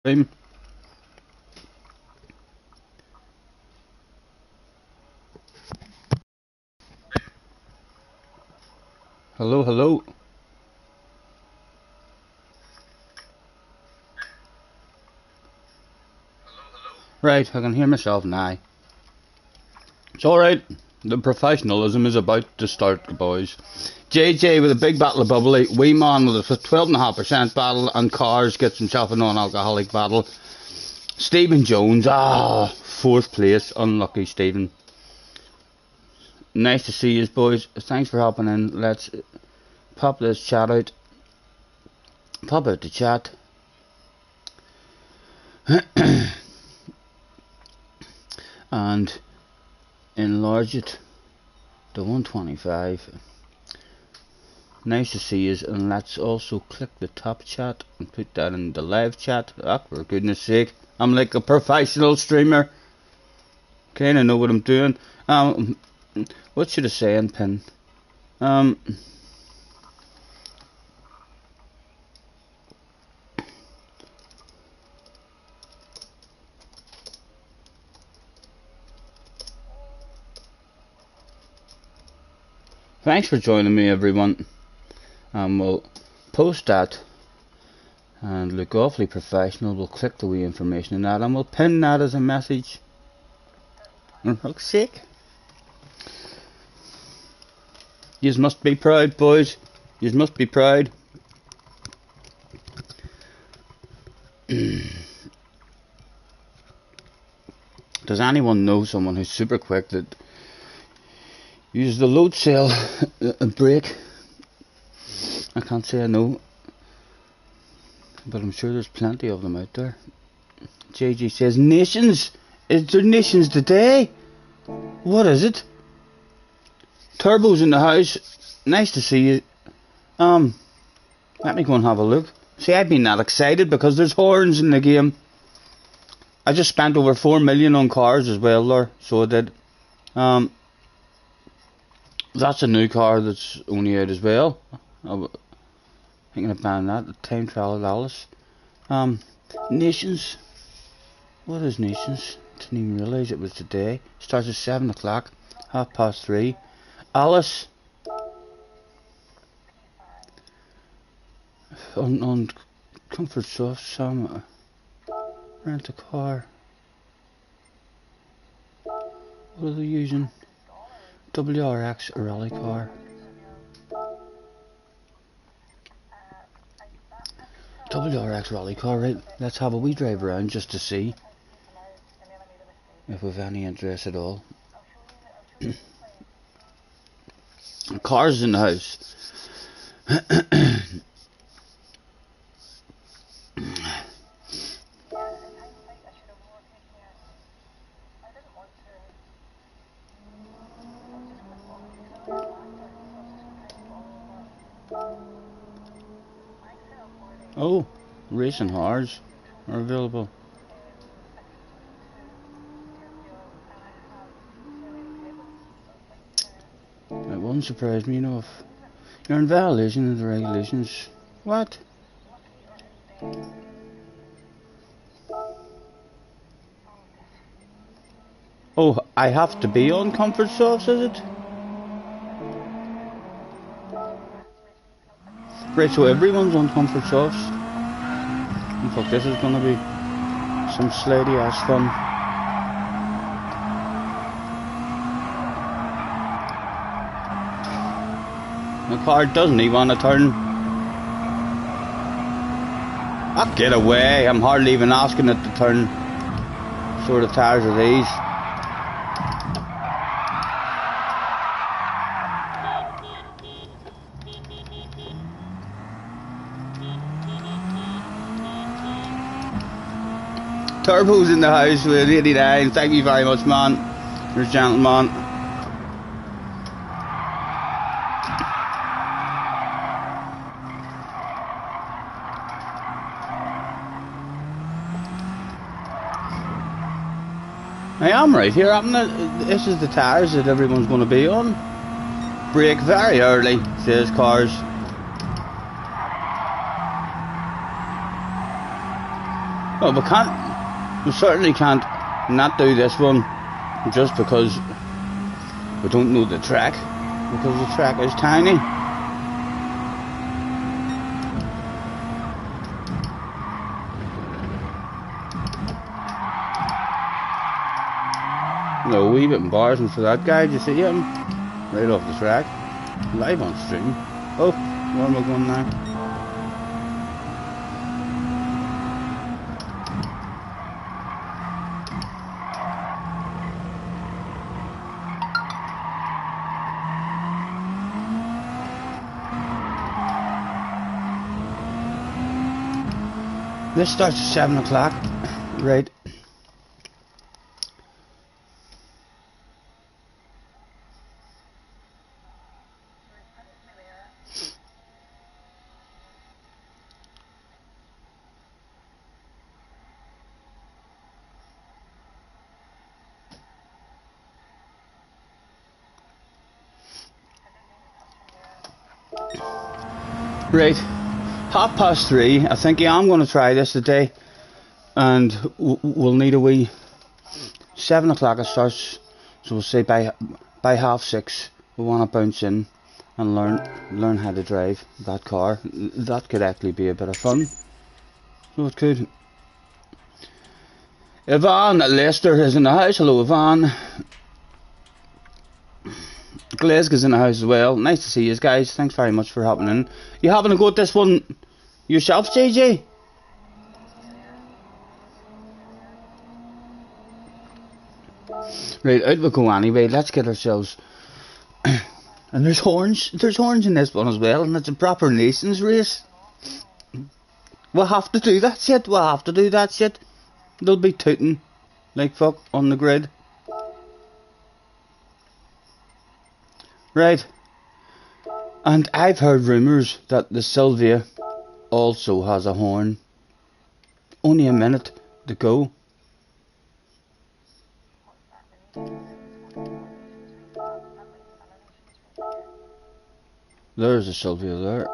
Stream. Hello, hello. Right, I can hear myself now. It's alright. The professionalism is about to start, boys. JJ with a big battle of bubbly. Wee Man with a 12.5% battle. And Cars gets himself a non-alcoholic battle. Stephen Jones, fourth place. Unlucky Stephen. Nice to see you, boys. Thanks for hopping in. Let's pop this chat out. Pop out the chat. And enlarge it to 125. Nice to see you, and let's also click the top chat and put that in the live chat. For goodness sake, I'm like a professional streamer. Kinda know what I'm doing. What should I say in pin? Thanks for joining me, everyone. We'll post that and look awfully professional. We'll click the wee information in that and we'll pin that as a message. For fuck's sake. Yous must be proud, boys. Yous must be proud. Does anyone know someone who's super quick that uses the load cell brake? I can't say I know, but I'm sure there's plenty of them out there. JG says, Nations? Is there Nations today? What is it? Turbo's in the house. Nice to see you. Let me go and have a look. See, I've been that excited because there's horns in the game. I just spent over 4 million on cars as well there, so I did. That's a new car that's only out as well. I'm thinking of buying that. The Time Trial Alice. Nations. What is Nations? Didn't even realise it was today. Starts at 7 o'clock. 3:30. Alice. On Comfort Soft, Sam. Rent a car. What are they using? WRX rally car. WRX rally car, right? Let's have a wee drive around just to see if we've any interest at all. Cars in the house. Oh, racing cars are available. It wouldn't surprise me enough. You're in violation of the regulations. What? Oh, I have to be on Comfort Softs, is it? Right, so everyone's on Comfort Softs. In fact, this is gonna be some slidey ass fun. The car doesn't even want to turn. Ah, get away! I'm hardly even asking it to turn. What sort of tires are these? Turbo's in the house with 89. Thank you very much, man. You're a gentleman. I am right here. This is the tires that everyone's going to be on. Brake very early, says Cars. Well, we certainly can't not do this one just because we don't know the track, because the track is tiny. No, a wee bit embarrassing for that guy. Did you see him? Right off the track. Live on stream. Oh, where am I going now? This starts at 7 o'clock, right? Right, 3:30. I think I'm going to try this today, and we'll need a wee 7 o'clock it starts, so we'll say by 6:30 we want to bounce in and learn how to drive that car. That could actually be a bit of fun. So it could. Yvonne Lester is in the house. Hello, Yvonne. Glasgow's in the house as well. Nice to see you guys. Thanks very much for hopping in. You having a go at this one yourself, JJ? Right, out we go anyway. Let's get ourselves. And there's horns. There's horns in this one as well, and it's a proper nations race. We'll have to do that shit. We'll have to do that shit. They'll be tooting like fuck on the grid. Right. And I've heard rumours that the Sylvia also has a horn. Only a minute to go. There's a Sylvia there.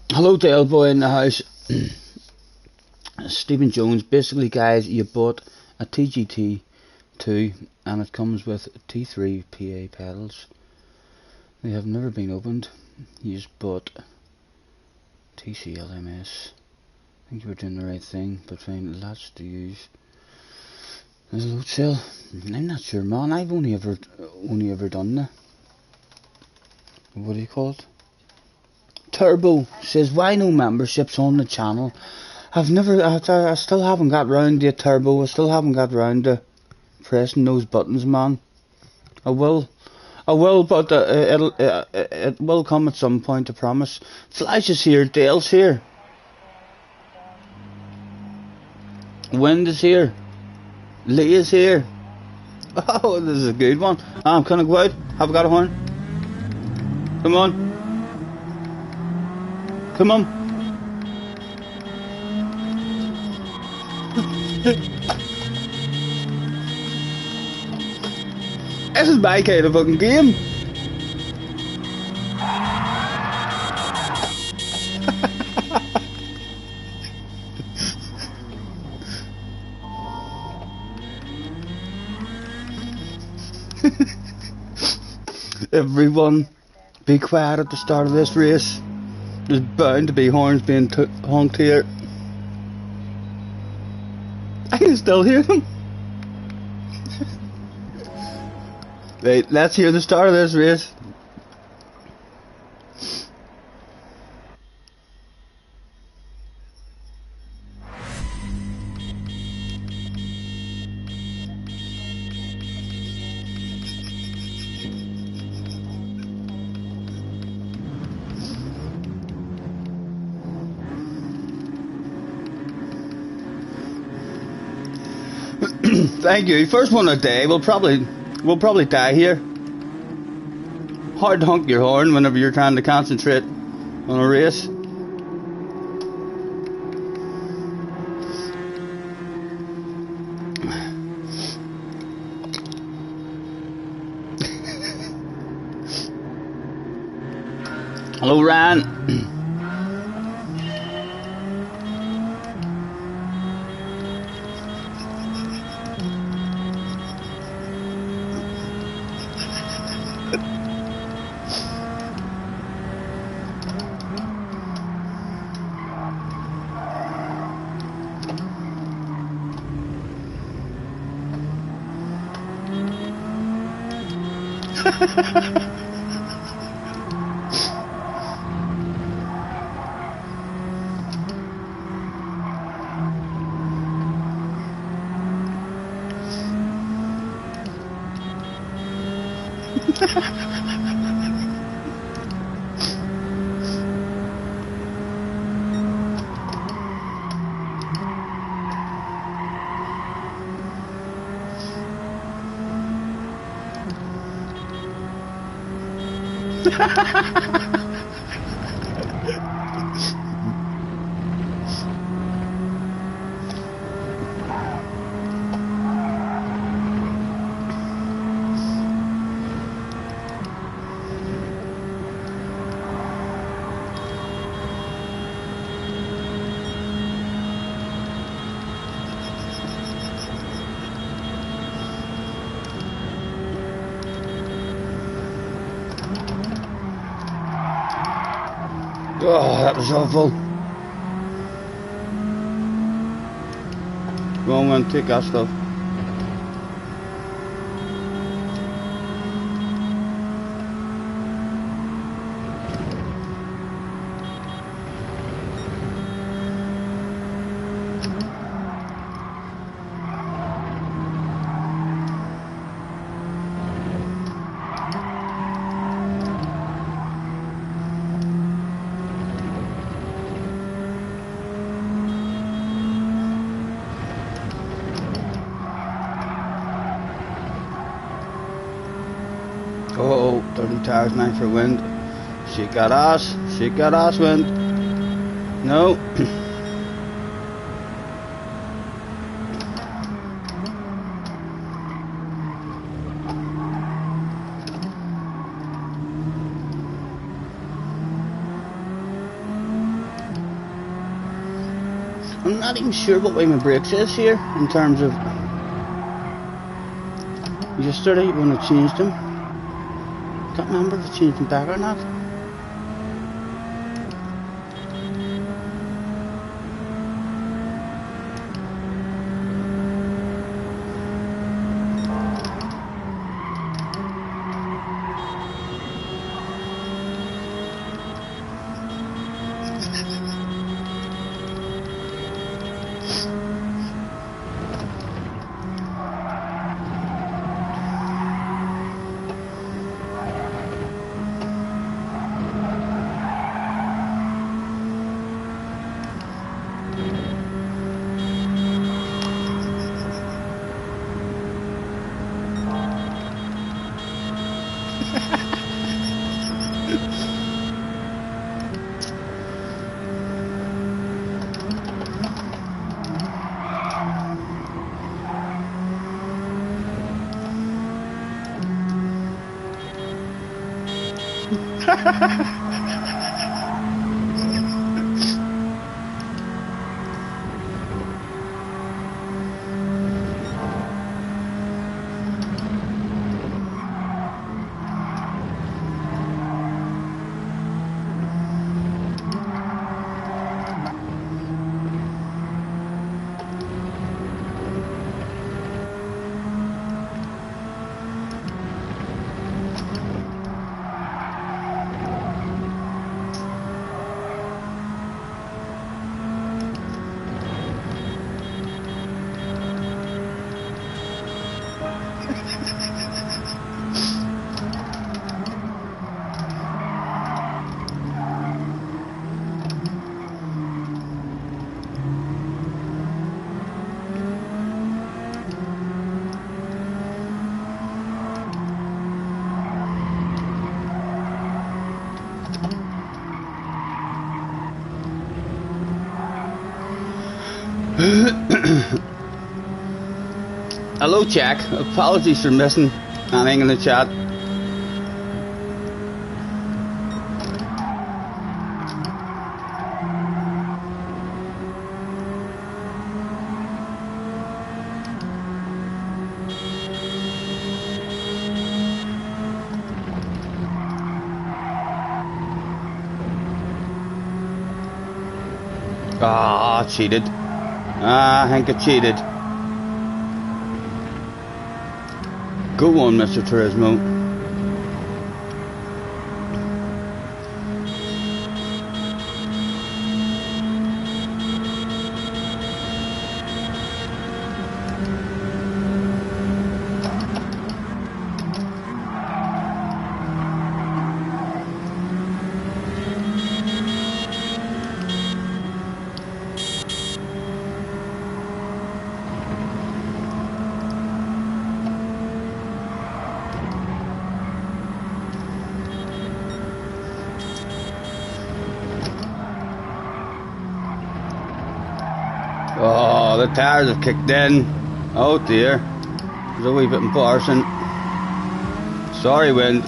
Hello to Elboy in the house. Stephen Jones. Basically, guys, you bought a TGT 2 and it comes with T3 PA pedals. They have never been opened. You just bought TCLMS. I think you were doing the right thing, but find lots to use. There's a load cell. I'm not sure, man. I've only ever done the, what do you call it? Turbo says, why no memberships on the channel? I still haven't got round to Turbo. I still haven't got round to pressing those buttons, man. I will, but it will come at some point, I promise. Flash is here, Dale's here. Wind is here. Lee is here. Oh, this is a good one. Can I go out? Have I got a horn? Come on. Come on. This is my kind of fucking game. Everyone, be quiet at the start of this race. There's bound to be horns being honked here. I can still hear them. Right, let's hear the start of this race. Thank you. First one of the day. We'll probably die here. Hard to honk your horn whenever you're trying to concentrate on a race. Hello, Ryan. Oh, that was awful. Wrong one, take that stuff. Oh, 30 tires, 9 for wind. Shake that ass, wind. No. I'm not even sure what way my brakes is here in terms of yesterday when I changed them. Can't remember if I changed them back or not. Hello, Jack. Apologies for missing anything in the chat. Ah, cheated. I think I cheated. Go on, Mr. Turismo. Oh, the tires have kicked in. Oh dear. There's a wee bit embarrassing. Sorry, wind.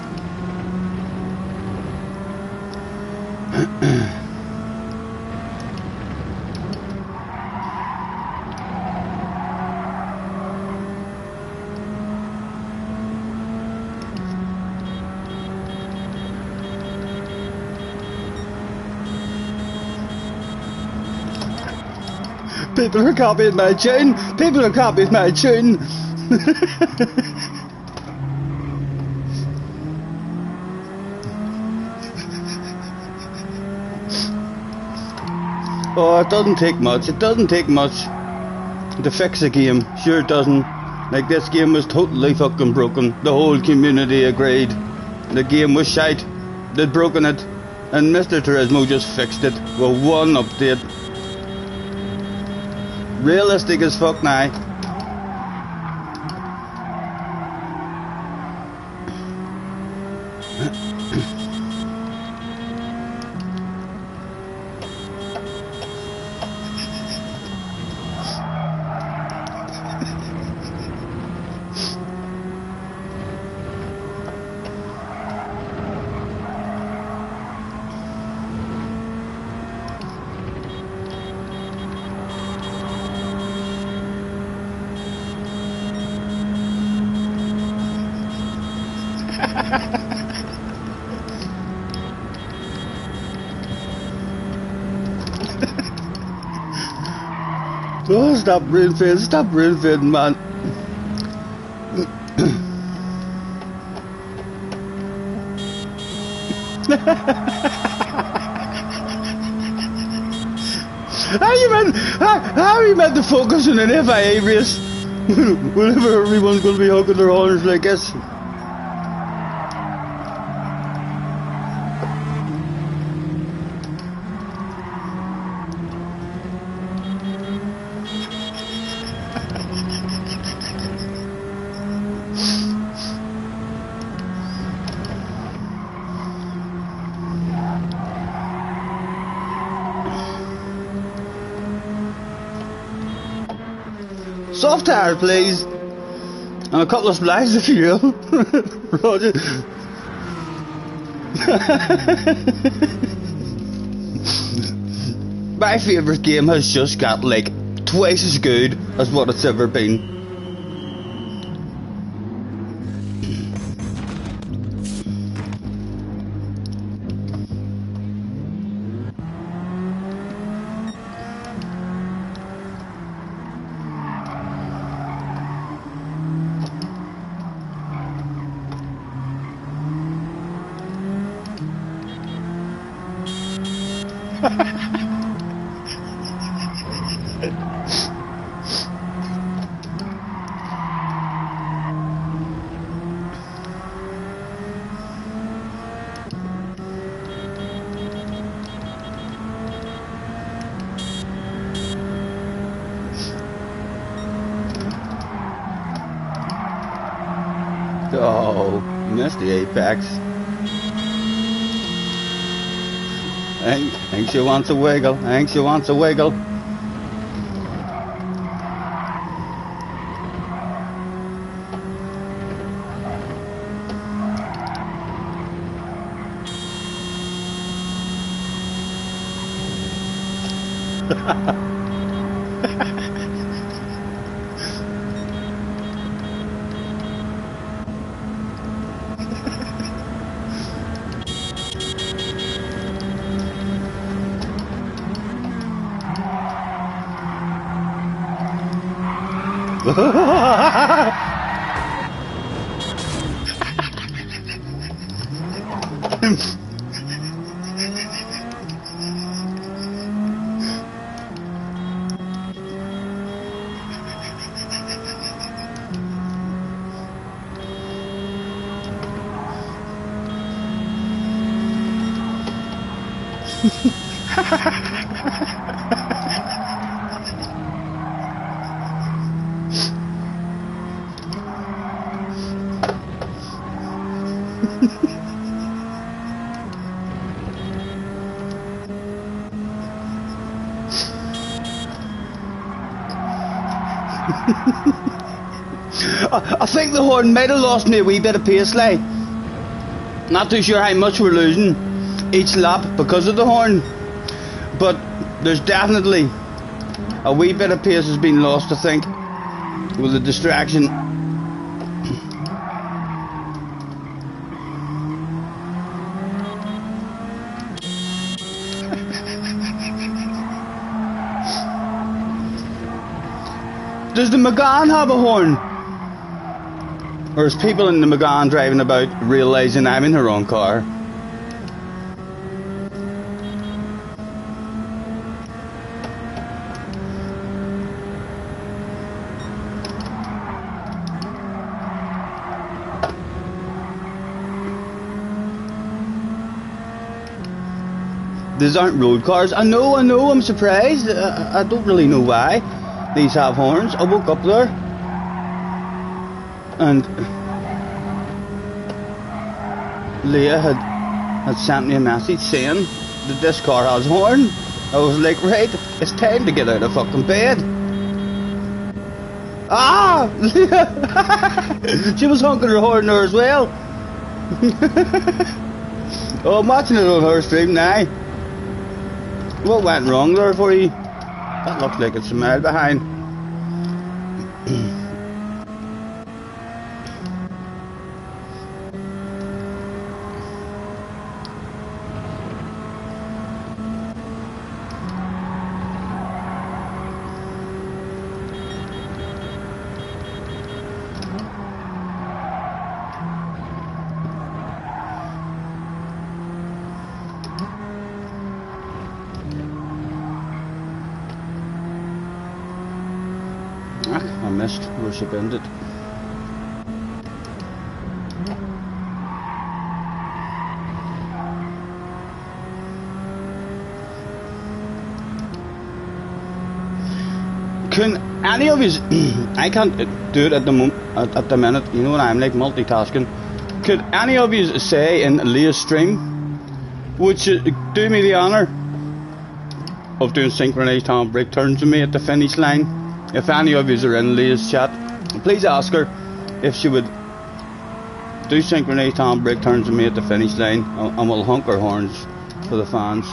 People are copying my tune. People are copying my tune. Oh, it doesn't take much. It doesn't take much to fix a game. Sure it doesn't. Like, this game was totally fucking broken. The whole community agreed. The game was shite. They'd broken it. And Mr. Turismo just fixed it with one update. Realistic as fuck now. Oh, stop brain fading, man. How are you meant to focus on an FIA race whenever everyone's going to be hugging their horns like this? Soft tire, please. And a couple of splices of fuel. Roger. My favourite game has just got like twice as good as what it's ever been. Oh, missed the apex. I think she wants a wiggle. I think she wants a wiggle. I think the horn might have lost me a wee bit of pace, like. Not too sure how much we're losing each lap because of the horn, but there's definitely a wee bit of pace has been lost, I think, with the distraction. Does the Megane have a horn? Or is people in the Megane driving about realising I'm in the wrong car? These aren't road cars. I know, I'm surprised. I don't really know why these have horns. I woke up there and Leah had sent me a message saying that this car has a horn. I was like, right, it's time to get out of fucking bed. Ah! She was honking her horn there as well. Oh, I'm watching it on her stream now. What went wrong there for you? That looks like it's a mile behind. I missed where she ended. Can any of you, I can't do it at the moment, at the minute, you know what I'm like, multitasking. Could any of you say in Leah's stream, would you do me the honour of doing synchronised handbrake turns with me at the finish line? If any of you are in Leah's chat, please ask her if she would do synchronised handbrake turns with me at the finish line, and we'll honk our horns for the fans.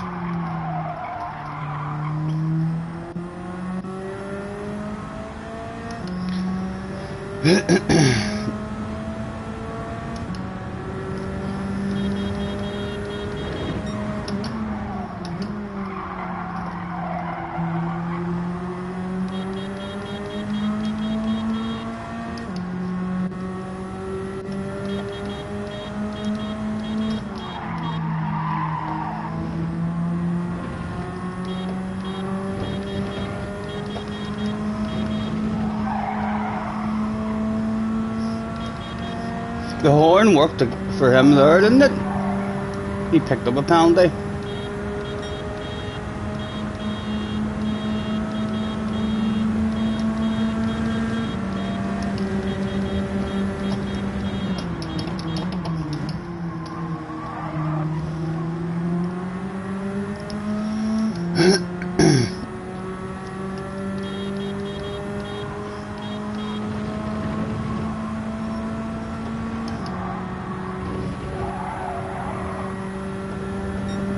The horn worked for him there, didn't it? He picked up a penalty.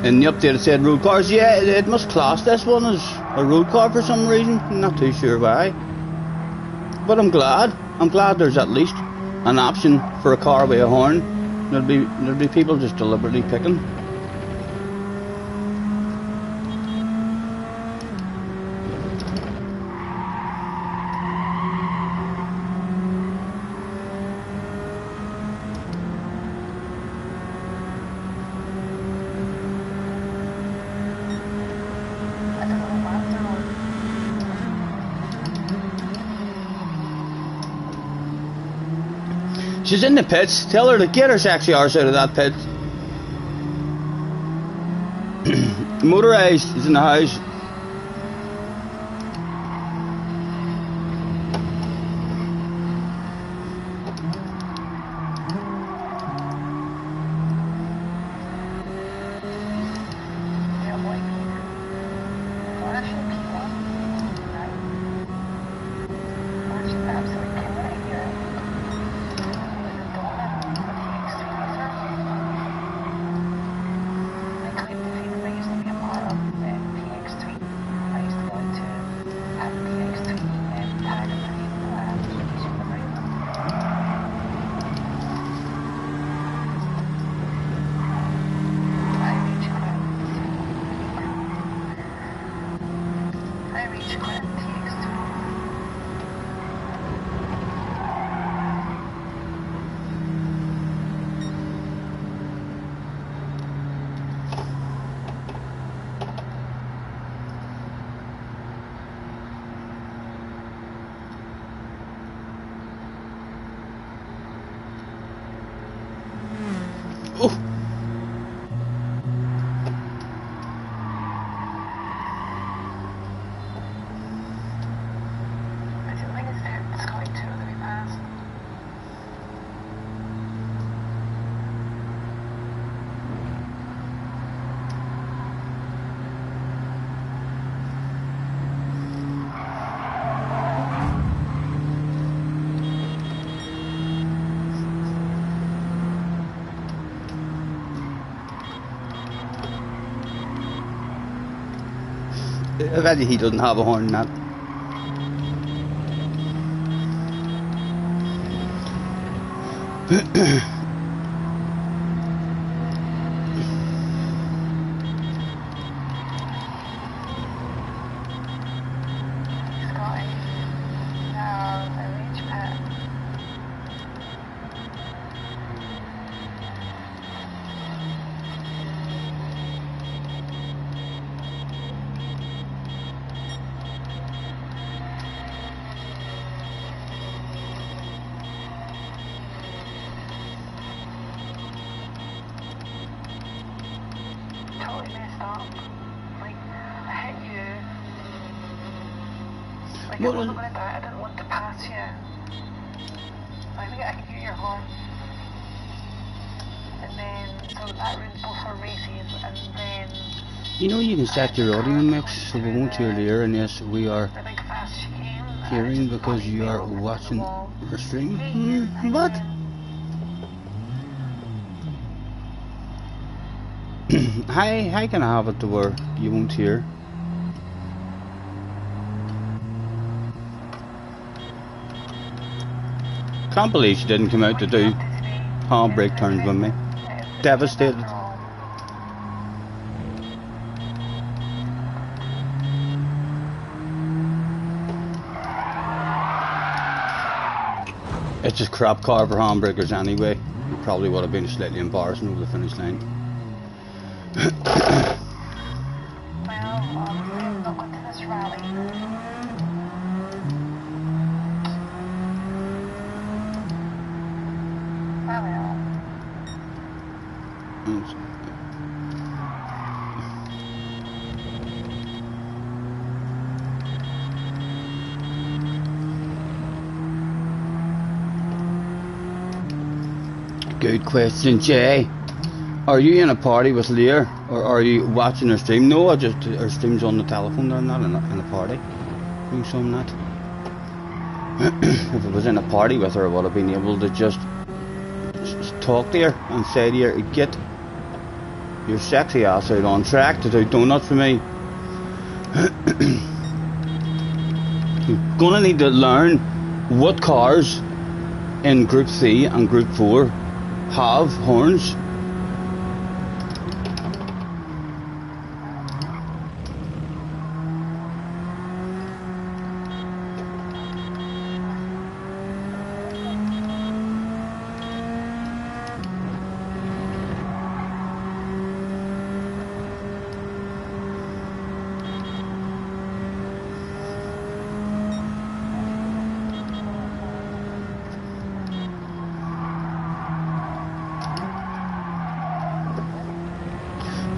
In the update it said road cars. Yeah, it must class this one as a road car for some reason. I'm not too sure why. But I'm glad. I'm glad there's at least an option for a car with a horn. There'll be people just deliberately picking. She's in the pits. Tell her to get her sexy arse out of that pit. Motorized is in the house. I bet he doesn't have a horn in that. I wasn't going to die, I didn't want to pass you. I think I can hear your horn. And then, so that ruined both our races, and then... You know you can set your audio mix so we won't hear the air, and yes, we are hearing because you are watching our stream. What? How can I have it to where you won't hear? Can't believe she didn't come out to do handbrake turns with me. Devastated. It's just crap car for handbrakers anyway. It probably would have been slightly embarrassing over the finish line. I'm not going to this rally. Good question, Jay. Are you in a party with Lear, or are you watching her stream? No, her stream's on the telephone. There, I'm not in a party. So I'm not. If I was in a party with her, I would have been able to just talk to her and say to her, "Get your sexy ass out on track to do donuts for me." Gonna need to learn what cars in Group 3 and Group 4 have horns.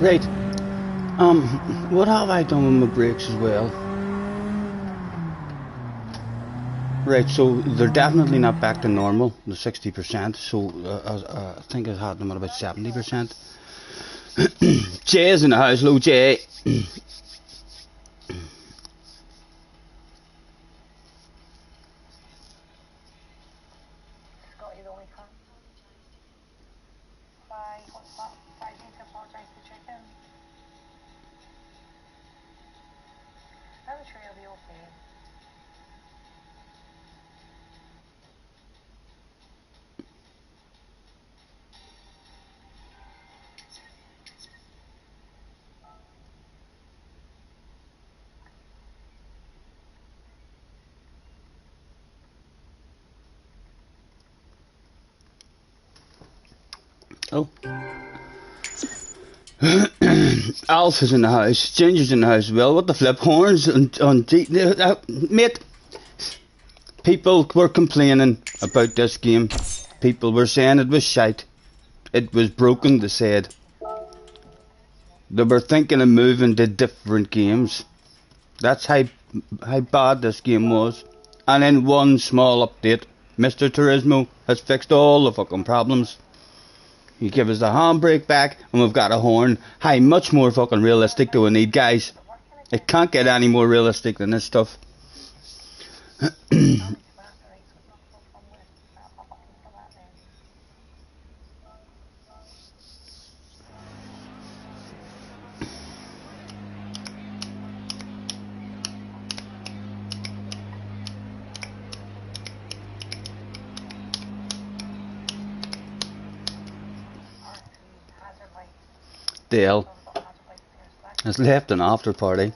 Right, what have I done with my brakes as well? Right, so they're definitely not back to normal, the 60%, so I think I had them at about 70%. Jay's in the house, hello Jay. Scott, you the only car. Why? What's that? Why do you need to apologise to chicken? I'm sure you'll be okay. Oh. Alf is in the house, Ginger's in the house as well. What the flip? Horns on mate. People were complaining about this game. People were saying it was shite. It was broken, they said. They were thinking of moving to different games. That's how bad this game was. And in one small update, Mr. Turismo has fixed all the fucking problems. You give us the handbrake back and we've got a horn. How much more fucking realistic do we need, guys? It can't get any more realistic than this stuff. Dale has left an after party.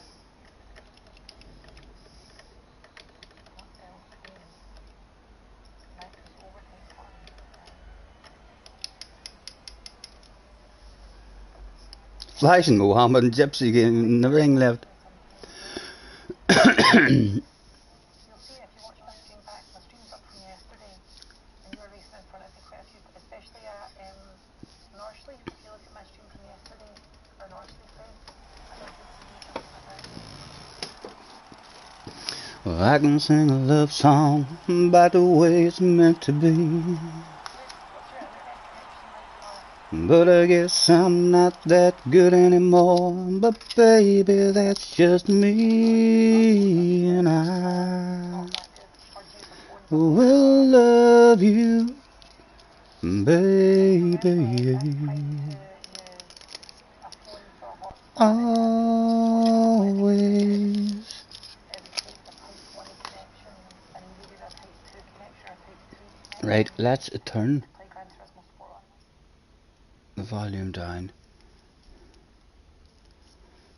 Flashing Mohammed and Gypsy in the ring left. You'll see if you watch my stream back, my stream's up from yesterday, and you were racing in front of me quite a few, especially at Norsley. If you look at my stream from yesterday, or Norsley Place, I don't think you like that. Well, I can sing a love song about the way it's meant to be. But I guess I'm not that good anymore. But baby, that's just me, and I will love you, baby, always. Right, let's turn the volume down.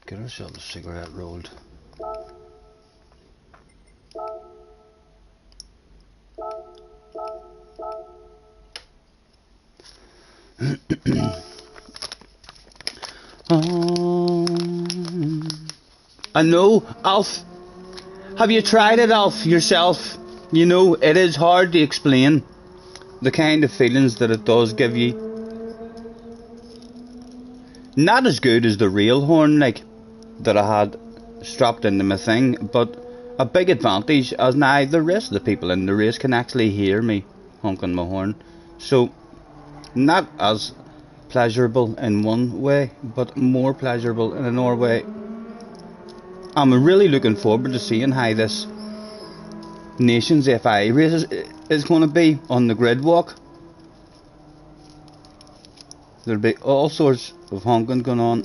Get ourselves a cigarette rolled. I know, Alf. Have you tried it, Alf, yourself? You know, it is hard to explain the kind of feelings that it does give you. Not as good as the real horn, like, that I had strapped into my thing, but a big advantage as now the rest of the people in the race can actually hear me honking my horn. So, not as pleasurable in one way, but more pleasurable in another way. I'm really looking forward to seeing how this Nations FIA race is going to be on the grid walk. There'll be all sorts of honking going on.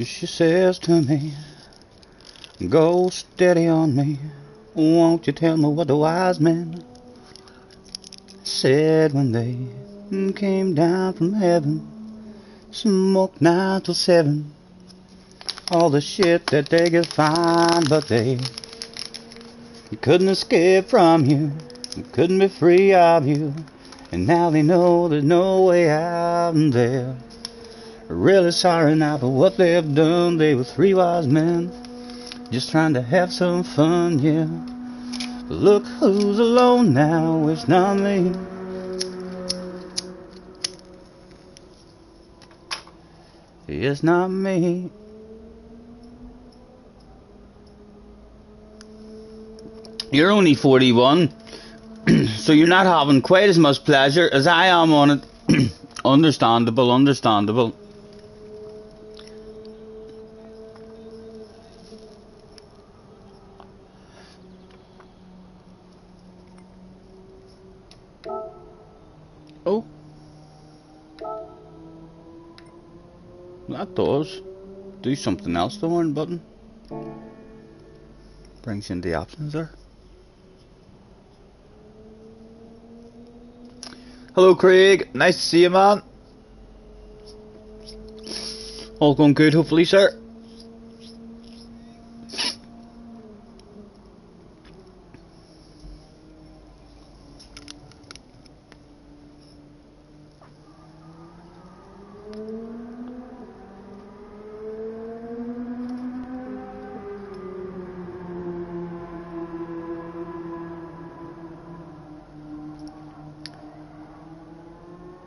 She says to me, go steady on me. Won't you tell me what the wise men said when they came down from heaven? Smoked 9 till 7. All the shit that they could find, but they couldn't escape from you, couldn't be free of you. And now they know there's no way out, and they're really sorry now for what they've done. They were 3 wise men, just trying to have some fun, yeah. But look who's alone now, it's not me. It's not me. You're only 41, so you're not having quite as much pleasure as I am on it. Understandable, understandable. Oh. That does do something else, the horn button. Brings in the options there. Hello Craig, nice to see you, man. All going good, hopefully, sir.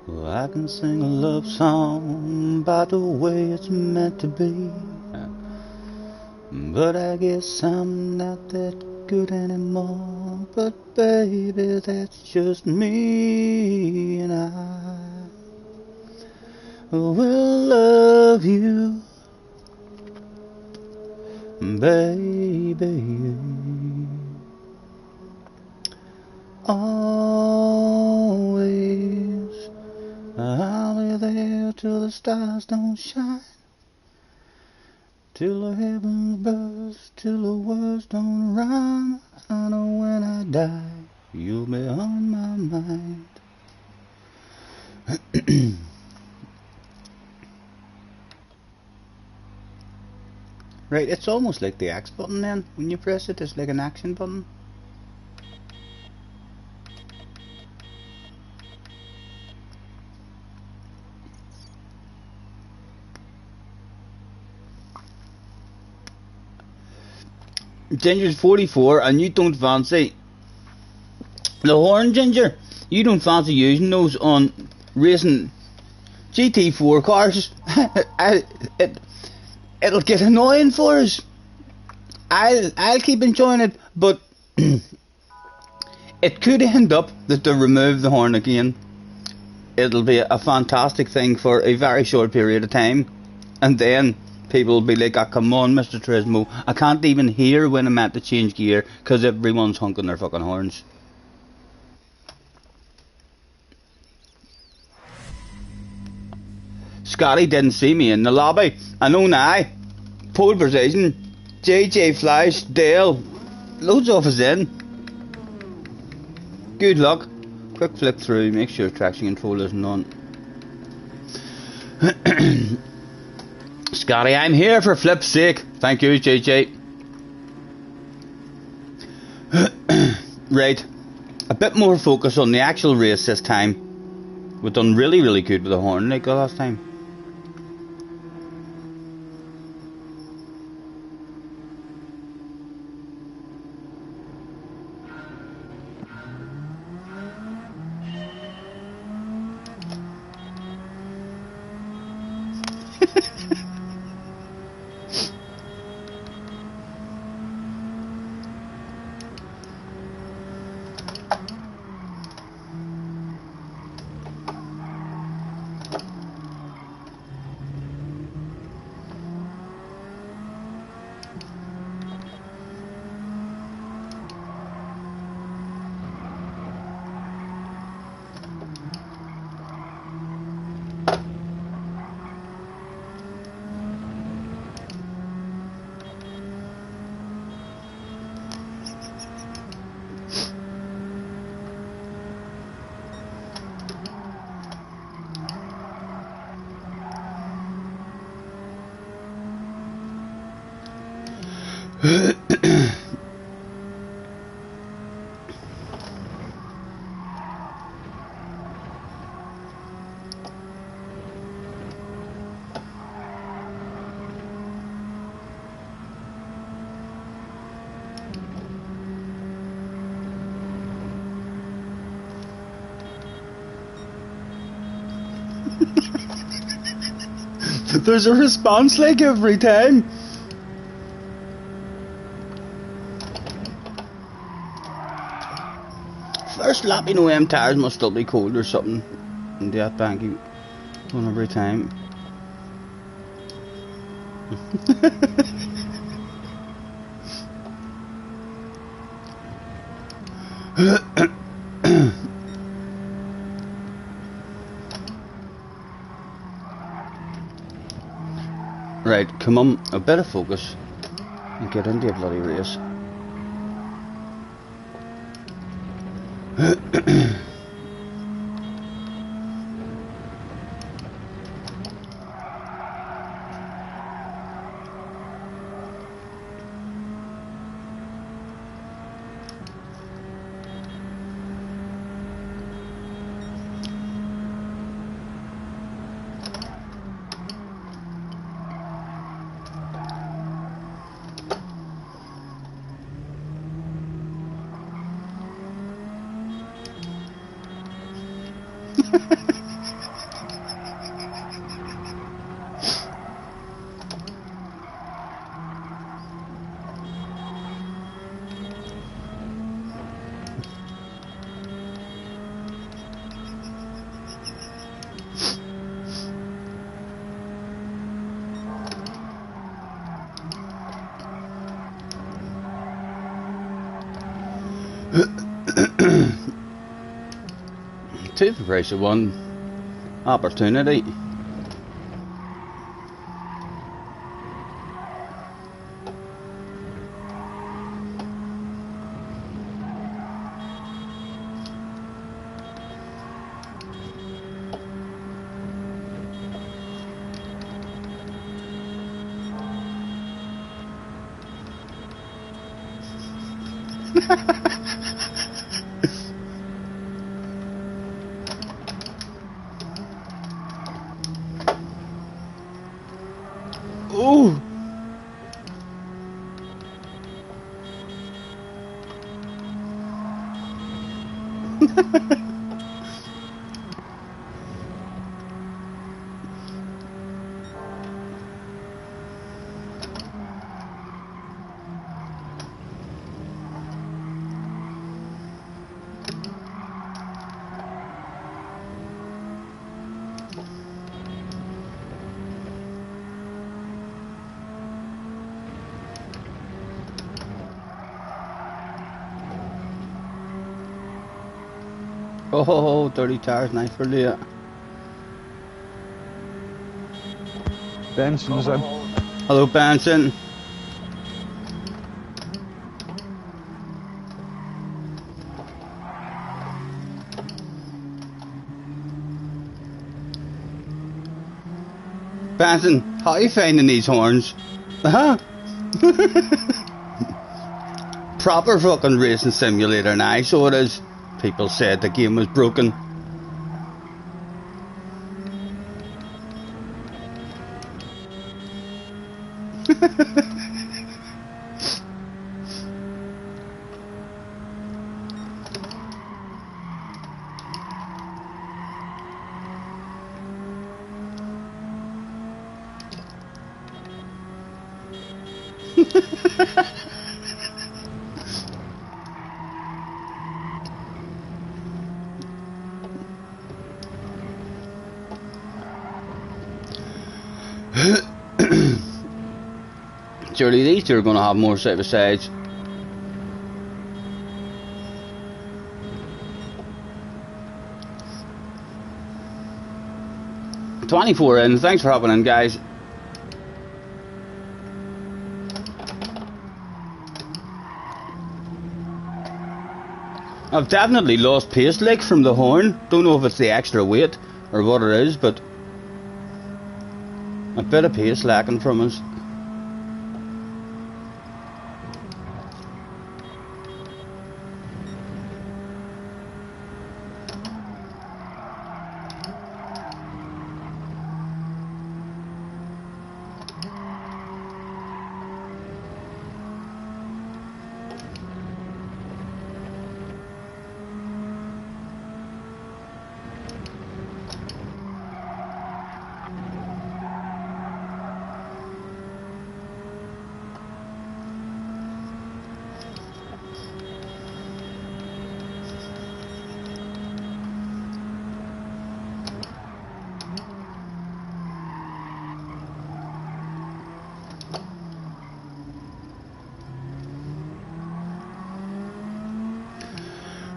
Well, I can sing a love song about the way it's meant to be, but I guess I'm not that good anymore. But baby, that's just me, and I will love you, baby, always. I'll be there till the stars don't shine, till the heavens burst, till the words don't rhyme. I know when I die, you'll be on my mind. Right, it's almost like the X button then. When you press it, it's like an action button. Ginger's 44 and you don't fancy the horn, Ginger. You don't fancy using those on racing GT4 cars. It'll get annoying for us. I'll keep enjoying it, but it could end up that they remove the horn again. It'll be a fantastic thing for a very short period of time, and then people will be like, oh, come on, Mr. Turismo, I can't even hear when I'm at to change gear because everyone's honking their fucking horns. Scotty didn't see me in the lobby. I know now. Pole Precision, JJ Flash, Dale, loads of us in. Good luck. Quick flip through, make sure traction control isn't on. Scotty, I'm here for flip's sake. Thank you, JJ. Right, a bit more focus on the actual race this time. We've done really, really good with the horn like the last time. There's a response like every time. First lap, you know, them tires must still be cold or something. And that banky one every time. Right, come on, a bit of focus and get into a bloody race. Two for the price of one opportunity. Oh! Oh, dirty tires, nice for Leah. Benson is in. Hello, Benson. Benson, how are you finding these horns? Huh? Proper fucking racing simulator now, so it is. People said the game was broken. Surely these two are going to have more side by sides. $24 in. Thanks for hopping in, guys. I've definitely lost pace, like, from the horn. Don't know if it's the extra weight or what it is, but a bit of pace lacking from us.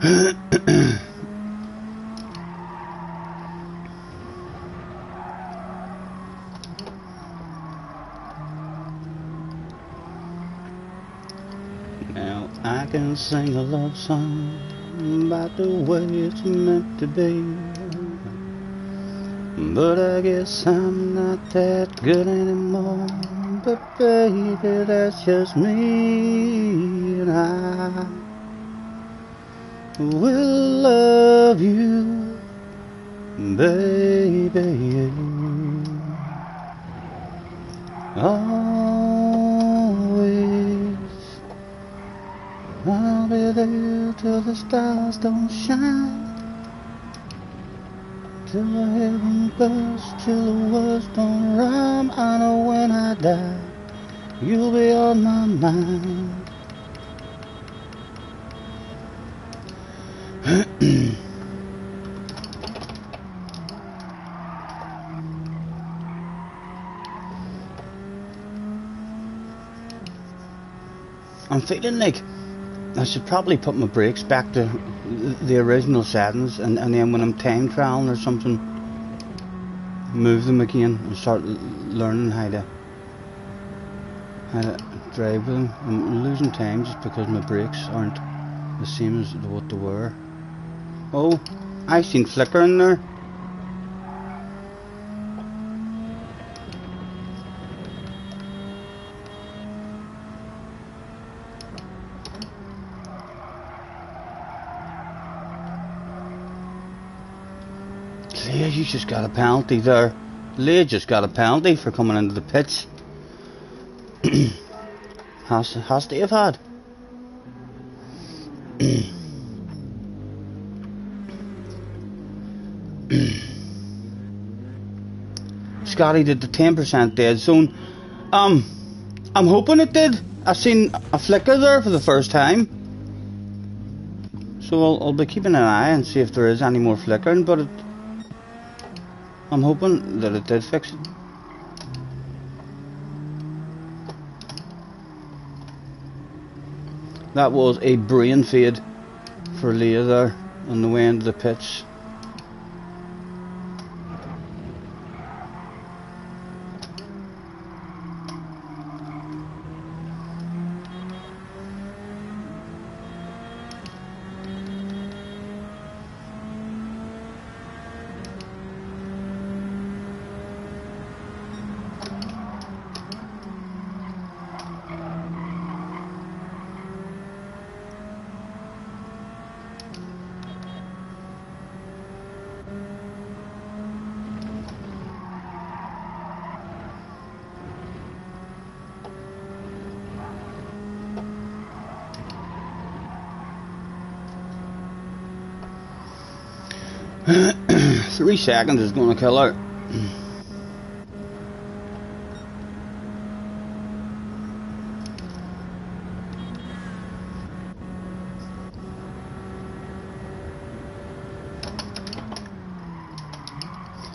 Now I can sing a love song about the way it's meant to be, but I guess I'm not that good anymore. But baby, that's just me, and I will love you, baby, always. I'll be there till the stars don't shine, till the heaven bursts, till the words don't rhyme. I know when I die, you'll be on my mind. I'm feeling like I should probably put my brakes back to the original settings, and then when I'm time trialing or something, move them again and start learning how to drive with them. I'm losing time just because my brakes aren't the same as what they were. Oh, I seen flicker in there. Leah, you just got a penalty there. Leah just got a penalty for coming into the pitch. has to have had. Scotty, did the 10% dead zone? I'm hoping it did. I've seen a flicker there for the first time, so I'll be keeping an eye and see if there is any more flickering. But I'm hoping that it did fix it. That was a brain fade for Leah there on the way into the pitch. Three seconds is going to kill her.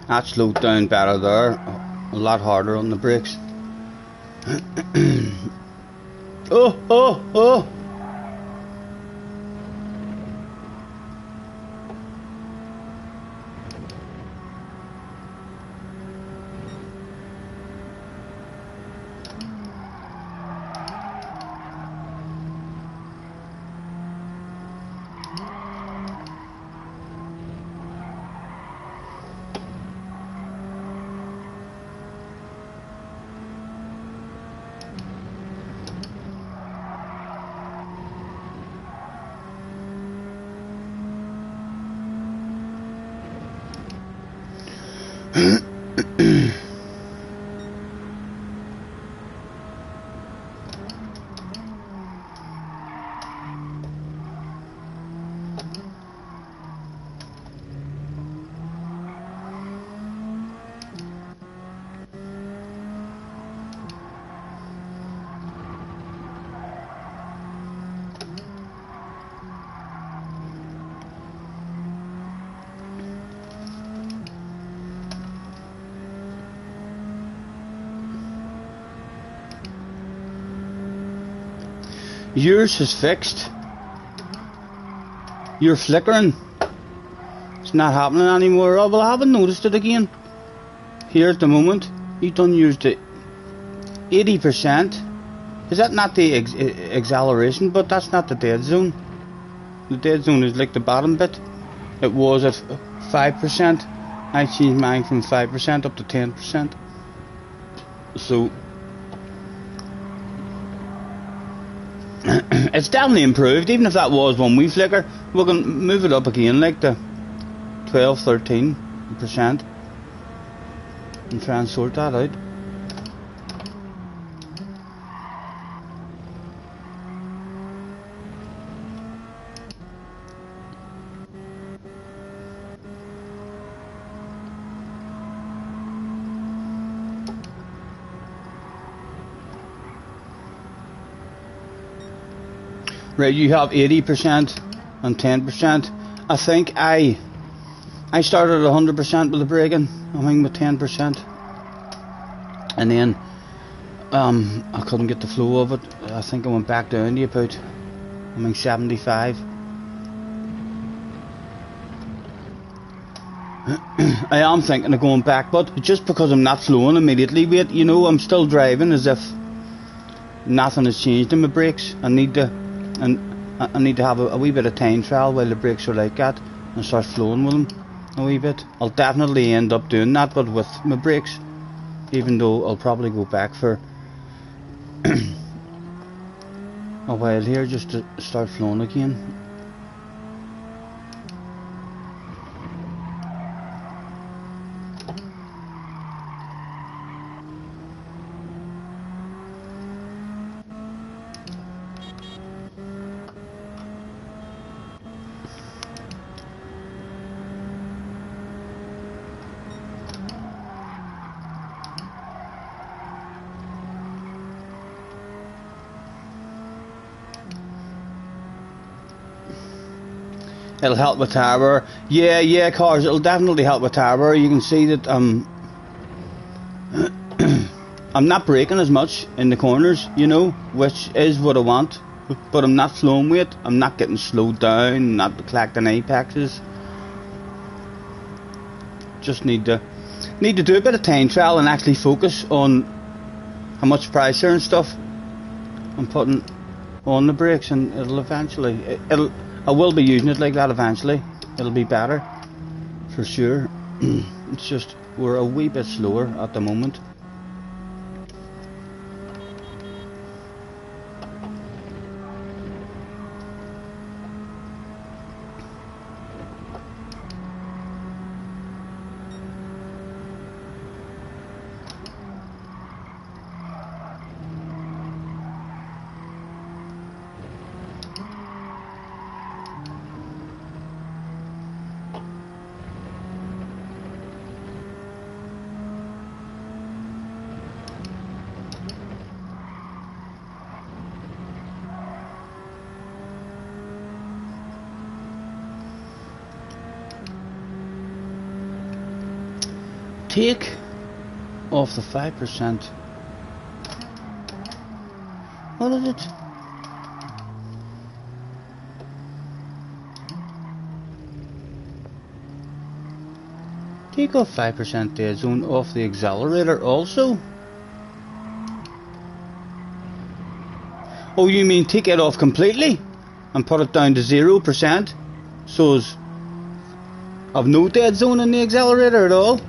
That slowed down better there. A lot harder on the brakes. Oh! Yours is fixed. You're flickering. It's not happening anymore. Oh, well, I haven't noticed it again. Here at the moment, you done used it 80%. Is that not the acceleration? But that's not the dead zone. The dead zone is like the bottom bit. It was at 5%. I changed mine from 5% up to 10%. So it's definitely improved. Even if that was one wee flicker, we can move it up again, like the 12-13%, and try and sort that out. Right, you have 80% and 10%. I think I started at 100% with the braking. I think with 10%, and then I couldn't get the flow of it. I think I went back down to about 75. I am thinking of going back, but just because I'm not slowing immediately, wait, you know, I'm still driving as if nothing has changed in my brakes. I need to have a wee bit of time trial while the brakes are like that, and start flowing with them a wee bit. I'll definitely end up doing that, but with my brakes, even though I'll probably go back for a while here just to start flowing again. It'll help with tire wear. Yeah, cars. It'll definitely help with tire wear. You can see that I'm not braking as much in the corners, you know, which is what I want. But I'm not flowing with it. I'm not getting slowed down. Not collecting apexes. Just need to do a bit of time trial and actually focus on how much pressure and stuff I'm putting on the brakes, and it'll eventually I will be using it like that eventually. It'll be better, for sure. It's just we're a wee bit slower at the moment. Take off the 5%. What is it? Take off 5% dead zone off the accelerator also? Oh, you mean take it off completely and put it down to 0%? So as I've no dead zone in the accelerator at all?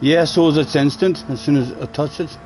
Yeah, so it's instant as soon as I touch it.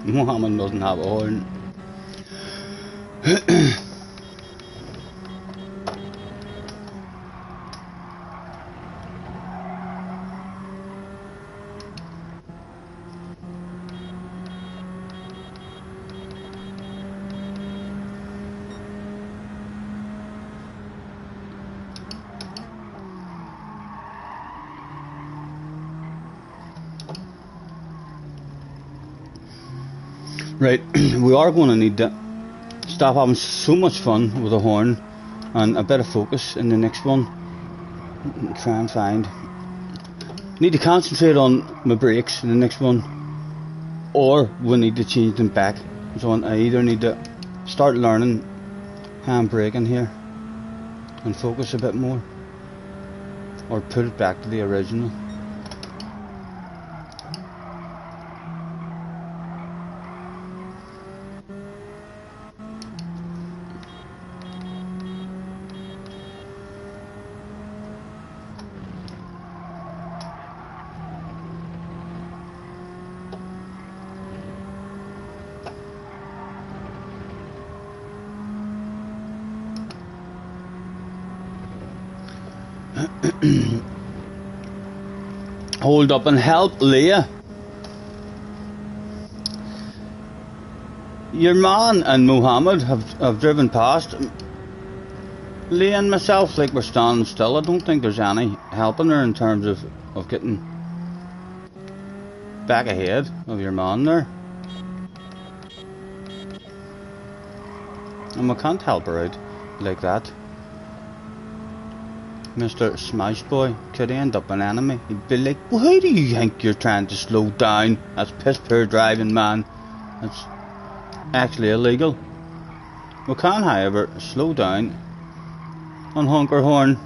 Mohammed doesn't have a horn. Right, we are going to need to stop having so much fun with a horn and a bit of focus in the next one. Try and find. Need to concentrate on my brakes in the next one, or we need to change them back. So I either need to start learning hand braking here and focus a bit more, or put it back to the original. Hold up and help, Leah. Your man and Mohammed have driven past. Leah and myself, like, we're standing still. I don't think there's any helping her in terms of getting back ahead of your man there. And we can't help her out like that. Mr. Smash Boy could end up an enemy. He'd be like, why do you think you're trying to slow down? That's piss poor driving, man. That's actually illegal. We can, however, slow down and honk our horn.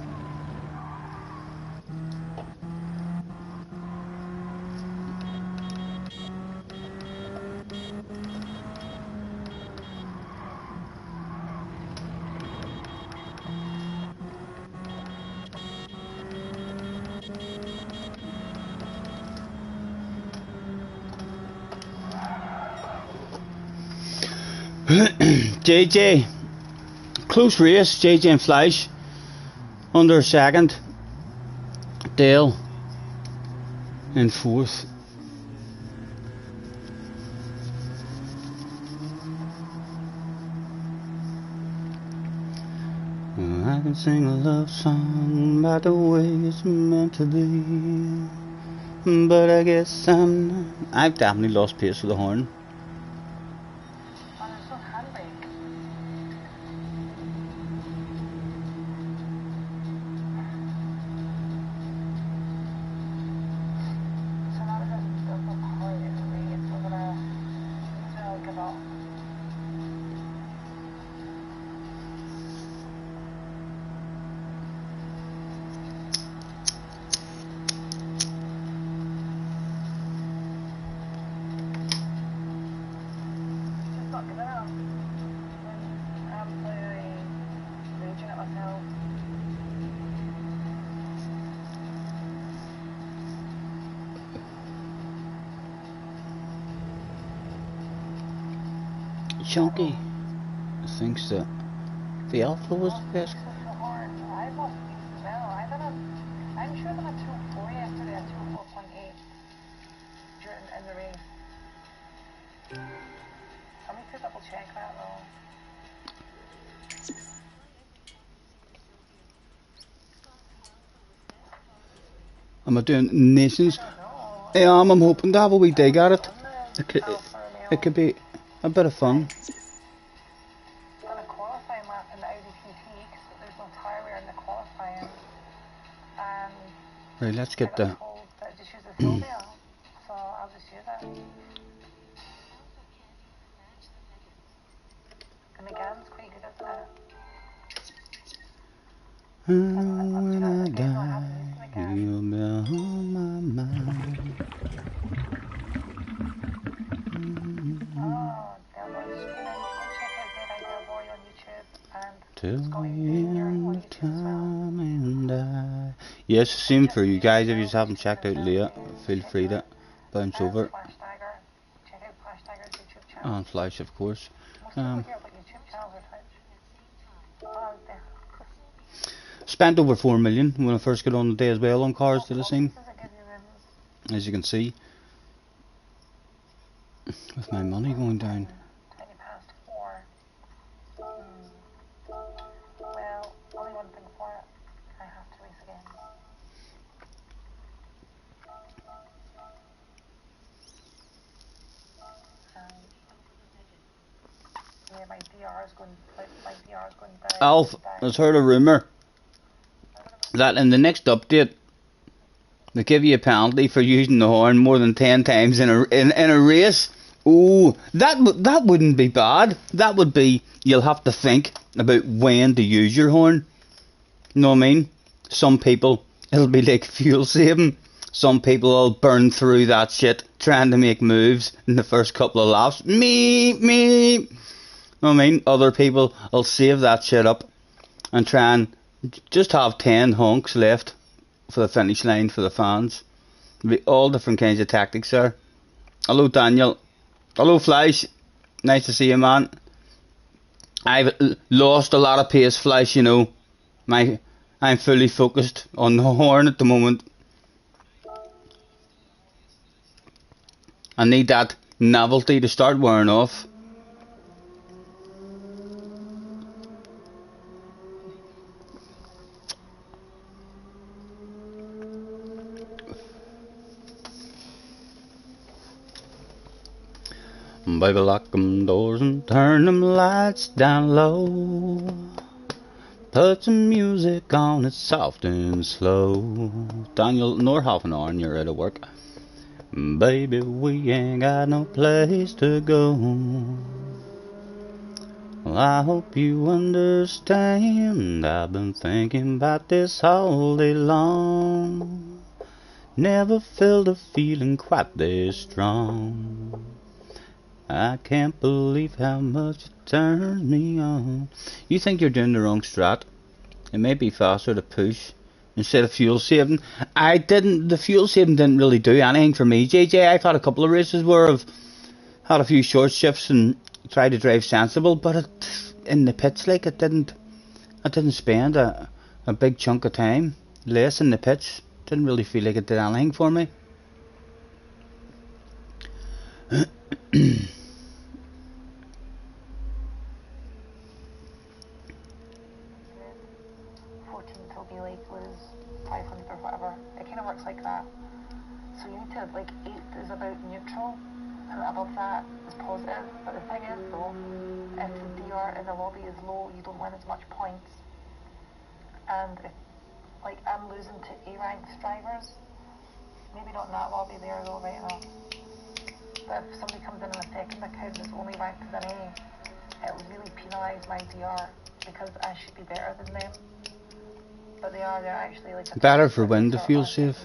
JJ, close race. JJ and Flash under second, Dale in fourth. I can sing a love song by the way it's meant to be, but I guess I've definitely lost pace with the horn. Chunky thinks that the Alpha was the best. I'm sure that I 2.4 yesterday, I 2.4.8 in the race. I need to double check that though. Am I doing nations? Yeah, I'm hoping to have a wee dig at it. It could be a bit of fun. On a qualifying lap in the Audi TT, because there's no tyre wear in the qualifying. Right, let's get the. Just use the Sylvia, so I'll just use it. And the Gav's quite good at that. When I die, you'll be on my mind. Till the end of time and I. Yes, same for you guys. If you haven't checked out Leah, feel free to bounce over. Check out Flash Tiger's YouTube And Flash, of course. Most people here have like YouTube channels or Twitch. Oh, there. Spent over 4 million when I first got on the day as well on cars to the scene, Does it give you rooms? as you can see. With my money going down. 20 past 4. Well, only one thing for it. I have to race again. Yeah, my DR is going down. Alf has heard a rumour that in the next update they give you a penalty for using the horn more than 10 times in a race. Ooh, that wouldn't be bad. That would be, you'll have to think about when to use your horn. You know what I mean? Some people, it'll be like fuel saving. Some people will burn through that shit trying to make moves in the first couple of laps. Me. You know what I mean? Other people will save that shit up and try and just have 10 honks left for the finish line for the fans. There'll be all different kinds of tactics there. Hello, Daniel. Hello, Flash. Nice to see you, man. I've lost a lot of pace, Flash, you know. I'm fully focused on the horn at the moment. I need that novelty to start wearing off. Baby, lock them doors and turn them lights down low. Put some music on, it's soft and slow. Daniel, nor half an hour and you're out of work. Baby, we ain't got no place to go. Well, I hope you understand. I've been thinking about this all day long. Never felt a feeling quite this strong. I can't believe how much it turns me on. You think you're doing the wrong strat. It may be faster to push instead of fuel saving. The fuel saving didn't really do anything for me, JJ. I've had a couple of races where I've had a few short shifts and tried to drive sensible, but in the pits, like, I didn't spend a big chunk of time less in the pits. Didn't really feel like it did anything for me. 14th will be like lose 500 or whatever. It kind of works like that. So you need to, like, 8th is about neutral, and above that is positive. But the thing is, though, if the DR in the lobby is low, you don't win as much points. And if, like, I'm losing to A-ranked drivers, maybe not in that lobby there, though, right enough. But if somebody comes in a second account that's only ranked as an A, it will really penalise my DR, because I should be better than them. But they're actually like better for when to feel safe.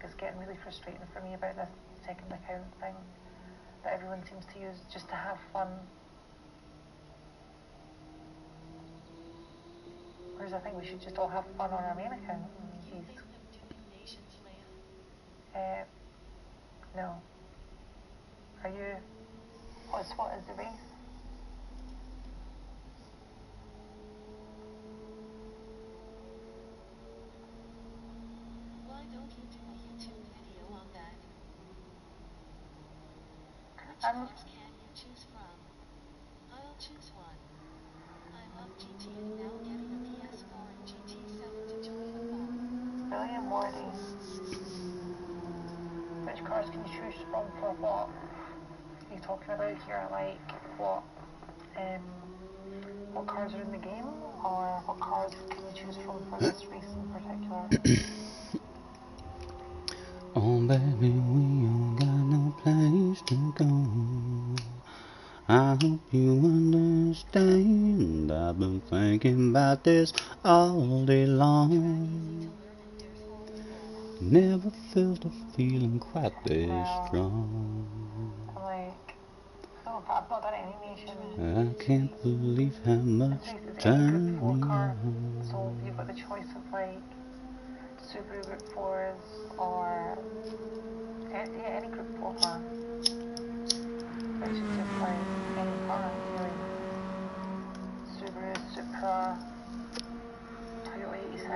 It's getting really frustrating for me about this second account thing that everyone seems to use just to have fun. Whereas I think we should just all have fun on our main account. Jeez. No. Are you? What is the race? Why don't you do a YouTube video on that? Which I'm- cars can you choose from? I'll choose one. I love GTA now, getting a PS4 and GT7 to join the fun. William Morty. Which cars can you choose from for what? Are you talking about here, like what cars are in the game, or what cars can you choose from for this race in particular? Oh baby, we ain't got no place to go. I hope you understand. I've been thinking about this all day long. Never felt a feeling quite this strong. I'm like, no, but I've not done animation. I can't believe how much This race is any turns Group 4 me car, on. so you've got the choice of like Subaru Group 4s or any Group 4 car. which is just like any car, really. Subaru, Supra, Toyota 86.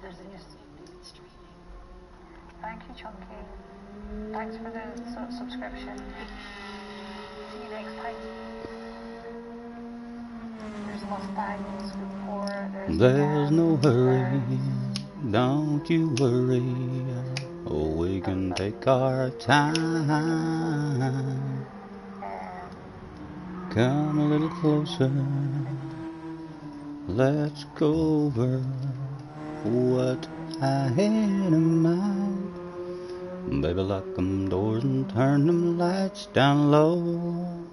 There's a new. Thank you, Chunky. Thanks for the subscription. See you next time. There's Mustangs, Report, There's no hurry, don't you worry. Oh, we can take our time. Come a little closer. Let's go over what I had in mind. Baby, lock them doors and turn them lights down low.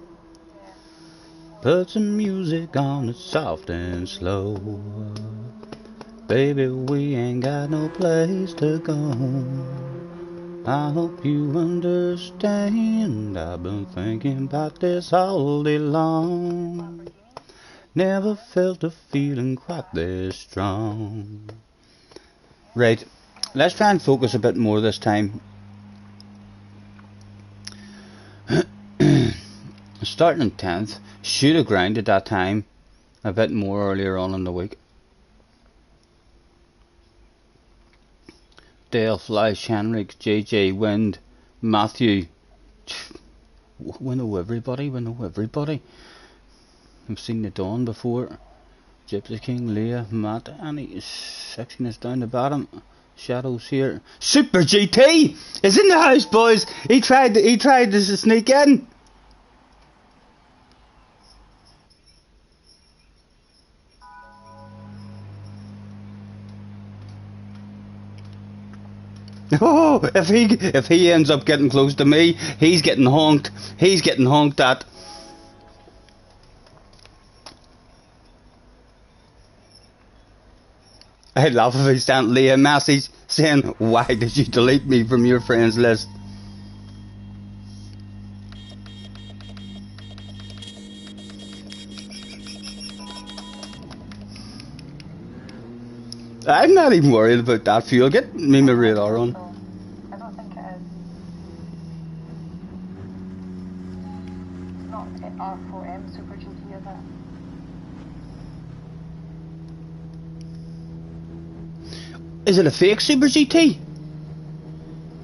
Put some music on, it's soft and slow. Baby, we ain't got no place to go. I hope you understand. I've been thinking about this all day long. Never felt a feeling quite this strong. Right, let's try and focus a bit more this time. Starting in 10th, should have grounded that time a bit more earlier on in the week. Dale, Flash, Henrik, JJ, Wind, Matthew. We know everybody, I've seen the Dawn before. Gypsy King, Leah, Matt, any sexiness down the bottom. Shadows here. Super GT is in the house, boys. He tried to sneak in. Oh, if he ends up getting close to me, he's getting honked. He's getting honked at. I'd laugh if he sent Leah a message saying, "Why did you delete me from your friends list?" I'm not even worried about that fuel. Get me my radar on. I don't think it is. It's not an R4M Super GT, is it? Is it a fake Super GT?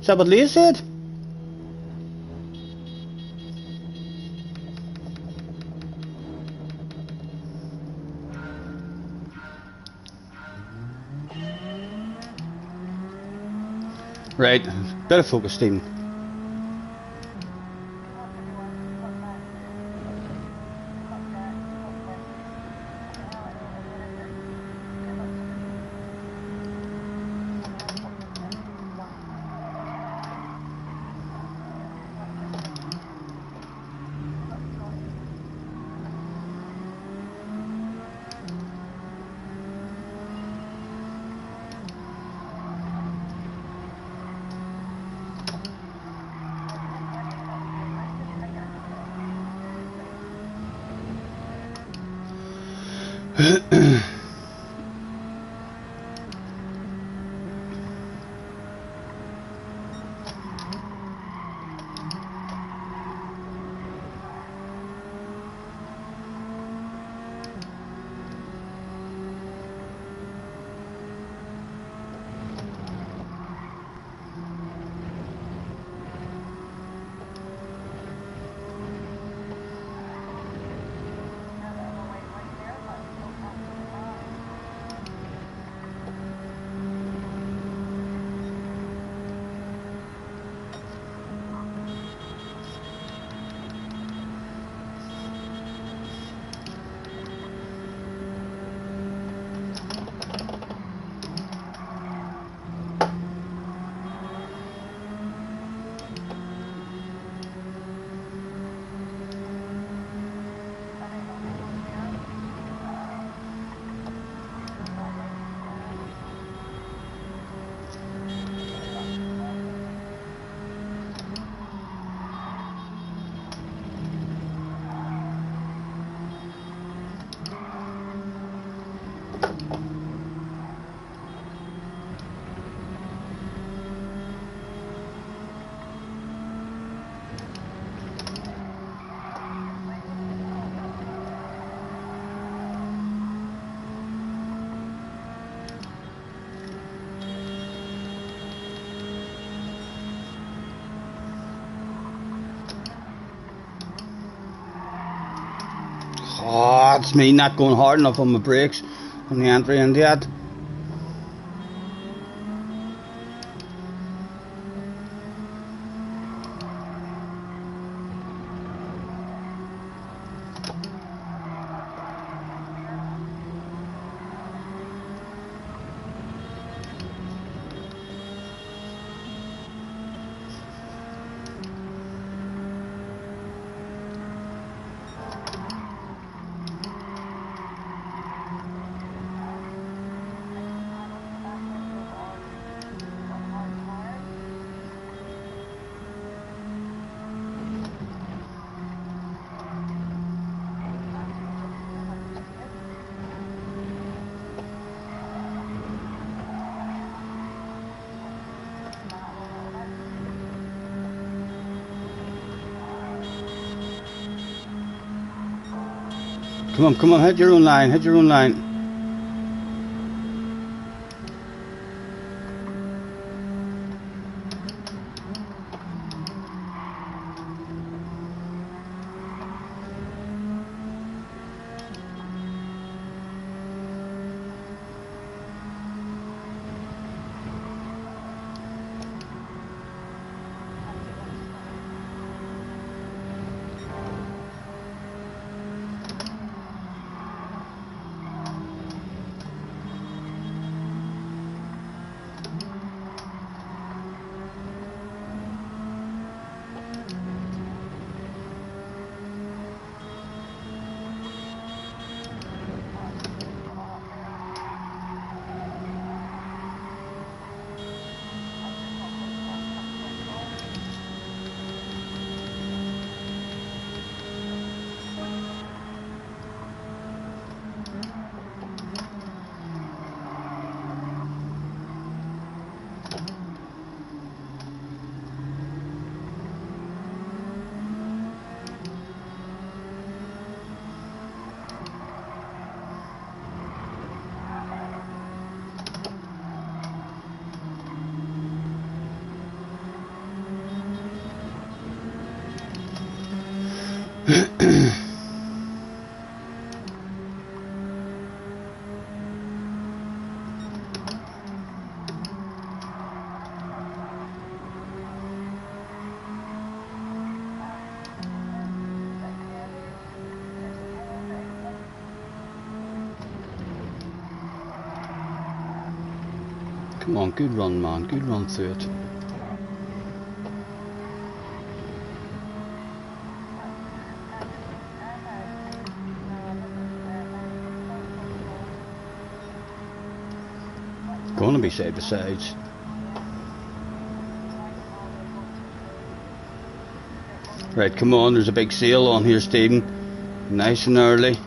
Is that what Leah said? Right, better focus, Stephen. it's me not going hard enough on my brakes on the entry into it. Come on, hit your own line, hit your own line. Come on, good run, man. Good run through it. Gonna be side to sides. Right, come on. There's a big sail on here, Stephen. Nice and early.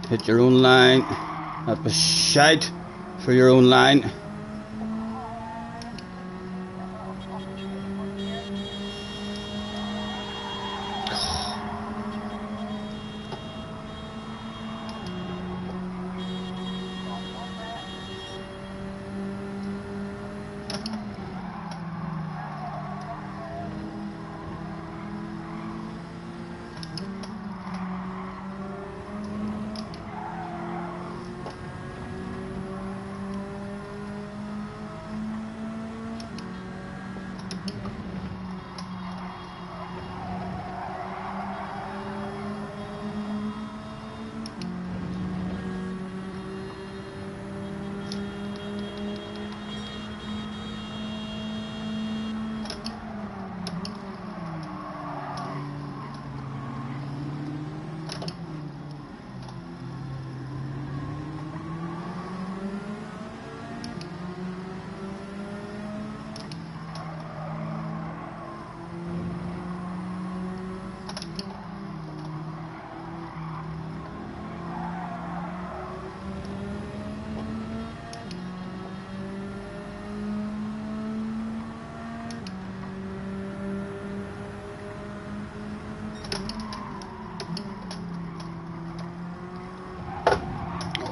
Hit your own line. That was shite for your own line.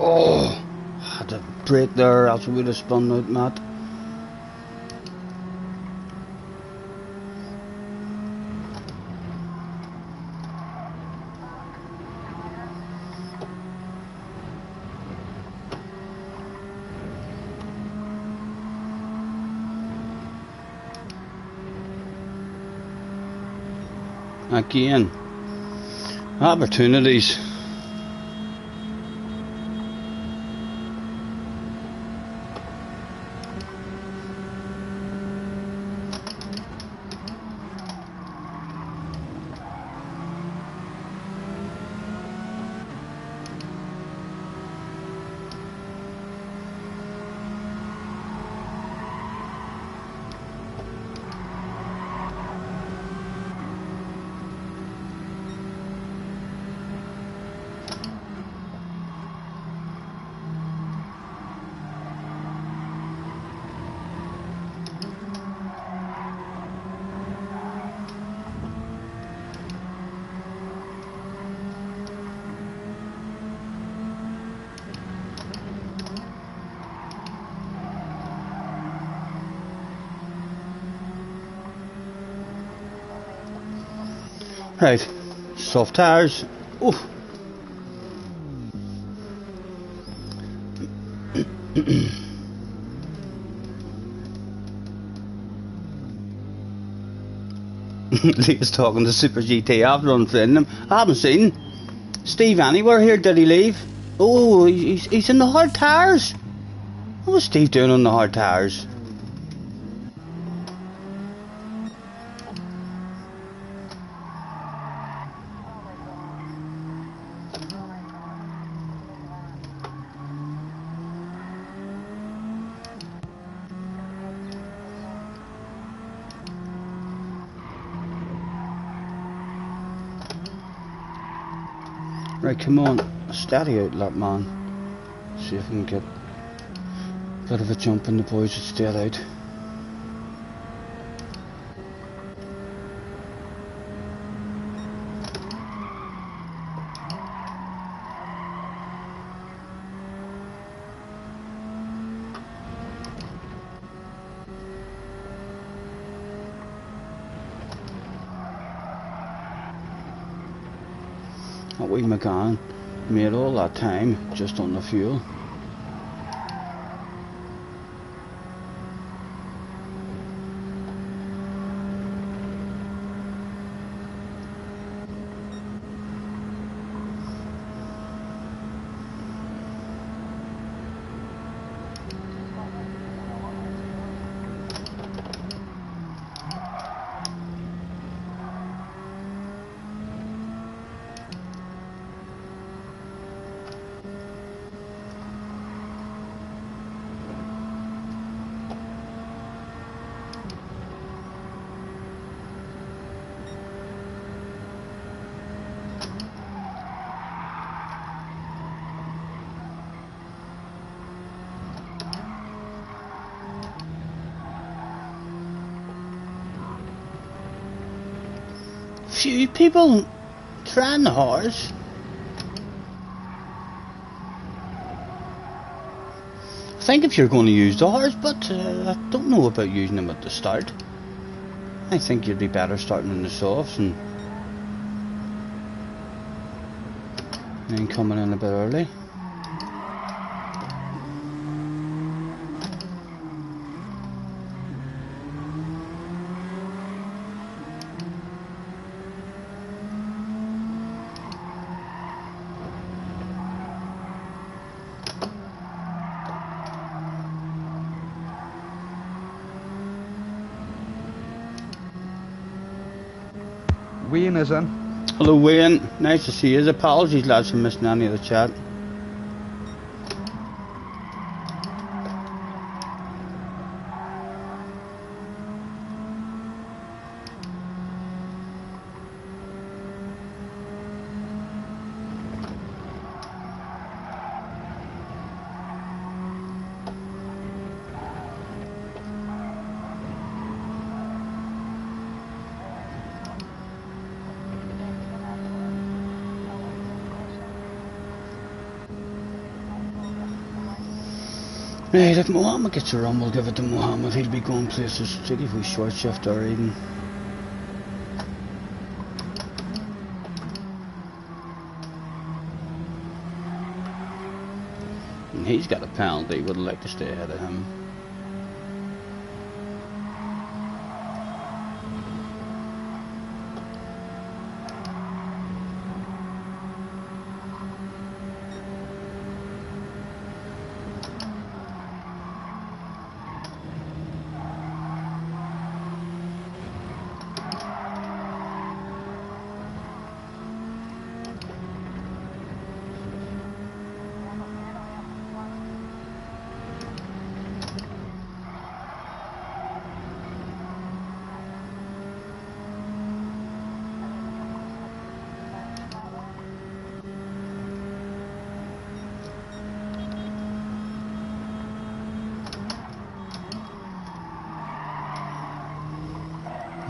Oh, had to brake there, else we would have spun out, Matt. Again, opportunities. Right, soft tires. Oof. Lee's talking to Super GT after unfriending him. I haven't seen Steve anywhere here. Did he leave? Oh, he's in the hard tires. What was Steve doing on the hard tires? Right, come on, steady out, that man. See if we can get a bit of a jump in the boys that stayed out. That wee McGann made all that time just on the fuel. Few people trying the horse. I think if you're going to use the horse, but I don't know about using them at the start. I think you'd be better starting in the softs and then coming in a bit early. Wayne is in. Hello Wayne, nice to see you. Apologies lads for missing any of the chat. Right, if Mohammed gets a run, we'll give it to Mohammed. He'll be going places, particularly if we short shift or even. And he's got a penalty, would like to stay ahead of him.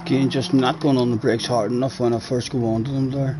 Again, just not going on the brakes hard enough when I first go onto them there.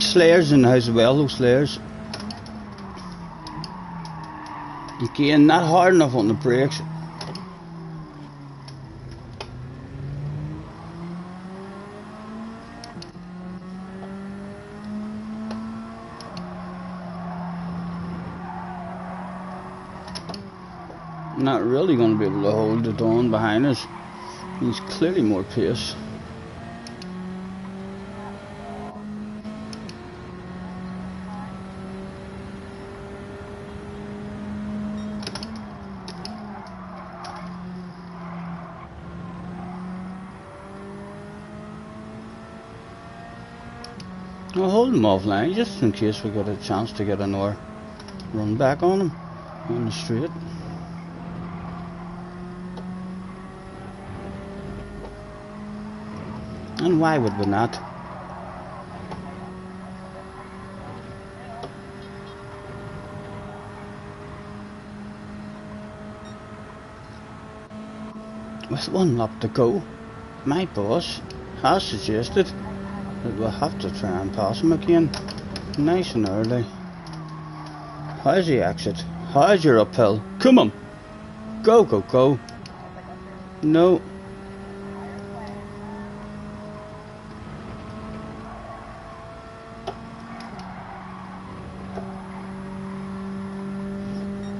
Slayers in the house as well, those Slayers. Again, not hard enough on the brakes. Not really going to be able to hold it on behind us. He's clearly more pace. I'll hold him offline just in case we get a chance to get another run back on him on the straight. And why would we not? With one lap to go, my boss has suggested that we'll have to try and pass him again, nice and early. How's the exit? How's your uphill? Come on! Go, go, go! No.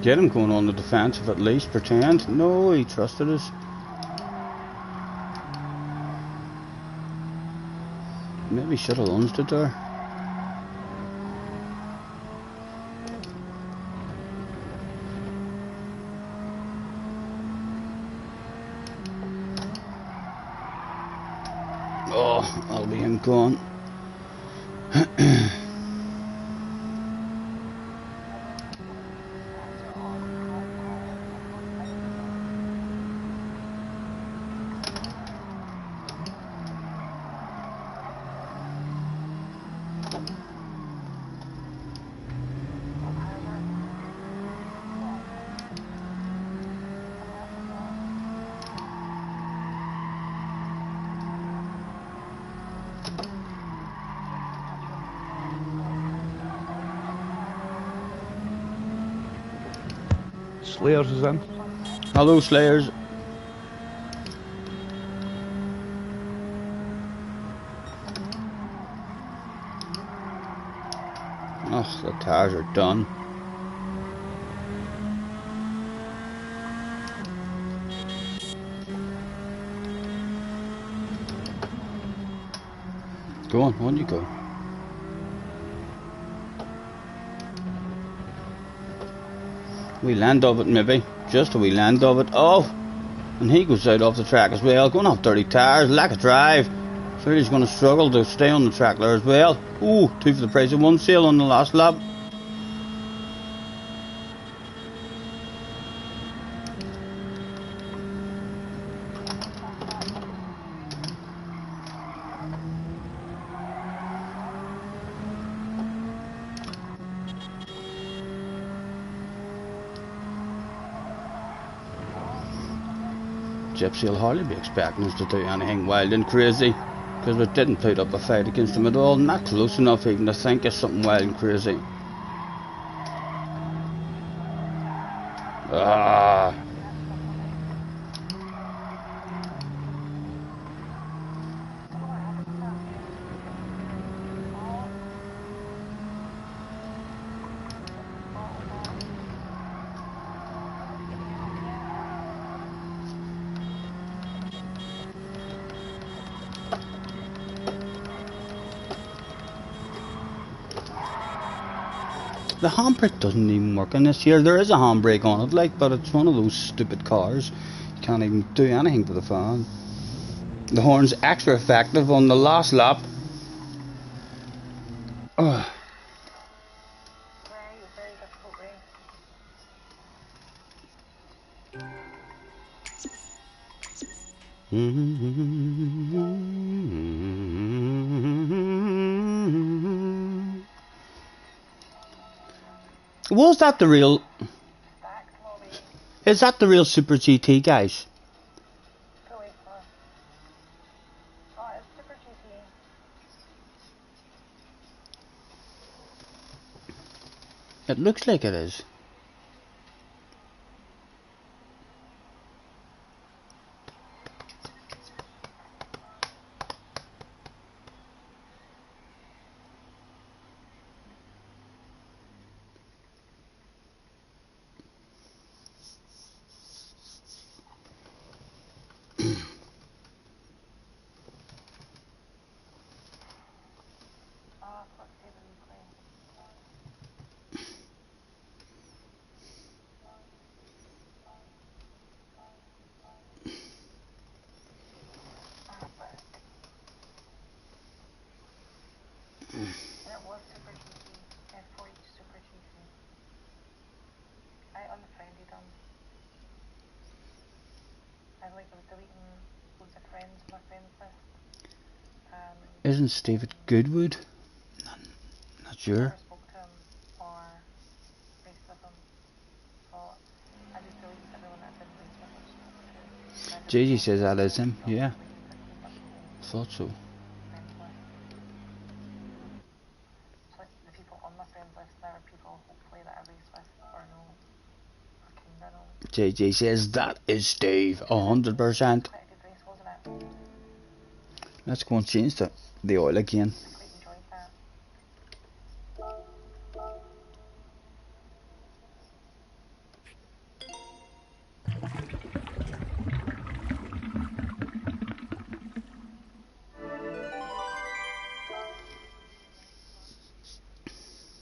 Get him going on the defensive at least, pretend. No, he trusted us. Maybe should have lunged it there. Oh, I'll be in gone. Slayers is in. Hello, Slayers. Oh, the tires are done. Go on you go. We land of it maybe. Just a wee land of it. Oh! And he goes out off the track as well. Going off dirty tyres. Lack of drive. So he's going to struggle to stay on the track there as well. Ooh, 2 for the price of 1 sale on the last lap. Gypsy will hardly be expecting us to do anything wild and crazy, because we didn't put up a fight against him at all. Not close enough even to think of something wild and crazy. Ah. The handbrake doesn't even work in this here. There is a handbrake on it, like, but it's one of those stupid cars. You can't even do anything to the fan. The horn's extra effective on the last lap. Ugh. Very difficult race. Was that the real... Stacked lobby. Is that the real Super GT, guys? Go wait for it. Oh, it's Super GT. It looks like it is. Oh, let's see the replay. And it was Super GT. F4 Super GT. I unfriended him. I was deleting loads of friends from my friends list. Isn't Steve at Goodwood? Not sure. Never spoke to him or raced with him. So I just deleted everyone that didn't race with him. JJ says that is him. Yeah, thought so. So the people on my friends list now are people hopefully that I race with or know or kinda know. JJ says that is Steve, 100%. Quite a good race, wasn't it? Let's go and change the oil again. I quite enjoyed that.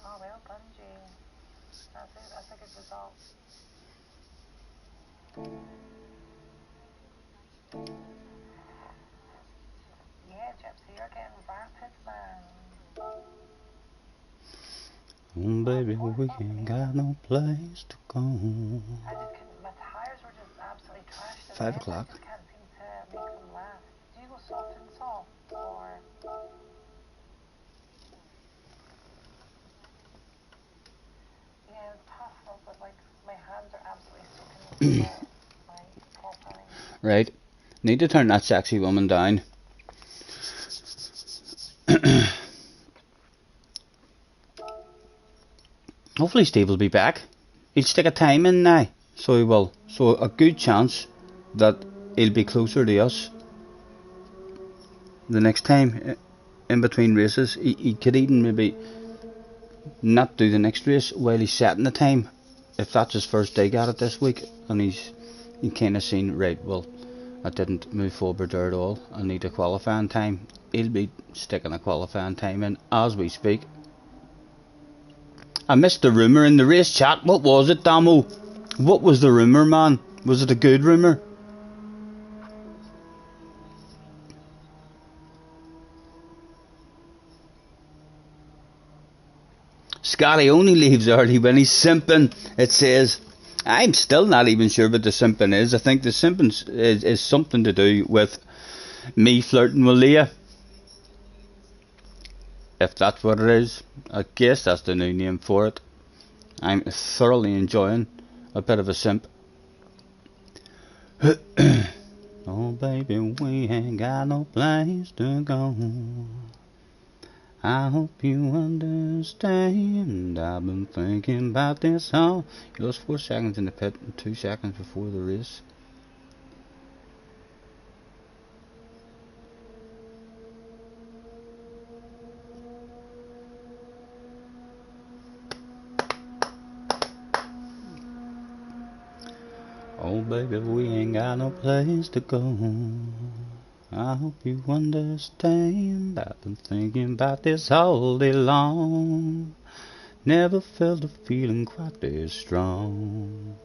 Oh, well done, Jay. That's a good result. Yeah, Gypsy, you're getting rapid, man. Baby, we ain't got no place to go. I just couldn't, my tires were just absolutely trashed. 5 o'clock. I just can't seem to make them last. Do you go soft and soft, or? Yeah, it's possible, but like, my hands are absolutely soaking wet. My top line. Right. Need to turn that sexy woman down. Hopefully Steve will be back. He'll stick a time in now. So he will. So a good chance that he'll be closer to us the next time in between races. He could even maybe not do the next race while he's setting the time, if that's his first dig at it this week, and he kind of seen, right, well, I didn't move forward there at all, I need a qualifying time. He'll be sticking a qualifying time in as we speak. I missed the rumour in the race chat. What was it, Damo? What was the rumour, man? Was it a good rumour? Scotty only leaves early when he's simping, it says. I'm still not even sure what the simping is. I think the simping is something to do with me flirting with Leah. If that's what it is, I guess that's the new name for it. I'm thoroughly enjoying a bit of a simp. Oh baby, we ain't got no place to go. I hope you understand. I've been thinking about this all. You lost 4 seconds in the pit and 2 seconds before the race. Oh baby, we ain't got no place to go. I hope you understand. I've been thinking about this all day long. Never felt a feeling quite this strong.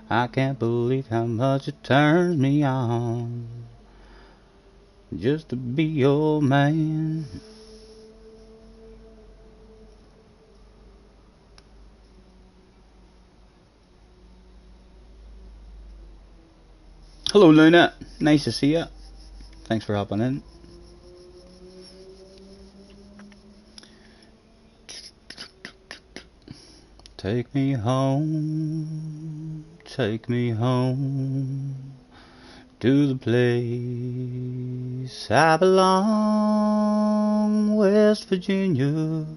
I can't believe how much it turns me on just to be your man. Hello Luna, nice to see you. Thanks for hopping in. Take me home to the place I belong, West Virginia,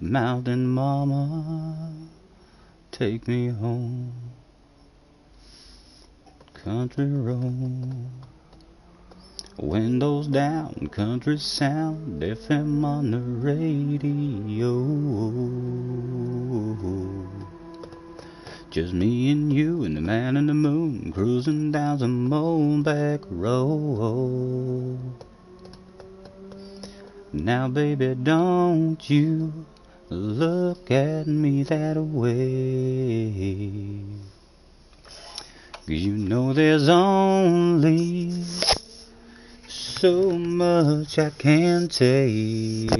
Mountain Mama, take me home. Country road, windows down, country sound, FM on the radio. Just me and you and the man in the moon, cruising down some old back road. Now baby, don't you look at me that way. You know there's only so much I can take.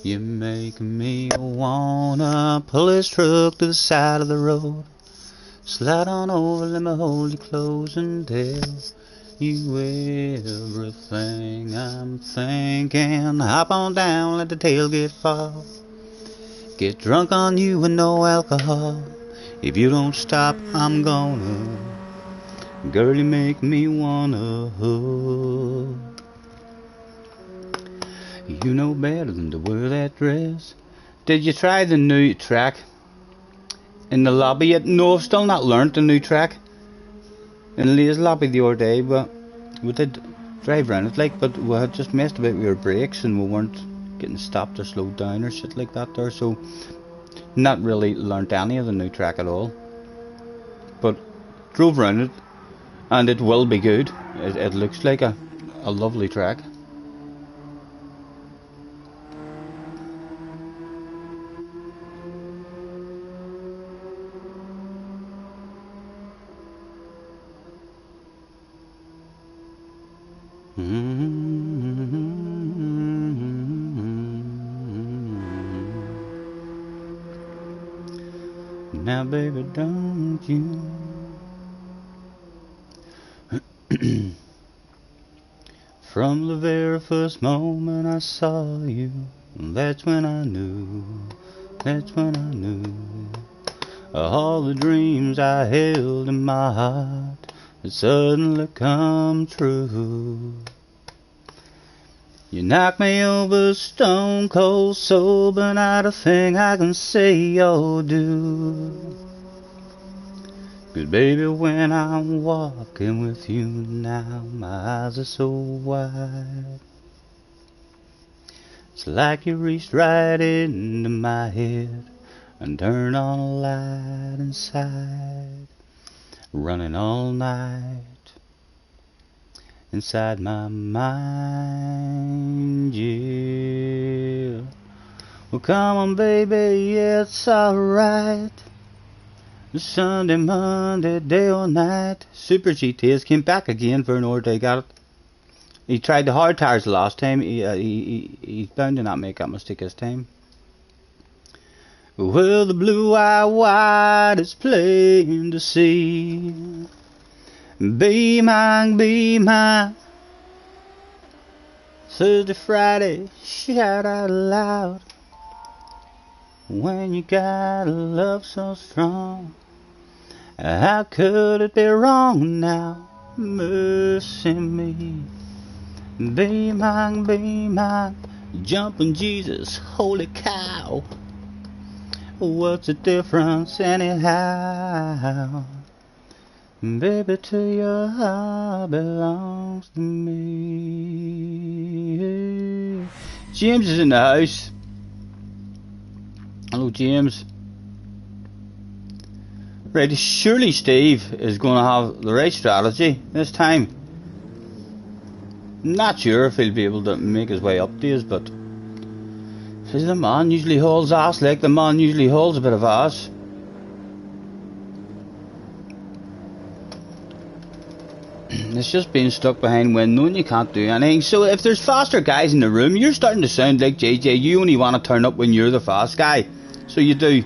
You make me wanna pull this truck to the side of the road, slide on over, let me hold you close and tell you everything I'm thinking. Hop on down, let the tailgate fall, get drunk on you with no alcohol. If you don't stop, I'm gonna. Girl, you make me wanna hug. You know better than to wear that dress. Did you try the new track in the lobby yet? No, I've still not learnt the new track in Leah's lobby the other day, but we did drive around it like, but we had just messed about with our brakes and we weren't getting stopped or slowed down or shit like that there, so not really learnt any of the new track at all. But drove around it and it will be good. It looks like a lovely track. Now baby, don't you from the very first moment I saw you, that's when I knew all the dreams I held in my heart had suddenly come true. You knock me over stone cold sober, not a thing I can say or do. 'Cause baby, when I'm walking with you now, my eyes are so wide. It's like you reached right into my head and turned on a light inside, running all night inside my mind, yeah. Well, come on, baby, yeah, it's alright. Sunday, Monday, day or night. Super GTs came back again for another dig at it. He tried the hard tires the last time. He's bound to not make that mistake this time. Well, the blue-eyed white is plain to see. Be mine, Thursday, Friday, shout out loud. When you got a love so strong, how could it be wrong now? Mercy me. Be mine, jumping Jesus, holy cow. What's the difference anyhow? Baby, to your heart belongs to me. James is in the house. Hello, James. Right, surely Steve is going to have the right strategy this time. Not sure if he'll be able to make his way up to us, but the man usually hauls ass, like the man usually hauls a bit of ass. It's just being stuck behind window and you can't do anything. So if there's faster guys in the room, you're starting to sound like JJ. You only want to turn up when you're the fast guy. So you do.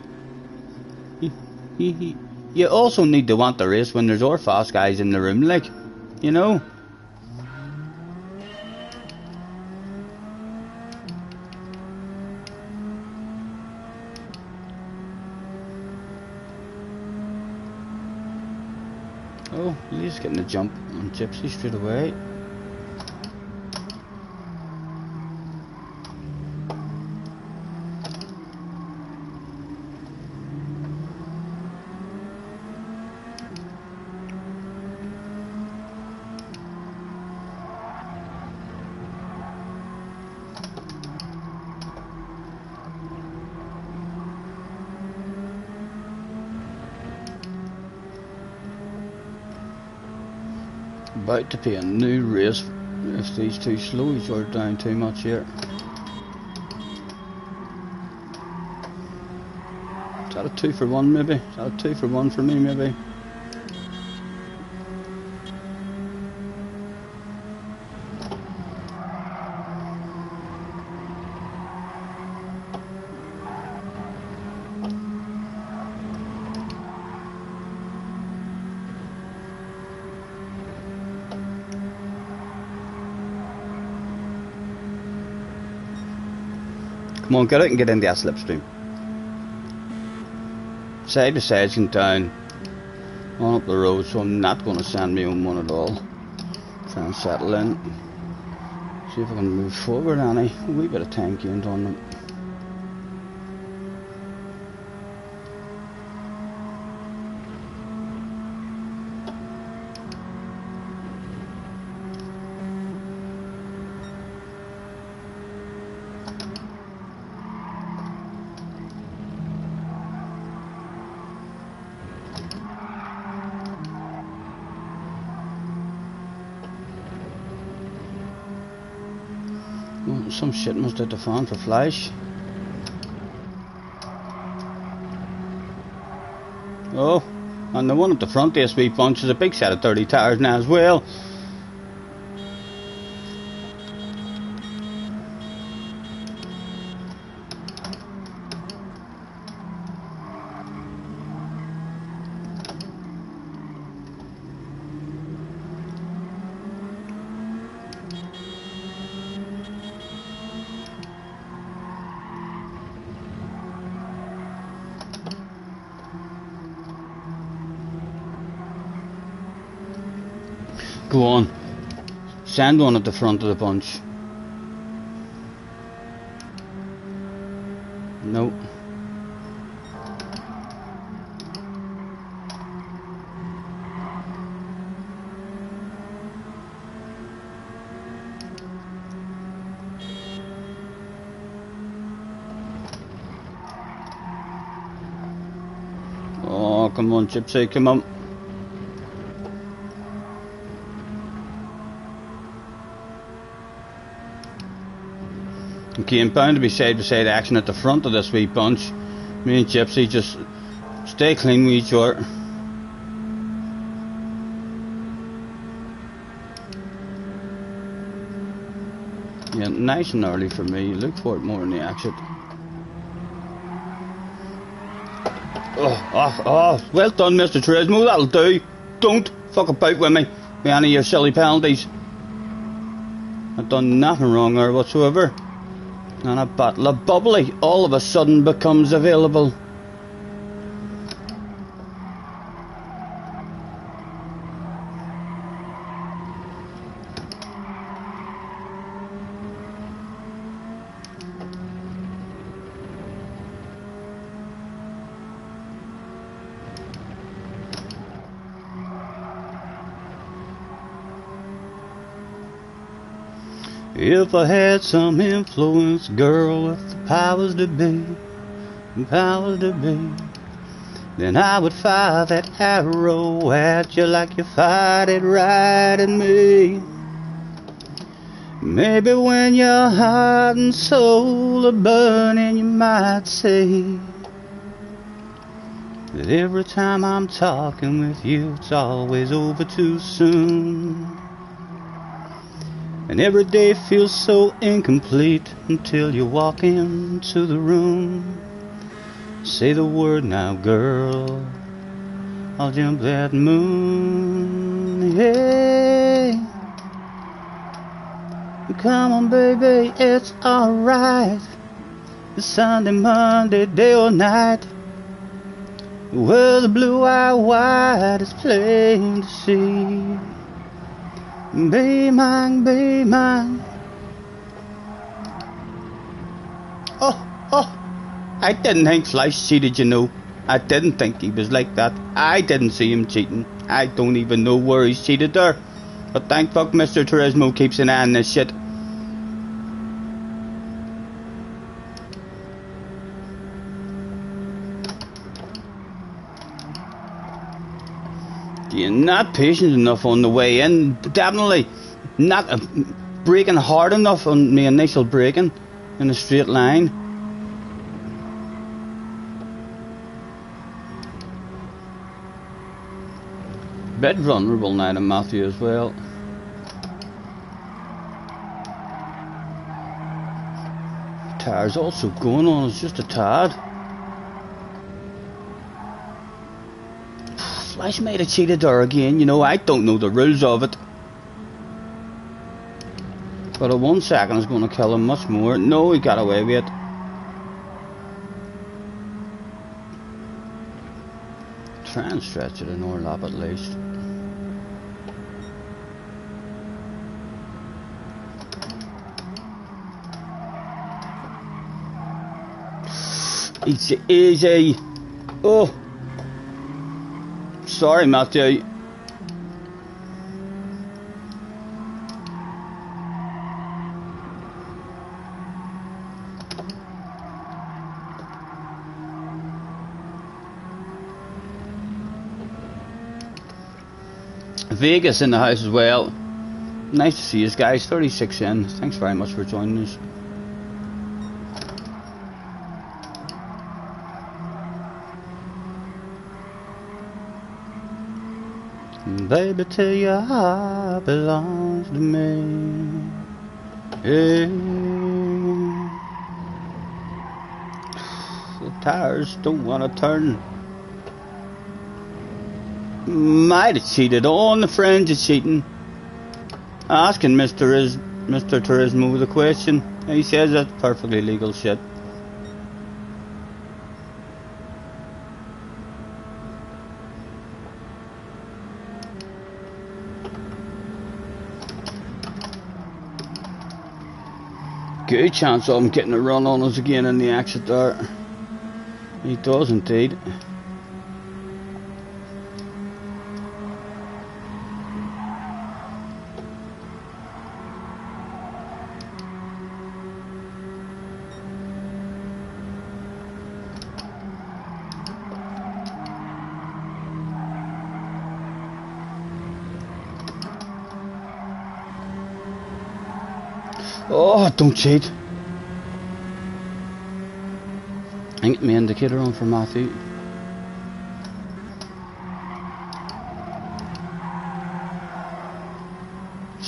You also need to want the race when there's other fast guys in the room, like, you know. Oh, Lee's getting a jump on Gypsy straight away. About to be a new race if these two slowies are down too much here. Is that a 2 for 1 maybe? Is that a 2 for 1 for me maybe? Come on, get out and get in that slipstream. Side to sides and down on up the road, so I'm not going to send me on one at all. Try and settle in. See if I can move forward any. A wee bit of time gained on them. Well, some shit must hit the fan for Flash. Oh, and the one at the front, the SB Punch, is a big set of 30 tires now as well. Go on, send one at the front of the bunch. No. Oh, come on, Gypsy, come on. Okay, I'm bound to be side-by-side action at the front of this wee bunch. Me and Gypsy just Stay clean with each other. Yeah, nice and early for me. Look for it more in the exit. Oh, well done, Mr. Turismo, that'll do. Don't fuck about with me with any of your silly penalties. I've done nothing wrong there whatsoever. And a bottle of bubbly all of a sudden becomes available. If I had some influence, girl, with the powers to be, then I would fire that arrow at you like you fired it right at me. Maybe when your heart and soul are burning, you might say that every time I'm talking with you, it's always over too soon. And every day feels so incomplete until you walk into the room. Say the word now, girl, I'll jump that moon. Hey, come on baby, it's alright. It's Sunday, Monday, day or night. Well, the blue-eyed white is plain to see. Be mine, be mine. Oh, I didn't think Fleisch cheated, you know. I didn't think he was like that. I didn't see him cheating. I don't even know where he's cheated there. But thank fuck Mr. Turismo keeps an eye on this shit. You're not patient enough on the way in. Definitely not braking hard enough on the initial braking in a straight line. Bit vulnerable now to Matthew as well. Tire's also going on, it's just a tad. Fleisch might have cheated there again, you know, I don't know the rules of it. But a 1 second is going to kill him much more. No, he got away with it. Try and stretch it another lap at least. Easy, easy. Oh. Sorry, Matthew. Vegas in the house as well. Nice to see you guys. 36 in. Thanks very much for joining us. Baby, till your heart belongs to me. Hey. The tires don't want to turn. Might have cheated on the fringe of cheating. Asking Mr. Turismo the question. He says that's perfectly legal shit. Good chance of him getting a run on us again in the exit there. He does indeed. Oh, don't cheat. I can get my indicator on for Matthew.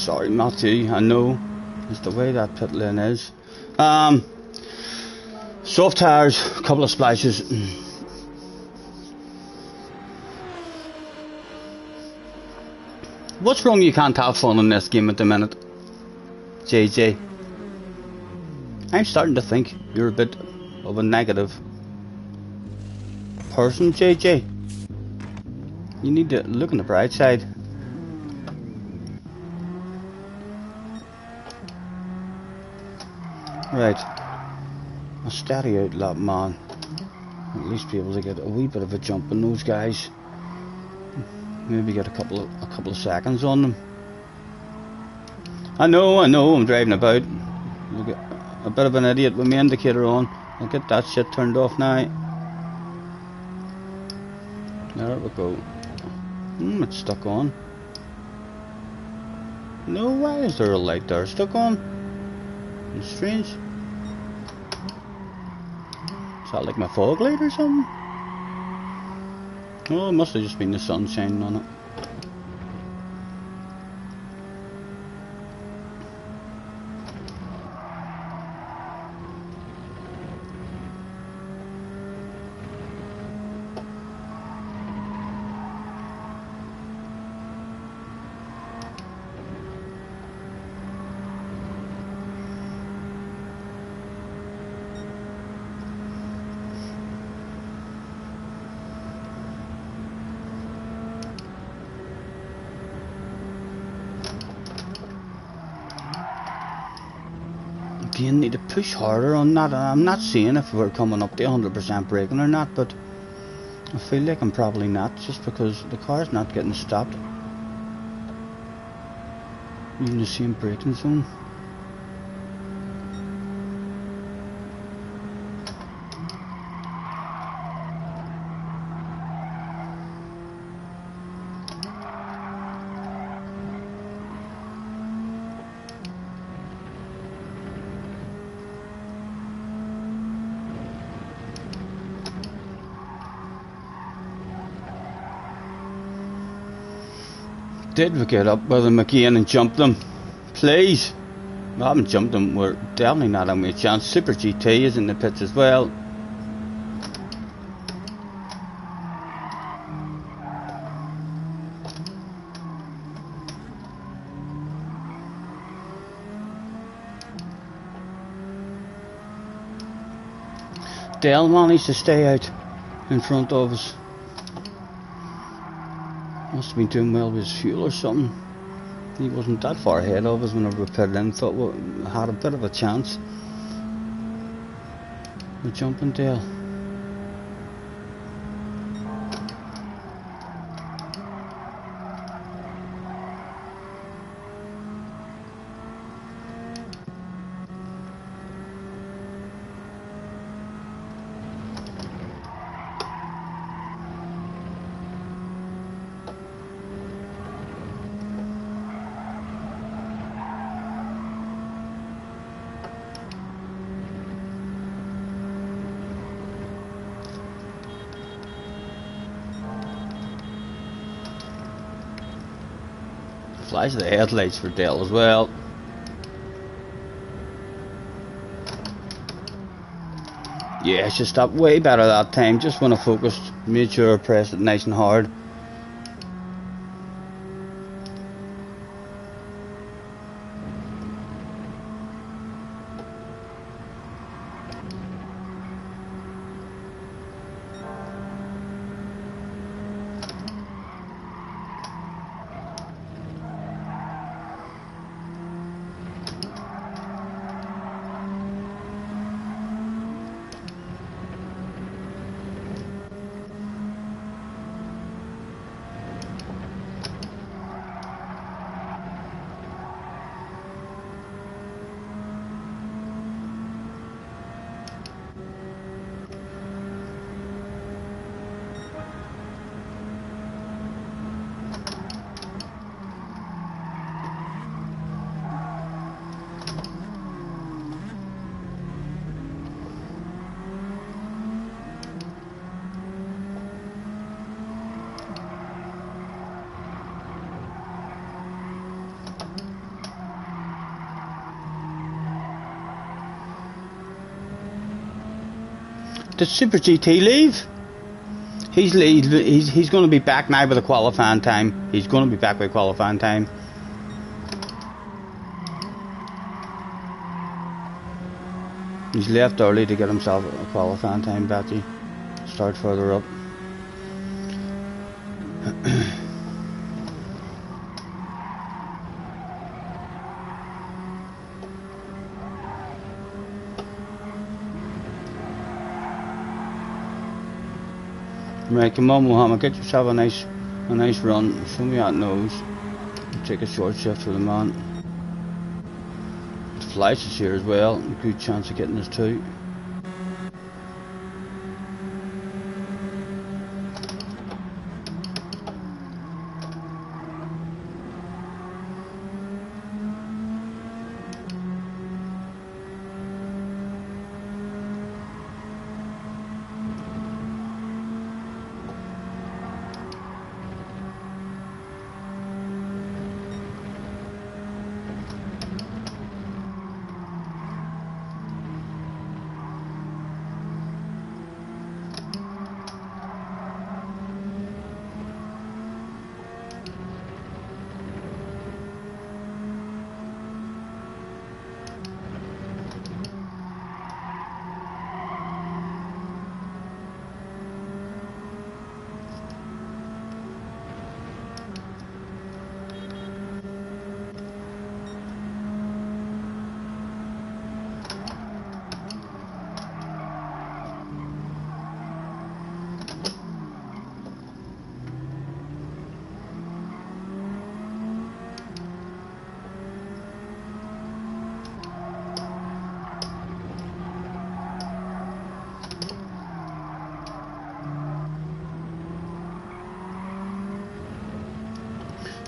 sorry, Matthew. I know it's the way that pit lane is. Soft tires, a couple of splashes. What's wrong? You can't have fun in this game at the minute, JJ. I'm starting to think you're a bit of a negative person, JJ. You need to look on the bright side. Right, I'll steady out that man. At least be able to get a wee bit of a jump on those guys. Maybe get a couple of seconds on them. I know, I'm driving about. Look at, a bit of an idiot with my indicator on. I'll get that shit turned off now. There we go. It's stuck on. No, why is there a light there stuck on? It's strange. Is that like my fog light or something? Oh, it must have just been the sun shining on it. Again, need to push harder on that. I'm not saying if we're coming up to 100% braking or not, but I feel like I'm probably not, just because the car's not getting stopped. Using the same braking zone. Did we get up with them again and jump them? Please. We haven't jumped them. We're definitely not having a chance. Super GT is in the pits as well. Dale managed to stay out in front of us. Must have been doing well with his fuel or something. He wasn't that far ahead of us whenever we put it in. Thought we had a bit of a chance with jumping Dale. Flash the headlights for Dale as well. Yeah, it's just stopped way better that time. Just when I focused, made sure I pressed it nice and hard. Did Super GT leave? He's going to be back now with a qualifying time. He's going to be back with qualifying time. He's left early to get himself a qualifying time, Betty. Start further up. Right, come on, Mohammed, get yourself a nice run. Show me that nose. Take a short shift for the man. Fleisch is here as well. Good chance of getting this too.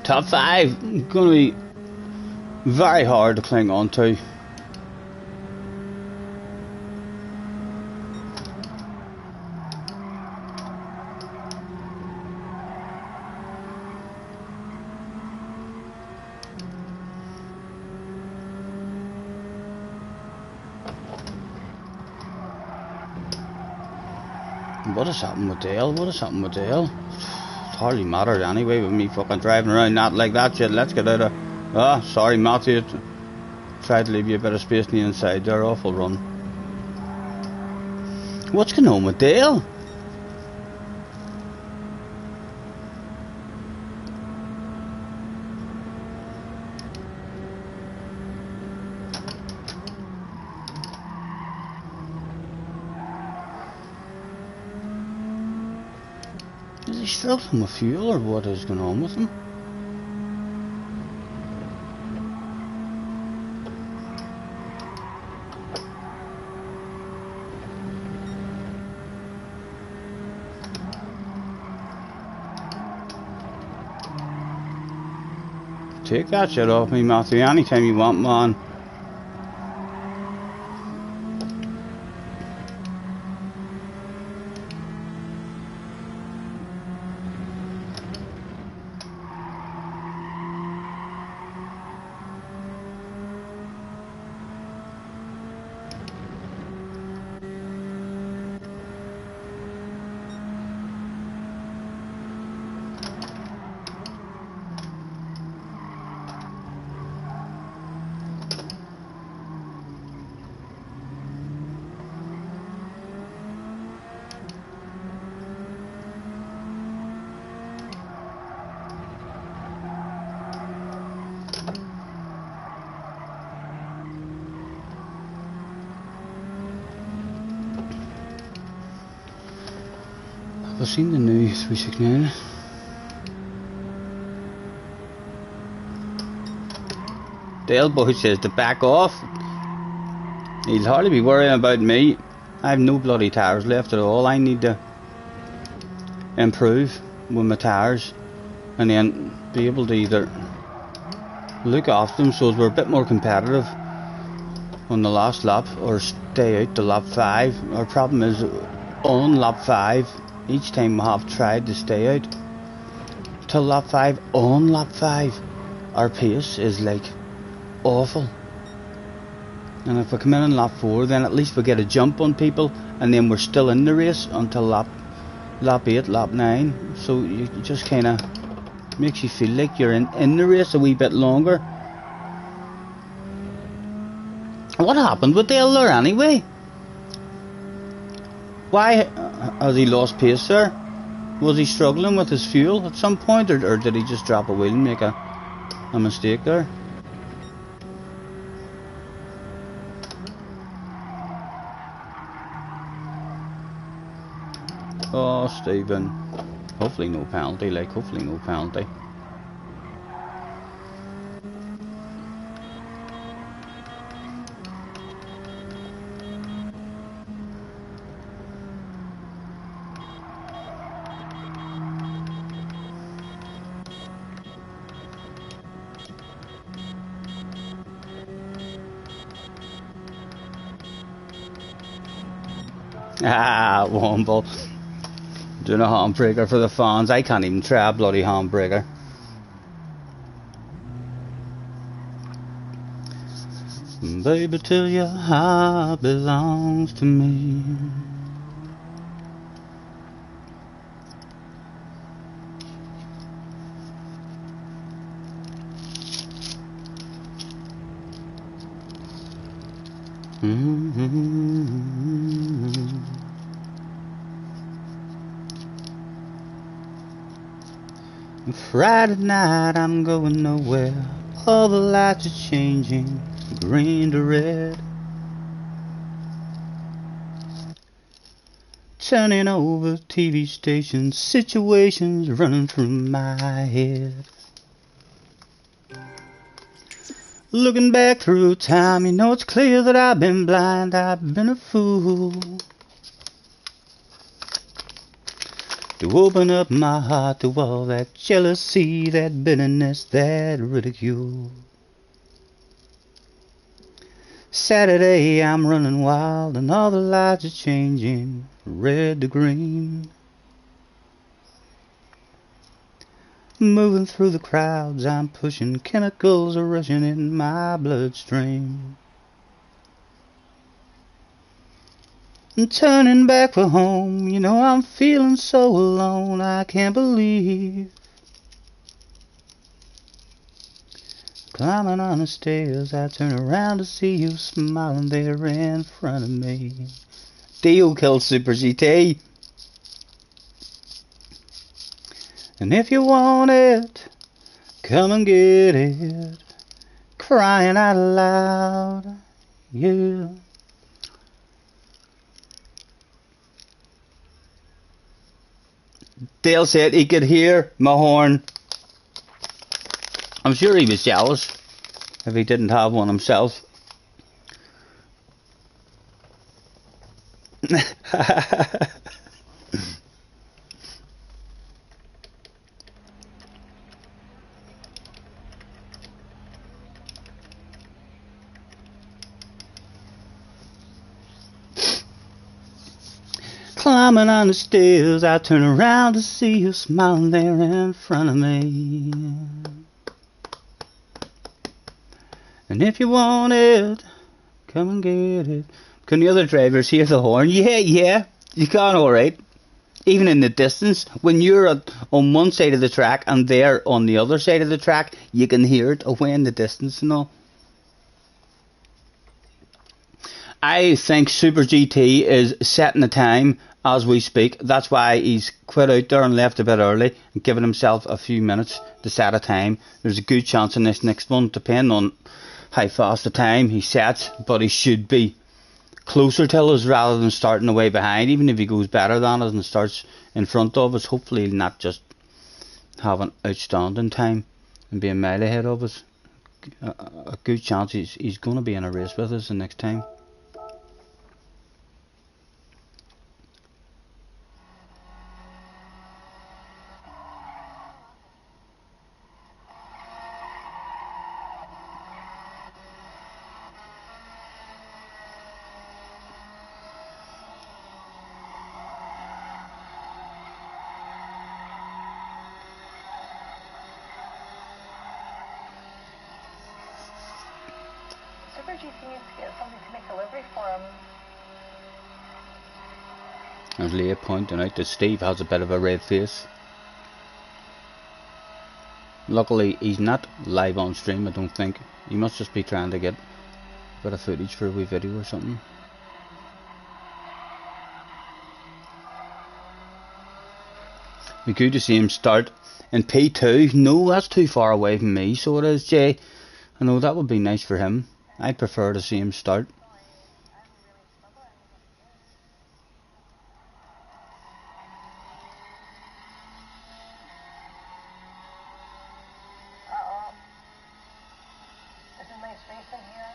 Top 5 going to be very hard to cling on to. What has happened with Dale? What has happened with Dale? Hardly mattered anyway with me fucking driving around not like that shit. Let's get out of... Ah, sorry Matthew. Tried to leave you a bit of space on the inside there. Awful run. What's going on with Dale? Is he struggling with fuel or what is going on with him? Take that shit off me, Matthew, anytime you want, man. I've seen the new 369. Dale boy says to back off. He'll hardly be worrying about me. I have no bloody tyres left at all. I need to improve with my tyres and then be able to either look after them so we're a bit more competitive on the last lap or stay out to lap 5. Our problem is on lap 5. Each time we have tried to stay out till lap 5, on lap 5 our pace is like awful. And if we come in lap 4, then at least we get a jump on people, and then we're still in the race until lap 8, lap 9. So you just kind of makes you feel like you're in the race a wee bit longer. What happened with Dale there anyway? Why has he lost pace there? Was he struggling with his fuel at some point, or did he just drop a wheel and make a mistake there? Oh, Stephen. Hopefully no penalty, hopefully no penalty. Ah, Womble. Doing a handbreaker for the fans. I can't even try a bloody handbreaker. Baby, till your heart belongs to me. Friday night, I'm going nowhere. All the lights are changing, green to red. Turning over TV stations, situations running through my head. Looking back through time, you know it's clear that I've been blind, I've been a fool. To open up my heart to all that jealousy, that bitterness, that ridicule. Saturday I'm running wild and all the lights are changing, red to green. Moving through the crowds, I'm pushing, chemicals are rushing in my bloodstream. I'm turning back for home, you know I'm feeling so alone, I can't believe. Climbing on the stairs, I turn around to see you smiling there in front of me. Dio killed Super GT. And if you want it, come and get it. Crying out loud, yeah. Dale said he could hear my horn. I'm sure he was jealous if he didn't have one himself. Climbing on the stairs, I turn around to see you smiling there in front of me. And if you want it, come and get it. Can the other drivers hear the horn? Yeah, you can, alright. Even in the distance, when you're on one side of the track and they're on the other side of the track, you can hear it away in the distance and all. I think Super GT is setting the time as we speak. That's why he's quit out there and left a bit early and given himself a few minutes to set a time. There's a good chance in this next one, depending on how fast the time he sets, but he should be closer to us rather than starting away behind. Even if he goes better than us and starts in front of us, hopefully he'll not just have an outstanding time and be a mile ahead of us. A good chance he's going to be in a race with us the next time. Super GT needs to get somebody to make a livery for him. There's Leah pointing out that Steve has a bit of a red face. Luckily, he's not live on stream, I don't think. He must just be trying to get a bit of footage for a wee video or something. Be good to see him start in P2. No, that's too far away from me, so it is, Jay. I know that would be nice for him. I'd prefer to see him start. This is nice racing here.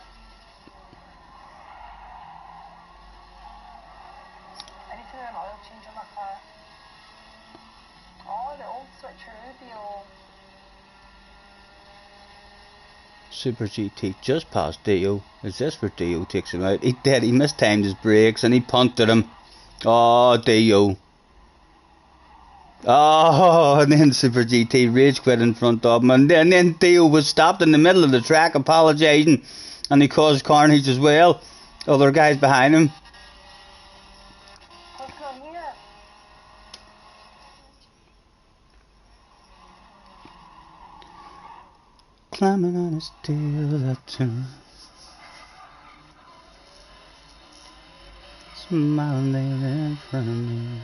I need to do an oil change on my car. Oh, the old switcheroo deal. Super GT just past Dio. Is this where Dio takes him out? He did. He mistimed his brakes and he punted him. Oh, Dio. Oh, and then Super GT rage quit in front of him. And then Dio was stopped in the middle of the track apologising. And he caused carnage as well. Other guys behind him. What's going on here? Climbing on his tail, I turn. Smiling there in front of me.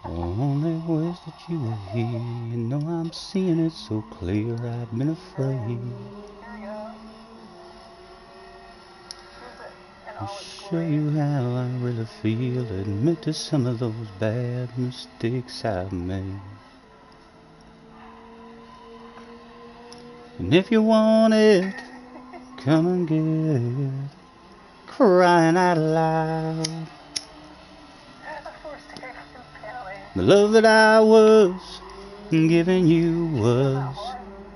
Only wish that you were here. You know I'm seeing it so clear. I've been afraid. Here we go. Here's it in I'll all its show glory. you how I really feel. Admit to some of those bad mistakes I've made. And if you want it, come and get it. Crying out loud. I forced to get some penalty. The love that I was giving you was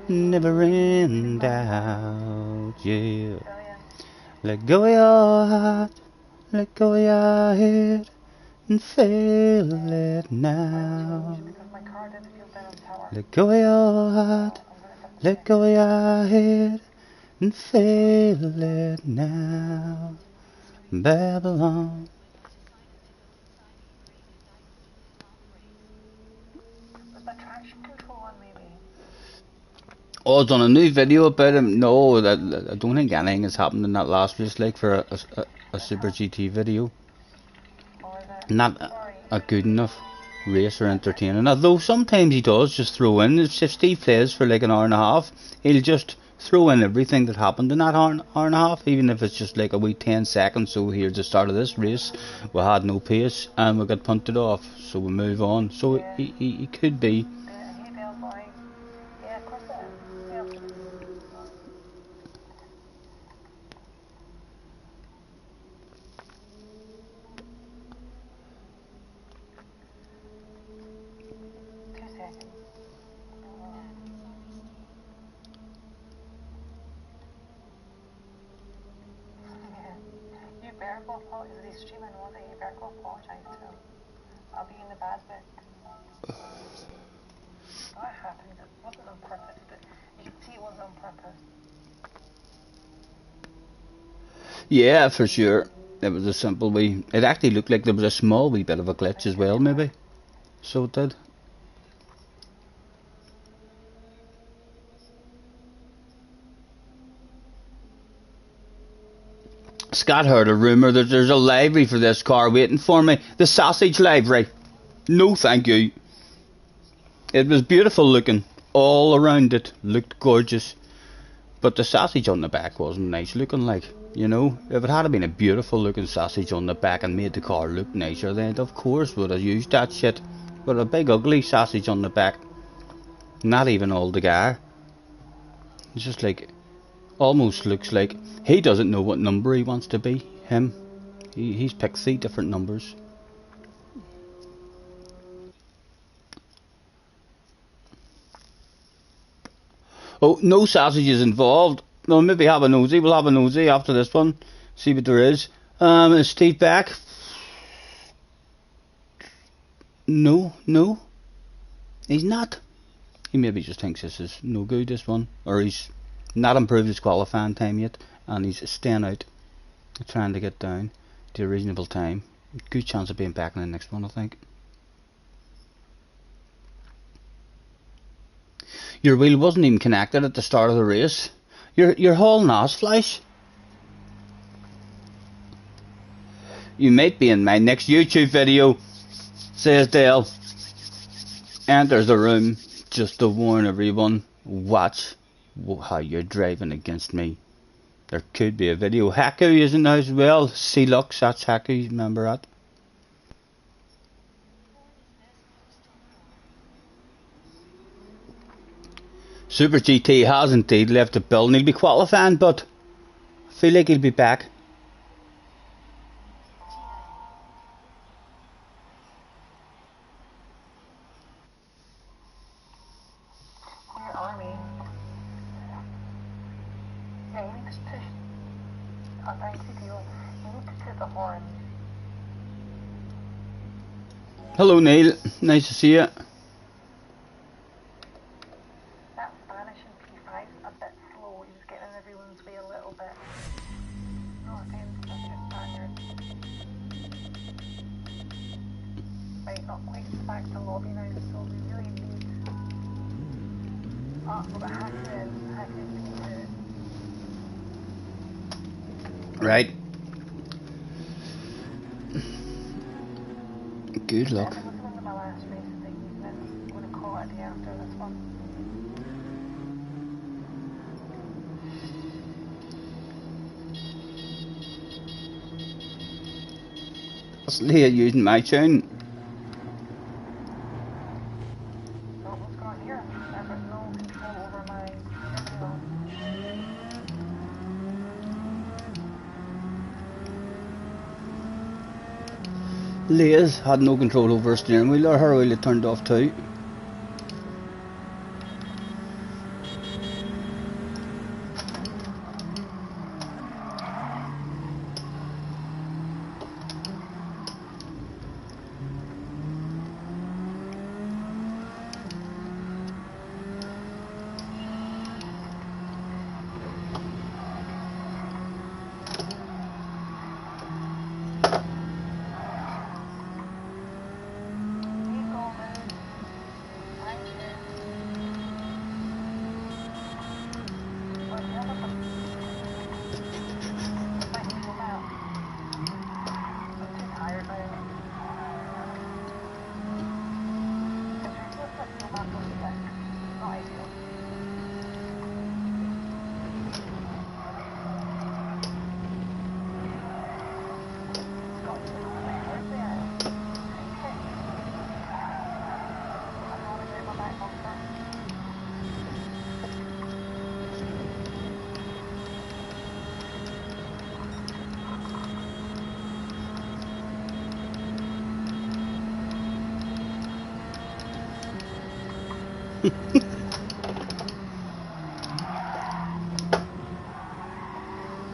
never in doubt. Yeah. Brilliant. Let go of your heart, let go of your head, and feel it now. Because my car didn't feel down in tower. Let go of your heart, let go of your head, and feel it now. Babylon. Was my traction control on maybe? Oh, done a new video about him. No, I don't think anything has happened in that last place, like for a Super GT video. Or is it? Not Sorry. a good enough race or entertaining. Although sometimes he does just throw in. If Steve plays for like an hour and a half, he'll just throw in everything that happened in that hour and a half, even if it's just like a wee 10 seconds. So here's the start of this race. We had no pace and we got punted off, so we move on. So he could be. Hey, Bell Boy. Yeah, of course it is. Yeah. Two seconds. You better go apologize. Is he streaming all day? You better go apologize to him. I'll be in the bad book. What happened? It wasn't on purpose, but you can see it wasn't on purpose. Yeah, for sure. It was a simple wee. It actually looked like there was a small wee bit of a glitch as well, maybe. So it did. Scott heard a rumour that there's a livery for this car waiting for me. The sausage livery. No thank you. It was beautiful looking. All around it looked gorgeous. But the sausage on the back wasn't nice looking, like, you know. If it had been a beautiful looking sausage on the back and made the car look nicer, then of course would have used that shit. But a big ugly sausage on the back. Not even all the gear. It's just like, almost looks like he doesn't know what number he wants to be. Him. He's picked 3 different numbers. Oh, no sausages involved. Well, maybe have a nosy. We'll have a nosy after this one. See what there is. Is Steve back? No. He's not. He maybe just thinks this is no good, this one, or he's not improved his qualifying time yet, and he's staying out, trying to get down to a reasonable time. Good chance of being back in the next one, I think. Your wheel wasn't even connected at the start of the race. You're hauling ass, Fleisch. You might be in my next YouTube video, says Dale. Enters the room just to warn everyone, watch how you're driving against me. There could be a video. Haku is in there as well. See, look, that's Haku, remember that? Super GT has indeed left the building. He'll be qualifying, but I feel like he'll be back. Where are we? Yeah, you need to push. Oh, thanks, deal. You need to hit the horn. Hello, Neil. Nice to see you. That Spanish in P5's a bit slow. He's getting in everyone's way a little bit. No offense to the Spaniards. Right, not quite back to lobby now, so we really need. Oh, we've got Haku in. Haku we need to. Right. Good luck. This is my last race of the evening. I'm going to call it a day after this one. That's Leah using my tune. So what's going on here? I've got no control over my steering wheel. Leah's had no control over her steering wheel, or her wheel had turned off too.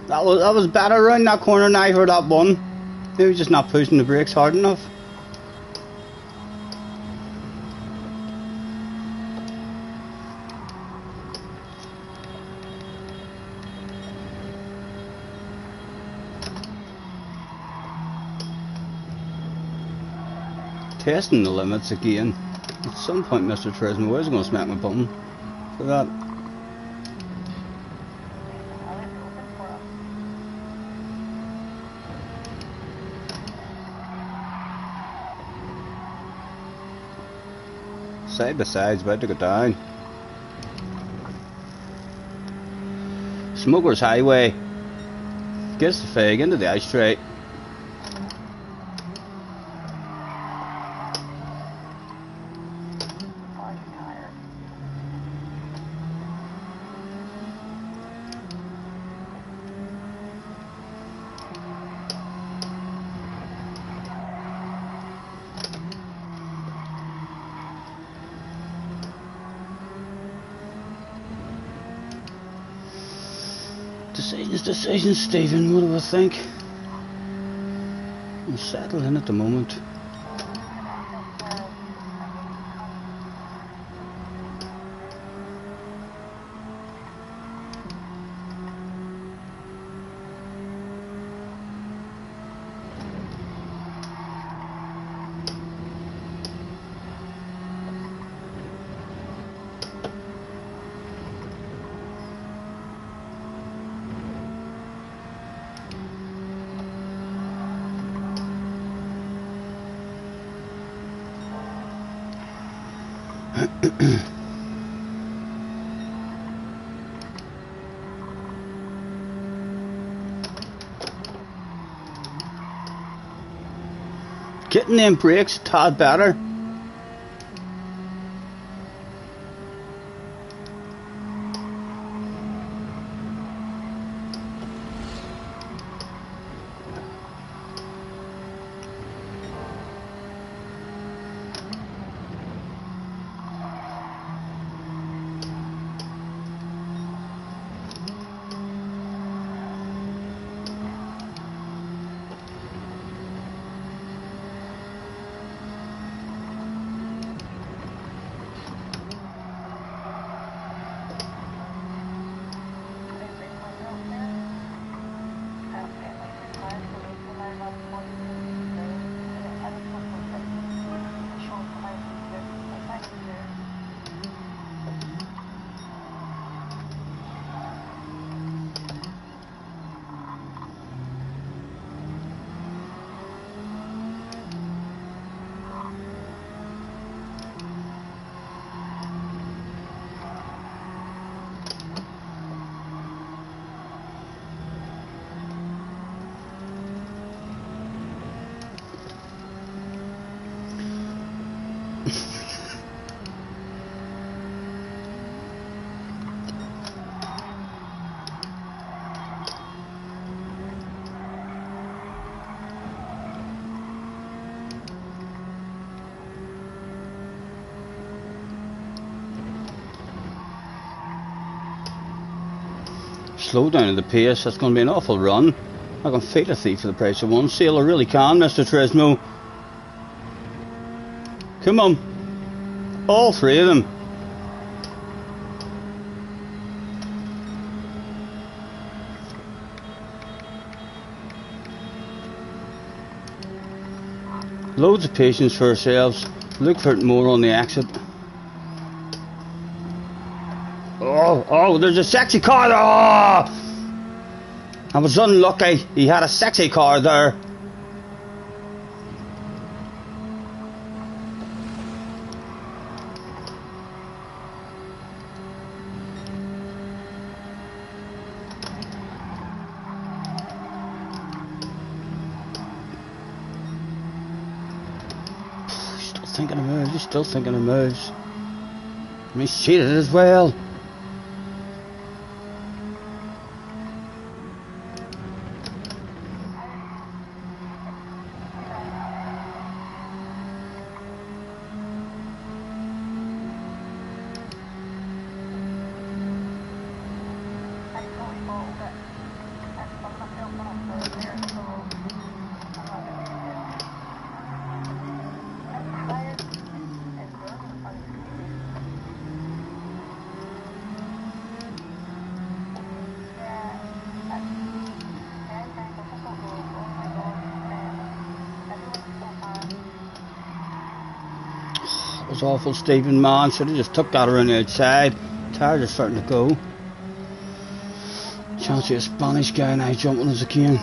That was better around that corner now for that one. They were just not pushing the brakes hard enough. Testing the limits again. At some point Mr. Tresmo is going to smack my bum for that. Side by side's about to go down. Smoker's Highway gets the fag into the ice tray. Decisions, Stephen, what do I think? I'm settled in at the moment. Getting them brakes a tad better. Slow down at the pace, that's going to be an awful run. I can feel a thief for the price of one seal, I really can, Mr. Trismo. Come on. All three of them. Loads of patience for ourselves. Look for it more on the exit. Oh, there's a sexy car there. Oh! I was unlucky. He had a sexy car there. Still thinking of moves. He's still thinking of moves. And he's cheated as well. Was awful, Stephen, man. Should have just took that around the outside. Tires are starting to go. Chance of a Spanish guy now jumping us again.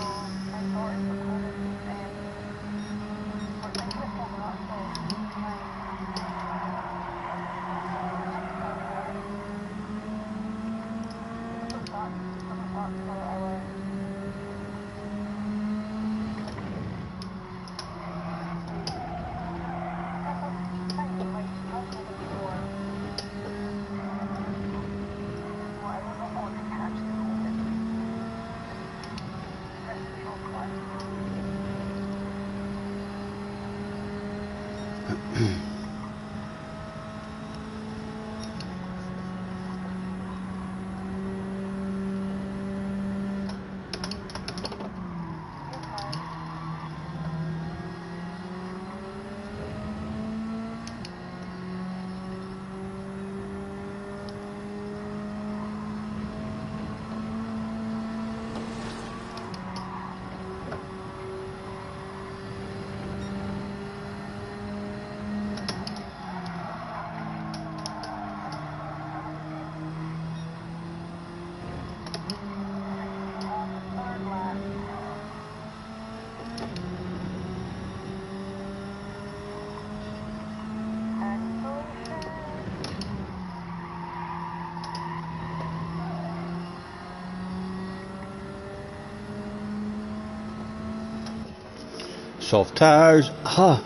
soft tires. Ah,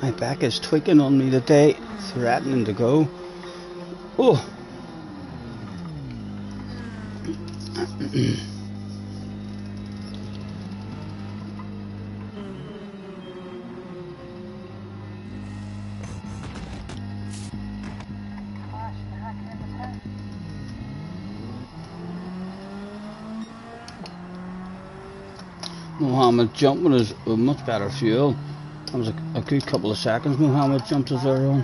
my back is tweaking on me today, threatening to go. Oh. Mohammed jumping is with much better fuel. That was a good couple of seconds Mohammed jumped us there on.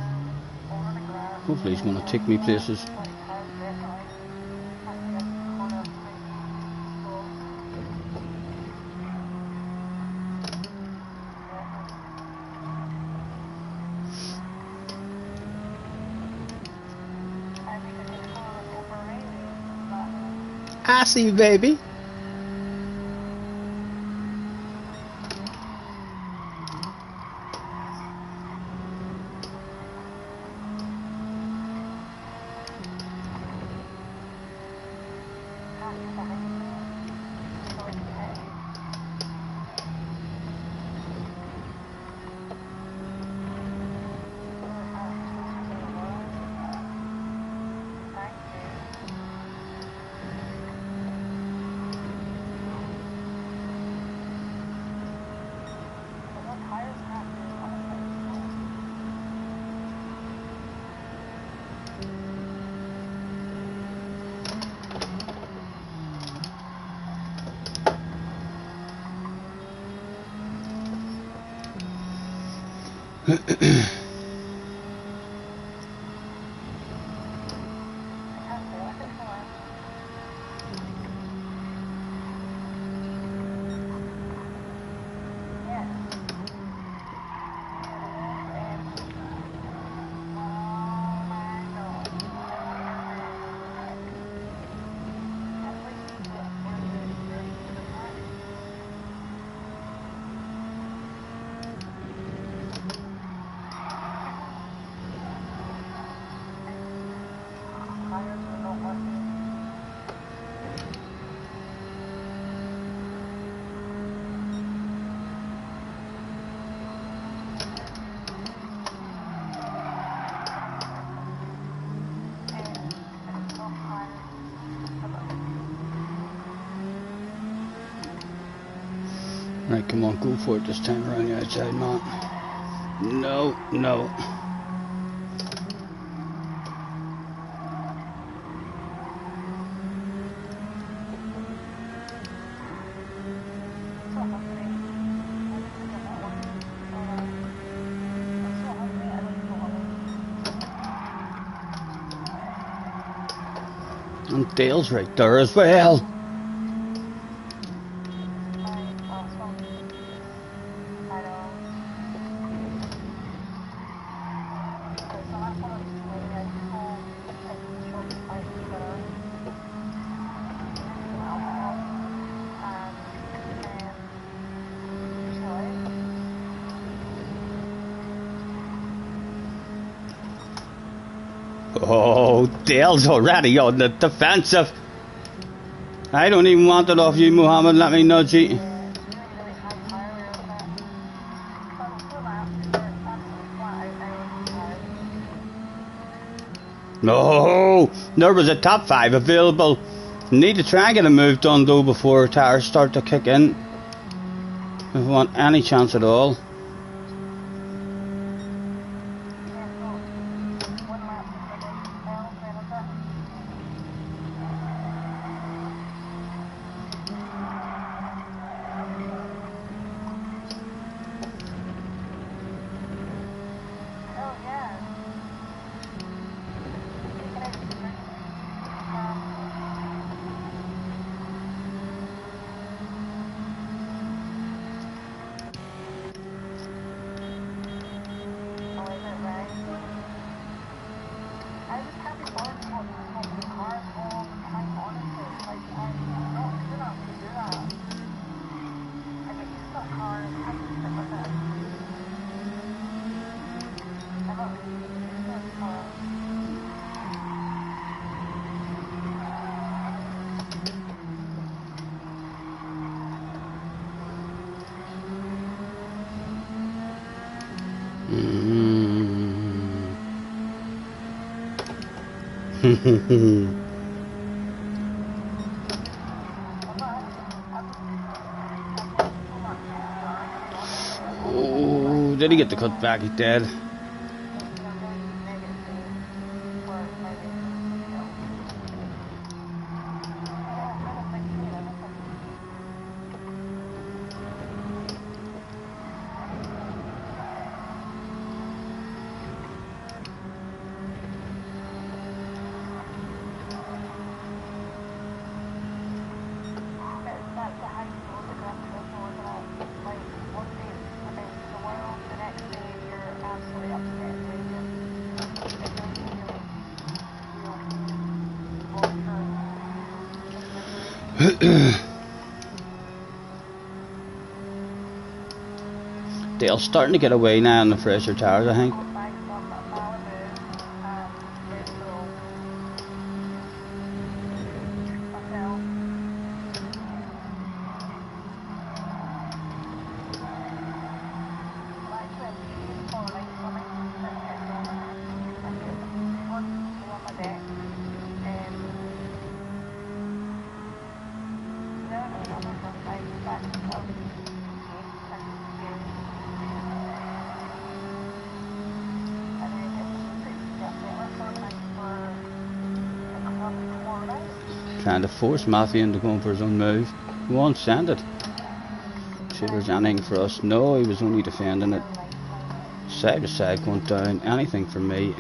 Hopefully he's going to take me places. I see you, baby. Right, come on, go for it this time around the outside, man. No, no. And Dale's right there as well. Oh, Dale's already on the defensive. I don't even want it off you, Mohammed. Let me nudge you. No, there was a top 5 available. Need to try and get a move done though before tires start to kick in. If we want any chance at all. Oh, did he get the cut back? He's dead. Dale's starting to get away now on the fresher tires, I think. Trying to force Matthew into going for his own move. He won't send it. See if there's anything for us. No, he was only defending it. Side to side going down. Anything for me,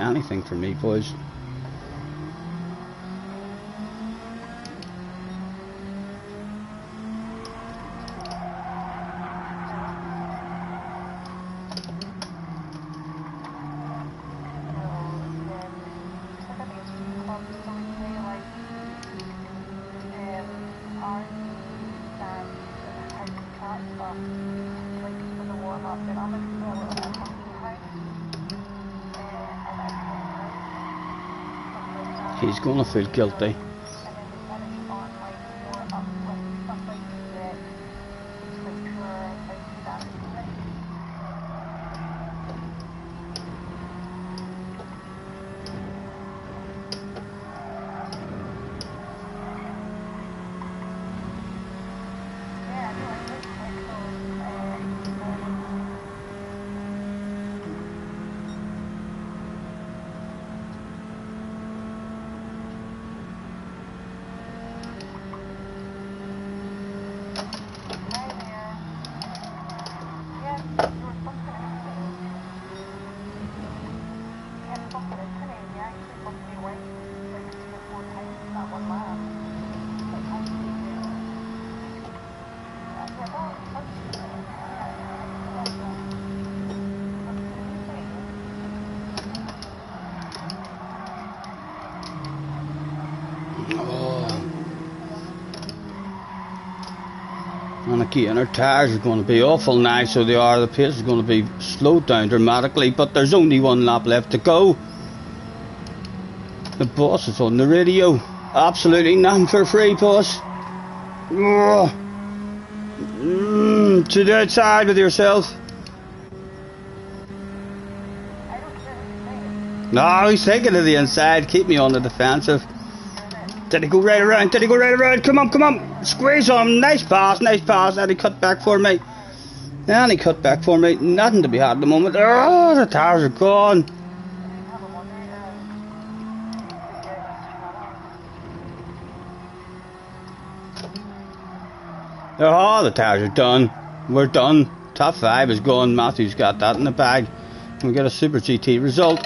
boys. He's gonna feel guilty. And again, our tyres are going to be awful nice, so they are. The pace is going to be slowed down dramatically, but there's only one lap left to go. The boss is on the radio. Absolutely nothing for free, boss. To the outside with yourself. No, he's taking to the inside. Keep me on the defensive. Did he go right around? Did he go right around? Come on, come on. Squeeze on him. Nice pass, nice pass. And he cut back for me. And he cut back for me. Nothing to be had at the moment. Oh, the tires are gone. Oh, the tires are done. We're done. Top 5 is gone. Matthew's got that in the bag. We get a Super GT result.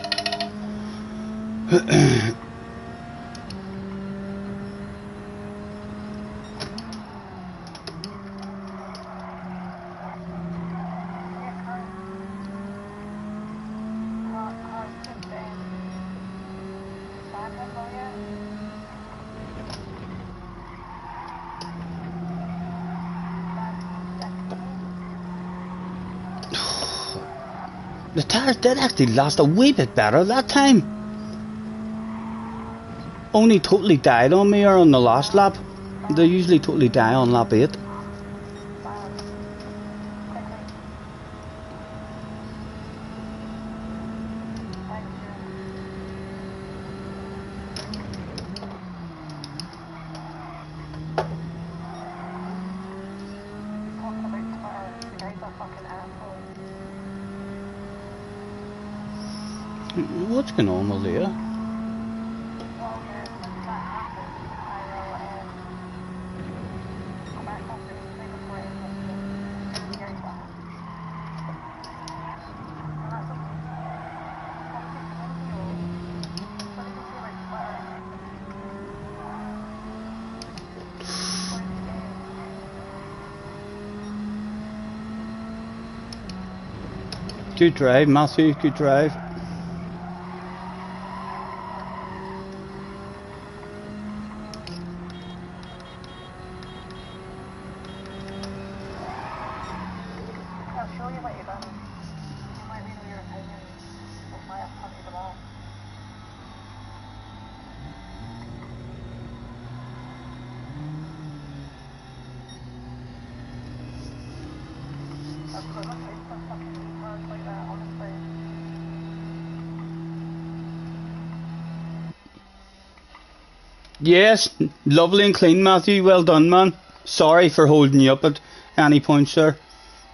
The tyres did actually last a wee bit better that time. Only totally died on me or on the last lap. They usually totally die on lap 8. What's going on with Leah? Well, once that happens, I will go back up to the before it ends up being scary one. And that's okay. I'll take the video. What did you say about Twitter? What did you say? Good drive, Matthew. Good drive. I'll show you what you've done. You might know your opinion of why I've punted them all. I've got no time for fucking retards like that, honestly. Yes, lovely and clean, Matthew. Well done, man. Sorry for holding you up at any points there.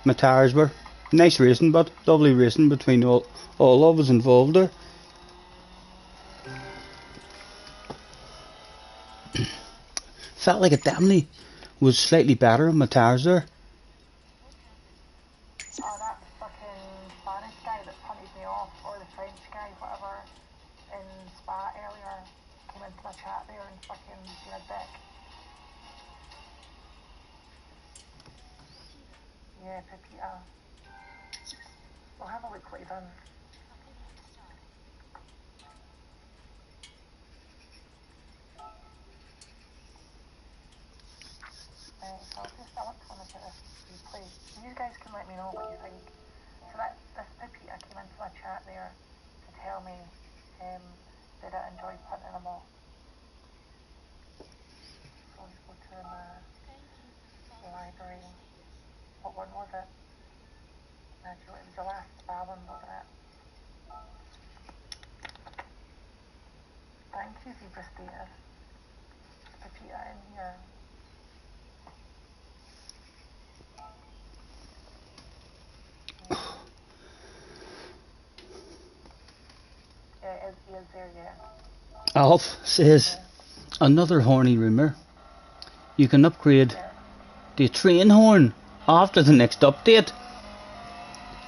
My tyres were nice racing, but lovely racing between all of us involved there. Felt like it definitely was slightly better on my tyres there. Oh, that fucking Spanish guy that punted me off, or the French guy, whatever, in Spa earlier, came into my chat there and fucking been a dick. Yeah, Pepita. We'll have a look what you've done. Right, so I want to look at this replay. You guys can let me know what you think. So that this Pepita came into my chat there to tell me that I enjoyed punting them off. So let's go to the library. What one was it? Actually, it was the last Spa one, wasn't it? Thank you, Zebra Status. Pepita in here. Yeah, he is there, yeah. Alf says, another horny rumour. You can upgrade Yeah. the train horn after the next update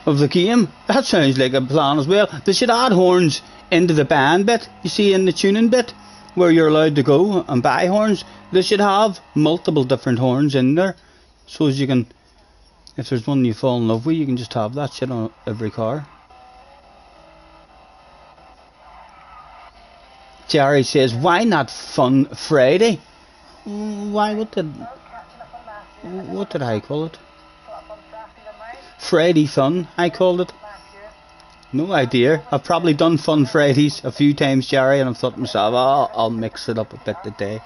of the game. That sounds like a plan as well. They should add horns into the band bit, you see, in the tuning bit, where you're allowed to go and buy horns. They should have multiple different horns in there, so as you can, if there's one you fall in love with, you can just have that shit on every car. Jerry says, why not Fun Friday? Why, what did I call it? Friday Fun, I called it. No idea. I've probably done Fun Fridays a few times, Jerry, and I've thought to myself, oh, I'll mix it up a bit today.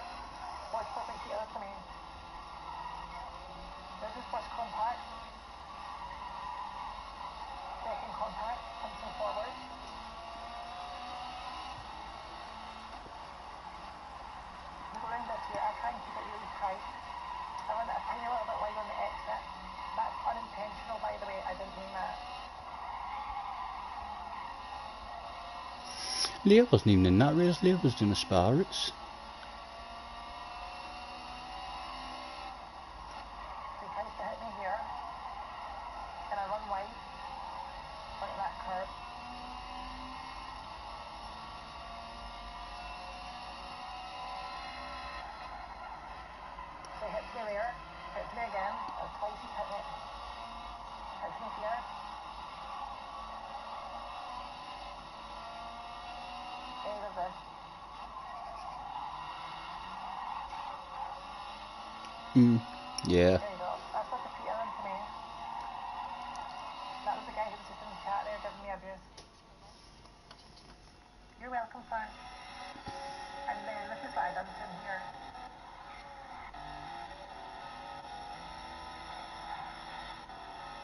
Leah wasn't even in that race. Leah was doing a Spa race. He tries to hit me here, and I run wide, like that curve. So he hits me there, hits me again, that's twice he's hit me. Hits me here. Okay, reverse. Yeah. There you go. That's what the Peter done to me. That was the guy who was just in the chat there giving me abuse. You're welcome, Frank. And then this is what I done to him here.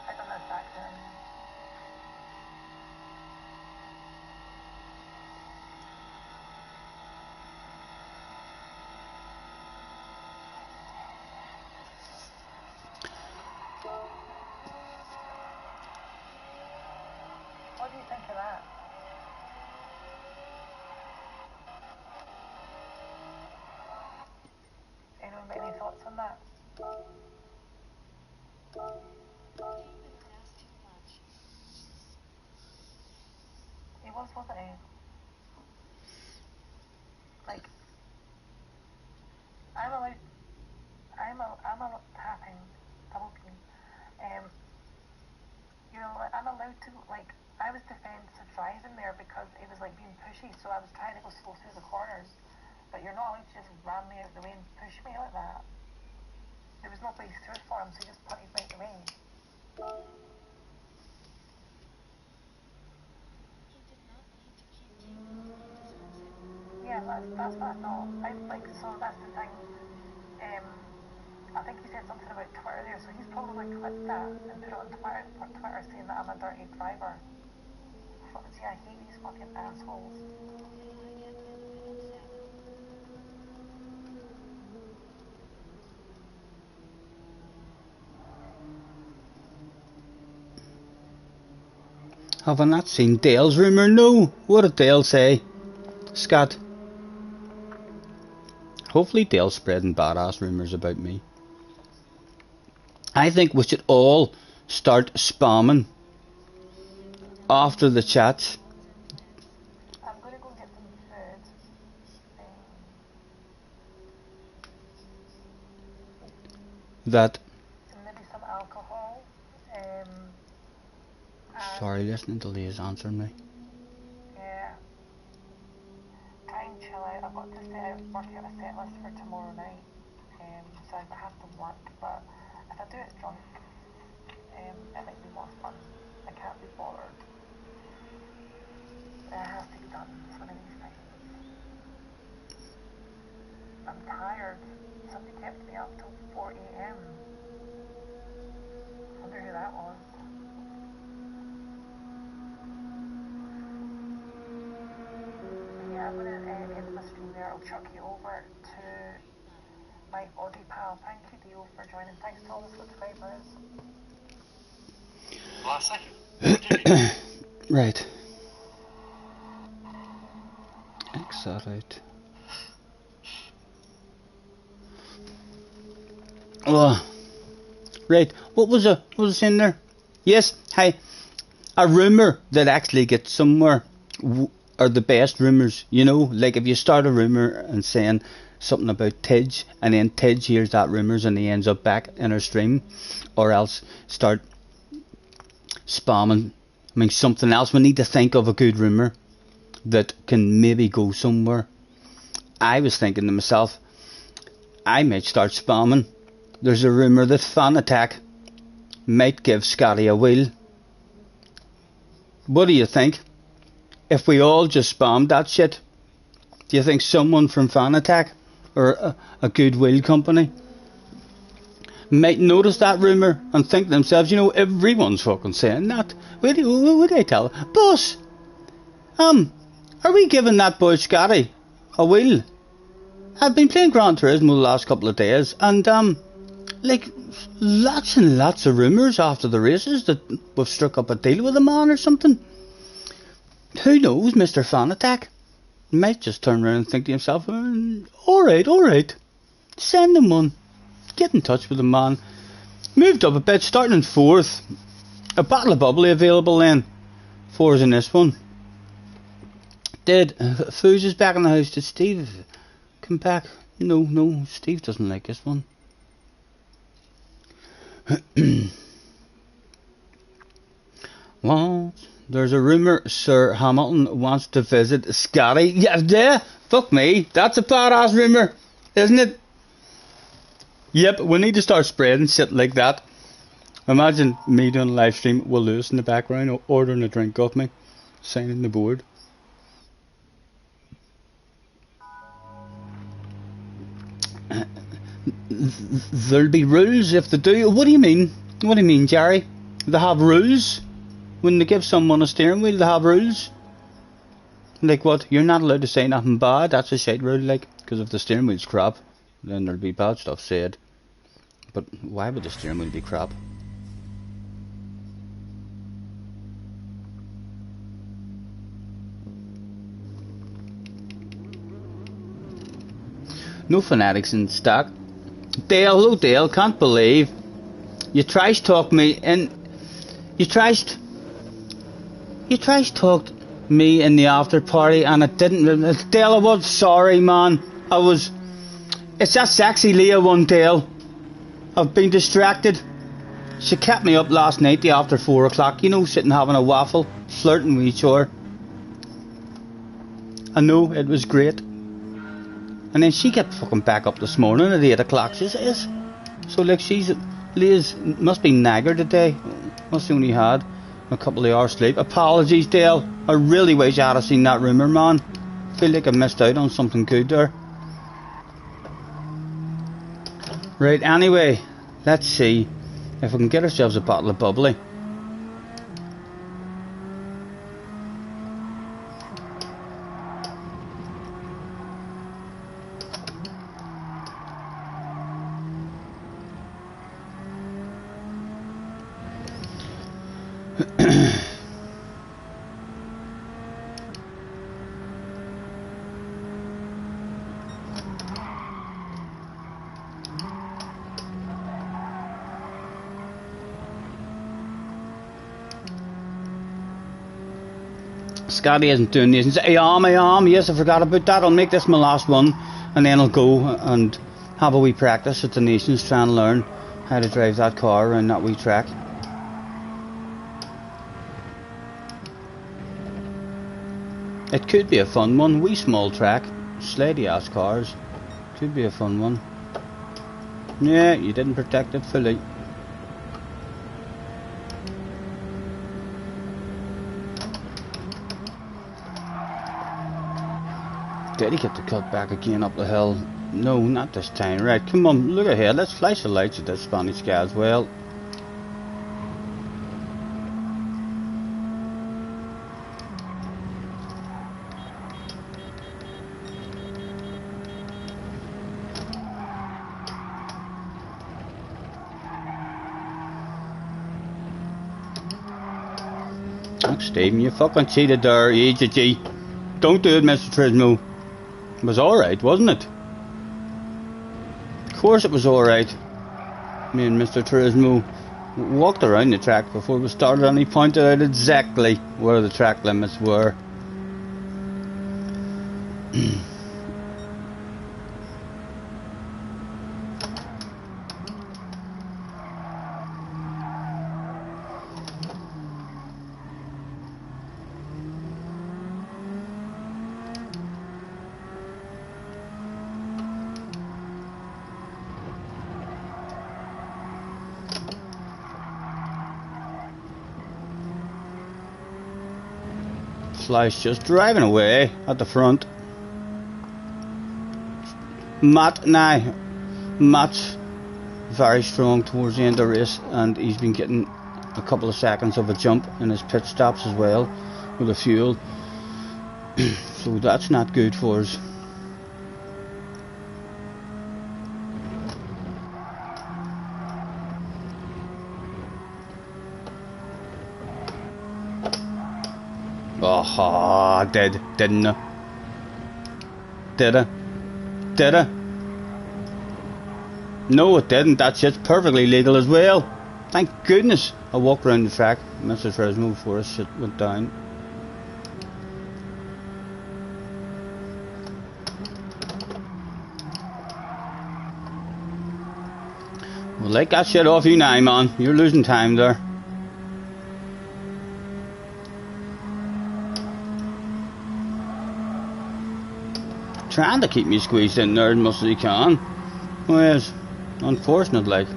I done this back to him. What do you think of that? was, wasn't he? Like, I'm tapping, double P. You know, like, I'm allowed to, like, I was defensive driving there because it was like being pushy, so I was trying to go slow through the corners. But you're not allowed to just ram me out of the way and push me like that. There was no place through for him, so he just put me out the way. He did not need to keep taking it. He deserves it. Yeah, that's what I thought. So that's the thing. I think he said something about Twitter there, so he's probably clipped that and put it on Twitter saying that I'm a dirty driver. See, I hate these fucking assholes. I get a little sad. Have I not seen Dale's rumour? No. What did Dale say? Scott. Hopefully Dale's spreading badass rumours about me. I think we should all start spamming after the chats. I'm going to go get some food. That. And maybe some alcohol. Sorry, listening to Leah's answering me. Yeah. Try and chill out. I've got to work out a set list for tomorrow night. So I have to work, but if I do it drunk, it might be more fun. I can't be bothered. It has to be done. It's one of these things. I'm tired. Somebody kept me up till 4 a.m. Wonder who that was. Yeah, I'm going to end my stream there. I'll chuck you over to my Audi pal. Thank you, Dio, for joining. Thanks to all the subscribers. Right. X that out. Oh. Right. What was it in there? Yes. Hi. A rumour that actually gets somewhere are the best rumours. You know, like if you start a rumour and saying something about Tidge, and then Tidge hears that rumours and he ends up back in our stream, or else start spamming. I mean, something else. We need to think of a good rumour that can maybe go somewhere. I was thinking to myself, I might start spamming. There's a rumour that Fan Attack might give Scotty a wheel. What do you think? If we all just spammed that shit, do you think someone from Fan Attack or a goodwill company might notice that rumour and think to themselves, you know, everyone's fucking saying that. Would I tell her? Boss, are we giving that boy Scotty a wheel? I've been playing Gran Turismo the last couple of days, and like lots and lots of rumours after the races that we've struck up a deal with a man or something. Who knows, Mr. Fan Attack might just turn around and think to himself, alright, send him one. Get in touch with the man. Moved up a bit, starting in 4th. A bottle of bubbly available then. 4's in this one. Did Foos is back in the house. Did Steve come back? No, Steve doesn't like this one. Well, there's a rumour Sir Hamilton wants to visit Scotty. Yeah, fuck me. That's a badass rumour, isn't it? Yep, we need to start spreading shit like that. Imagine me doing a live stream with Lewis in the background, ordering a drink off me, signing the board. There'll be rules if they do. What do you mean? What do you mean, Jerry? They have rules? When they give someone a steering wheel, they have rules? Like what? You're not allowed to say nothing bad? That's a shite rule, like. Because if the steering wheel's crap, then there'll be bad stuff said. But why would the steering wheel be crap? No fanatics in stock. Dale, hello Dale, can't believe you tries talk me and you tries talk me in the after party, and it didn't. Dale, I was sorry, man. It's that sexy Leah one, Dale. I've been distracted. She kept me up last night after 4 o'clock, you know, sitting having a waffle, flirting with each other. I know, it was great. And then she kept fucking back up this morning at 8 o'clock, she says. So, like, Leah's must be knackered today. Must only had a couple of hours sleep. Apologies, Dale. I really wish I had seen that rumour, man. Feel like I missed out on something good there. Right, anyway, let's see if we can get ourselves a bottle of bubbly. Scotty isn't doing this. I am. Yes, I forgot about that. I'll make this my last one, and then I'll go and have a wee practice at the Nations, try and learn how to drive that car around that wee track. It could be a fun one. Wee small track, slidey ass cars. Could be a fun one. Yeah, you didn't protect it fully. Did he get the cut back again up the hill? No, not this time. Right, come on, look ahead. Let's flash the lights at this Spanish guy as well. Look, Stephen, you fucking cheated there, you G. Don't do it, Mr. Turismo. It was alright, wasn't it? Of course it was alright. Me and Mr. Turismo walked around the track before we started, and he pointed out exactly where the track limits were. Fly's just driving away at the front. Matt's very strong towards the end of the race, and he's been getting a couple of seconds of a jump in his pit stops as well with the fuel. So that's not good for us. Oh, I did, didn't I? Did I? Did I? No, it didn't. That shit's perfectly legal as well. Thank goodness I walked around the track, Mr. Turismo, before this shit went down. Well, like that shit off you now, man. You're losing time there. Trying to keep me squeezed in there as much as he can. Well, it's unfortunate, like.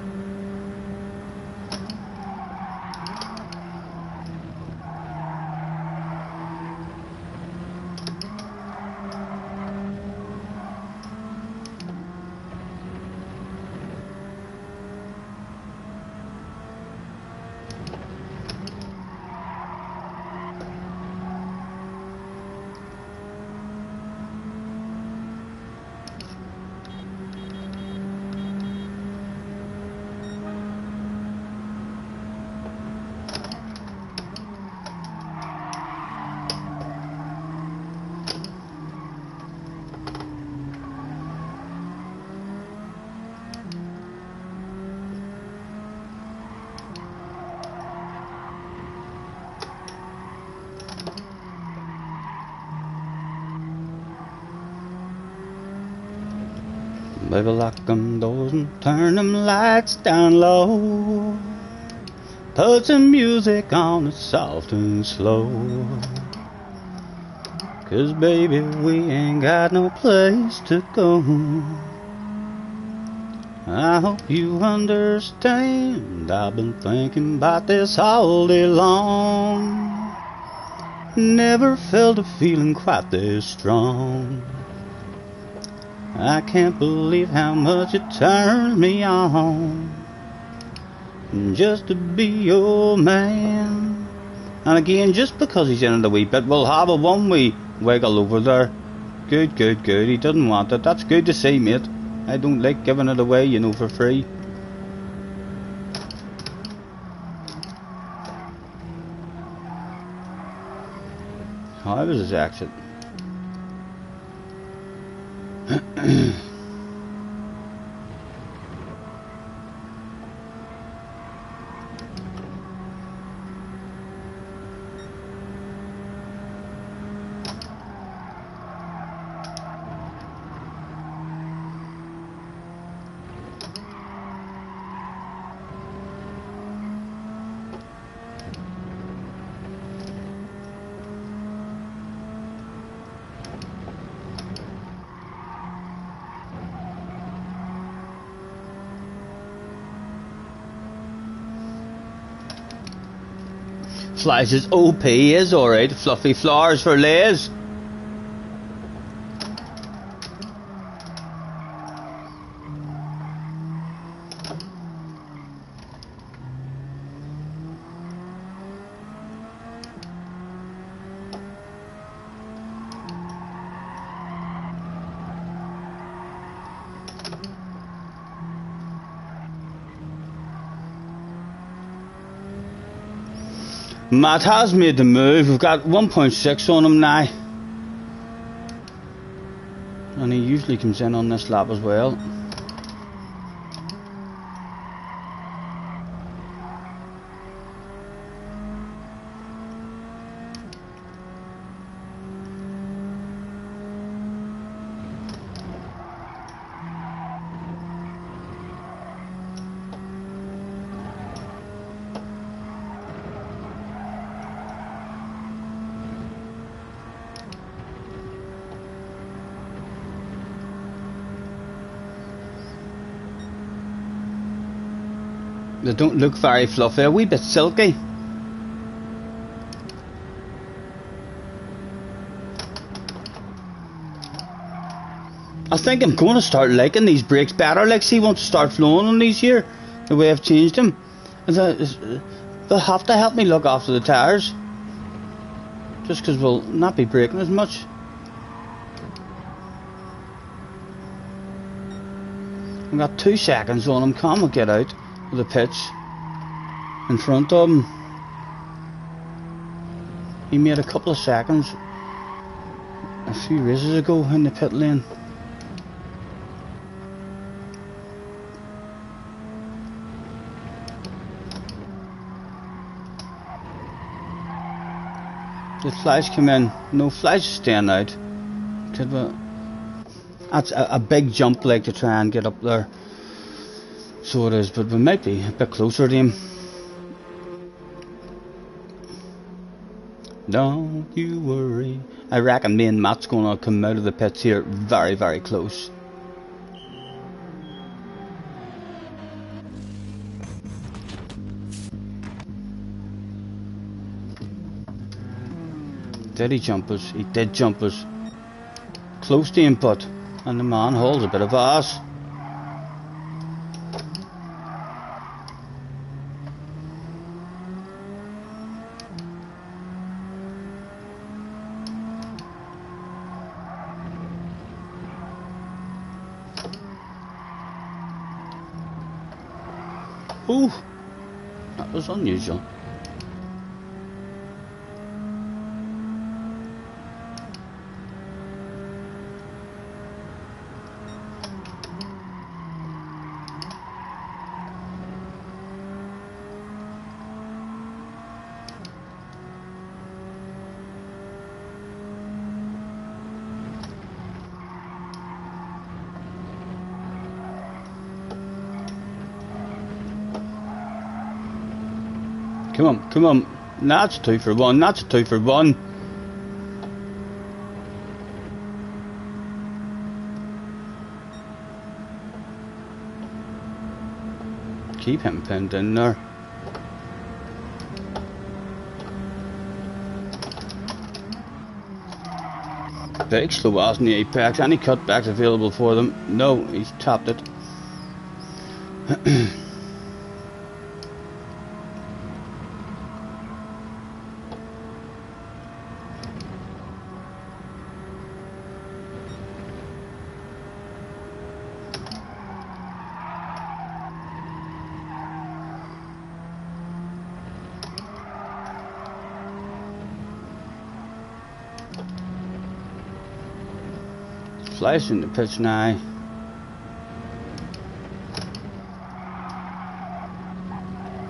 Baby, lock them doors and turn them lights down low. Put some music on it soft and slow. 'Cause baby, we ain't got no place to go. I hope you understand, I've been thinking about this all day long. Never felt a feeling quite this strong. I can't believe how much it turns me on just to be your man. And again, just because he's in it a wee bit, we'll have a one wee wiggle over there. Good, good, good. He doesn't want it. That's good to see, mate. I don't like giving it away, you know, for free. How was his exit? Flies is OP is alright. Fluffy flowers for Liz. Matt has made the move. We've got 1.6 on him now. And he usually comes in on this lap as well. They don't look very fluffy, a wee bit silky. I think I'm going to start liking these brakes better. Like, see, want to start flowing on these here, the way I've changed them. They'll have to help me look after the tyres. Just because we'll not be braking as much. I've got 2 seconds on him. Come, we'll get out of the pitch in front of him. He made a couple of seconds a few races ago in the pit lane. The flies come in. No flies staying out. That's a big jump, like, to try and get up there. So it is, but we might be a bit closer to him. Don't you worry. I reckon me and Matt's gonna come out of the pits here very, very close. Did he jump us? He did jump us. Close to him, but and the man holds a bit of ass. Ooh, that was unusual. Come on, come on. That's a 2 for 1. That's a 2 for 1. Keep him pinned in there. Big slow ass in the apex. Any cutbacks available for them? No, he's tapped it. Flies in the pitch now.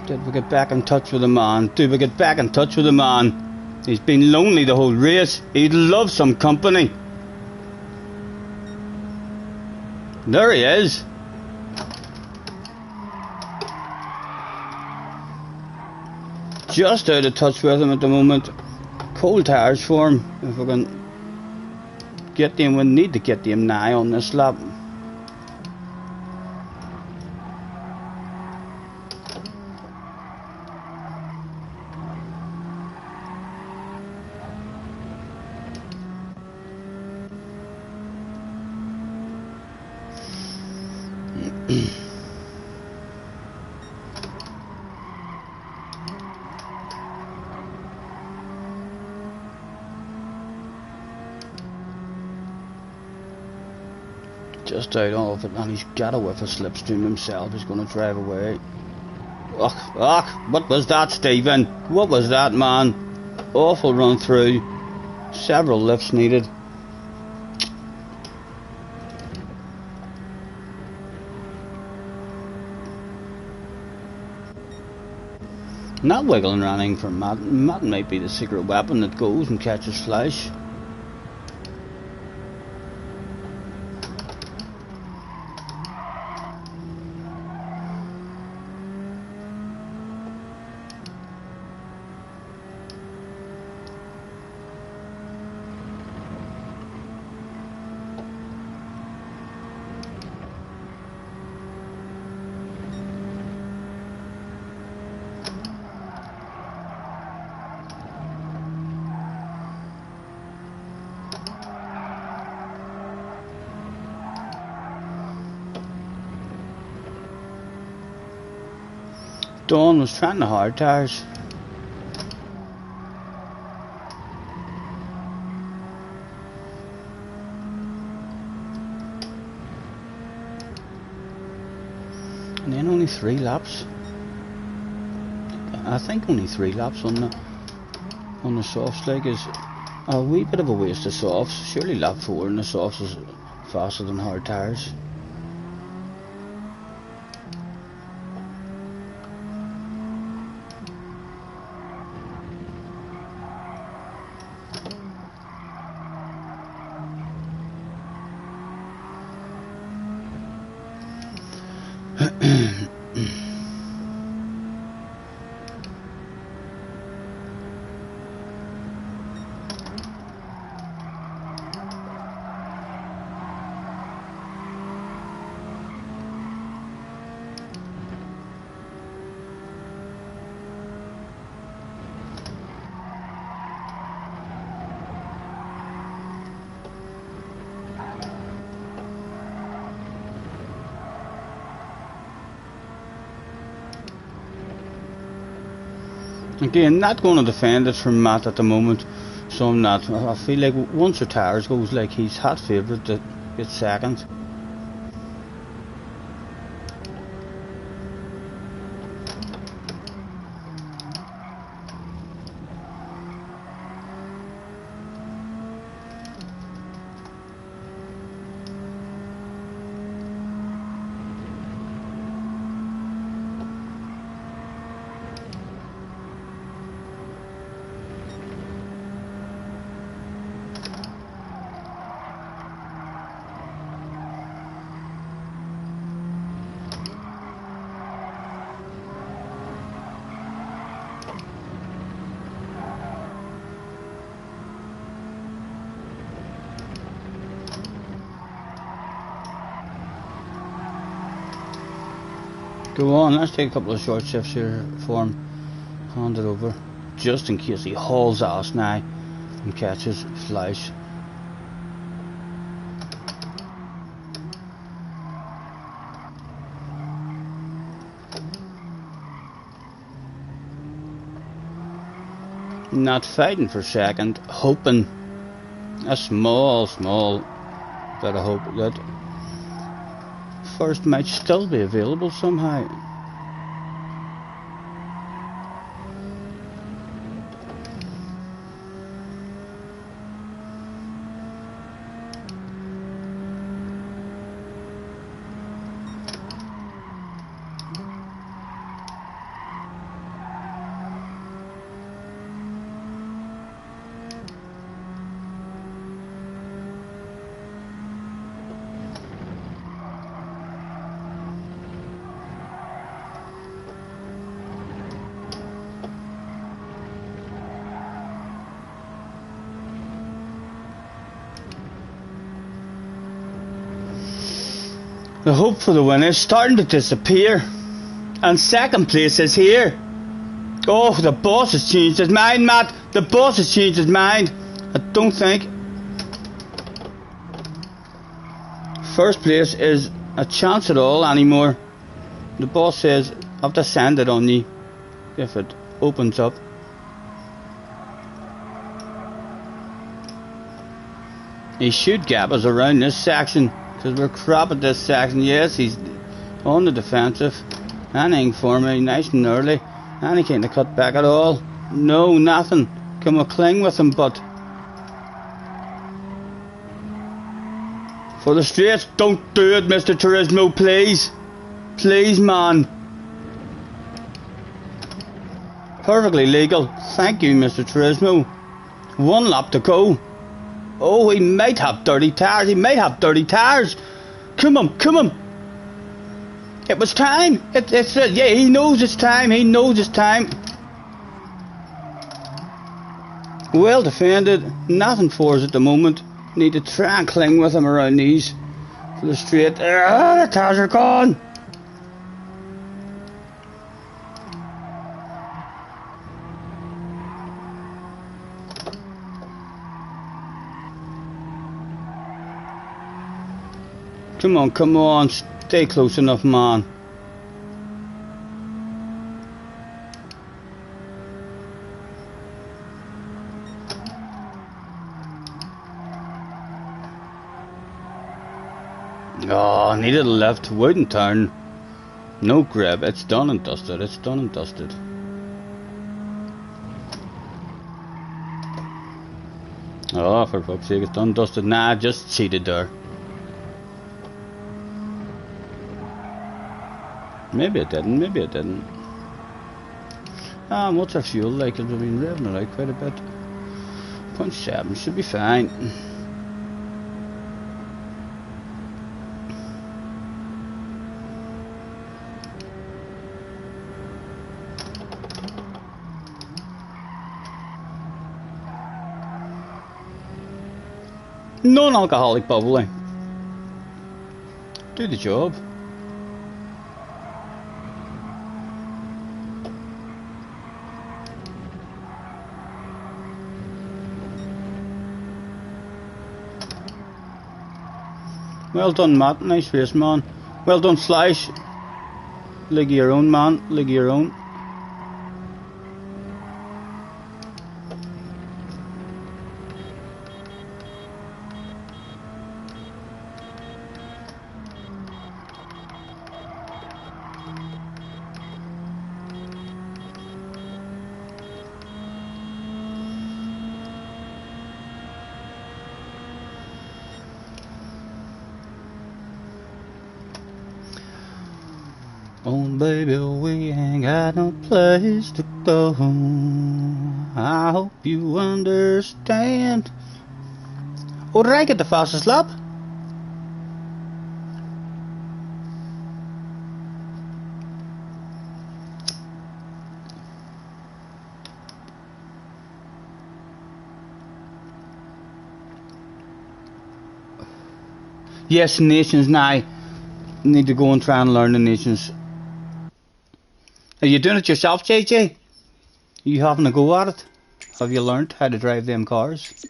Did we get back in touch with the man? Did we get back in touch with the man? He's been lonely the whole race. He'd love some company. There he is. Just out of touch with him at the moment. Cold tires for him. If we can get them, we need to get them now on this lap. Just out of it, and he's got a whiff of slipstream himself. He's going to drive away. Ugh, what was that, Stephen? What was that, man? Awful run through. Several lifts needed. Not wiggling or anything for Matt. Matt might be the secret weapon that goes and catches flies. Dawn was trying the hard tires. And then only 3 laps. I think only 3 laps on the softs. Like, is a wee bit of a waste of softs. Surely lap 4 in the softs is faster than hard tires. Again, not going to defend it from Matt at the moment, so I'm not. I feel like once the tires goes, like, he's hot favourite to get second. Go on, let's take a couple of short shifts here for him. Hand it over. Just in case he hauls ass now and catches flies. Not fighting for second, hoping a small bit of hope that first might still be available somehow. The hope for the win is starting to disappear, and second place is here. Oh, the boss has changed his mind, Matt. The boss has changed his mind. I don't think first place is a chance at all anymore. The boss says I have to send it on you if it opens up. He should gap us around this section, because we're crap at this section. Yes, he's on the defensive. Anything for me, nice and early. And he can't cut back at all. No, nothing. Can we cling with him, but for the straights, don't do it, Mr. Turismo, please. Please, man. Perfectly legal. Thank you, Mr. Turismo. One lap to go. Oh, he might have dirty tires. He might have dirty tires. Come on, come on. It was time. Yeah, he knows it's time. He knows it's time. Well defended. Nothing for us at the moment. Need to try and cling with him around these for the straight. The tires are gone. Come on, stay close enough, man. Oh, needed a left, wouldn't turn. No grip, it's done and dusted, it's done and dusted. Oh, for fuck's sake, it's done and dusted. Nah, just cheated there. Maybe it didn't, maybe it didn't. What's our fuel like? We've been revving it out quite a bit. 0.7 should be fine. Non-alcoholic bubbly. Do the job. Well done, Matt. Nice race, man. Well done, Slash. League of your own, man. League of your own. Oh baby, we ain't got no place to go. I hope you understand. Oh, did I get the fastest lap? Yes, nations now. Need to go and try and learn the nations. Are you doing it yourself, JJ? You having a go at it? Have you learned how to drive them cars?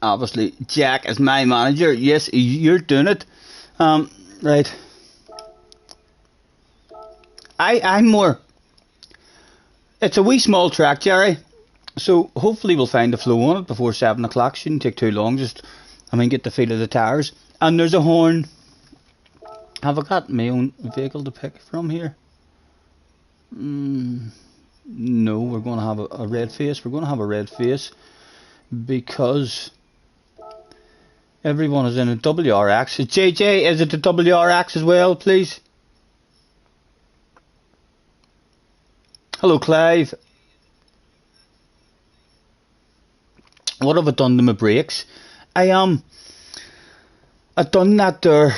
Obviously, Jack is my manager. Yes, you're doing it. Right. I'm more. It's a wee small track, Jerry. So hopefully we'll find a flow on it before 7 o'clock. Shouldn't take too long. Just, get the feel of the tires. And there's a horn. Have I got my own vehicle to pick from here? No, we're going to have a red face. We're going to have a red face because everyone is in a WRX. JJ, is it a WRX as well, please? Hello, Clive. What have I done to my brakes? I done that there.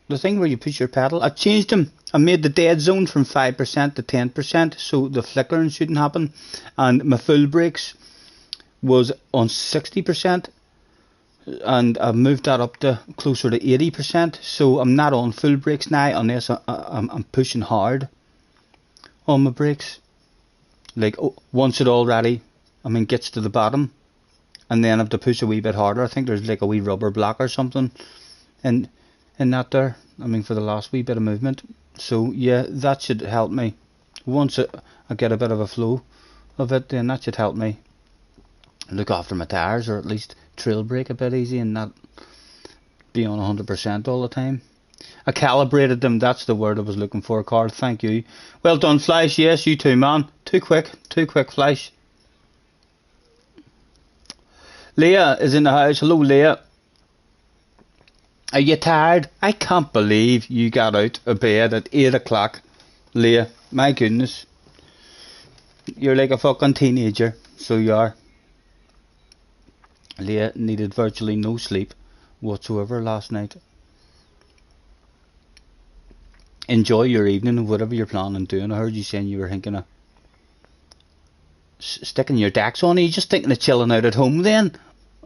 The thing where you push your pedal. I changed them. I made the dead zone from 5% to 10%, so the flickering shouldn't happen. And my full brakes was on 60%, and I've moved that up to closer to 80%. So I'm not on full brakes now unless I'm pushing hard on my brakes. Like once it already, gets to the bottom, and then I have to push a wee bit harder. I think there's like a wee rubber block or something, in that there. For the last wee bit of movement. So yeah, that should help me. Once I get a bit of a flow of it, then that should help me look after my tires, or at least trail brake a bit easy and not be on 100% all the time. I calibrated them, that's the word I was looking for, Carl. Thank you. Well done, Flash. Yes, you too, man. Too quick, Flash. Leah is in the house. Hello, Leah. Are you tired? I can't believe you got out of bed at 8 o'clock, Leah. My goodness. You're like a fucking teenager, so you are. Leah needed virtually no sleep whatsoever last night. Enjoy your evening, whatever you're planning on doing. I heard you saying you were thinking of sticking your decks on. Are you just thinking of chilling out at home then?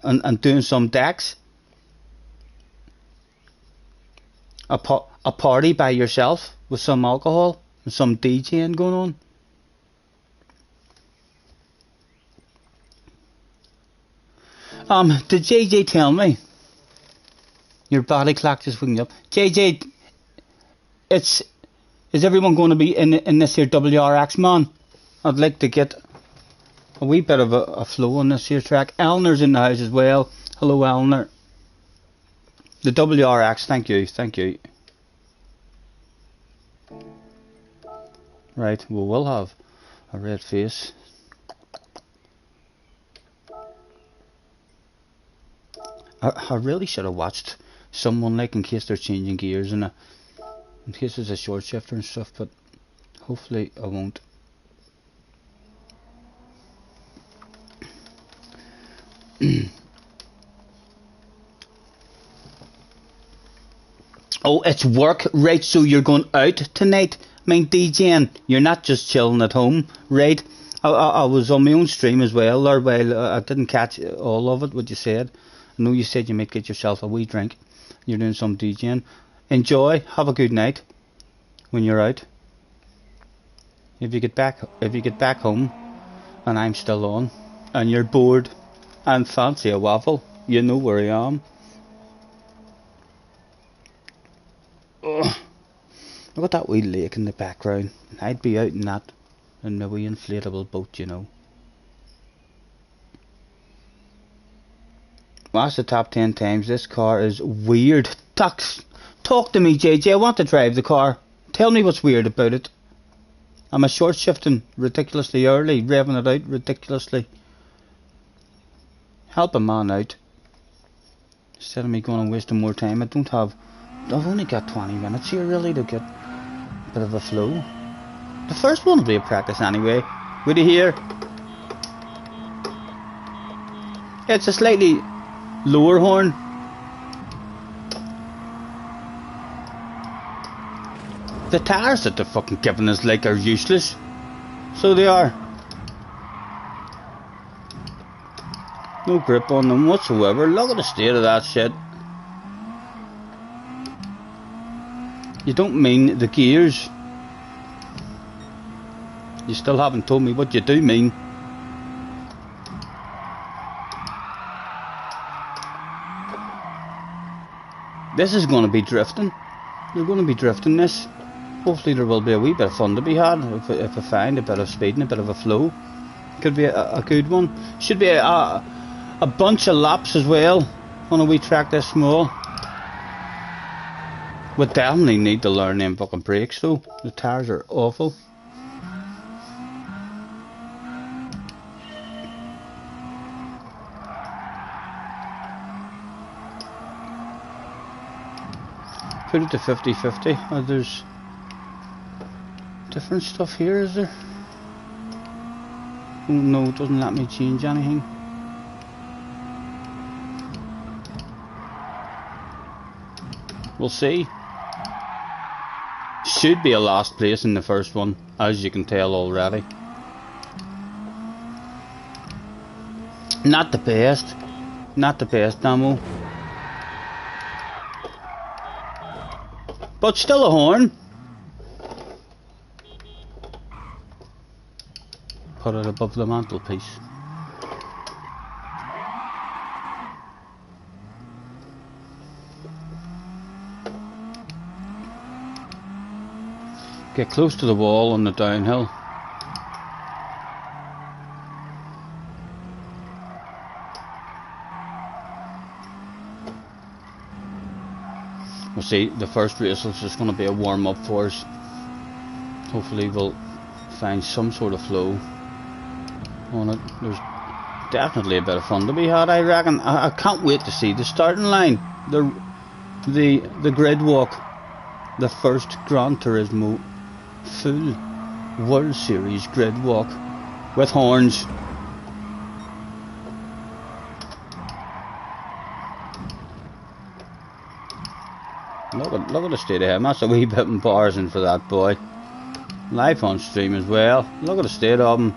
And doing some decks? A party by yourself with some alcohol and some DJing going on? Did JJ tell me? Your body clock just waking up. JJ, is everyone going to be in this here WRX, man? I'd like to get a wee bit of a flow on this here track. Eleanor's in the house as well. Hello, Eleanor. The WRX, thank you. Right, well, we'll have a red face. I really should have watched someone, like, in case they're changing gears and in case there's a short shifter and stuff, but hopefully I won't. Oh, it's work, right? So you're going out tonight? DJing. You're not just chilling at home, right? I was on my own stream as well there. Well, I didn't catch all of it, what you said. I know you said you might get yourself a wee drink. You're doing some DJing. Enjoy. Have a good night when you're out. If you get back home and I'm still on and you're bored and fancy a waffle, you know where I am. Ugh. Look at that wee lake in the background. I'd be out in that, in my wee inflatable boat, you know. Watch the top 10 times. This car is weird. Talk to me, JJ. I want to drive the car. Tell me what's weird about it. Am I short shifting ridiculously early, revving it out ridiculously? Help a man out. Instead of me going and wasting more time. I don't have I've only got 20 minutes here really to get a bit of a flow. The first one will be a practice anyway. Would you hear? It's a slightly lower horn. The tires that they're fucking giving us like are useless. So they are. No grip on them whatsoever. Look at the state of that shit. You don't mean the gears. You still haven't told me what you do mean. This is going to be drifting. You're going to be drifting this. Hopefully there will be a wee bit of fun to be had if I find a bit of speed and a bit of a flow. Could be a good one. Should be a bunch of laps as well on a wee track this small. We definitely need to learn them fucking brakes though. The tires are awful. Put it to 50-50. Oh, there's different stuff here, is there? Oh no, it doesn't let me change anything. We'll see. Should be a last place in the first one, as you can tell already. Not the best. Not the best demo. But still a horn. Put it above the mantelpiece. Get close to the wall on the downhill. We'll see, the first race is just going to be a warm up for us. Hopefully we'll find some sort of flow on it. There's definitely a bit of fun to be had, I reckon. I can't wait to see the starting line. The grid walk. The first Gran Turismo full World Series grid walk with horns. Look at the state of him. That's a wee bit embarrassing for that boy. Live on stream as well. Look at the state of him.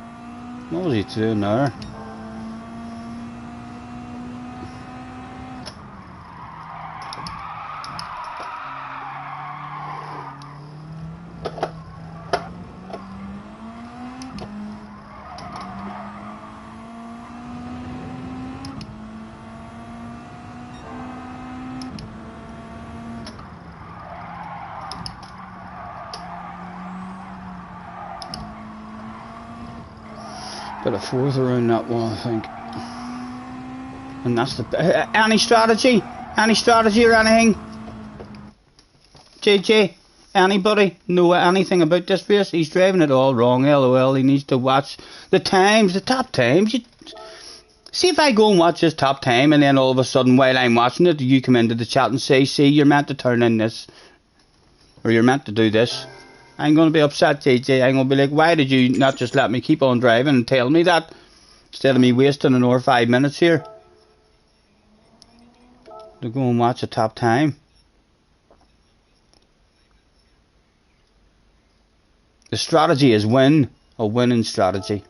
What was he doing there? Got a fourth around that one, I think. And that's the... any strategy? Any strategy or anything? JJ? Anybody know anything about this race? He's driving it all wrong, lol. He needs to watch the times, the top times. See if I go and watch this top time and then all of a sudden while I'm watching it, you come into the chat and say, see, you're meant to turn in this. Or you're meant to do this. I'm going to be upset, JJ. I'm going to be like, why did you not just let me keep on driving and tell me that? Instead of me wasting an hour 5 minutes here. To go and watch a top time. The strategy is win. A winning strategy.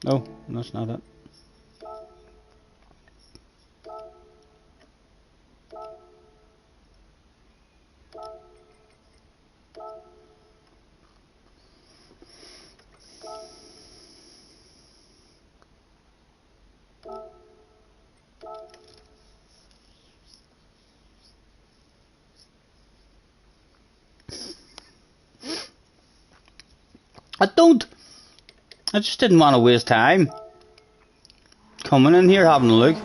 No, that's not it. I just didn't want to waste time coming in here having a look.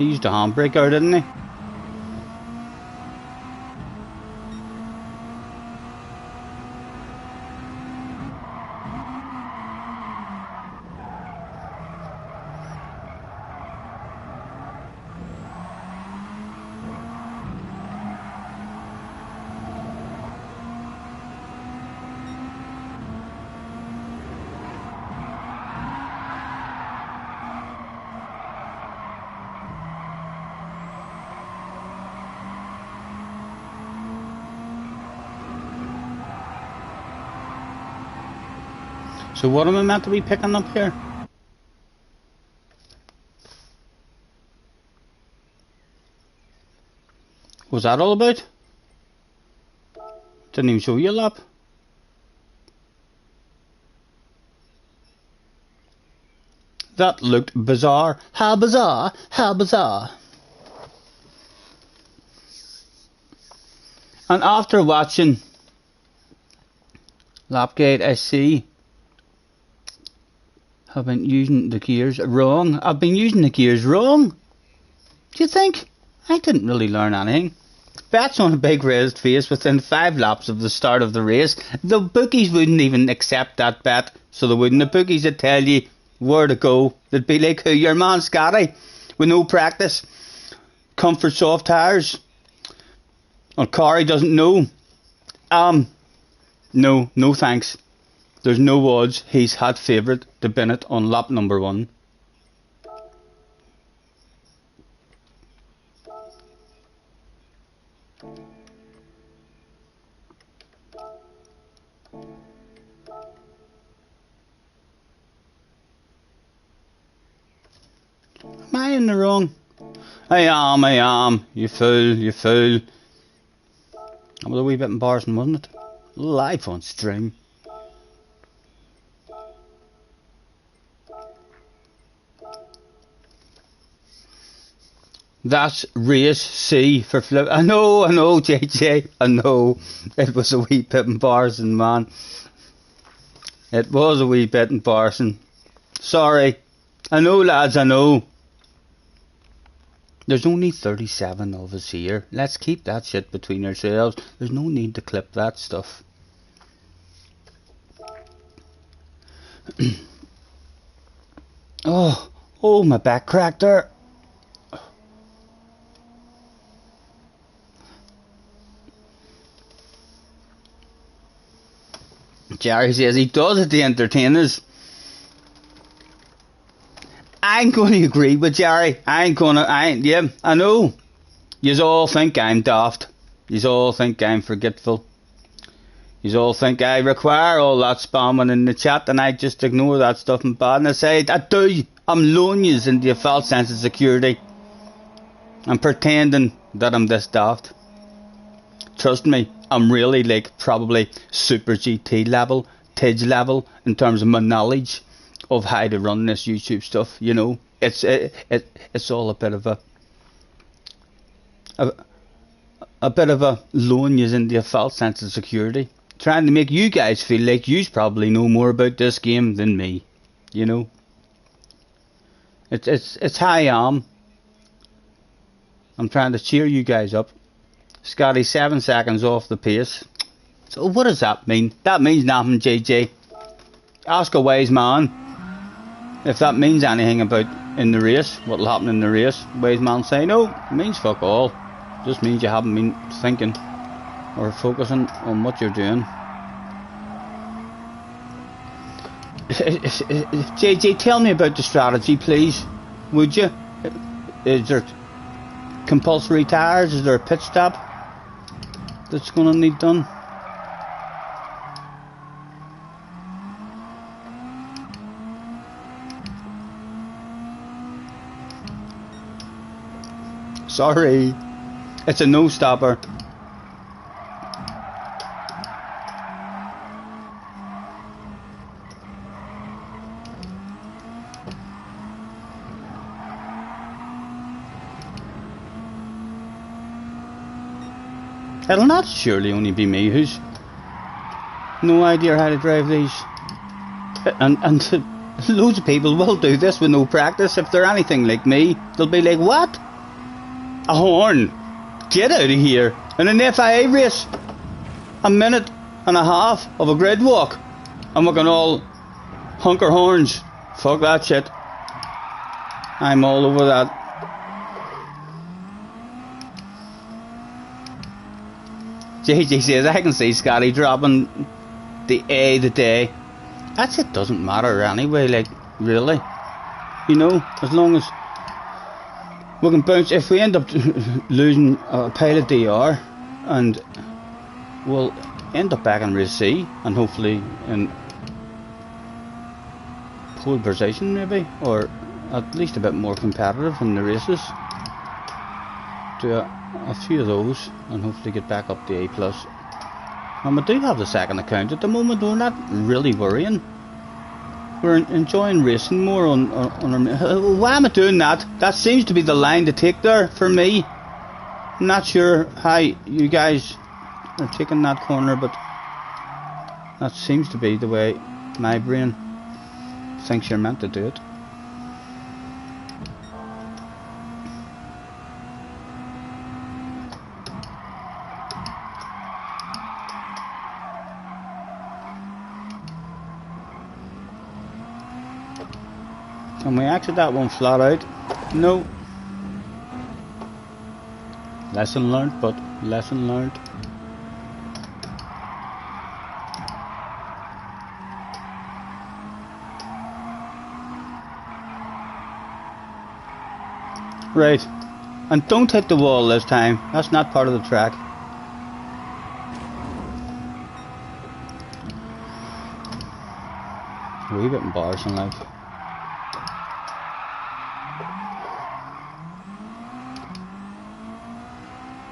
He used a handbrake there, didn't he? So what am I meant to be picking up here? What's that all about? Didn't even show you a lap. That looked bizarre. How bizarre? How bizarre? And after watching Lapgate, I see I've been using the gears wrong. I've been using the gears wrong. Do you think? I didn't really learn anything. Bet's on a big raised face within 5 laps of the start of the race. The bookies wouldn't even accept that bet, so they wouldn't. The bookies would tell you where to go. They'd be like, who, your man Scotty, with no practice. Comfort soft tyres. And Corey doesn't know. No thanks. There's no odds he's had favourite to Bennett on lap number 1. Am I in the wrong? I am. You fool. That was a wee bit embarrassing, wasn't it? Live on stream. That's race C for Flip. I know, JJ. I know. It was a wee bit embarrassing, man. It was a wee bit embarrassing. Sorry. I know, lads, I know. There's only 37 of us here. Let's keep that shit between ourselves. There's no need to clip that stuff. Oh, my back cracked there. Jerry says he does it to entertain us. I ain't going to agree with Jerry. I know. Yous all think I'm daft. Yous all think I'm forgetful. Yous all think I require all that spamming in the chat and I just ignore that stuff and bad. And I say, I do. I'm lulling yous into a false sense of security. I'm pretending that I'm this daft. Trust me, I'm really like probably super GT level, TIDS level in terms of my knowledge of how to run this YouTube stuff. You know, it's all a bit of a lulling you into a false sense of security, trying to make you guys feel like you probably know more about this game than me. You know, it's how I am. I'm trying to cheer you guys up. Scotty 7 seconds off the pace. So what does that mean? That means nothing, JJ. Ask a wise man if that means anything about in the race, what'll happen in the race. Wise man say no, it means fuck all. Just means you haven't been thinking or focusing on what you're doing. JJ, tell me about the strategy, please. Would you? Is there compulsory tyres? Is there a pit stop that's going to need done? Sorry, it's a no stopper. It'll not surely only be me who's no idea how to drive these. And loads of people will do this with no practice. If they're anything like me, they'll be like, what? A horn. Get out of here. In an FIA race, a minute and a half of a grid walk, and we can all hunker horns. Fuck that shit. I'm all over that. JJ says, I can see Scotty dropping the A today. That shit doesn't matter anyway, like, really. You know, as long as we can bounce. If we end up losing a pilot DR, and we'll end up back in race C, and hopefully in pole position maybe, or at least a bit more competitive in the races. Do a few of those and hopefully get back up to A+. And we do have the second account at the moment. We're not really worrying. We're enjoying racing more on our... Why am I doing that? That seems to be the line to take there for me. I'm not sure how you guys are taking that corner, but that seems to be the way my brain thinks you're meant to do it. Can we exit that one flat out? No. Lesson learned, but lesson learned. Right. And don't hit the wall this time. That's not part of the track. A wee bit embarrassing, like.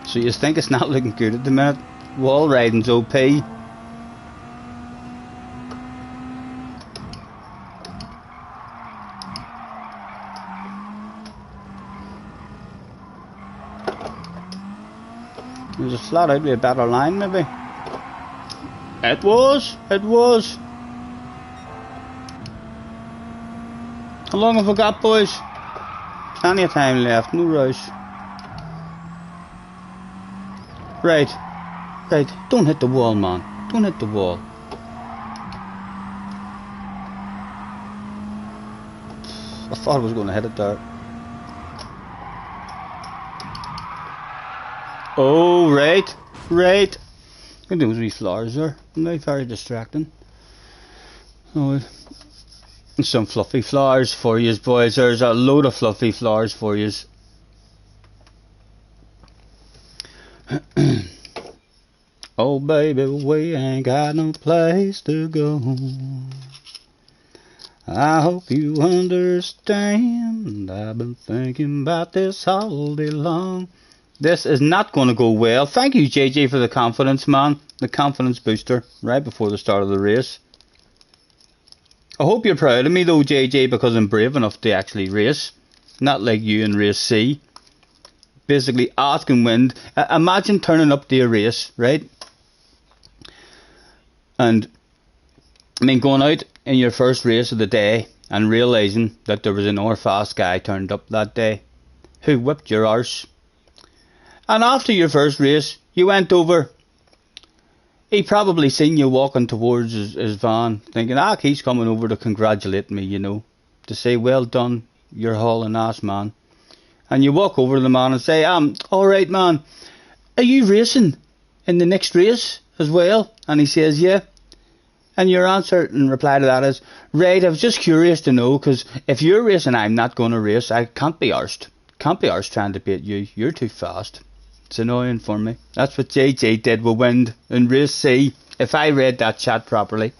So you think it's not looking good at the minute? Wall riding's OP. Was it flat out with a better line maybe? It was. It was. How long have we got, boys? Plenty of time left, no rush. Right, right, don't hit the wall, man. Don't hit the wall. I thought I was going to hit it there. Oh, right, right. Look at those wee flowers there. They're very distracting. Oh, some fluffy flowers for yous, boys. There's a load of fluffy flowers for yous. Oh baby, we ain't got no place to go. I hope you understand. I've been thinking about this all day long. This is not going to go well. Thank you, JJ, for the confidence, man. The confidence booster right before the start of the race. I hope you're proud of me though, JJ, because I'm brave enough to actually race. Not like you in race C. Basically asking wind. Imagine turning up to a race, right? And I mean, going out in your first race of the day and realising that there was an fast guy turned up that day who whipped your arse. And after your first race, you went over. He probably seen you walking towards his van, thinking, he's coming over to congratulate me, you know, to say, well done, you're hauling ass, man. And you walk over to the man and say, alright, man, are you racing in the next race as well? And he says, yeah. And your answer in reply to that is, right, I was just curious to know, because if you're racing, I'm not going to race. I can't be arsed. Can't be arsed trying to beat you. You're too fast. It's annoying for me. That's what JJ did with wind in race C. If I read that chat properly.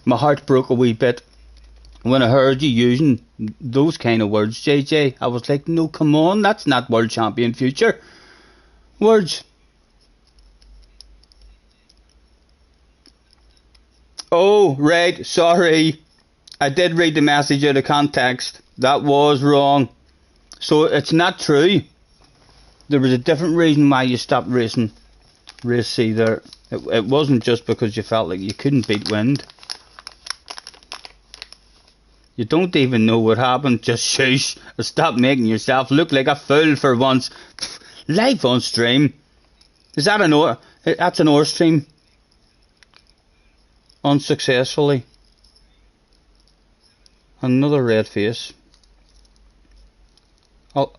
My heart broke a wee bit when I heard you using those kind of words, JJ. I was like, no, come on, that's not world champion future words. Oh, right, sorry. I did read the message out of context. That was wrong. So it's not true. There was a different reason why you stopped racing race C there. It wasn't just because you felt like you couldn't beat wind. You don't even know what happened. Just shush. Stop making yourself look like a fool for once. Live on stream. Is that that's an OR stream? Unsuccessfully. Another red face. I'll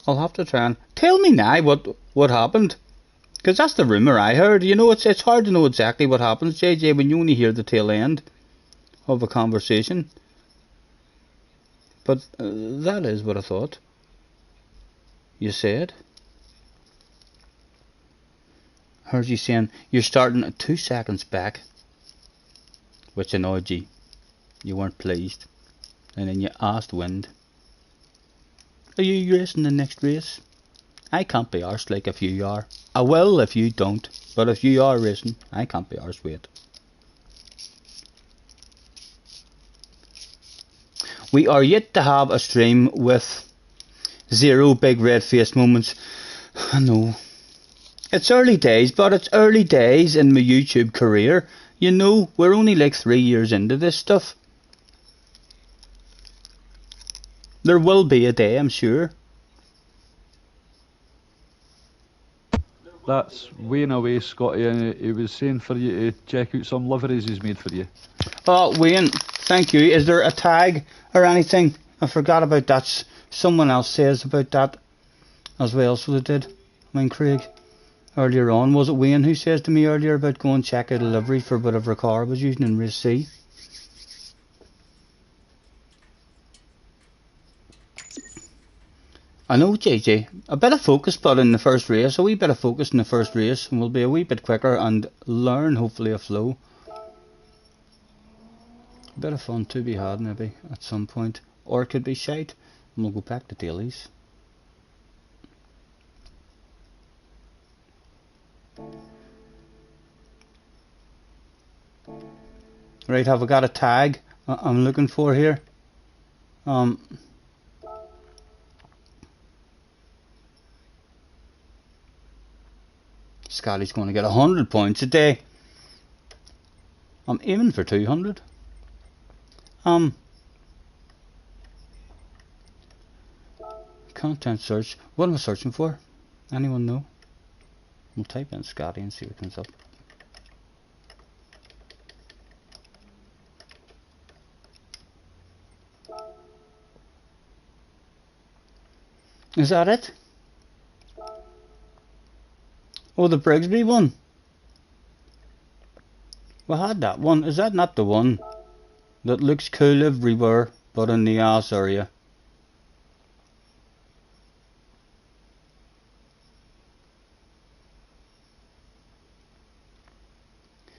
have to try and tell me now what happened, because that's the rumour I heard. You know, it's hard to know exactly what happens, JJ, when you only hear the tail end of a conversation. But that is what I thought you said. Heard you saying you're starting at 2 seconds back, which annoyed you. You weren't pleased, and then you asked Wind, "Are you racing the next race?" I can't be arsed like if you are. I will if you don't, but if you are racing, I can't be arsed with it. We are yet to have a stream with 0 big red face moments. I know. It's early days, but it's early days in my YouTube career. You know, we're only like 3 years into this stuff. There will be a day, I'm sure. That's Wayne away, Scotty, and he was saying for you to check out some liveries he's made for you. Oh, Wayne, thank you. Is there a tag or anything? I forgot about that. Someone else says about that as well, so they did. I mean, Craig, earlier on, was it Wayne who says to me earlier about going and check out a livery for whatever car I was using in Race C? I know, JJ. A bit of focus, but in the first race, a wee bit of focus in the first race, and we'll be a wee bit quicker and learn, hopefully, a flow. A bit of fun to be had, maybe, at some point. Or it could be shite, and we'll go back to dailies. Right, have I got a tag I'm looking for here? Scotty's going to get 100 points a day. I'm aiming for 200. Content search. What am I searching for? Anyone know? We'll type in Scotty and see what comes up. Is that it? Oh, the Brigsby one. We had that one. Is that not the one that looks cool everywhere but in the ass area?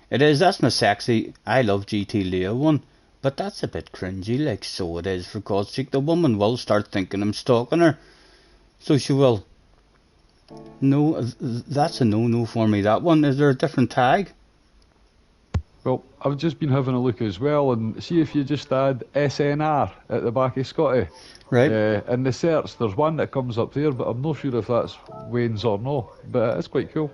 It is. That's my sexy I love GT Leo one. But that's a bit cringy, like, so it is, for God's sake. The woman will start thinking I'm stalking her. So she will. No, that's a no-no for me, that one. Is there a different tag? Well, I've just been having a look as well, and see if you just add SNR at the back of Scotty. Right. In the search, there's one that comes up there, but I'm not sure if that's Wayne's or no. But it's quite cool.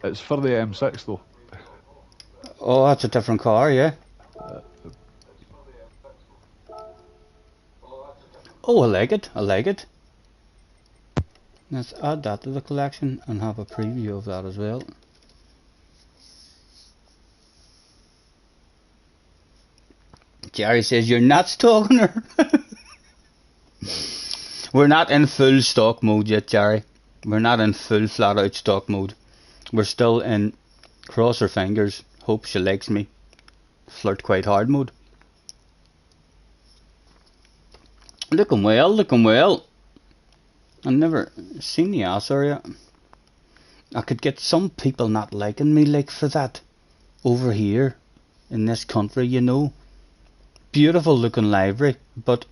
It's for the M6 though. Oh, that's a different car, yeah. Oh, I like it. I like it. Let's add that to the collection and have a preview of that as well. Jerry says you're not stalking her. We're not in full stock mode yet, Jerry. We're not in full flat out stock mode. We're still in cross her fingers, hope she likes me, flirt quite hard mode. Looking well, looking well. I've never seen the ass area. I could get some people not liking me like for that over here in this country, you know. Beautiful looking livery, but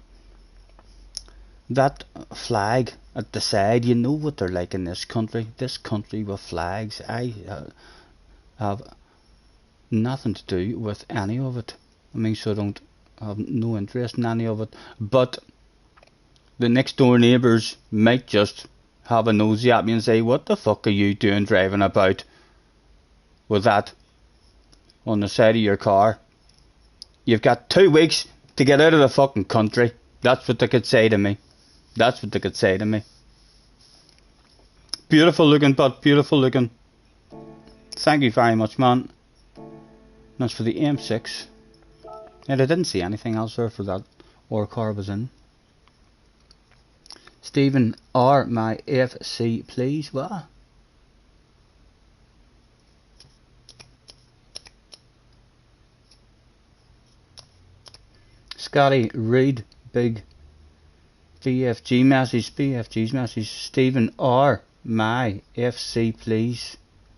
that flag at the side, you know what they're like in this country. This country with flags, I have nothing to do with any of it. I mean, so I don't have no interest in any of it. But the next door neighbours might just have a nosy at me and say, what the fuck are you doing driving about with that on the side of your car? You've got 2 weeks to get out of the fucking country. That's what they could say to me. That's what they could say to me. Beautiful looking, but beautiful looking. Thank you very much, man. That's for the M6. Yeah, I didn't see anything else there for that or car was in. Stephen R, my FC, please. What? Scotty Reid, big BFG message, BFG's message. Stephen R, my FC, please.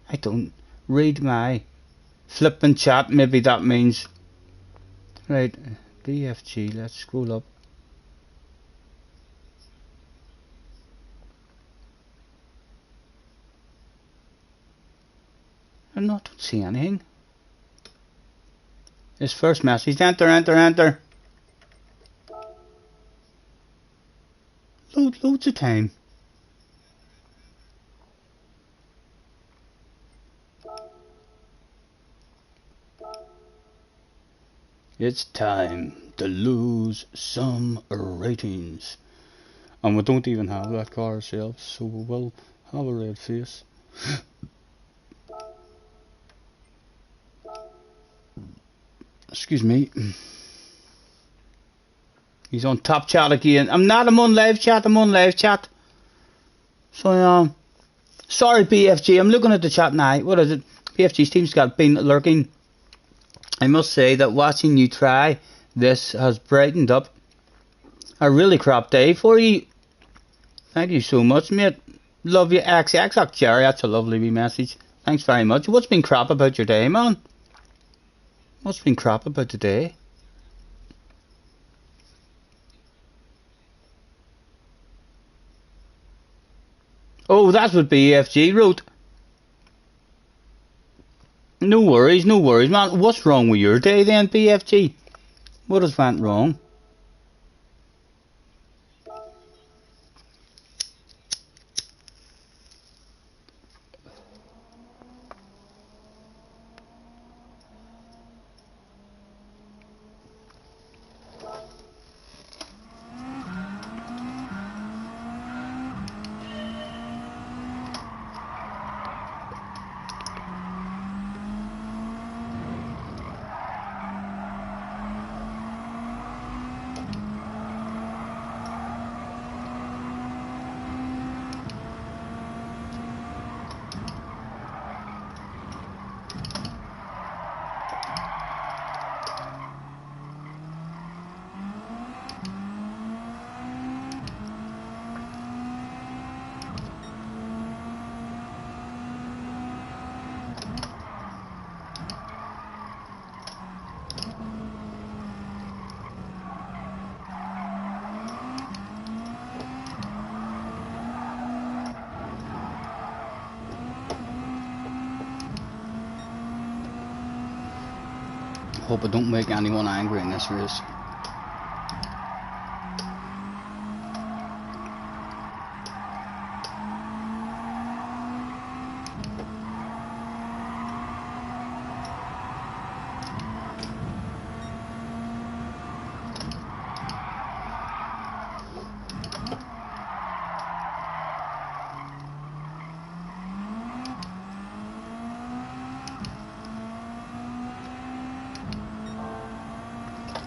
I don't read my flipping chat. Maybe that means right. BFG. Let's scroll up. I don't see anything. His first message. Enter, enter, enter. Loads of time. It's time to lose some ratings. And we don't even have that car ourselves, so we will have a red face. Excuse me. He's on top chat again. I'm on live chat, I'm on live chat. So, sorry BFG, I'm looking at the chat now. What is it? BFG's team's got been lurking. I must say that watching you try this has brightened up a really crap day for you. Thank you so much, mate. Love you, XX. Jerry, that's a lovely wee message. Thanks very much. What's been crap about your day, man? What's been crap about the day? Oh, that's what BFG wrote. No worries, man. What's wrong with your day then, BFG? What has went wrong? Hope I don't make anyone angry in this race.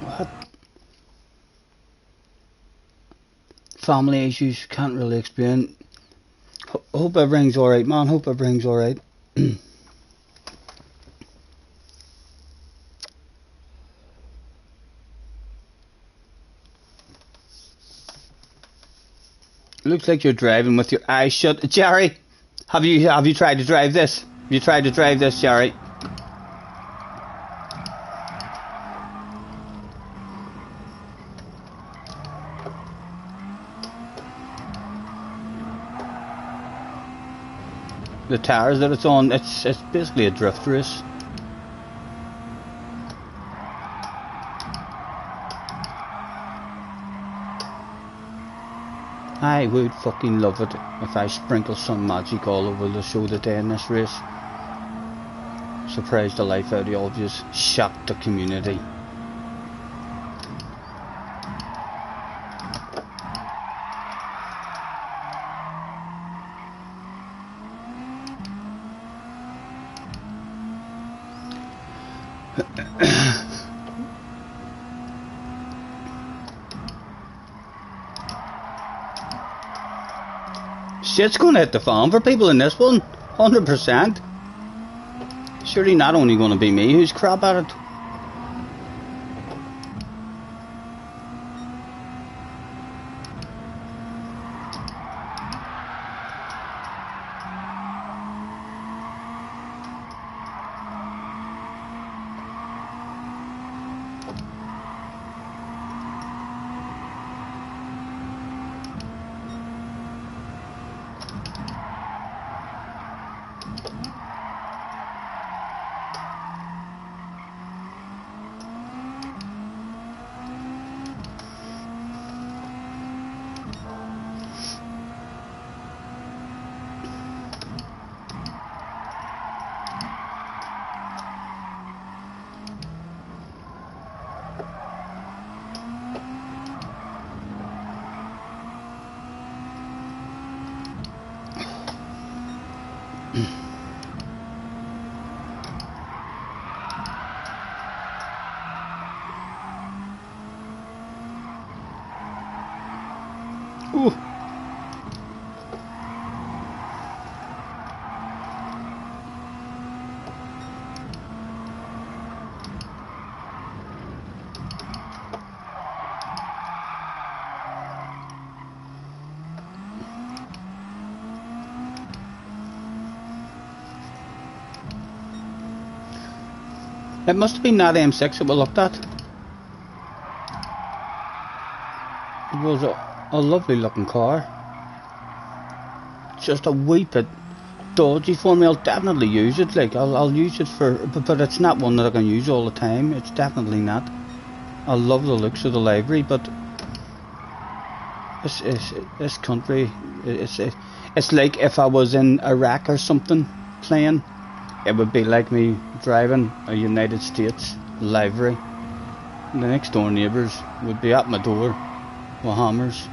What? Family issues, can't really explain. Hope everything's alright, man. Hope everything's alright. Looks like you're driving with your eyes shut. Jerry, have you tried to drive this? Have you tried to drive this, Jerry? The tires that it's on, it's basically a drift race. I would fucking love it if I sprinkle some magic all over the show today in this race. Surprise the life out of all of you, shock the community. Shit's gonna hit the fan for people in this one. 100%. Surely not only gonna be me who's crap at it. Ooh. It must have been that M6 that we looked at. It was a lovely looking car. Just a wee bit dodgy for me. I'll definitely use it. Like I'll use it for, but it's not one that I can use all the time. It's definitely not. I love the looks of the livery, but this country, it's like if I was in Iraq or something playing. It would be like me driving a United States livery. The next door neighbours would be at my door with hammers.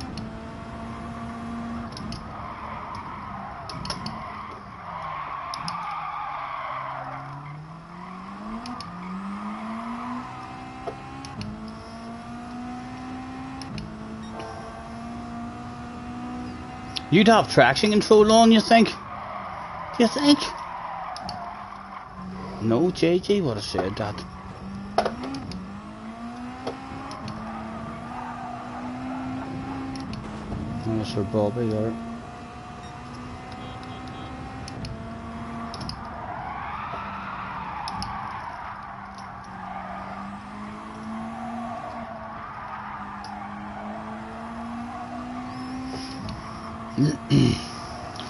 You'd have traction control on, you think? Do you think? No, JJ would have said that. Oh, Sir Bobby there.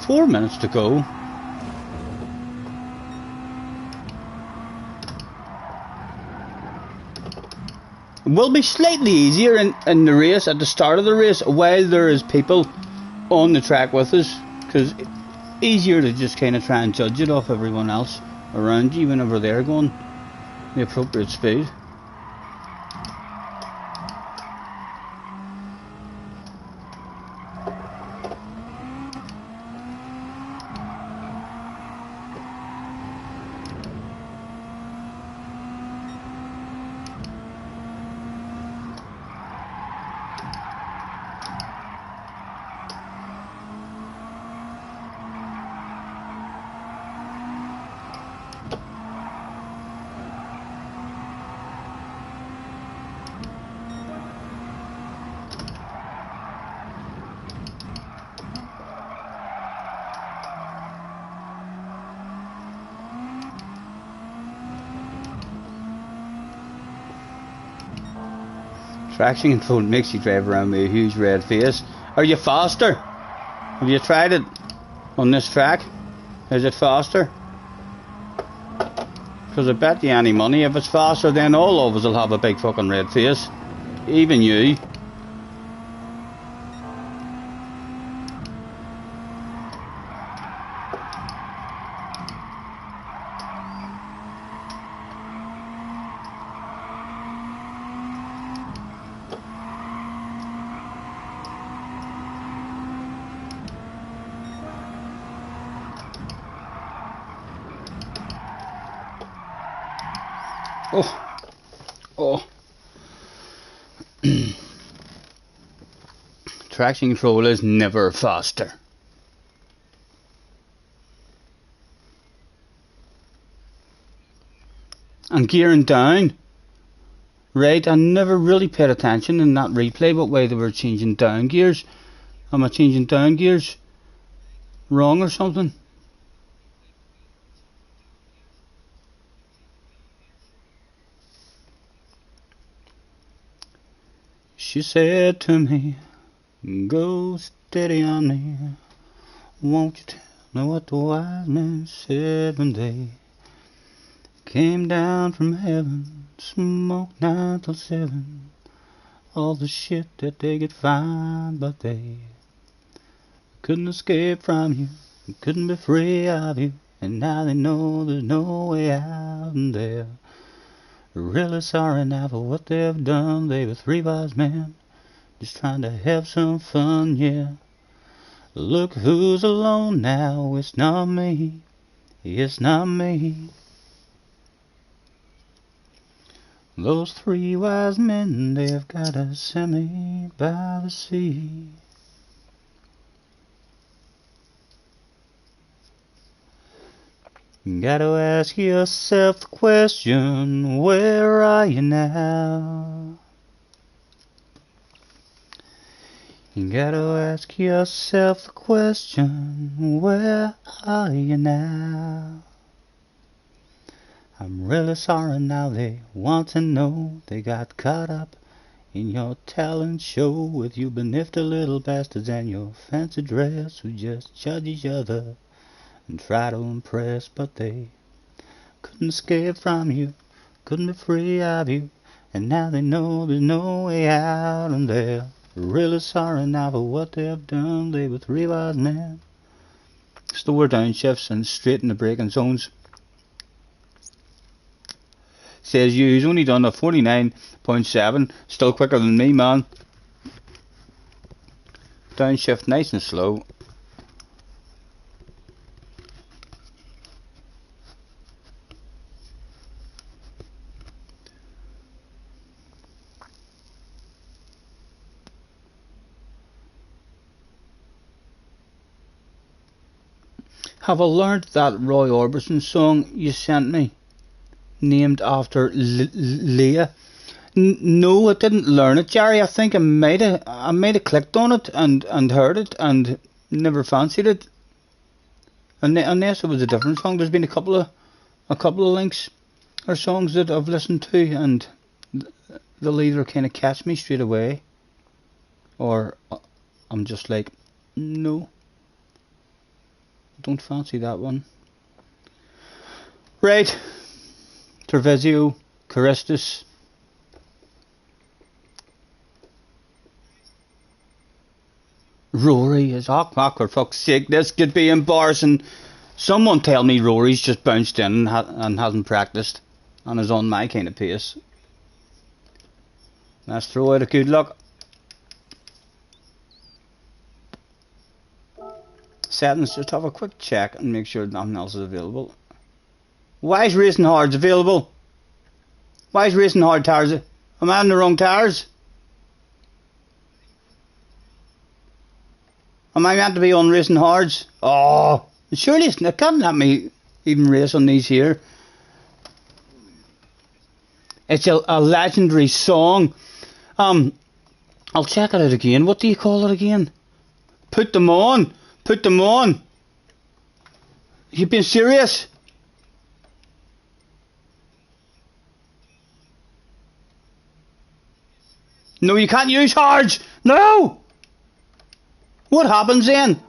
Four minutes to go. It will be slightly easier in the race, at the start of the race, while there is people on the track with us, because it's easier to just kind of try and judge it off everyone else around you whenever they're going the appropriate speed. Traction control makes you drive around with a huge red face. Are you faster? Have you tried it on this track? Is it faster? Because I bet you any money, if it's faster, then all of us will have a big fucking red face. Even you. Oh, oh. Traction control is never faster. And gearing down. Right, I never really paid attention in that replay what way they were changing down gears. Am I changing down gears wrong or something? She said to me, go steady on me. Won't you tell me what the wise men said when they came down from heaven, smoked 9 till 7. All the shit that they could find, but they couldn't escape from you, couldn't be free of you. And now they know there's no way out, and they're really sorry now for what they've done. They were 3 wise men, just trying to have some fun, yeah. Look who's alone now, it's not me, it's not me. Those 3 wise men, they've got a semi by the sea. Gotta ask yourself the question, where are you now? You gotta ask yourself the question, where are you now? I'm really sorry now, they want to know. They got caught up in your talent show with you beneath the little bastards and your fancy dress, who just judge each other and try to impress, but they couldn't escape from you, couldn't be free of you, and now they know there's no way out, and they're really sorry now for what they've done. They were 3 wise men, store downshifts and straight in the braking zones. Says you, he's only done a 49.7, still quicker than me, man. Downshift nice and slow. Have I learned that Roy Orbison song you sent me, named after Leah? No, I didn't learn it, Jerry. I think I might have clicked on it and heard it and never fancied it. Unless it was a different song. There's been a couple of links or songs that I've listened to, and they'll either kind of catch me straight away, or I'm just like, no, don't fancy that one. Right, Treviso, Caristus. Rory is for fuck's sake, this could be embarrassing. Someone tell me Rory's just bounced in and hasn't practiced and is on my kind of pace. Let's throw out a good look. Settings, just have a quick check and make sure nothing else is available. Why is Racing Hard's available? Why is Racing Hard tires? Am I on the wrong tires? Am I meant to be on Racing Hards? Oh, surely it can't let me even race on these here. It's a legendary song. I'll check it out again. What do you call it again? Put them on. Put them on. You being serious? No, you can't use Hards. No. What happens then?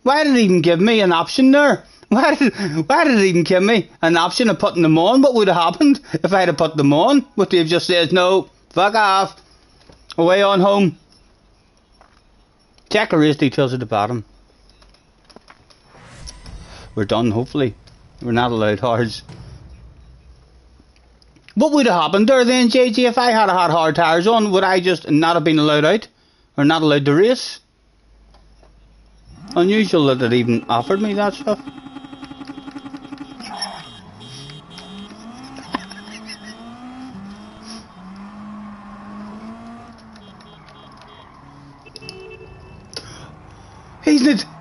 Why did it even give me an option there? Why did it even give me an option of putting them on? What would have happened if I had put them on? Would they have just said, no, fuck off, away on home? Check the race details at the bottom. We're done, hopefully. We're not allowed Hards. What would have happened there then, JJ, if I had hard tyres on? Would I just not have been allowed out? Or not allowed to race? Unusual that it even offered me that stuff.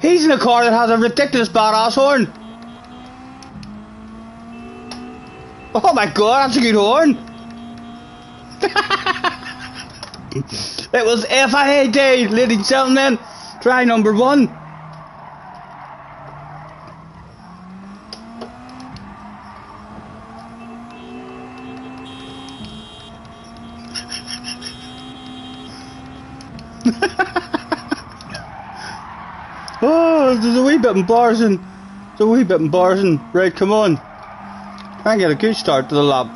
He's in a car that has a ridiculous badass horn. Oh my god, that's a good horn. It was FIA day, ladies and gentlemen. Try number 1. Oh, there's a wee bit embarrassing. It's a wee bit embarrassing. Right, come on. Try and get a good start to the lap.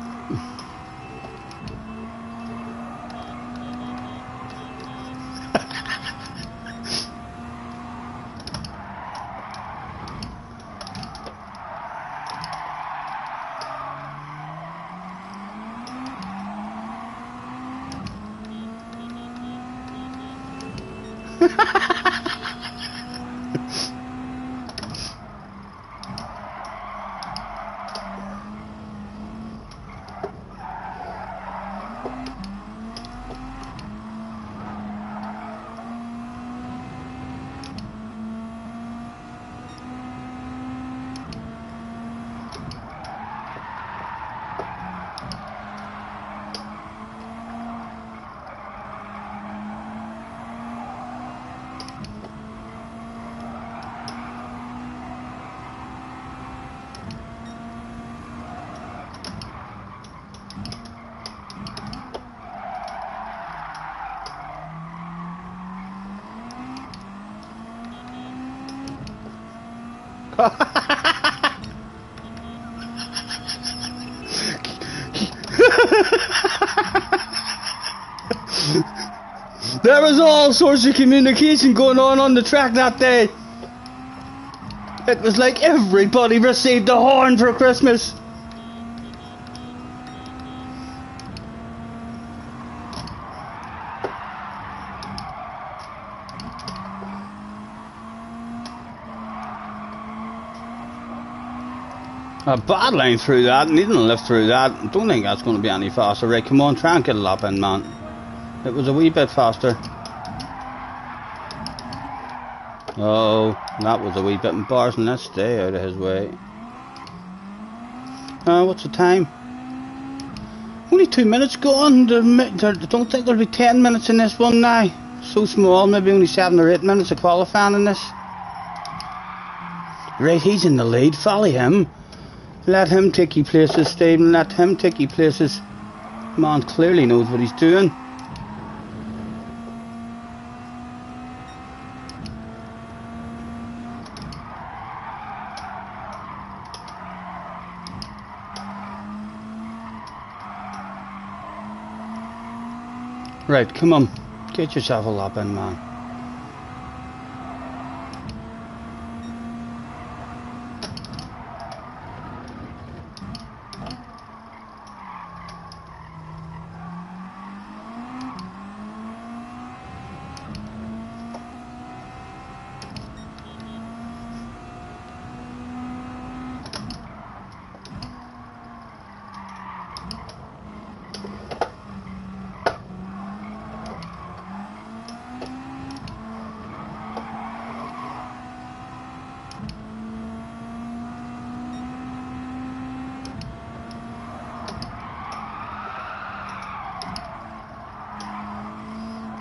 There was all sorts of communication going on the track that day. It was like everybody received a horn for Christmas. A bad line through that, needing a lift through that. Don't think that's going to be any faster. Right, come on, try and get a lap in, man. It was a wee bit faster. Oh, that was a wee bit embarrassing. Let's stay out of his way. What's the time? Only 2 minutes gone. I don't think there'll be 10 minutes in this one now. So small, maybe only 7 or 8 minutes of qualifying in this. Right, he's in the lead. Follow him. Let him take you places, Stephen. Let him take you places. Man clearly knows what he's doing. Right, come on. Get yourself a lap in, man.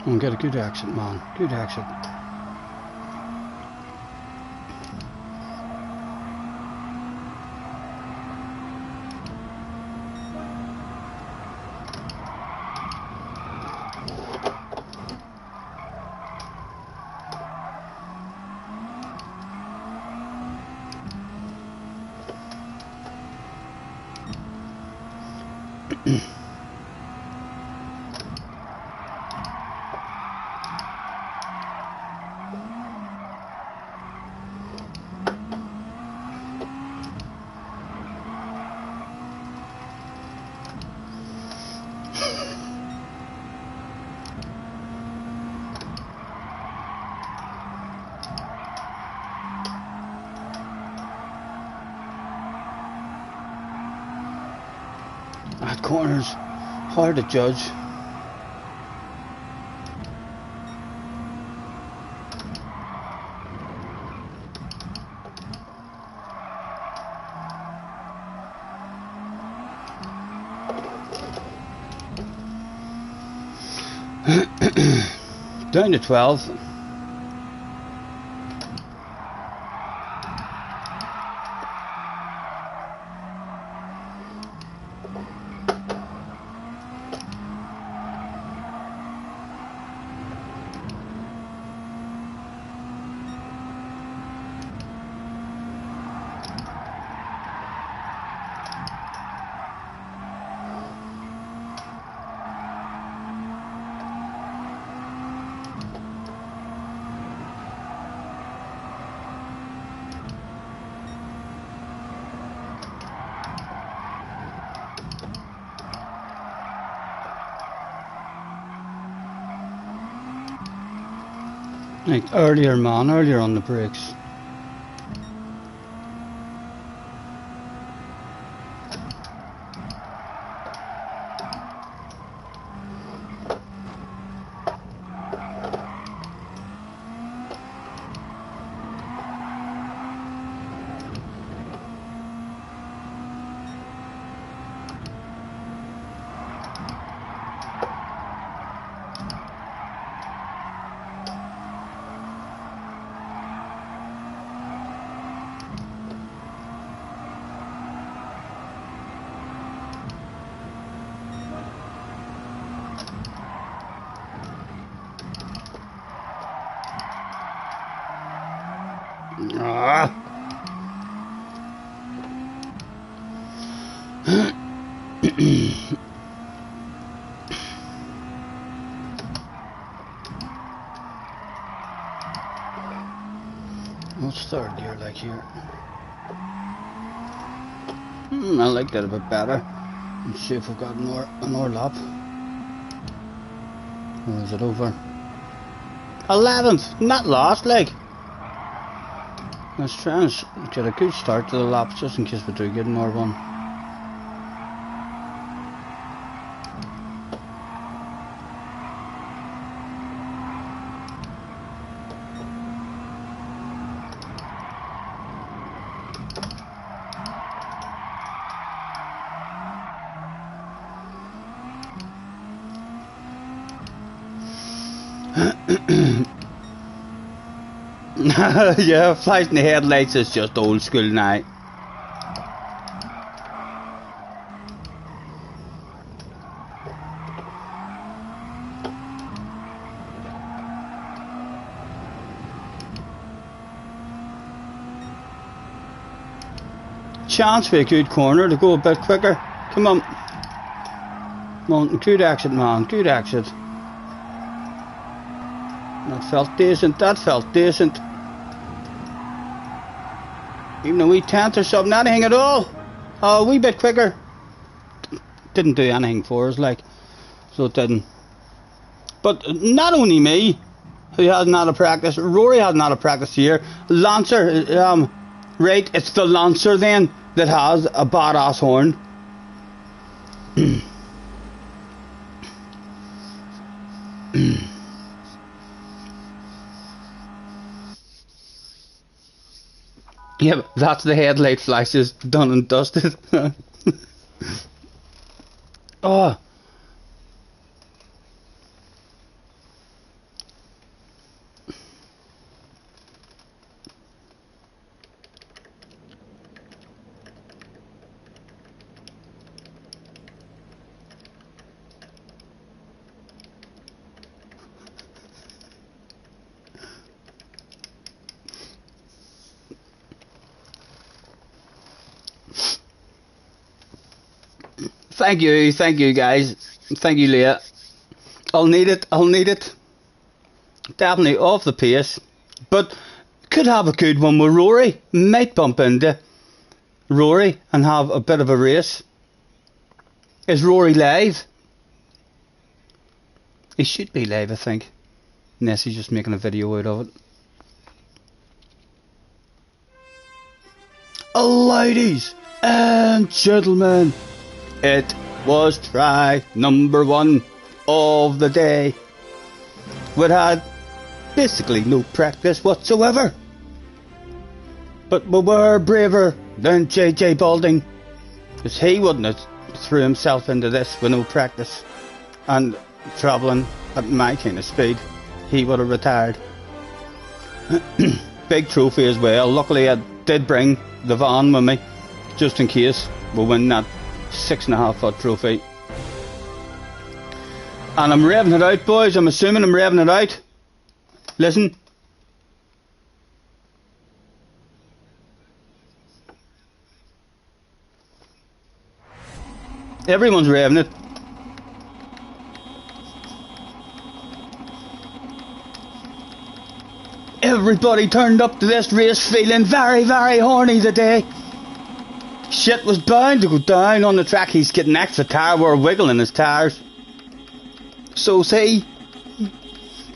Oh, get a good exit, man. Good exit. That corner's hard to judge. Down to 12. Like earlier, man, earlier on the brakes. Ah. What's third gear like here? I like that a bit better. Let's see if we've got another lap. Or is it over? 11th, not lost, like. Let's try and get a good start to the laps just in case we do get another one. Yeah, flashing the headlights is just old school now. Chance for a good corner to go a bit quicker. Come on. Come on, good exit, man, good exit. That felt decent, that felt decent. Even a wee tenth or something, anything at all. A wee bit quicker. Didn't do anything for us, like. So it didn't. But not only me, who hasn't had a practice, Rory hasn't had a practice here. Lancer, right, it's the Lancer then that has a badass horn. Yeah, that's the headlight flashes done and dusted. Oh. Thank you guys. Thank you, Leah. I'll need it. Definitely off the pace. But could have a good one with Rory. Might bump into Rory and have a bit of a race. Is Rory live? He should be live, I think. Unless he's just making a video out of it. Ladies and gentlemen, it was try number 1 of the day. We'd had basically no practice whatsoever. But we were braver than JJ Balding, because he wouldn't have threw himself into this with no practice and travelling at my kind of speed. he would have retired. Big trophy as well. Luckily I did bring the van with me, just in case we win that 6.5 foot trophy. And I'm revving it out, boys. I'm assuming I'm revving it out. Listen. Everyone's revving it. Everybody turned up to this race feeling very, very horny today. Shit was bound to go down on the track. He's getting extra tire wear wiggling his tires. So see,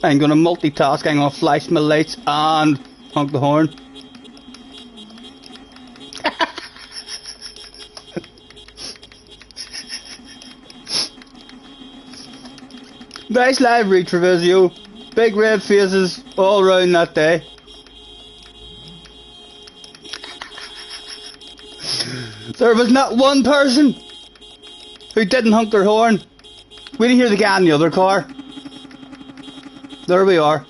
I'm gonna multitask. I'm gonna flash my lights and honk the horn. Nice live read, Trevisio. Big red faces all round that day. There was not one person who didn't honk their horn. We didn't hear the guy in the other car. There we are.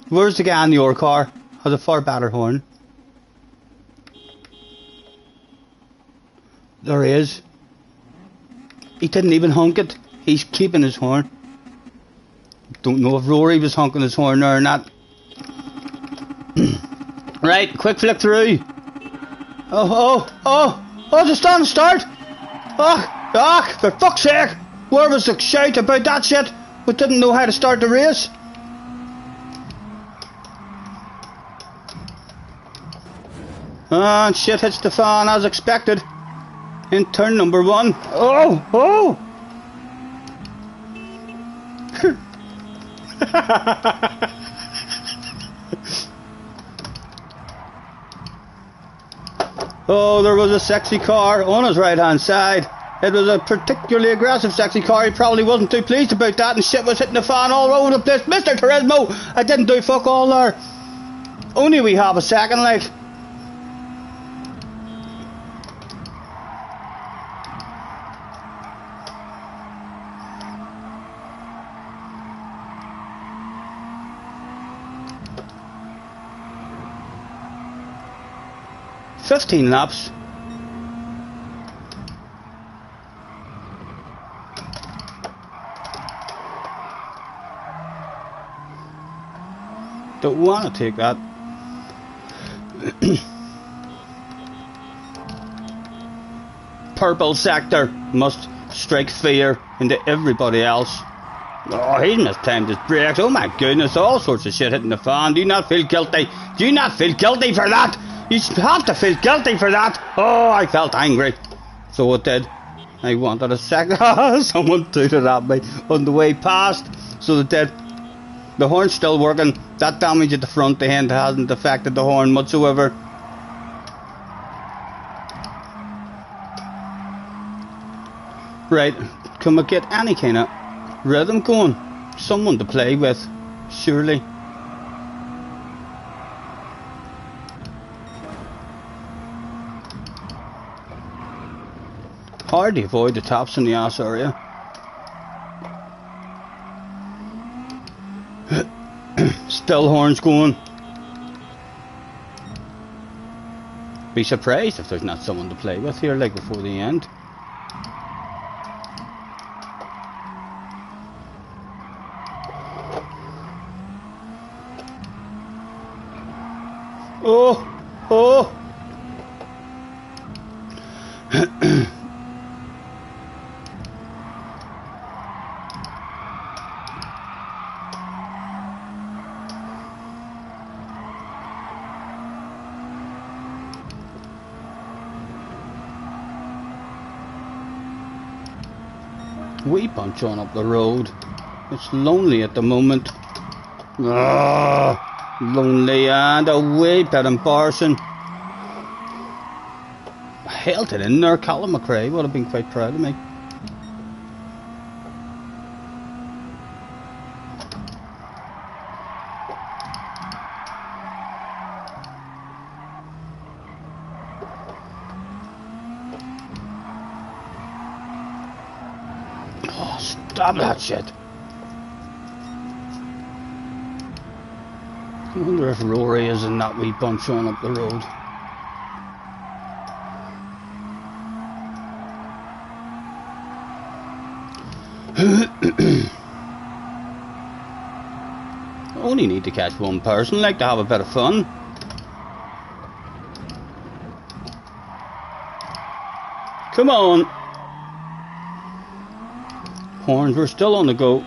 Where's the guy in your car? Has a far better horn. There he is. He didn't even honk it. He's keeping his horn. Don't know if Rory was honking his horn there or not. Right, quick flick through. Just on start. For fuck's sake. Where was the shout about that shit? We didn't know how to start the race. And shit hits the fan as expected. In turn number 1. Oh, there was a sexy car on his right hand side. It was a particularly aggressive sexy car. He probably wasn't too pleased about that, and shit was hitting the fan all over the place. Mr. Turismo, I didn't do fuck all there. Only we have a second, like. "15 laps. Don't want to take that. Purple sector must strike fear into everybody else. Oh, he's mistimed his brakes. Oh my goodness, all sorts of shit hitting the fan. Do you not feel guilty? Do you not feel guilty for that? You have to feel guilty for that. Oh, I felt angry. So it did. I wanted a second. Someone tooted at me on the way past. So it did. The horn's still working. That damage at the front end hasn't affected the horn whatsoever. Right, can we get any kind of rhythm going? Someone to play with, surely. Hard to avoid the taps in the ass area. Still horns going. Be surprised if there's not someone to play with here, like before the end. Oh! We bunch on up the road. It's lonely at the moment. Lonely and a wee bit embarrassing. I held it in there. Callum McRae would have been quite proud of me. Oh, stop that shit. I wonder if Rory is in that wee bunch on up the road. Only need to catch one person, like to have a bit of fun. Come on! Horns, we're still on the go.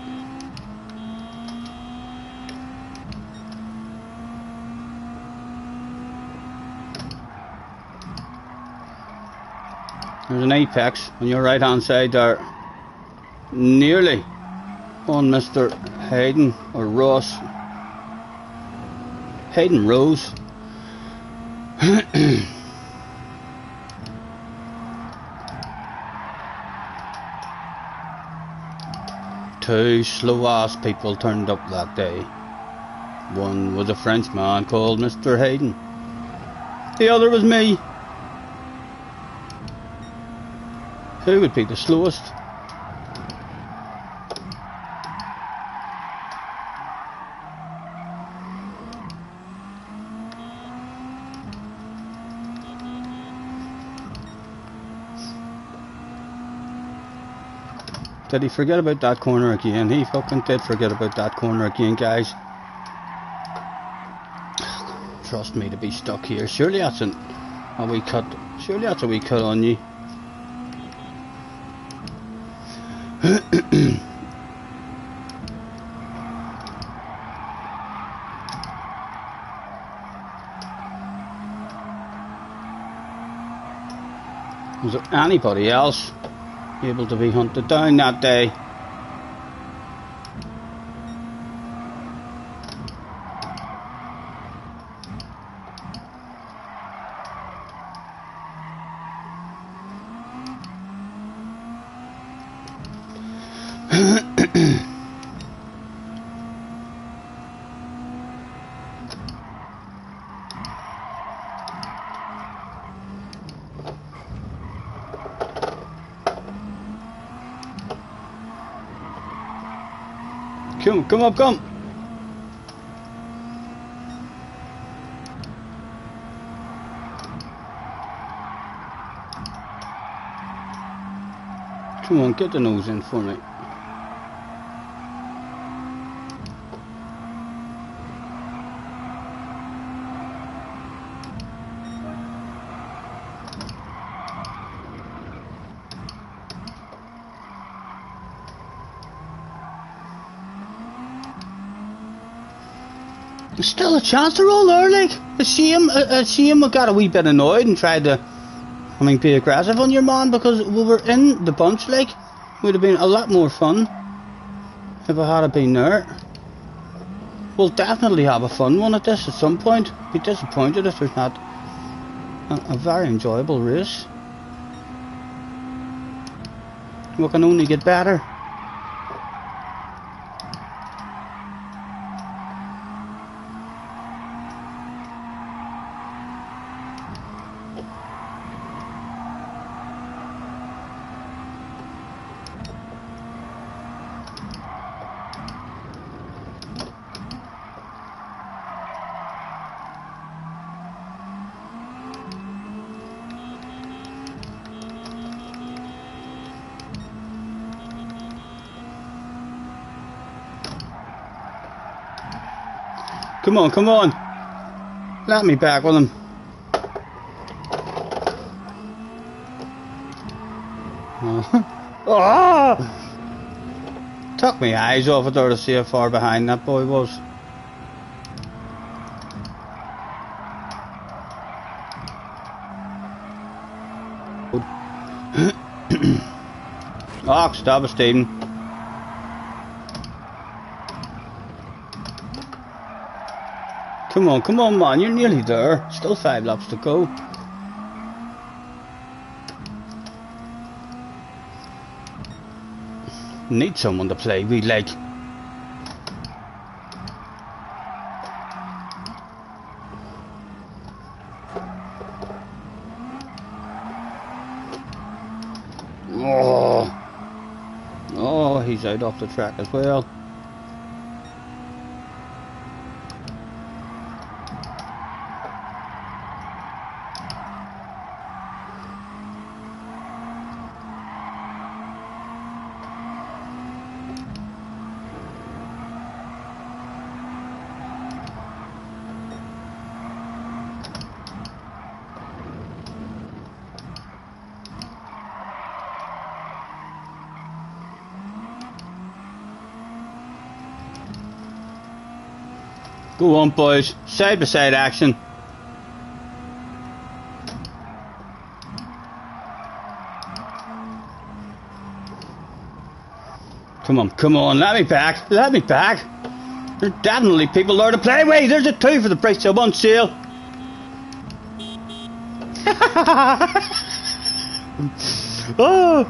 There's an apex on your right hand side there. Nearly on Mr. Hayden or Ross. Hayden Rose. Two slow ass people turned up that day. One was a Frenchman called Mr. Hayden. The other was me. Who would be the slowest? Did he forget about that corner again? He fucking did forget about that corner again, guys. Trust me to be stuck here. Surely that's a wee cut. Surely that's a wee cut on you. Was there anybody else able to be hunted down that day? Come up, come! Come on, get the nose in for me. There's still a chance to roll there, like. A shame we got a wee bit annoyed and tried to, be aggressive on your man because we were in the bunch, like. Would have been a lot more fun if I had been there. We'll definitely have a fun one at this at some point. Be disappointed if there's not a very enjoyable race. We can only get better. Come on, come on. Let me back with him. Oh. Took my eyes off it there to see how far behind that boy was. Oh, stop it, Stephen. Come on, man, you're nearly there. Still 5 laps to go. Need someone to play with, like. Oh, he's out off the track as well. Go on, boys. Side by side action. Come on, come on. Let me back. Let me back. There's definitely people there to play with. There's a 2 for the price of 1 sale. Oh,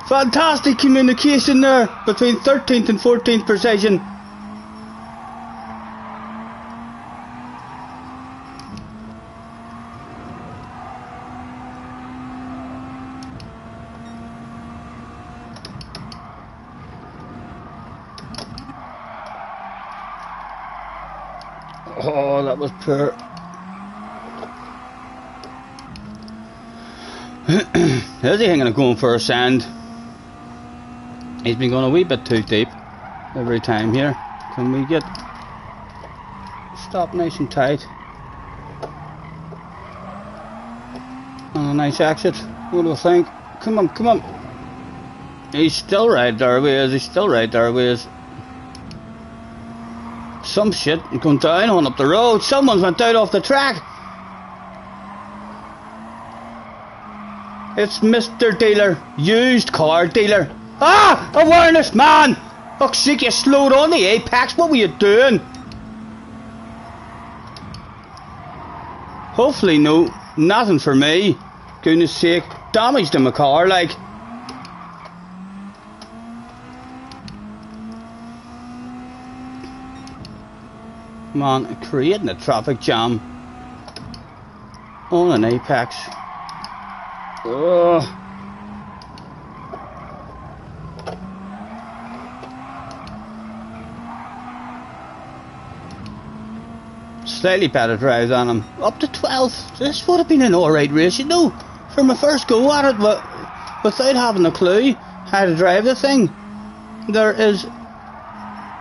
fantastic communication there between 13th and 14th precision. Oh, that was poor. How's he hanging and going for a sand? He's been going a wee bit too deep every time here. Can we get stop nice and tight? And a nice exit. What do I think? Come on, come on. He's still right there with us. He's still right there with us. Some shit going down on up the road. Someone's went out off the track. It's Mr. Dealer, used car dealer. Ah! Awareness, man! Fuck's sake, you slowed on the apex. What were you doing? Hopefully, no, nothing for me. Goodness sake, damage to my car, like. Man, creating a traffic jam on an apex. Ugh. Slightly better drive than him. Up to 12th. This would have been an alright race, you know. For my first go at it, but without having a clue how to drive the thing. There is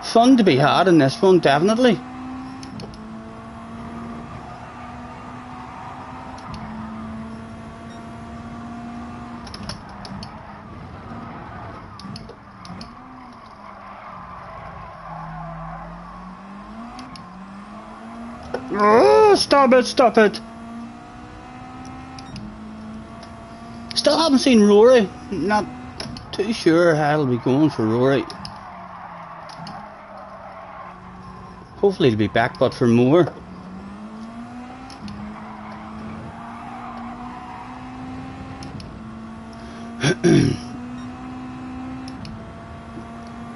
fun to be had in this one, definitely. Oh, stop it, stop it. Still haven't seen Rory. Not too sure how it'll be going for Rory. Hopefully he'll be back, but for more.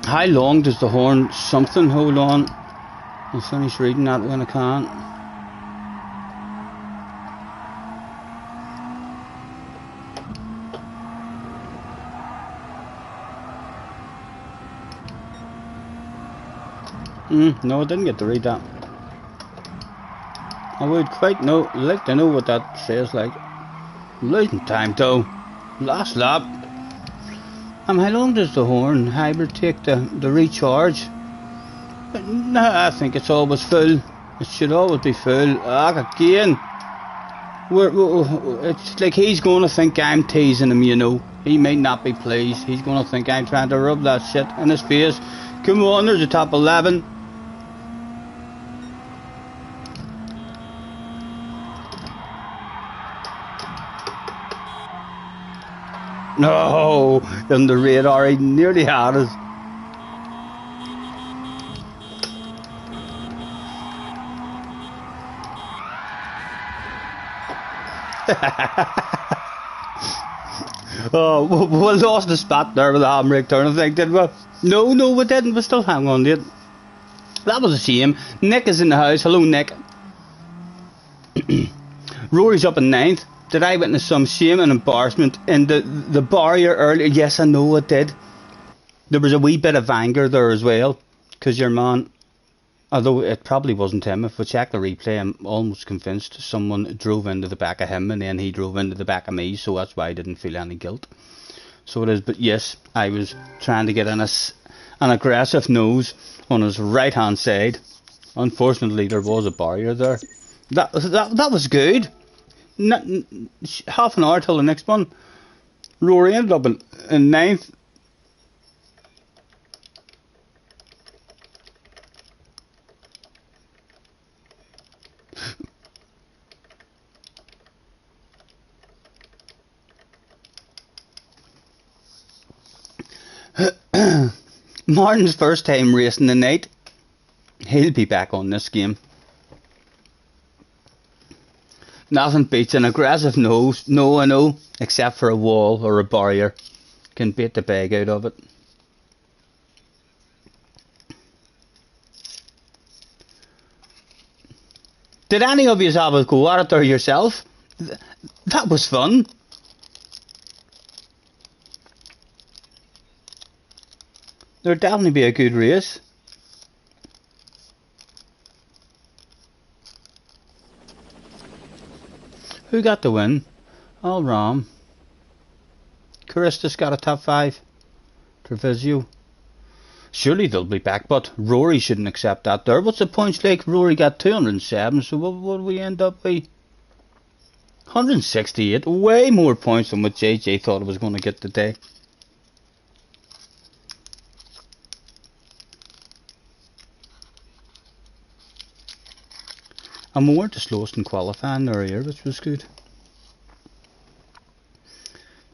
How long does the horn something hold on? I'll finish reading that when I can. No, I didn't get to read that. I would quite like to know what that says, like. Losing time though. Last lap. How long does the horn hybrid take to recharge? No, I think it's always full. It should always be full. Again, it's like he's going to think I'm teasing him, you know. He may not be pleased. He's going to think I'm trying to rub that shit in his face. Come on, there's the top 11. No, on the radar, he nearly had us. Oh, we lost the spot there with the handbrake turn, I think, didn't we? No, we didn't. We still hang on to it. That was a shame. Nick is in the house. Hello, Nick. Rory's up in 9th. Did I witness some shame and embarrassment in the barrier earlier? Yes, I know I did. There was a wee bit of anger there as well, because your man, although it probably wasn't him, if we check the replay, I'm almost convinced someone drove into the back of him and then he drove into the back of me, so that's why I didn't feel any guilt. So it is, but yes, I was trying to get an aggressive nose on his right hand side. Unfortunately, there was a barrier there. That was good. Half an hour till the next one. Rory ended up in 9th. Martin's first time racing tonight. He'll be back on this game. Nothing beats an aggressive nose, no I know, except for a wall or a barrier. Can beat the bag out of it. Did any of you have a go at it there yourself? That was fun. There'd definitely be a good race. Who got the win? All Ram. Caristus got a top 5. Treviso. Surely they'll be back, but Rory shouldn't accept that there. What's the points like? Rory got 207, so what do we end up with? 168. Way more points than what JJ thought it was going to get today. And we weren't the slowest in qualifying there here, which was good.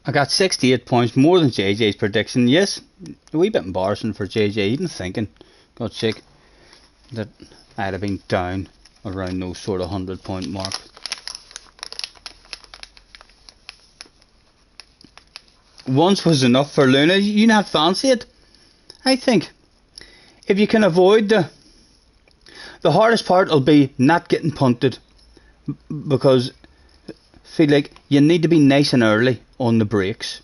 I got 68 points, more than JJ's prediction. Yes, a wee bit embarrassing for JJ, even thinking, God's sake, that I'd have been down around those sort of 100-point mark. Once was enough for Luna. You not fancy it? I think if you can avoid the hardest part will be not getting punted, because I feel like you need to be nice and early on the brakes.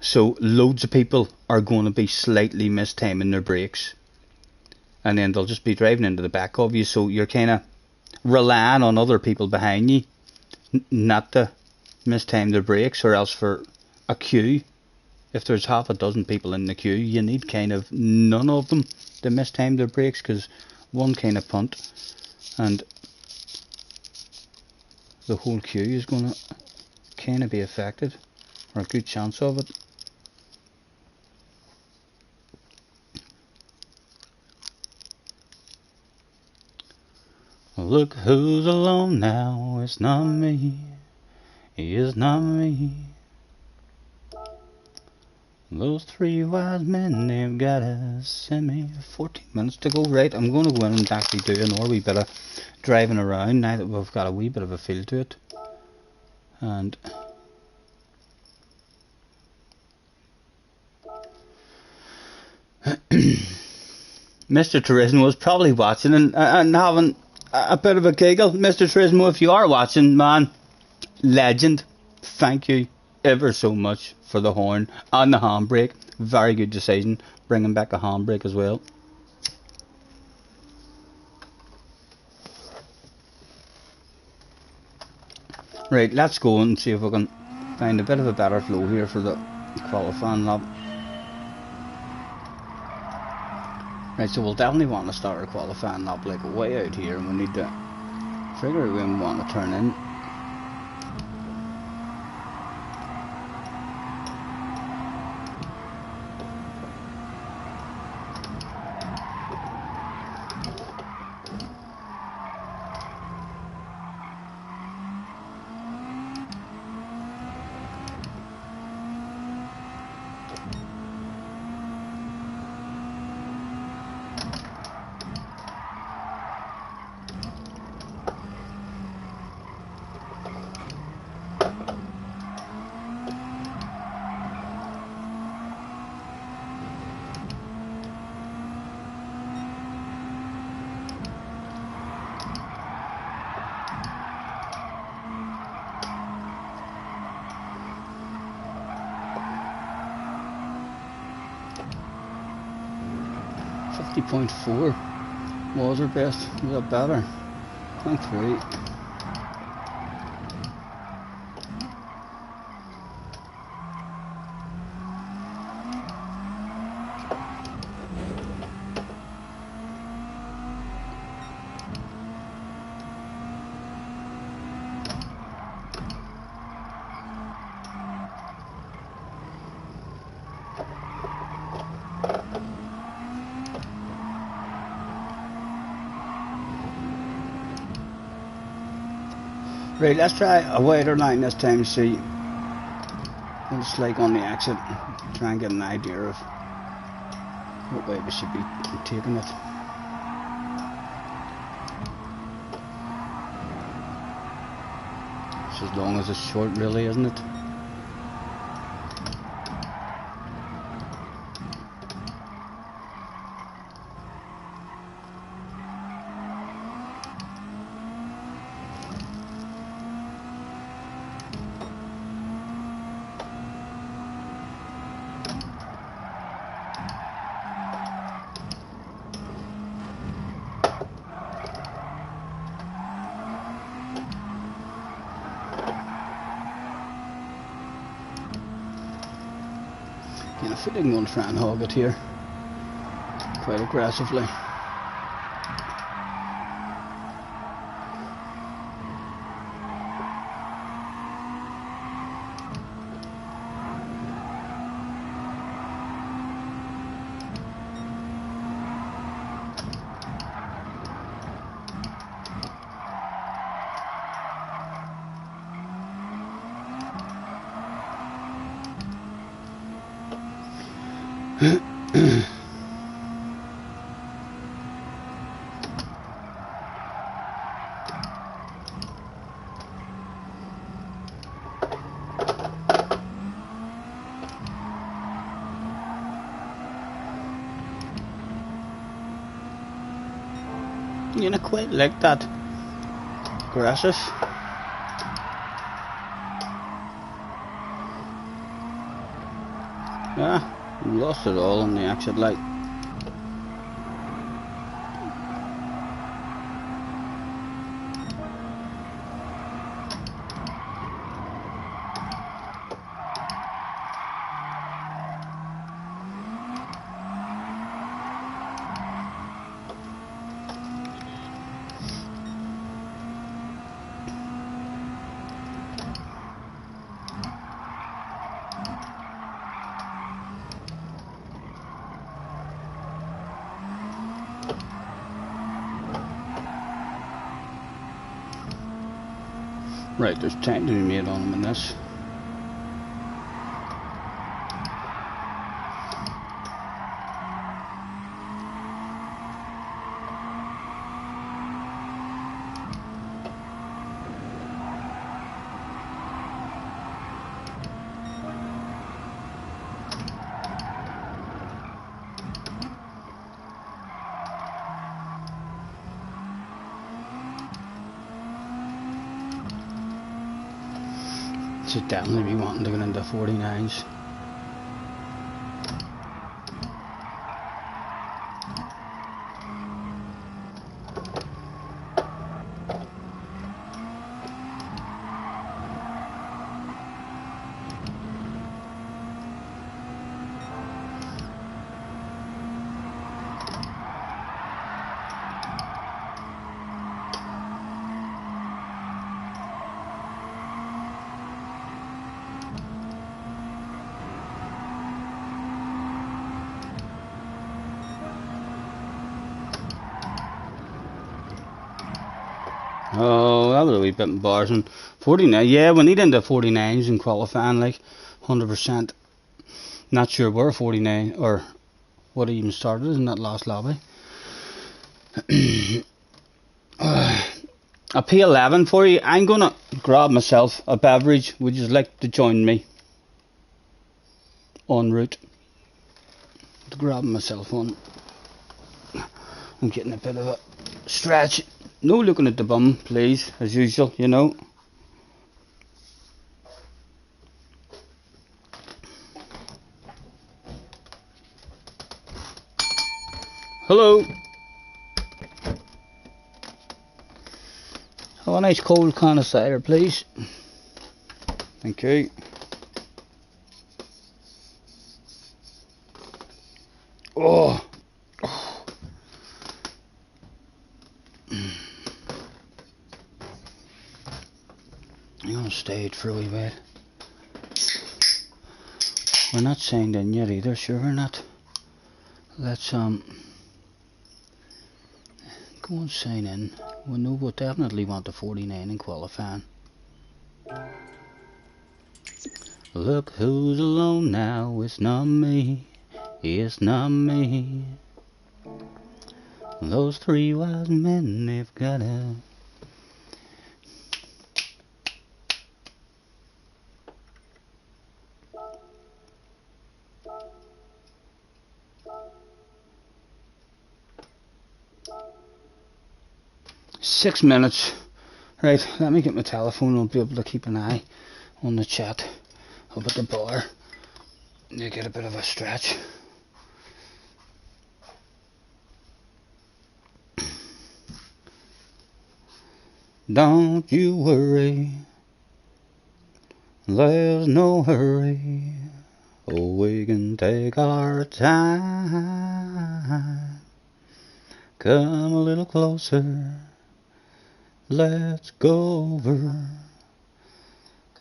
So loads of people are going to be slightly mistiming their brakes, and then they'll just be driving into the back of you, so you're kind of relying on other people behind you not to mistime their brakes, or else for a queue, if there's half a dozen people in the queue, you need kind of none of them to mistime their brakes, because one kind of punt and the whole queue is going to kind of be affected, or a good chance of it. Look who's alone now, it's not me, it's not me. Those 3 wise men, they've got a semi. 14 minutes to go. Right, I'm going to go in and actually do a wee bit of driving around now that we've got a wee bit of a feel to it. And Mr. Turismo was probably watching and having a bit of a giggle. Mr. Turismo, if you are watching, man, legend. Thank you ever so much for the horn and the handbrake. Very good decision, bringing back a handbrake as well. Right, let's go and see if we can find a bit of a better flow here for the qualifying lap. Right, so we'll definitely want to start our qualifying lap like way out here, and we need to figure out when we want to turn in. .4 was our best. Was that better? 0.3. Right, let's try a wider line this time, see. what it's like on the exit. Try and get an idea of what way we should be taking it. It's as long as it's short, really, isn't it? I feel like I'm going to try and hog it here quite aggressively. You know, quite like that. Aggressive. Yeah, lost it all on the exit light. Right, there's time to be made on them in this. Should definitely be wanting to get into 49s. Oh, that was a wee bit embarrassing. 49, yeah, we need into 49s in qualifying, like 100%. Not sure where 49 or what even started in that last lobby. A P11 for you. I'm gonna grab myself a beverage. Would you like to join me en route? To grab myself one. I'm getting a bit of a stretch. No looking at the bum, please, as usual, you know. Hello. Have a nice cold can of cider, please. Thank you. Oh. I'm gonna stay it for a wee bit. We're not signed in yet either, sure we're not. Let's go and sign in. We know we'll definitely want the 49 in qualifying. Look who's alone now, it's not me, it's not me. Those three wise men, they've got a... Six minutes. Right, let me get my telephone. I'll be able to keep an eye on the chat up at the bar. You get a bit of a stretch. Don't you worry, there's no hurry. Oh, we can take our time. Come a little closer. Let's go over.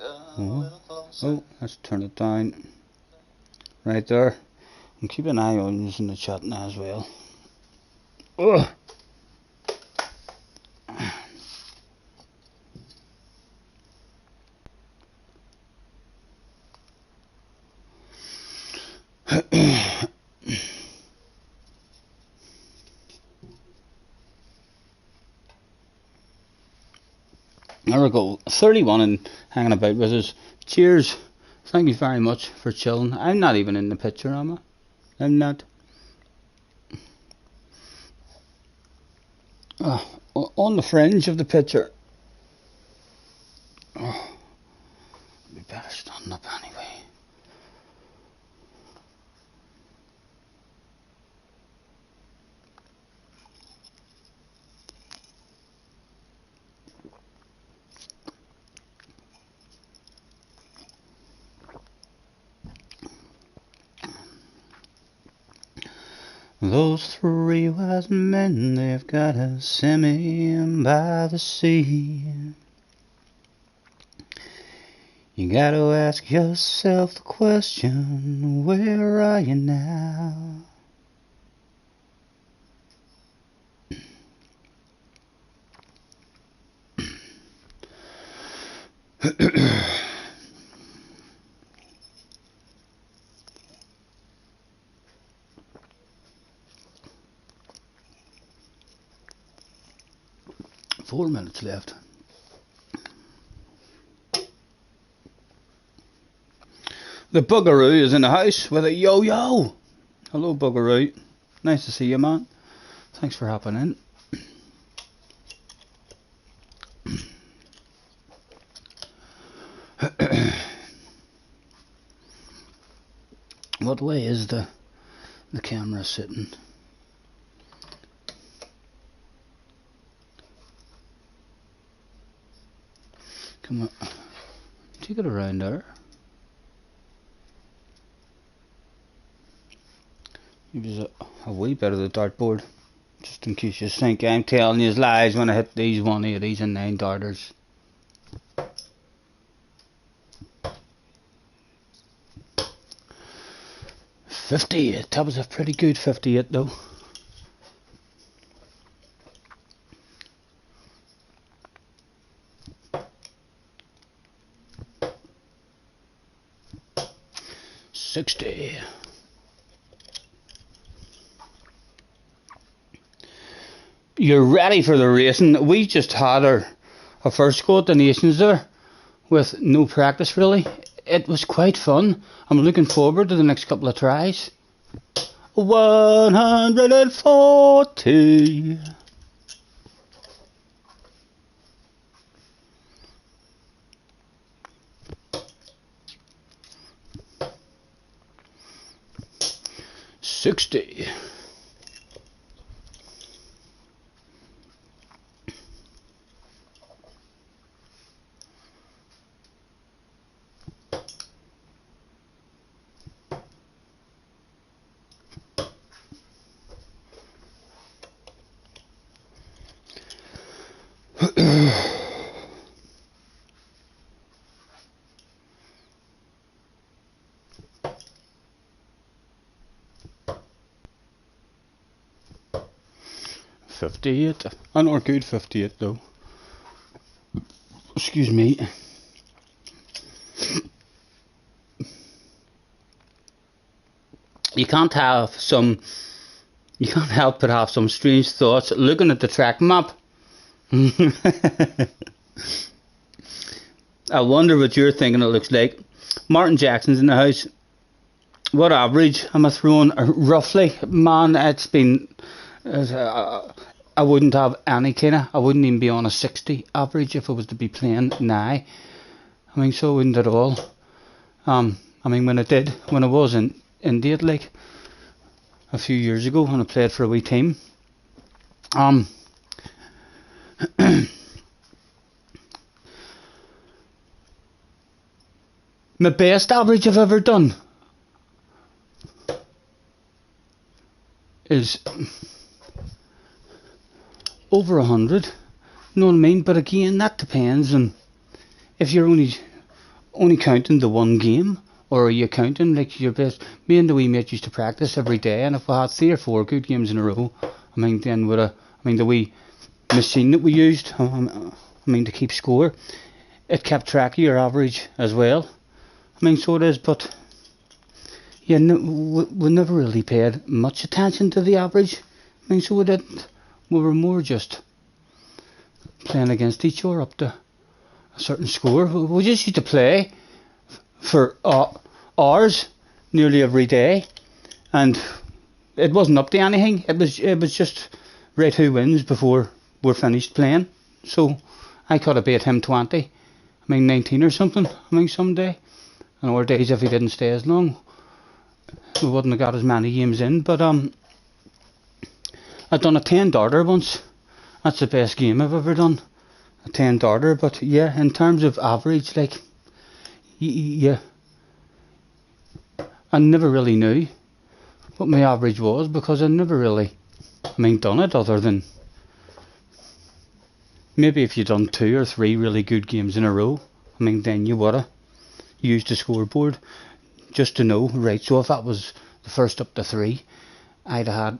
Oh, let's turn it down. Right there. And keep an eye on us in the chat now as well. Ugh. There we go. 31 and hanging about with us. Cheers. Thank you very much for chilling. I'm not even in the picture, am I? I'm not. On the fringe of the picture. Oh, I'd be better standing up anyway. Those three wise men, they've got a semi by the sea. You gotta ask yourself the question, where are you now? Four minutes left. The Buggeroo is in the house with a yo-yo. Hello, Buggeroo. Nice to see you, man. Thanks for hopping in. What way is the camera sitting? Come on, take it around there. Use a wee bit of the dartboard, just in case you think I'm telling you lies when I hit these 180s and 9 darters. .58, that was a pretty good 58 though. .60. You're ready for the racing. We just had our first go at the Nations there with no practice really. It was quite fun. I'm looking forward to the next couple of tries. 140. .60. .58. An or good 58 though. Excuse me. you can't help but have some strange thoughts looking at the track map. I wonder what you're thinking it looks like. Martin Jackson's in the house. What average am I throwing? Roughly, man, it's been... I wouldn't have any I wouldn't even be on a 60 average if I was to be playing now. I mean, so I wouldn't at all. I mean, when I was in India, like, a few years ago, when I played for a wee team, my best average I've ever done is over 100. You know what I mean? But again, that depends on if you're only counting the one game, or are you counting like your best. Me and the wee mate used to practice every day, and if we had 3 or 4 good games in a row, I mean, then the wee machine that we used, to keep score, it kept track of your average as well. I mean, so it is, but yeah, we never really paid much attention to the average. I mean, so we didn't. We were more just playing against each other up to a certain score. We just used to play for hours nearly every day, and it wasn't up to anything. It was just right who wins before we're finished playing. So I could have beat him 20, 19 or something, someday. And other days, if he didn't stay as long, we wouldn't have got as many games in. But I'd done a 10 darter once. That's the best game I've ever done, a 10 darter. But yeah, in terms of average, like, yeah, I never really knew what my average was, because I never really, done it, other than maybe if you'd done 2 or 3 really good games in a row. Then you would have used the scoreboard just to know, right, so if that was the first up to 3, I'd have had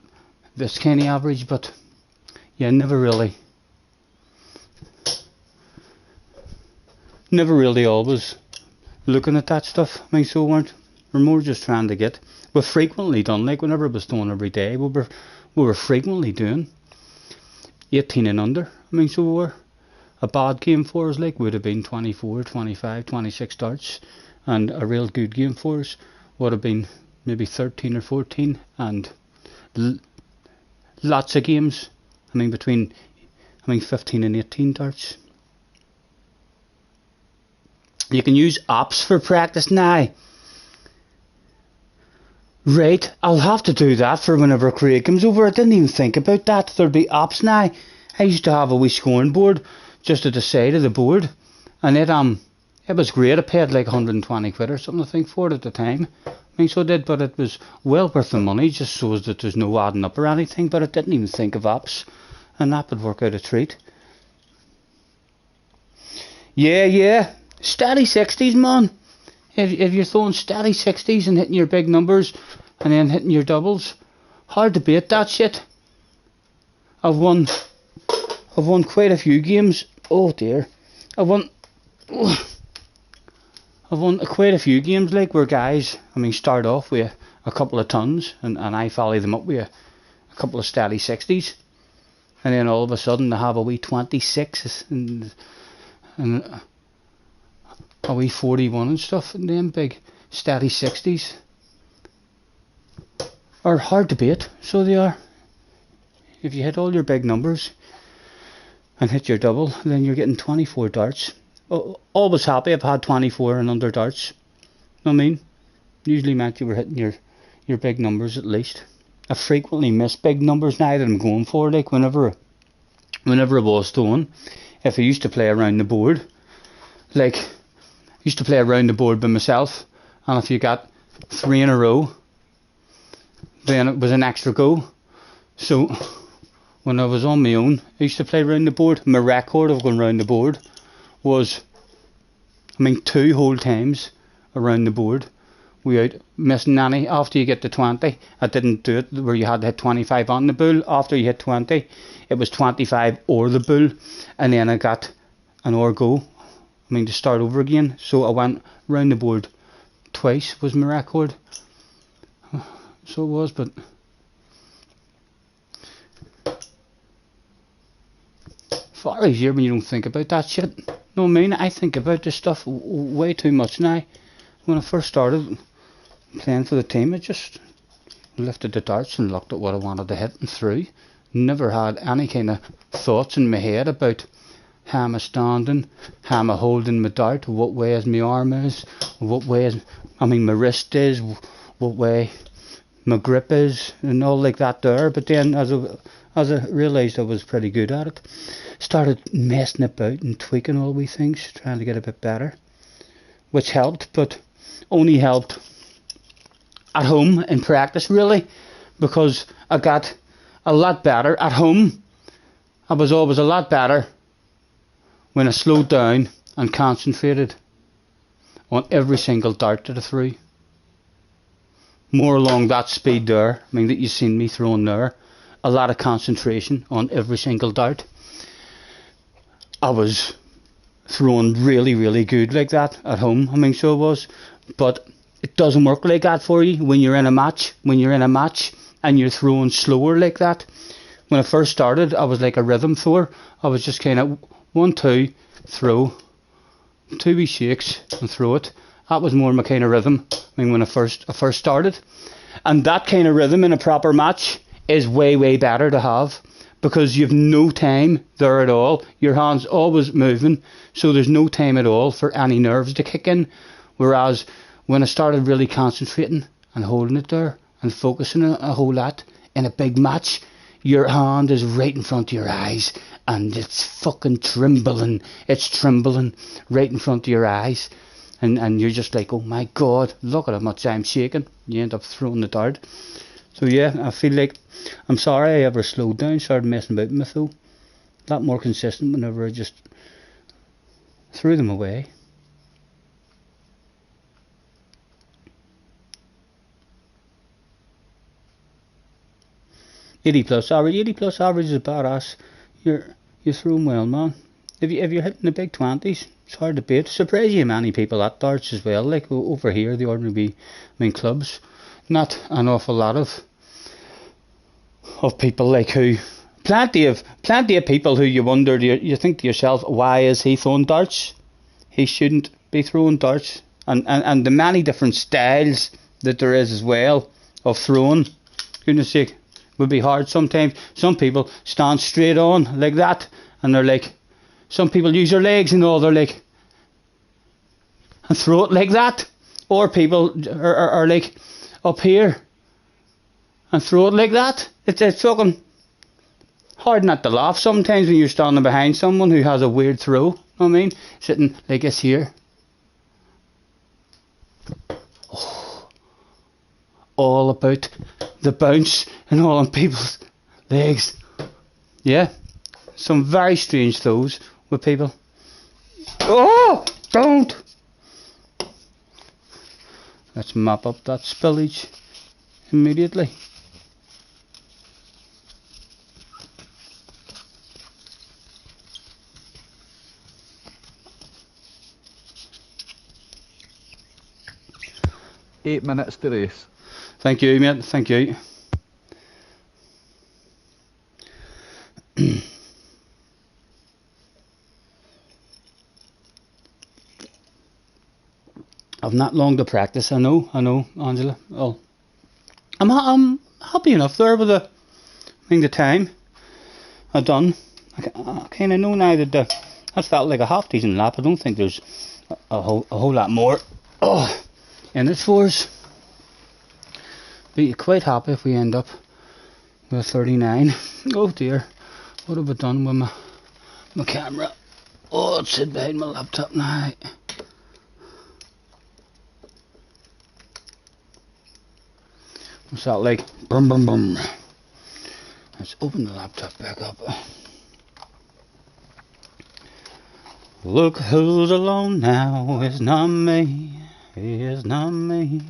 this kind of average. But yeah, never really always looking at that stuff. So we're more just trying to get. We've frequently done, like whenever it was done every day, we were frequently doing 18 and under. So we were. A bad game for us like would have been 24, 25, 26 darts, and a real good game for us would have been maybe 13 or 14, and lots of games, between 15 and 18 darts. You can use apps for practice now. Right, I'll have to do that for whenever Craig comes over. I didn't even think about that. There'd be apps now. I used to have a wee scoring board just at the side of the board, and it was great. I paid like 120 quid or something, I think, for it at the time. So I did, but it was well worth the money, just so that there's no adding up or anything. But I didn't even think of apps, and that would work out a treat. Yeah, steady 60s, man. If you're throwing steady 60s and hitting your big numbers and then hitting your doubles, hard to beat that shit. I've won quite a few games. Oh dear. I've won quite a few games, like, where guys, start off with a couple of tons, and I follow them up with a couple of steady 60s, and then all of a sudden they have a wee 26 and a wee 41 and stuff, and then big steady 60s are hard to beat. So they are. If you hit all your big numbers and hit your double, then you're getting 24 darts. Always happy I've had 24 and under darts. Usually meant you were hitting your big numbers at least. I frequently miss big numbers now that I'm going for, like whenever I was throwing. If I used to play around the board, like, I used to play around the board by myself, and if you got 3 in a row, then it was an extra go. So when I was on my own, I used to play around the board. My record of going around the board was, 2 whole times around the board without missing any. After you get to 20, I didn't do it where you had to hit 25 on the bull. After you hit 20, it was 25 or the bull, and then I got an or go, to start over again. So I went round the board twice was my record. So it was, but far easier when you don't think about that shit. No, I mean, I think about this stuff way too much now. When I first started playing for the team, I just lifted the darts and looked at what I wanted to hit and threw. Never had any kind of thoughts in my head about how am I standing, how am I holding my dart, what way is my arm is, what way is, my wrist is, what way my grip is, and all like that there. But then as I realised I was pretty good at it, started messing about and tweaking all wee things, trying to get a bit better, which helped, but only helped at home in practice really, because I got a lot better at home. I was always a lot better when I slowed down and concentrated on every single dart that I threw. More along that speed there, that you've seen me throwing there. A lot of concentration on every single dart. I was throwing really, really good like that at home. So I was. But it doesn't work like that for you when you're in a match. When you're in a match and you're throwing slower like that. When I first started, I was like a rhythm thrower. I was just kind of 1, 2, throw, 2 wee shakes and throw it. That was more my kind of rhythm. When I first started, and that kind of rhythm in a proper match is way, way better to have, because you've no time there at all. Your hand's always moving, so there's no time at all for any nerves to kick in. Whereas when I started really concentrating and holding it there and focusing a whole lot in a big match, your hand is right in front of your eyes and it's fucking trembling. It's trembling right in front of your eyes. And you're just like, oh my god, look at how much I'm shaking. You end up throwing the dart. So yeah, I feel like I'm sorry I ever slowed down, started messing about with my throw. A lot more consistent whenever I just threw them away. +80 average. 80+ average is badass. You're throwing well, man. If you're hitting the big 20s, it's hard to beat. Surprise you many people at darts as well. Like over here, the ordinary clubs, not an awful lot of people like who. Plenty of people who you wonder. You think to yourself, why is he throwing darts? He shouldn't be throwing darts. And the many different styles that there is as well of throwing. Goodness sake, would be hard sometimes. Some people stand straight on like that, and they're like. Some people use their legs and all, they're like, and throw it like that. Or people are like up here and throw it like that. It's fucking hard not to laugh sometimes when you're standing behind someone who has a weird throw. You know what I mean? Sitting like this here. Oh, all about the bounce and all on people's legs. Yeah, some very strange throws with people. Oh, don't! Let's mop up that spillage immediately. Eight minutes to race. Thank you, mate. Thank you. I've not long to practice. I know, Angela. Oh, I'm happy enough there with the time I've done. I kind of know now that that felt like a half decent lap. I don't think there's a whole lot more in it for us. Be quite happy if we end up with 39. Oh dear, what have I done with my camera? Oh, it's sitting behind my laptop now. What's that like? Brum brum brum. Let's open the laptop back up. Look who's alone now, it's not me, it's not me.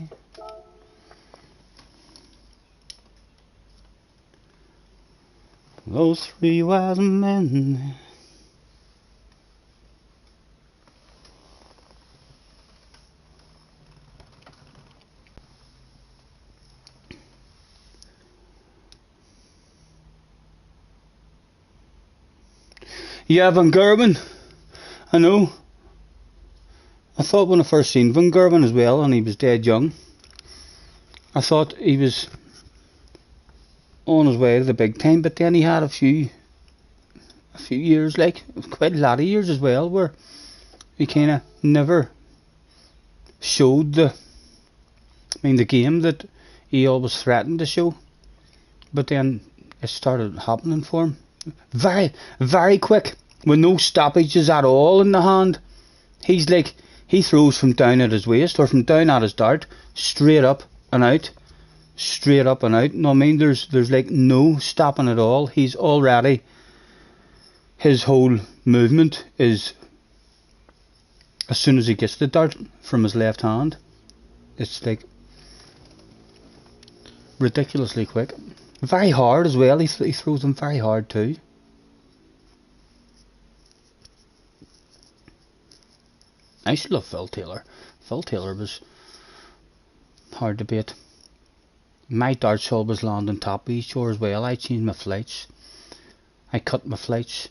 Those 3 wise men. Yeah, Van Gerwen. I know. I thought when I first seen Van Gerwen as well, and he was dead young, I thought he was on his way to the big time, but then he had a few years, like quite a lot of years as well, where he kind of never showed the game that he always threatened to show. But then it started happening for him. Very, very quick, with no stoppages at all in the hand. He's like, he throws from down at his waist or from down at his dart, straight up and out. Straight up and out. No, I mean, there's like no stopping at all. He's already, his whole movement is, as soon as he gets the dart from his left hand, it's like ridiculously quick. Very hard as well. He throws them very hard too. I used to love Phil Taylor. Phil Taylor was hard to beat. My darts always land on top of each other as well. I changed my flights. I cut my flights.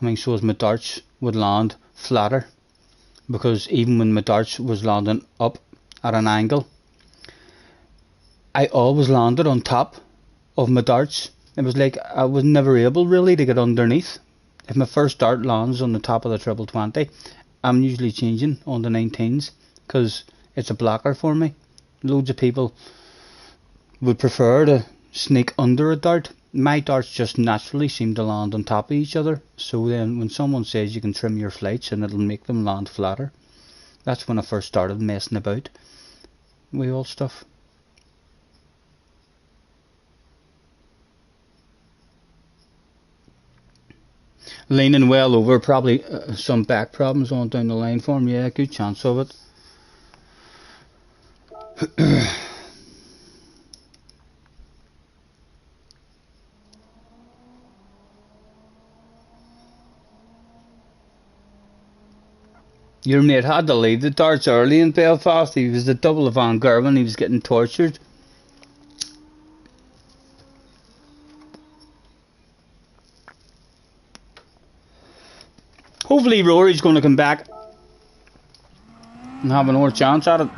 I mean, so as my darts would land flatter. Because even when my darts was landing up at an angle, I always landed on top of my darts. It was like I was never able really to get underneath. If my first dart lands on the top of the triple 20, I'm usually changing on the 19s because it's a blocker for me. Loads of people would prefer to sneak under a dart. My darts just naturally seem to land on top of each other. So then when someone says you can trim your flights and it'll make them land flatter, that's when I first started messing about with all stuff. Leaning well over, probably some back problems on down the line for him. Yeah, good chance of it. Your mate had to leave the darts early in Belfast. He was the double of Van Gerwen. He was getting tortured. Hopefully Rory's going to come back and have another chance at it.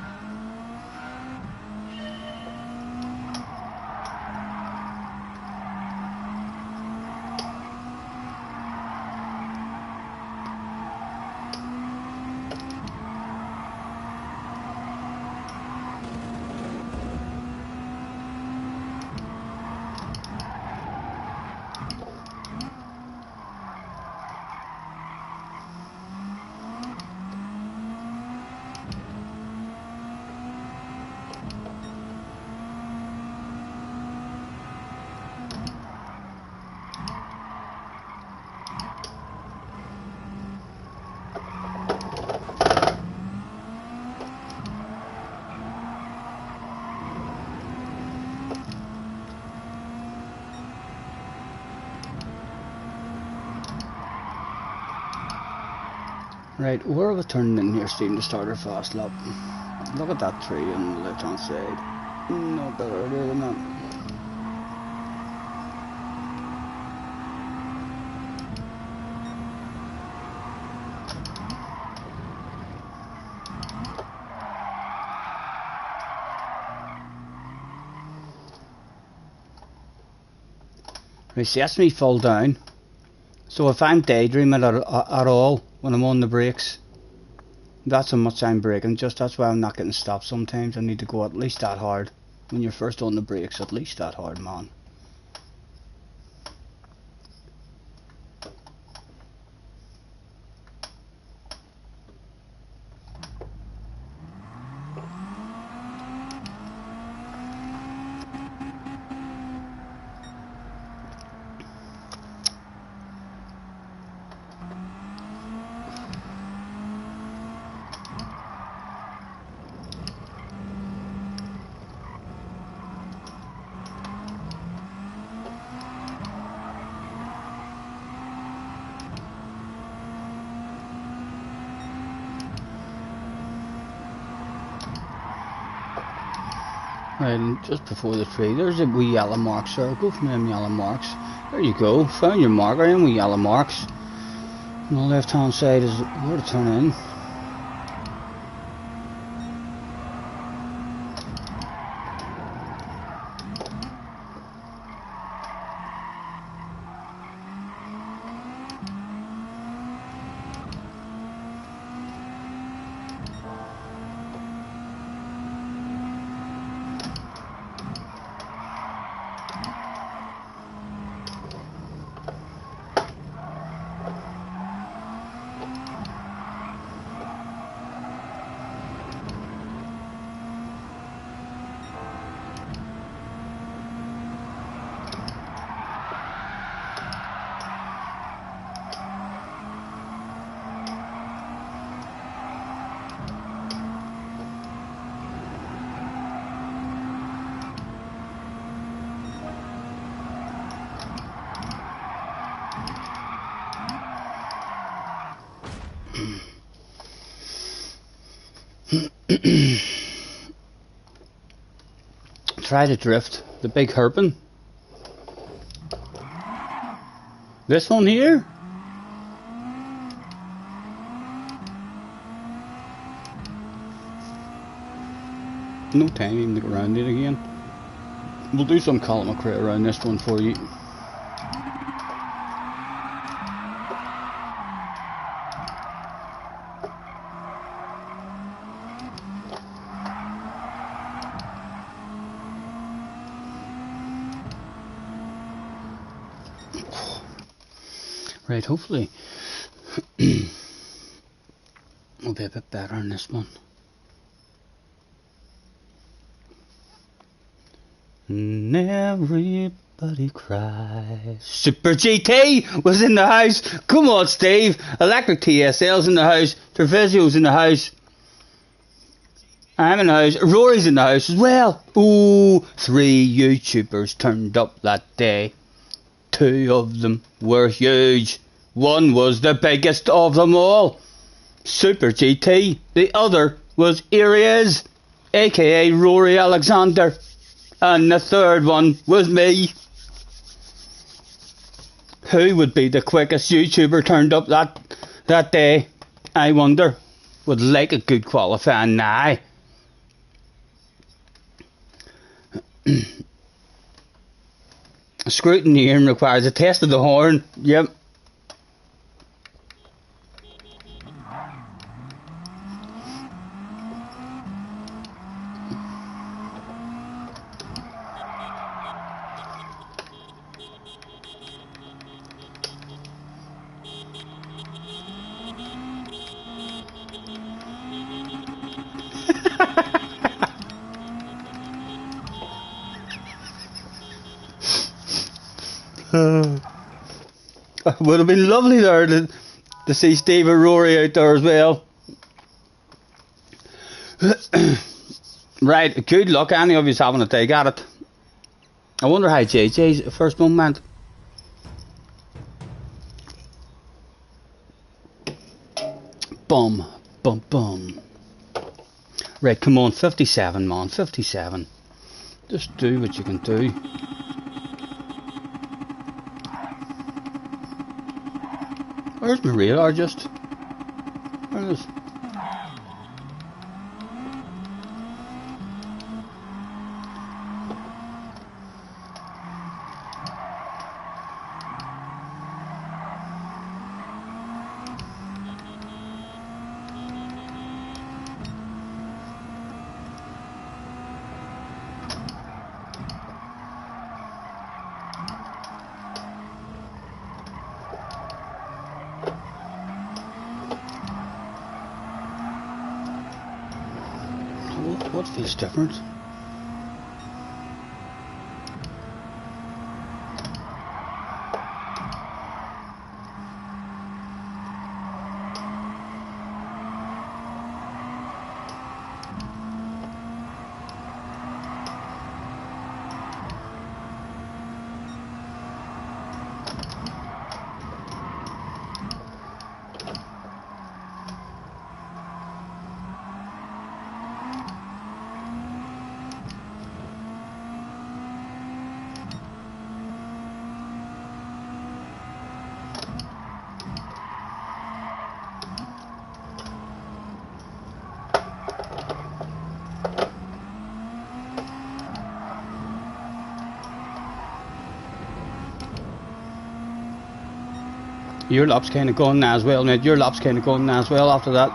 Right, where are we turning in here, Stephen, to start our fast lap? Look at that tree on the left hand side. No better idea than that. Right, see, that's me fall down. So if I'm daydreaming at all when I'm on the brakes, that's how much I'm braking. Just that's why I'm not getting stopped sometimes. I need to go at least that hard. When you're first on the brakes, at least that hard, man. Right, and just before the tree, there's a wee yellow mark, sir. Go from them yellow marks. There you go. Found your marker in with yellow marks. On the left hand side is where to turn in. Try to drift the big hairpin. This one here? No time even to go around it again. We'll do some Colin McRae around this one for you. Right, hopefully we'll be a bit better on this one. And everybody cries. Super GT was in the house. Come on, Steve. Electric TSL's in the house. Trevisio's in the house. I'm in the house. Rory's in the house as well. Ooh, 3 YouTubers turned up that day. 2 of them were huge. One was the biggest of them all, Super GT. The other was Aries, aka Rory Alexander. And the third one was me. Who would be the quickest YouTuber turned up that day? I wonder. Would like a good qualifying now. Scrutineering requires a test of the horn. Yep. It would have been lovely there to see Steve and Rory out there as well. Right, good luck. Any of you's having a take at it. I wonder how JJ's first one went. Bum, bum, bum. Right, come on, 57, man, 57. Just do what you can do. Where's my radar just? Where is it? What feels different? Your lap's kind of gone now as well, mate. Your lap's kind of gone now as well after that.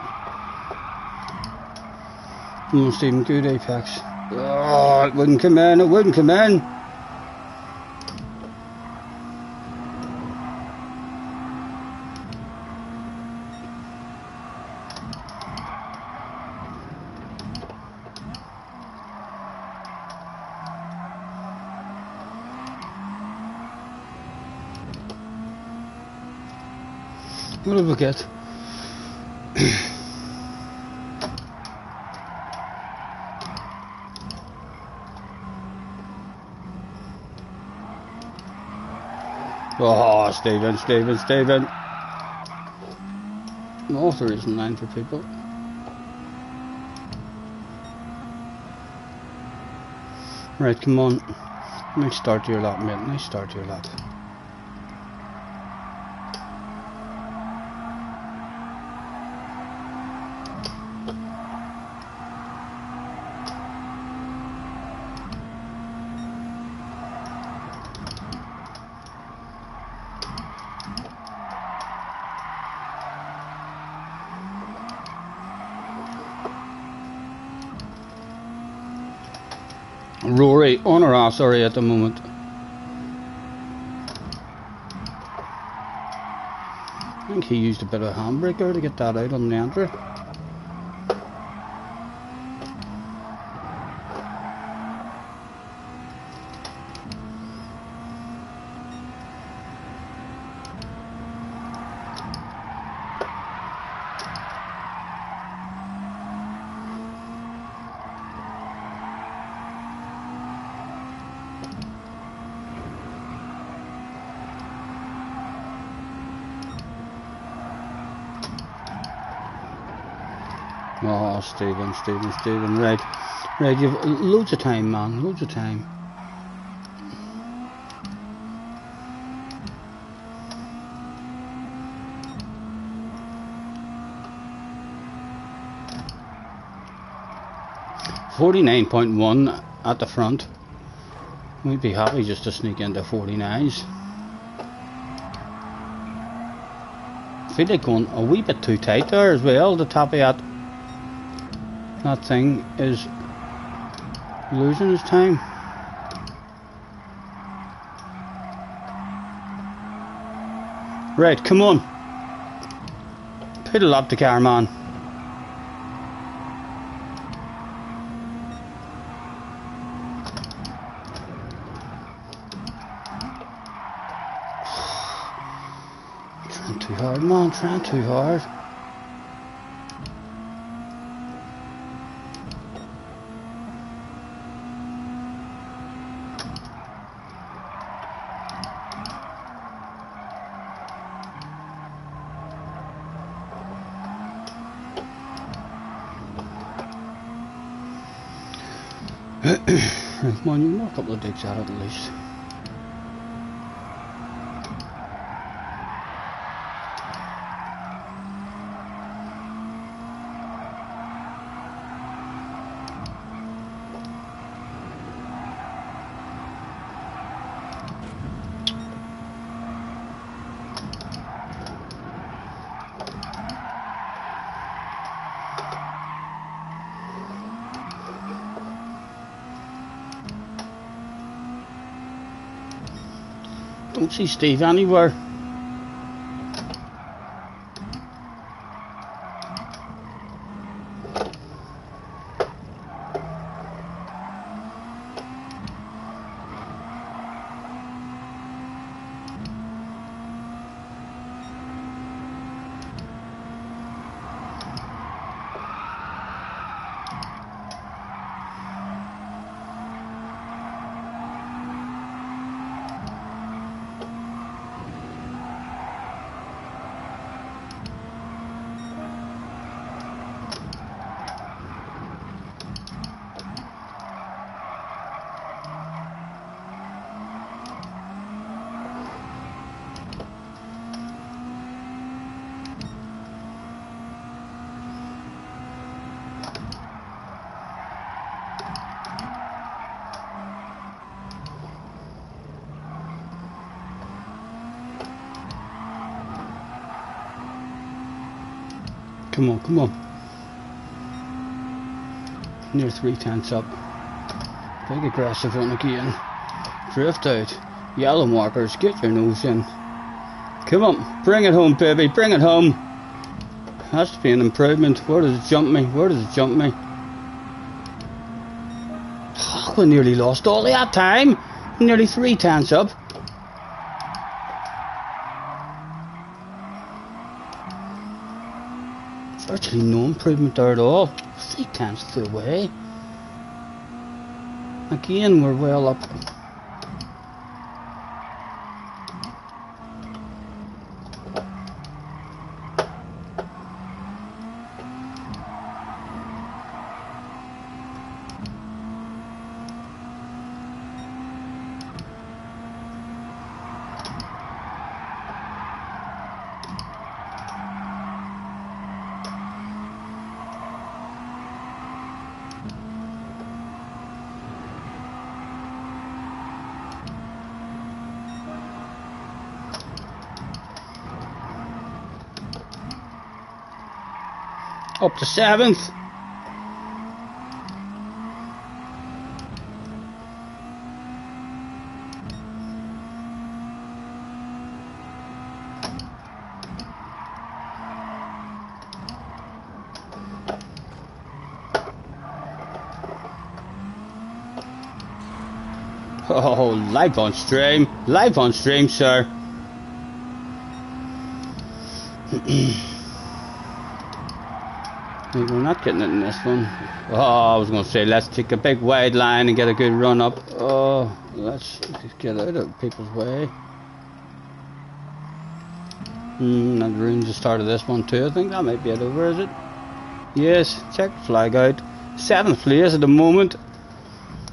Come on, Stephen. Good apex. Oh, it wouldn't come in. It wouldn't come in. What did we get? Oh, Stephen. Oh, there isn't line for people. Right, come on. Nice start to your lap, mate. Nice start to your lap. Rory on her ass, sorry, at the moment. I think he used a bit of handbraker to get that out on the entry. Oh, Stephen, right, you've loads of time, man, loads of time. $49.1 at the front. We'd be happy just to sneak into 49s. Feel like going a wee bit too tight there as well. The top of that thing is losing his time. Right, come on. Piddle up the car, man. Trying too hard, man, trying too hard. Right, come on, you knock a couple of digs at it at least. Don't see Steve anywhere. Come on, come on. Near 3/10 up. Big aggressive one again. Drift out. Yellow markers, get your nose in. Come on, bring it home, baby, bring it home. Has to be an improvement. Where does it jump me? Where does it jump me? Oh, we nearly lost all that time. Nearly 3/10 up. Virtually no improvement there at all. 3/10 the way. Again, we're well up. Up to 7th. Oh, live on stream, sir. We're not getting it in this one. Oh, I was going to say, let's take a big wide line and get a good run up. Oh, let's get out of people's way. That ruins the start of this one too. I think that might be it over, is it? Yes, check the flag out. 7th place at the moment.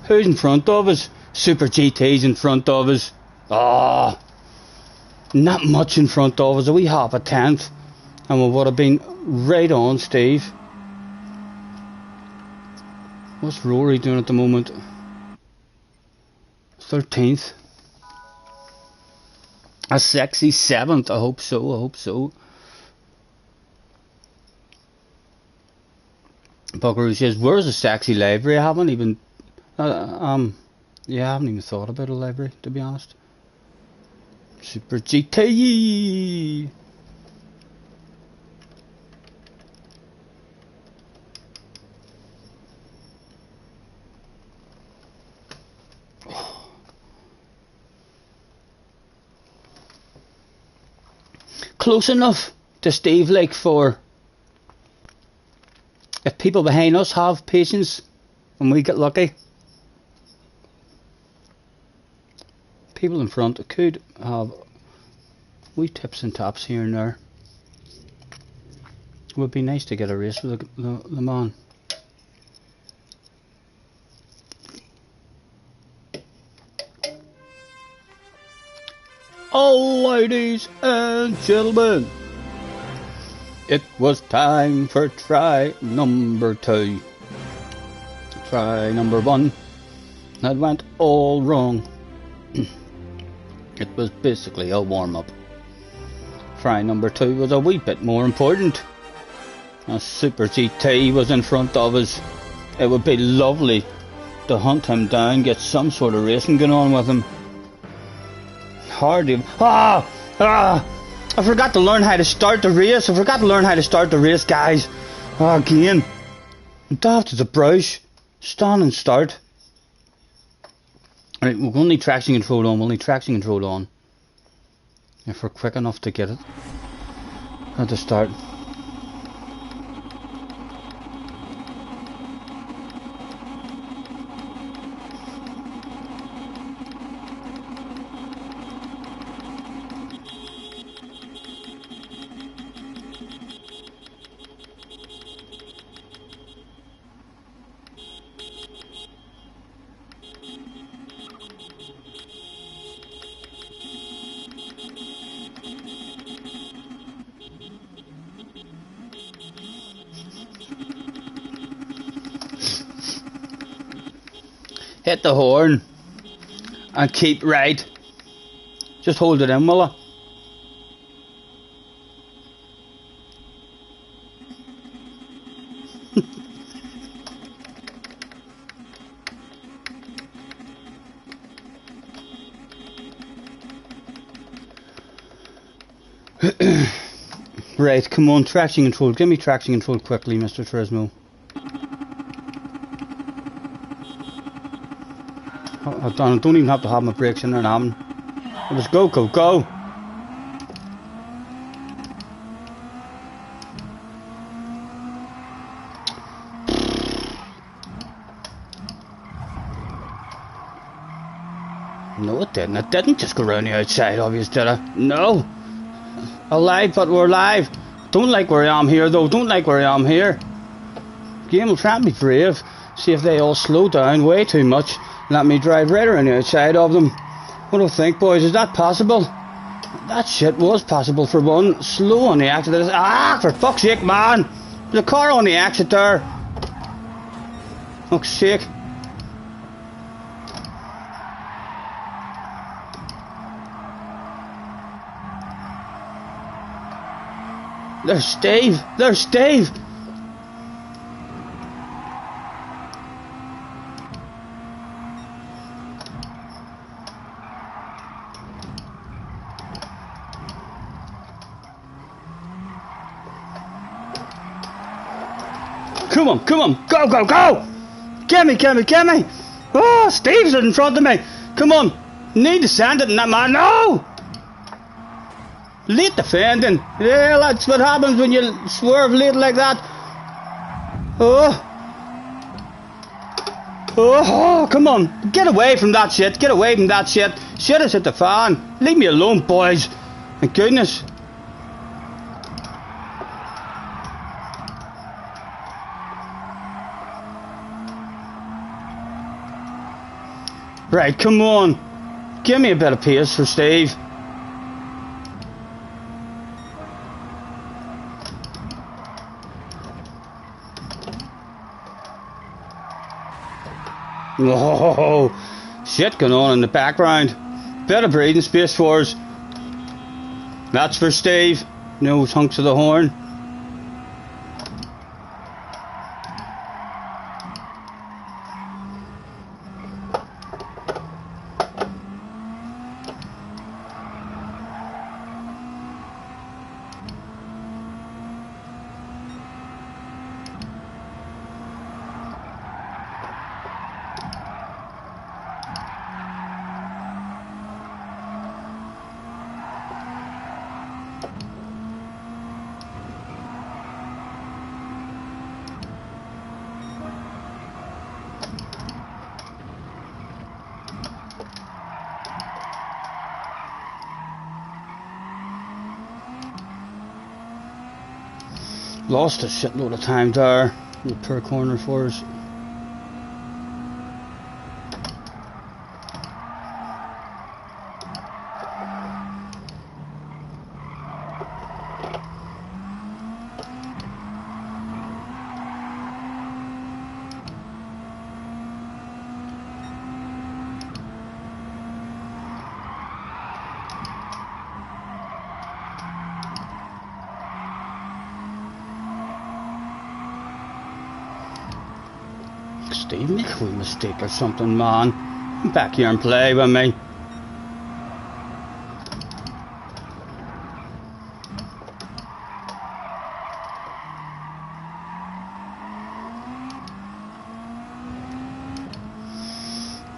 Who's in front of us? Super GT's in front of us. Oh, not much in front of us. A wee half a 10th. And we would have been right on Steve. What's Rory doing at the moment? 13th. A sexy 7th. I hope so. I hope so. Buckaroo says, "Where's the sexy library?" I haven't even. Yeah, I haven't even thought about a library, to be honest. Super GT. Close enough to Steve Lake for if people behind us have patience and we get lucky. People in front could have wee tips and taps here and there. It would be nice to get a race with the man. Oh, ladies and gentlemen, it was time for try number 2. Try number 1, that went all wrong. It was basically a warm-up. Try number 2 was a wee bit more important. A Super GT was in front of us. It would be lovely to hunt him down, get some sort of racing going on with him. Hardly. I forgot to learn how to start the race. I forgot to learn how to start the race, guys. Again. I'm daft as a brush. Stand and start. Right, we'll need traction control on. We'll need traction control on. If we're quick enough to get it at the start. Hit the horn and keep right. Just hold it in, will Right, come on, traction control. Give me traction control quickly, Mr. Turismo. I don't even have to have my brakes in there now. Let's go, go, go. No, it didn't. It didn't just go round the outside, obviously, did it? No. Alive, but we're live. Don't like where I am here, though. Don't like where I am here. Game will try and be brave. See if they all slow down way too much. Let me drive right around the outside of them. What do you think, boys? Is that possible? That shit was possible for one. Slow on the exit. Ah, for fuck's sake, man. There's a car on the exit there. Fuck's sake. There's Steve. There's Steve. Come on, come on. Go, go, go. Get me, get me, get me. Oh, Steve's in front of me. Come on. Need to send it in that man. No. Late defending. Yeah, that's what happens when you swerve late like that. Oh. Oh, come on. Get away from that shit. Get away from that shit. Shit has hit the fan. Leave me alone, boys. My goodness. Right, come on. Give me a bit of pace for Steve. Oh, shit going on in the background. Bit of breathing space for us. That's for Steve. No hunks of the horn. Lost a shitload of time there. Per corner for us. Steve, make a wee mistake or something, man. Come back here and play with me.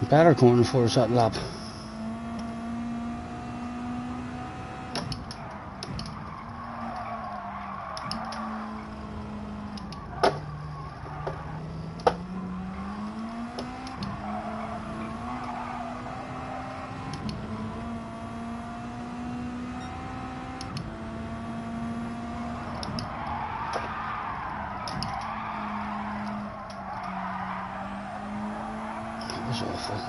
Better corner for us that lap. Was awful.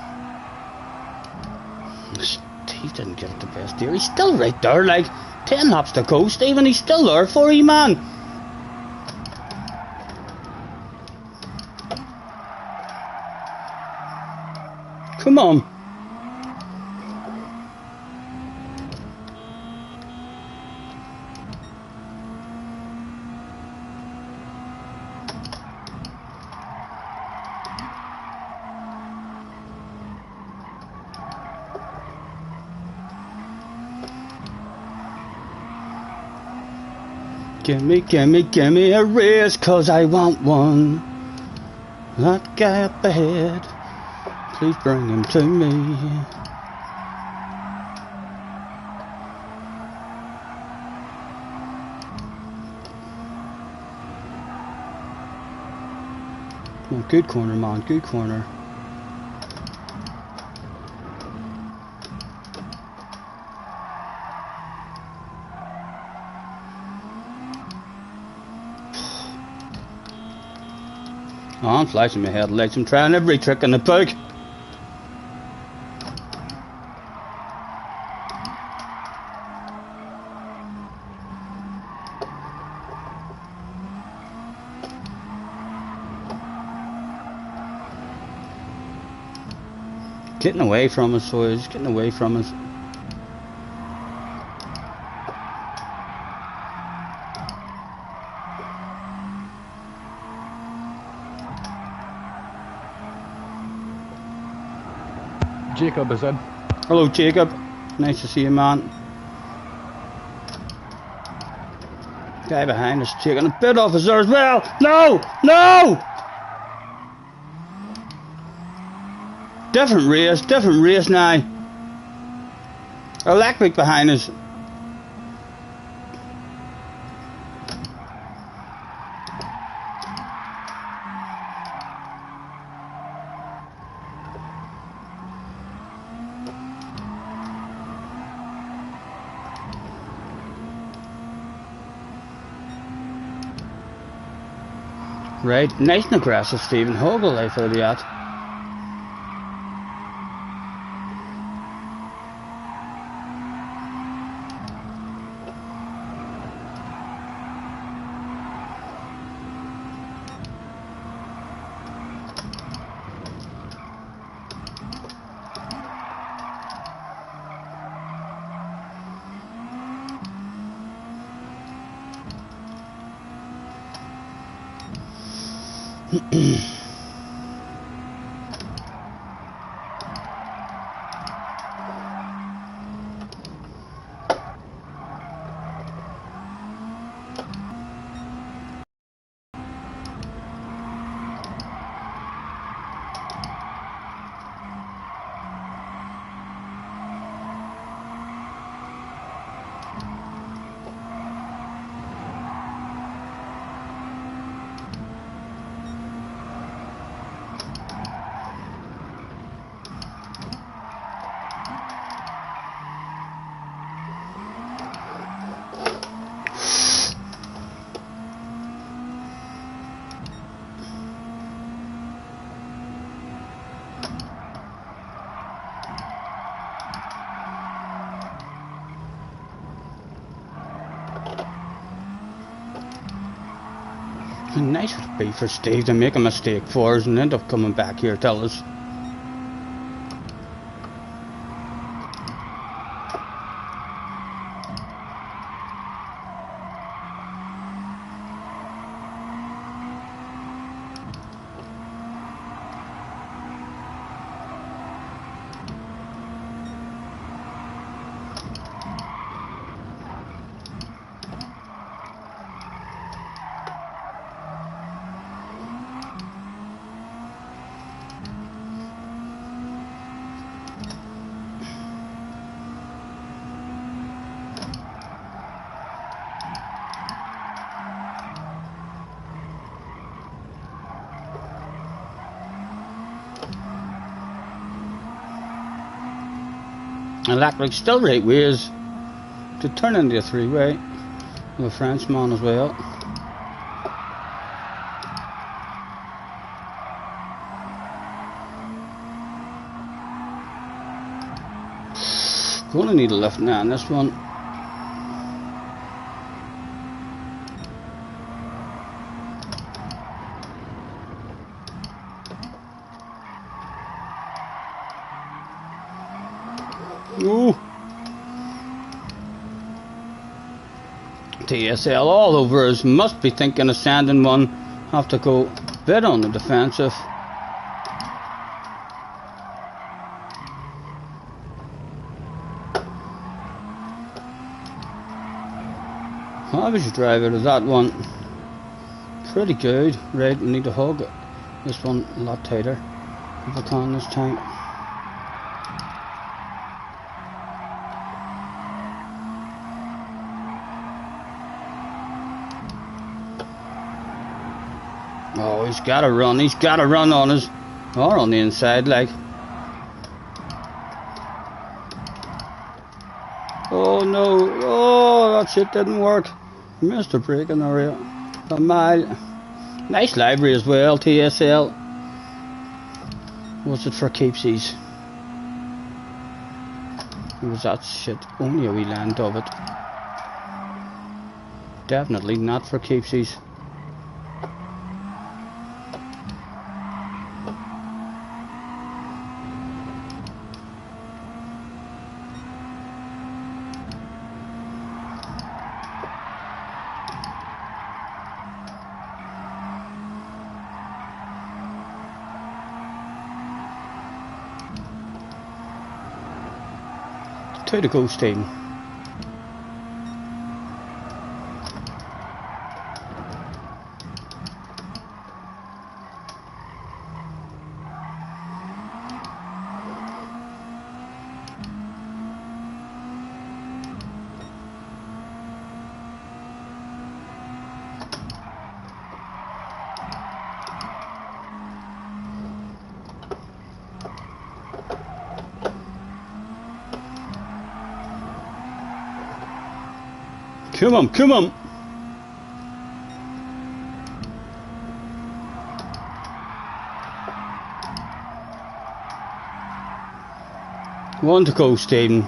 Steve didn't get it the best here. He's still right there, like 10 laps to go, Steve, and he's still there for you, man. Come on. Gimme a raise, 'cause I want one. That guy up ahead, please bring him to me. Oh, good corner, man, good corner. Oh, I'm flashing my headlights. I'm trying every trick in the book. Getting away from us, so he's getting away from us. Jacob is in. Hello, Jacob. Nice to see you, man. Guy behind us taking a bit off us there as well. No! No! Different race now. Electric behind us. Right, nice and aggressive, Stephen. Hoggle life for that. Nice would be for Steve to make a mistake for us and end up coming back here, tell us. And Electric still right ways to turn into a three-way with a Frenchman as well. Gonna need a lift now on this one. Ooh. TSL all over us. Must be thinking of sending one. Have to go a bit on the defensive. I was a driver to that one. Pretty good. Right, we need to hug this one a lot tighter if I can this time. Oh, he's got to run on us. Or on the inside, like. Oh no, oh, that shit didn't work. Missed a break in the rail. A mile. Nice library as well, TSL. Was it for keepsies? Was that shit only a wee land of it? Definitely not for keepsies. To the ghost team. Come on, come on! One to go, Stephen.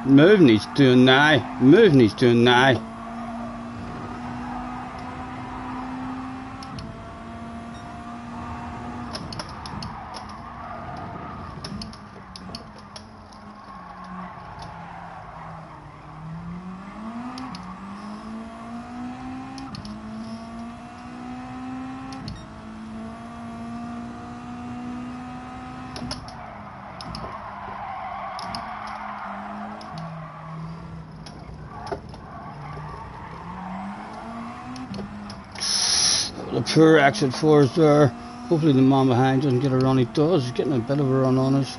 Moving he's doing now. Moving he's doing now. The poor exit 4's there. Hopefully the man behind doesn't get a run. He does. He's getting a bit of a run on us.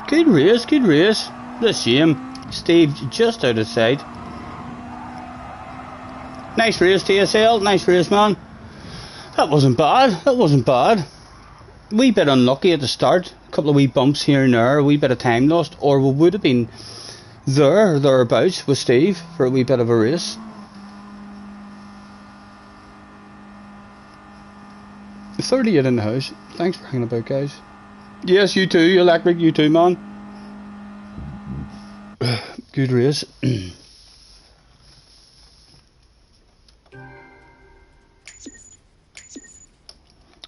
Good race, good race. The shame. Steve just out of sight. Nice race, TSL. Nice race, man. That wasn't bad. That wasn't bad. Wee bit unlucky at the start. A couple of wee bumps here and there. A wee bit of time lost. Or we would have been thereabouts with Steve for a wee bit of a race. $38 in the house. Thanks for hanging about, guys. Yes, you too, Electric, you too, man. Good race.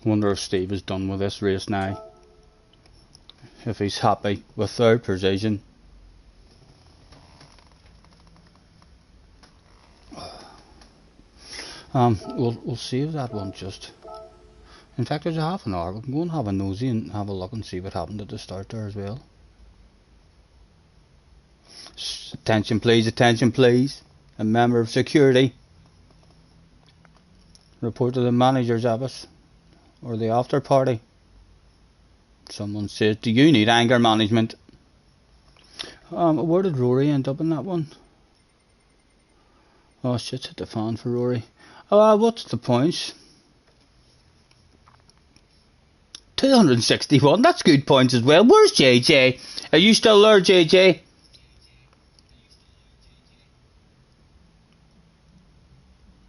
Wonder if Steve is done with this race now. If he's happy with third position. We'll save that one just. In fact, there's a half an hour. We can go and have a nosy and have a look and see what happened at the start there as well. Attention please, attention please. A member of security. Report to the manager's office. Or the after party. Someone says, do you need anger management? Where did Rory end up in that one? Oh, shit's hit the fan for Rory. What's the points? 261, that's good points as well. Where's JJ? Are you still there, JJ?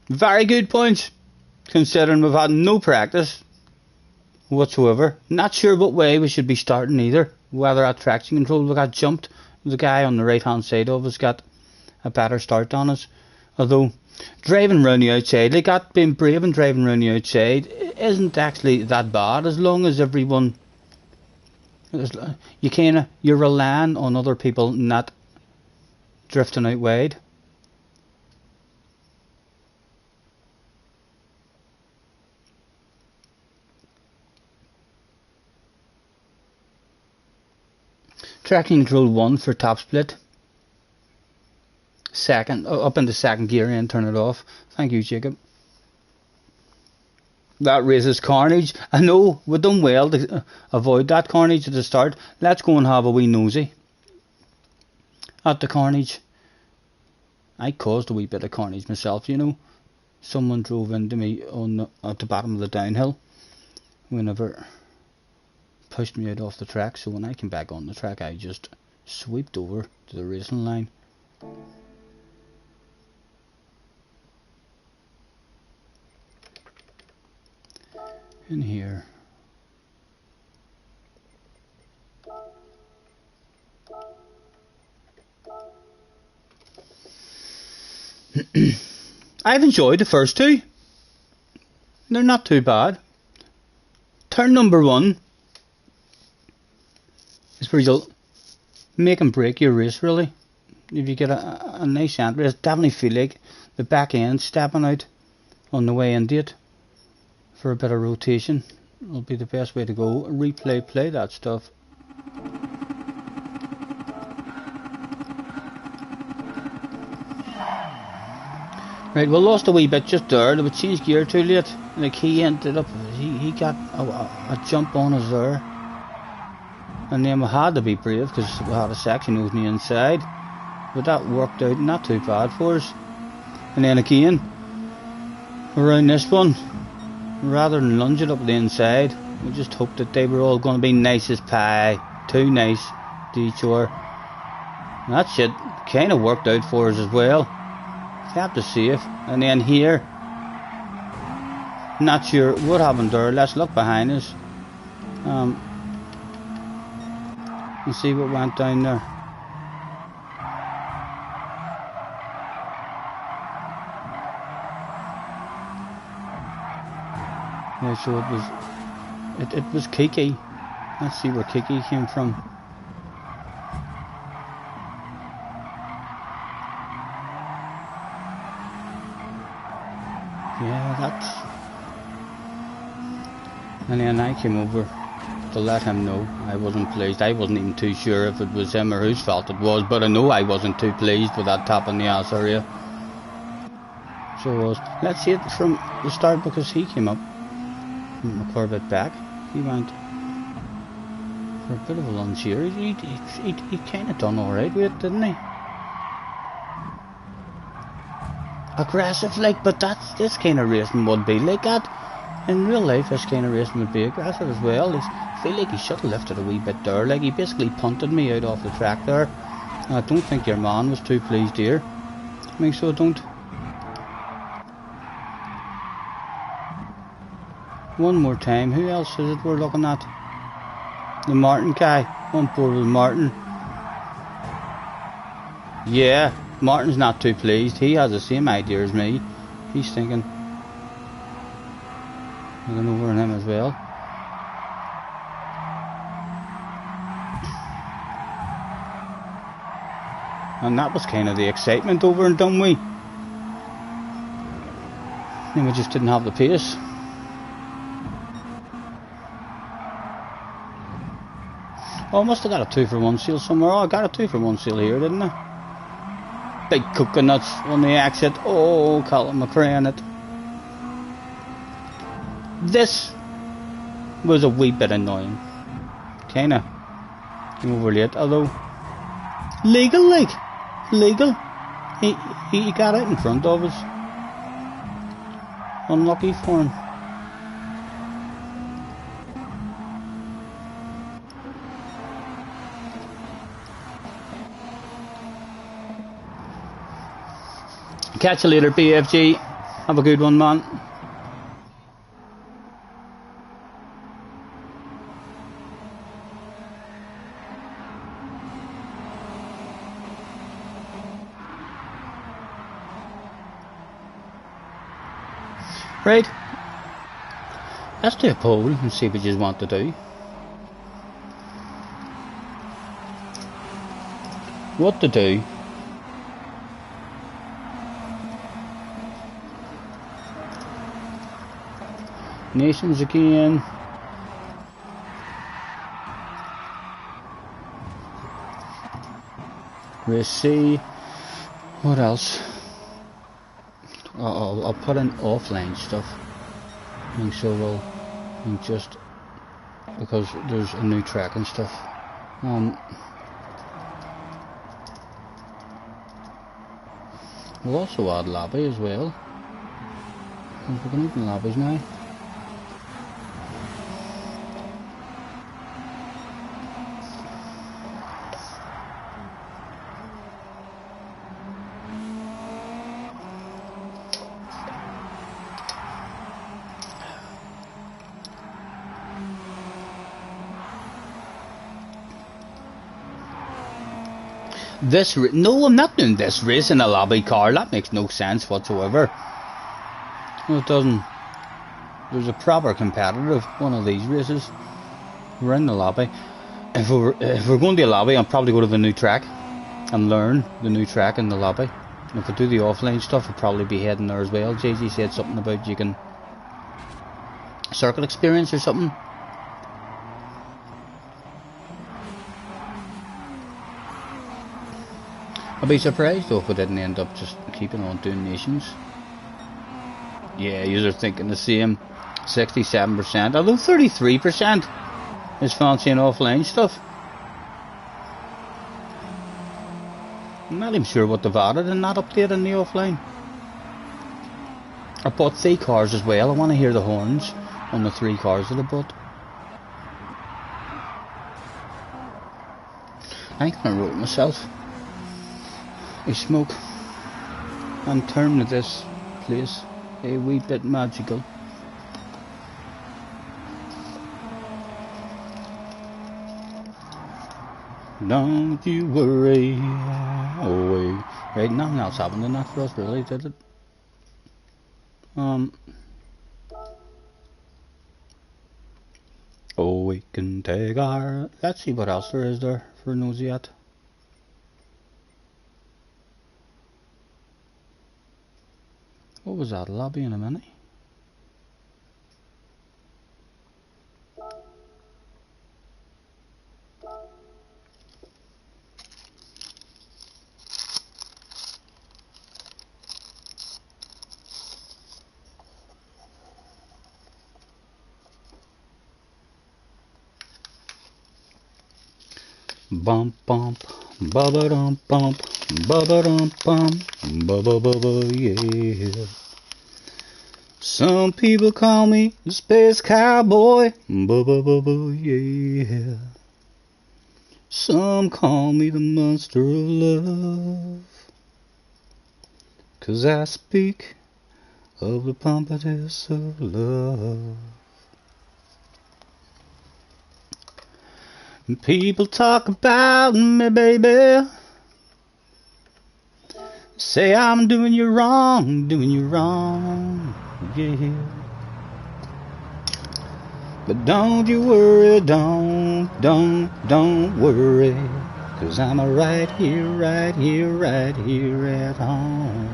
Very good points, considering we've had no practice whatsoever. Not sure what way we should be starting either. Whether at traction control we got jumped. The guy on the right hand side of us got a better start on us. Although driving round the outside, like that, being brave and driving round the outside isn't actually that bad as long as everyone, you're relying on other people not drifting out wide. Traction control 1 for top split. Second, up into second gear and turn it off. Thank you, Jacob. That raises carnage. I know, we've done well to avoid that carnage at the start. Let's go and have a wee nosy at the carnage. I caused a wee bit of carnage myself, you know. Someone drove into me at the bottom of the downhill whenever pushed me out off the track. So when I came back on the track, I just swept over to the racing line. In here. I've enjoyed the first two. They're not too bad. Turn number 1 is where you'll make and break your race, really. If you get a nice entry, I definitely feel like the back end stepping out on the way into it for a bit of rotation will be the best way to go. Replay, play that stuff. Right, we lost a wee bit just there. We changed gear too late. Like he ended up, he got a jump on us there. And then we had to be brave because we had a section on the inside. But that worked out not too bad for us. And then again, around this one, rather than lunge it up the inside, we just hoped that they were all going to be nice as pie. Too nice to each other. And that shit kind of worked out for us as well. Kept us safe. And then here, not sure what happened there. Let's look behind us and see what went down there. Yeah, so it was Kiki. Let's see where Kiki came from. Yeah, that's... And then I came over to let him know I wasn't pleased. I wasn't even too sure if it was him or whose fault it was, but I know I wasn't too pleased with that tap in the ass area. So it was. Let's see it from the start because he came up from a Corvette back. He went for a bit of a lunge here. He kind of done alright with it, didn't he? Aggressive like, but that's this kind of racing would be like that. In real life, this kind of racing would be aggressive as well. I feel like he should have lifted a wee bit there. Like he basically punted me out off the track there. And I don't think your man was too pleased here. I think so, I don't. One more time. Who else is it we're looking at? The Martin guy. On board with Martin. Yeah, Martin's not too pleased. He has the same idea as me. He's thinking looking over on him as well. And that was kind of the excitement over in Dunwee. And we just didn't have the pace. Oh, I must have got a 2-for-1 seal somewhere. Oh, I got a 2-for-1 seal here, didn't I? Big coconuts on the exit. Oh, Colin McRae it. This was a wee bit annoying. Kinda came over late, although legal, like legal. He got out in front of us. Unlucky for him. Catch you later, BFG. Have a good one, man. Right. Let's do a poll and see what you want to do. What to do? Nations again. Race C. What else? I'll put in offline stuff. I think so. I think just because there's a new track and stuff. We'll also add lobby as well. We can open lobbies now. No, I'm not doing this race in a lobby car. That makes no sense whatsoever. No, it doesn't. There's a proper competitive one of these races. We're in the lobby. If we're going to a lobby, I'll probably go to the new track and learn the new track in the lobby. And if I do the offline stuff, I'll probably be heading there as well. JG said something about you can circuit experience or something. I'd be surprised though if we didn't end up just keeping on doing nations. Yeah, you're thinking the same. 67%, although 33% is fancying offline stuff. I'm not even sure what they've added in that update in the offline. I bought 3 cars as well. I want to hear the horns on the 3 cars that I bought. I think I wrote myself. I smoke and turn this place a wee bit magical. Don't you worry. Oh, right, nothing else happened in that for us, really, did it? Oh, we can take our... Let's see what else there is there for Nosy at. What was that? Lobby in a minute? Bump bump, bubba dum bump, bubba dum bump, bubba bubba yeah. Some people call me the space cowboy, bubba bubba yeah. Some call me the monster of love, 'cause I speak of the pompadours of love. People talk about me, baby. Say I'm doing you wrong, yeah. But don't you worry, don't worry, 'cause I'm right here at home.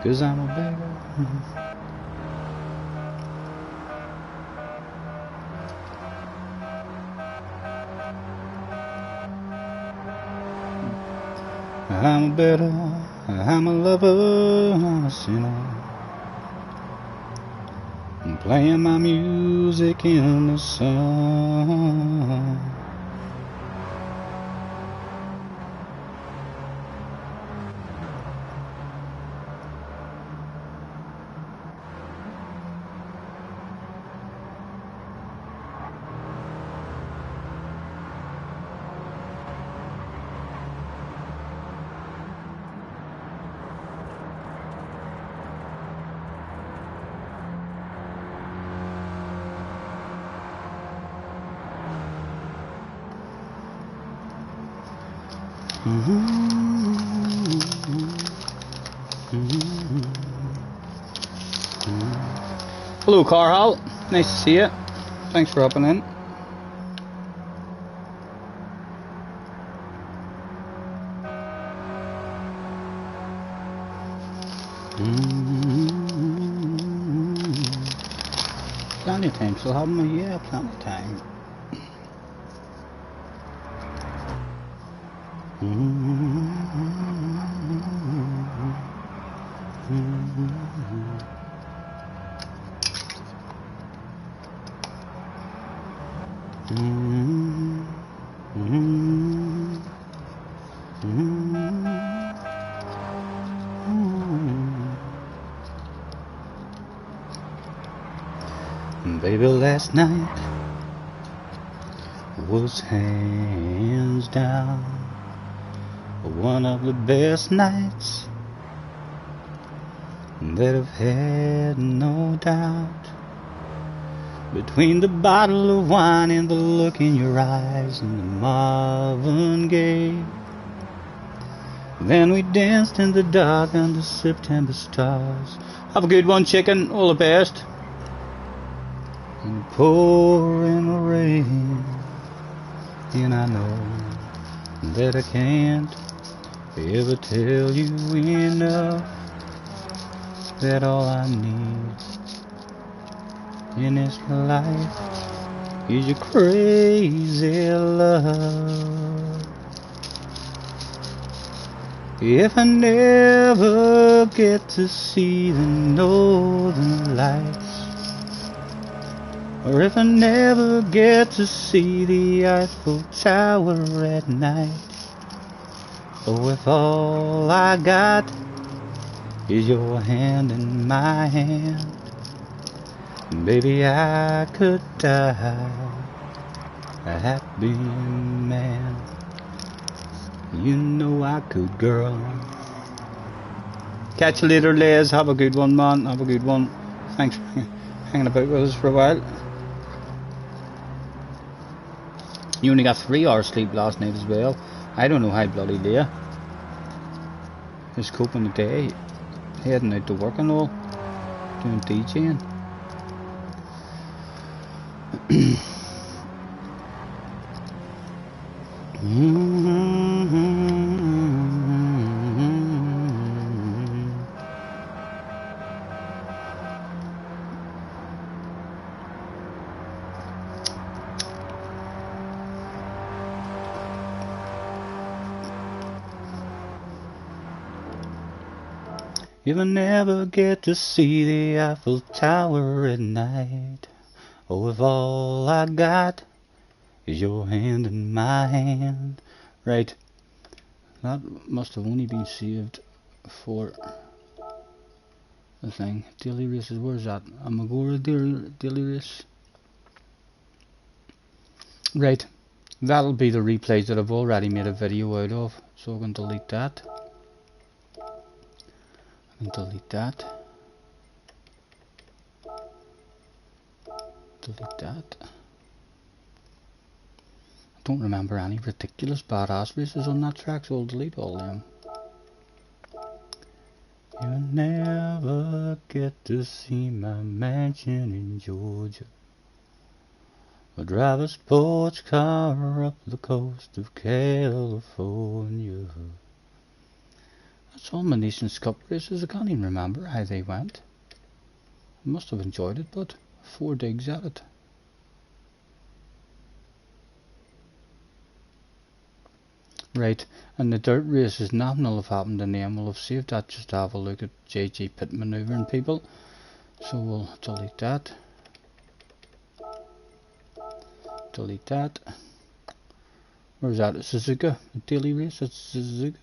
'Cause I'm a beggar. I'm a better, I'm a lover, I'm a sinner. I'm playing my music in the sun. Hello, Carhal. Nice to see you. Thanks for hopping in. Plenty of time still, haven't we? Yeah, plenty of time. Baby, last night was hands down one of the best nights that I've had, no doubt. Between the bottle of wine and the look in your eyes and the Marvin Gaye, then we danced in the dark under September stars. Have a good one, chicken. All the best. And pouring rain, and I know that I can't ever tell you enough that all I need in this life is your crazy love. If I never get to see the northern lights, or if I never get to see the Eiffel Tower at night, or if all I got is your hand in my hand, baby, I could die a happy man. You know I could, girl. Catch you later, Les. Have a good one, man. Have a good one. Thanks for hanging about with us for a while. You only got 3 hours sleep last night as well. I don't know how bloody Leah is coping today, heading out to work and all, doing DJing. If I never get to see the Eiffel Tower at night, oh, if all I got is your hand in my hand. Right, that must have only been saved for the thing. Daily races, where's that? Amagora daily race. Right, that'll be the replays that I've already made a video out of, so I can delete that. Delete that. Delete that. I don't remember any ridiculous badass races on that track, so I'll delete all them. You'll never get to see my mansion in Georgia, or drive a sports car up the coast of California. That's all my Nations Cup races. I can't even remember how they went. I must have enjoyed it, but 4 digs at it. Right, and the dirt races, nothing will have happened in them. We'll have saved that just to have a look at JG Pit manoeuvring people. So we'll delete that. Delete that. Where's that? It's Suzuka. The daily race, it's Suzuka.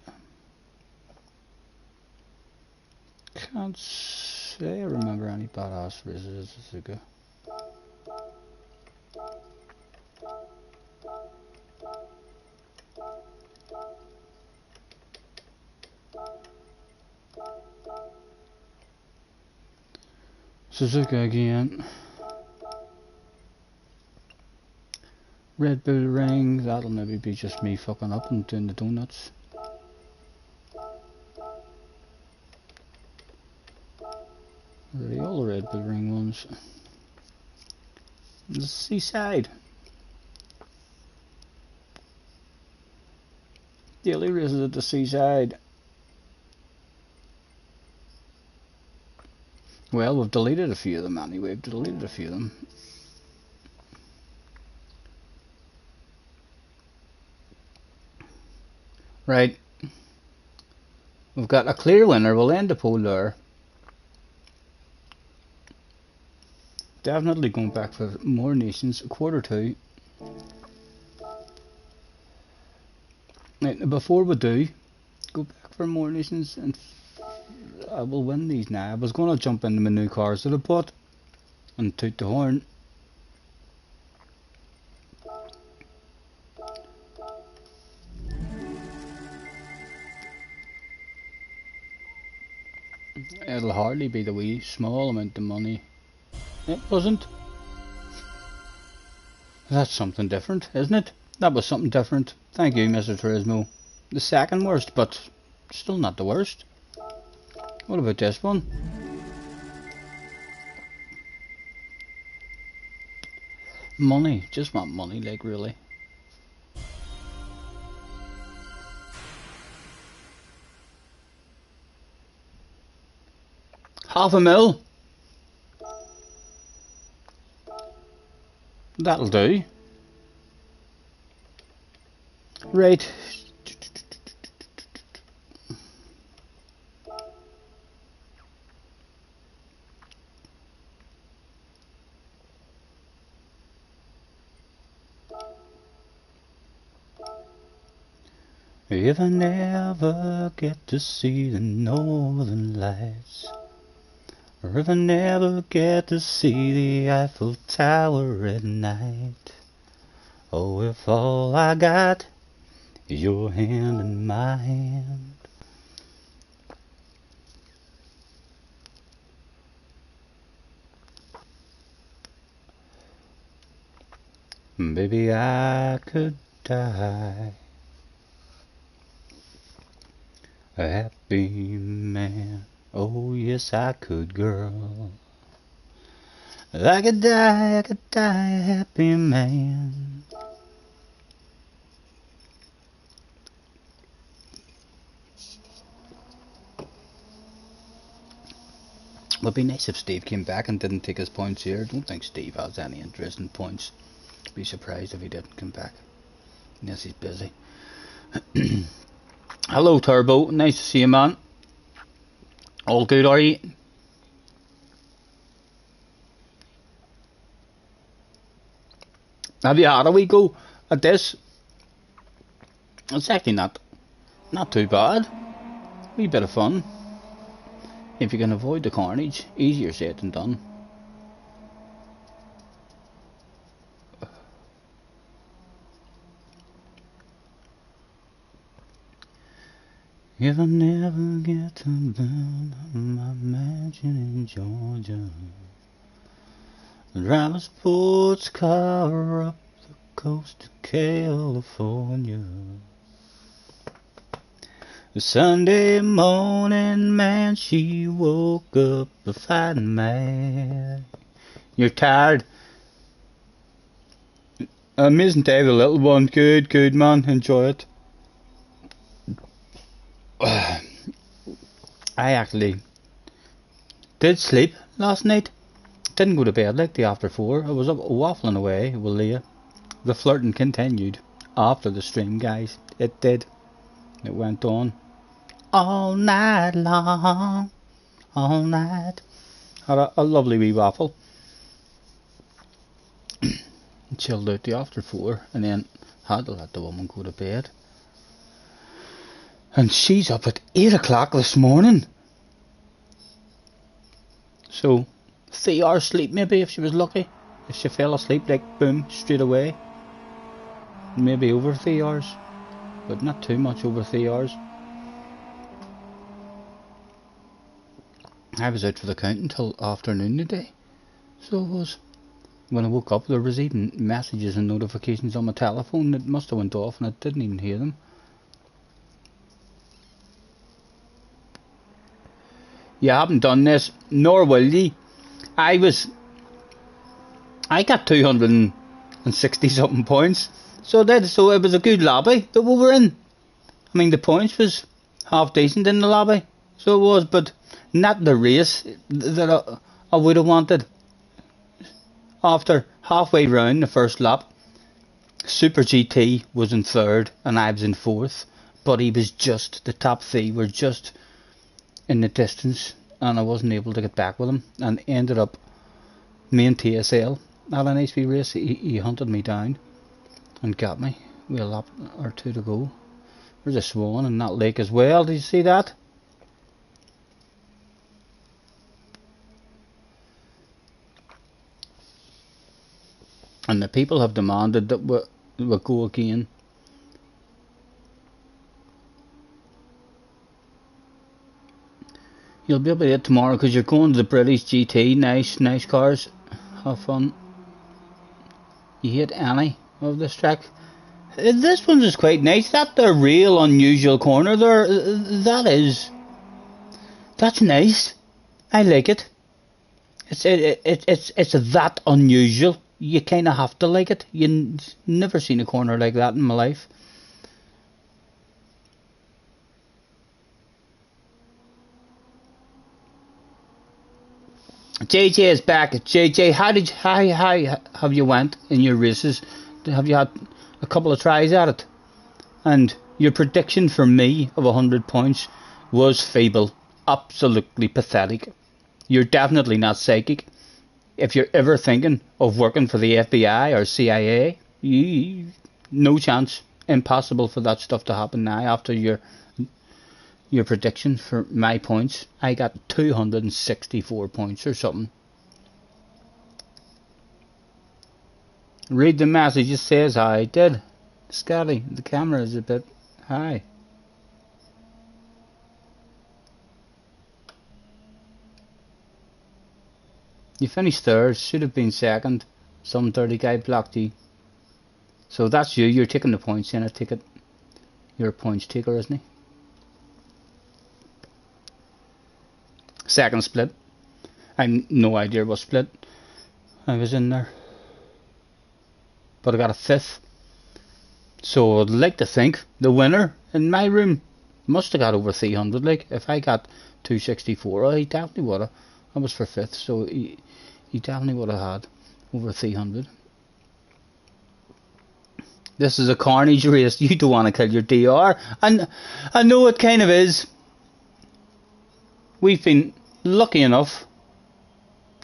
Can't say I remember any badass races at Suzuka. Suzuka again. Red Bull Ring, that'll maybe be just me fucking up and doing the donuts. Really, all the Red Bull Ring ones. The Seaside. Daily races at the Seaside. Well, we've deleted a few of them anyway. We've deleted a few of them. Right. We've got a clear winner. We'll end the poll there. Definitely going back for more nations. 1/4 2. Right, before we do go back for more nations, and I will win these now. I was going to jump into my new cars that I bought and toot the horn. It'll hardly be the wee small amount of money. It wasn't. That's something different, isn't it? That was something different. Thank you, Mr. Turismo. The second worst, but still not the worst. What about this one? Money. Just want money, like, really. $500,000. That'll do. Right. If I never get to see the northern lights, or if I never get to see the Eiffel Tower at night, oh, if all I got is your hand in my hand, baby, I could die a happy man. Oh yes, I could, girl. I could die a happy man. Would be nice if Steve came back and didn't take his points here. I don't think Steve has any interest in points. Be surprised if he didn't come back. Yes, he's busy. Hello, Turbo. Nice to see you, man. All good, are you? Have you had a wee go at this? It's actually not too bad. Wee bit of fun. If you can avoid the carnage, easier said than done. If I never get to build my mansion in Georgia, drive a sports car up the coast of California, Sunday morning, man, she woke up a fighting mad. You're tired? Isn't Dave the little one? Good, man, enjoy it. I actually did sleep last night. Didn't go to bed like the after 4. I was up waffling away with Leah. The flirting continued after the stream, guys. It did. It went on all night long, all night. Had a lovely wee waffle. Chilled out the after 4, and then had to let the woman go to bed. And she's up at 8 o'clock this morning. So 3 hours sleep maybe, if she was lucky. If she fell asleep, like boom, straight away. Maybe over 3 hours, but not too much over 3 hours. I was out for the count until afternoon today. So it was. When I woke up, there was even messages and notifications on my telephone that must have went off and I didn't even hear them. You haven't done this, nor will ye. I got 260 something points, so it was a good lobby that we were in. I mean, the points was half decent in the lobby, so it was, but not the race that I would have wanted. After halfway round the first lap, Super GT was in 3rd and I was in 4th, but he was just, the top three were just in the distance, and I wasn't able to get back with him, and ended up main TSL at an HB race. He hunted me down and got me with a lap or two to go. There's a swan in that lake as well. Did you see that? And the people have demanded that we go again. You'll be able to get tomorrow because you're going to the British GT. Nice cars. Have fun. You hate any of this track? This one's is quite nice. That the real unusual corner there. That's nice. I like it. It's that unusual. You kind of have to like it. Never seen a corner like that in my life. JJ is back. JJ, how have you went in your races? Have you had a couple of tries at it? And your prediction for me of 100 points was feeble. Absolutely pathetic. You're definitely not psychic. If you're ever thinking of working for the FBI or CIA, no chance. Impossible for that stuff to happen now after your prediction for my points. I got 264 points or something. Read the message. It says I did. Scotty, the camera is a bit high. You finished third, should have been second. Some dirty guy blocked you. So that's you, you're taking the points in a ticket. You're a points taker, isn't he? Second split. I had no idea what split I was in there. But I got a fifth. So I'd like to think the winner in my room must have got over 300. Like, if I got 264, he definitely would have. I was for fifth, so he definitely would have had over 300. This is a carnage race. You don't want to kill your DR. And I know it kind of is. We've been lucky enough,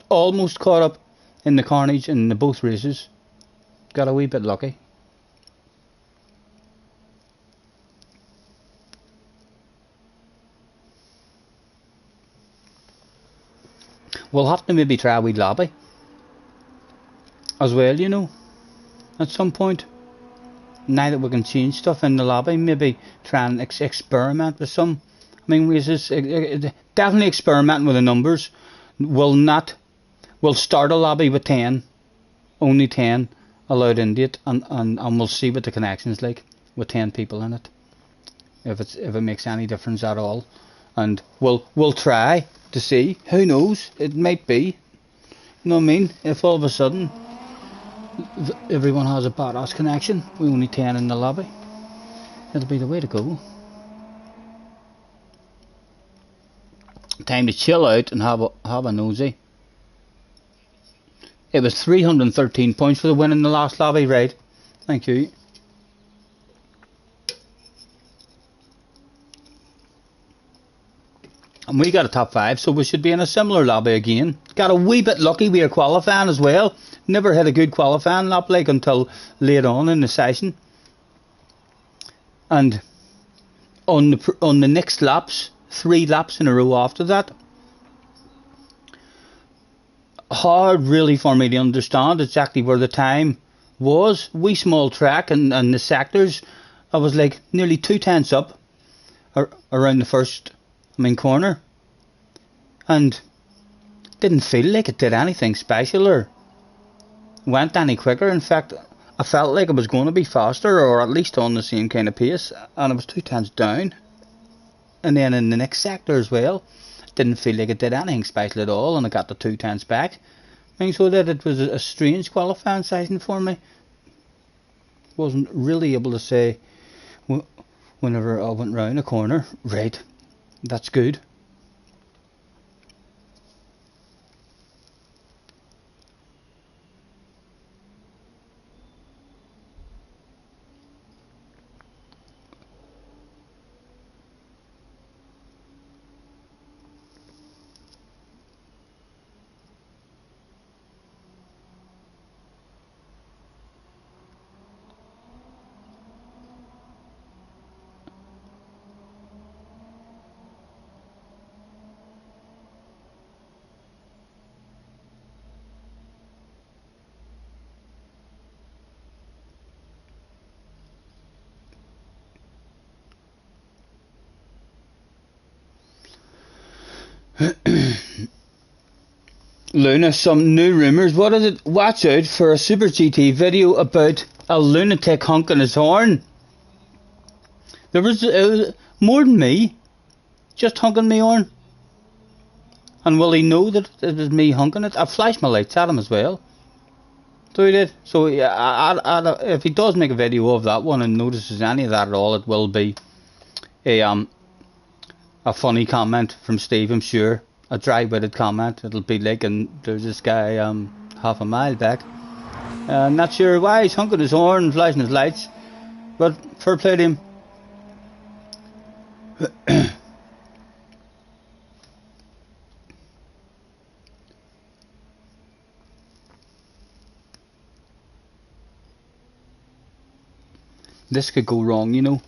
almost caught up in the carnage in the both races. Got a wee bit lucky. We'll have to maybe try a wee lobby as well, you know, at some point. Now that we can change stuff in the lobby, maybe try and experiment with some. I mean, races, definitely experimenting with the numbers. We'll start a lobby with 10, only 10 allowed into it, and we'll see what the connection's like with 10 people in it, if it makes any difference at all. And we'll try to see. Who knows? It might be. You know what I mean? If all of a sudden everyone has a badass connection, we only 10 in the lobby, it'll be the way to go. Time to chill out and have a nosy. It was 313 points for the win in the last lobby, right? Thank you. And we got a top 5, so we should be in a similar lobby again. Got a wee bit lucky we were qualifying as well. Never had a good qualifying lap like until late on in the session. And on the next laps, 3 laps in a row after that, hard really for me to understand exactly where the time was. Wee small track and the sectors, I was like nearly 2 tenths up around the first corner, and didn't feel like it did anything special or went any quicker. In fact, I felt like it was going to be faster, or at least on the same kind of pace, and it was 2 tenths down. And then in the next sector as well, didn't feel like it did anything special at all, and I got the 2 tenths back. I mean, so that it was a strange qualifying session for me. Wasn't really able to say whenever I went round a corner, right, that's good. Luna, some new rumours. What is it? Watch out for a Super GT video about a lunatic honking his horn. There was more than me, just honking my horn. And will he know that it was me honking it? I flashed my lights at him as well. So he did. So yeah, if he does make a video of that one and notices any of that at all, it will be a funny comment from Steve, I'm sure. A dry-witted comment. It'll be like, and there's this guy half a mile back. Not sure why he's honking his horn and flashing his lights, but fair play to him. This could go wrong, you know,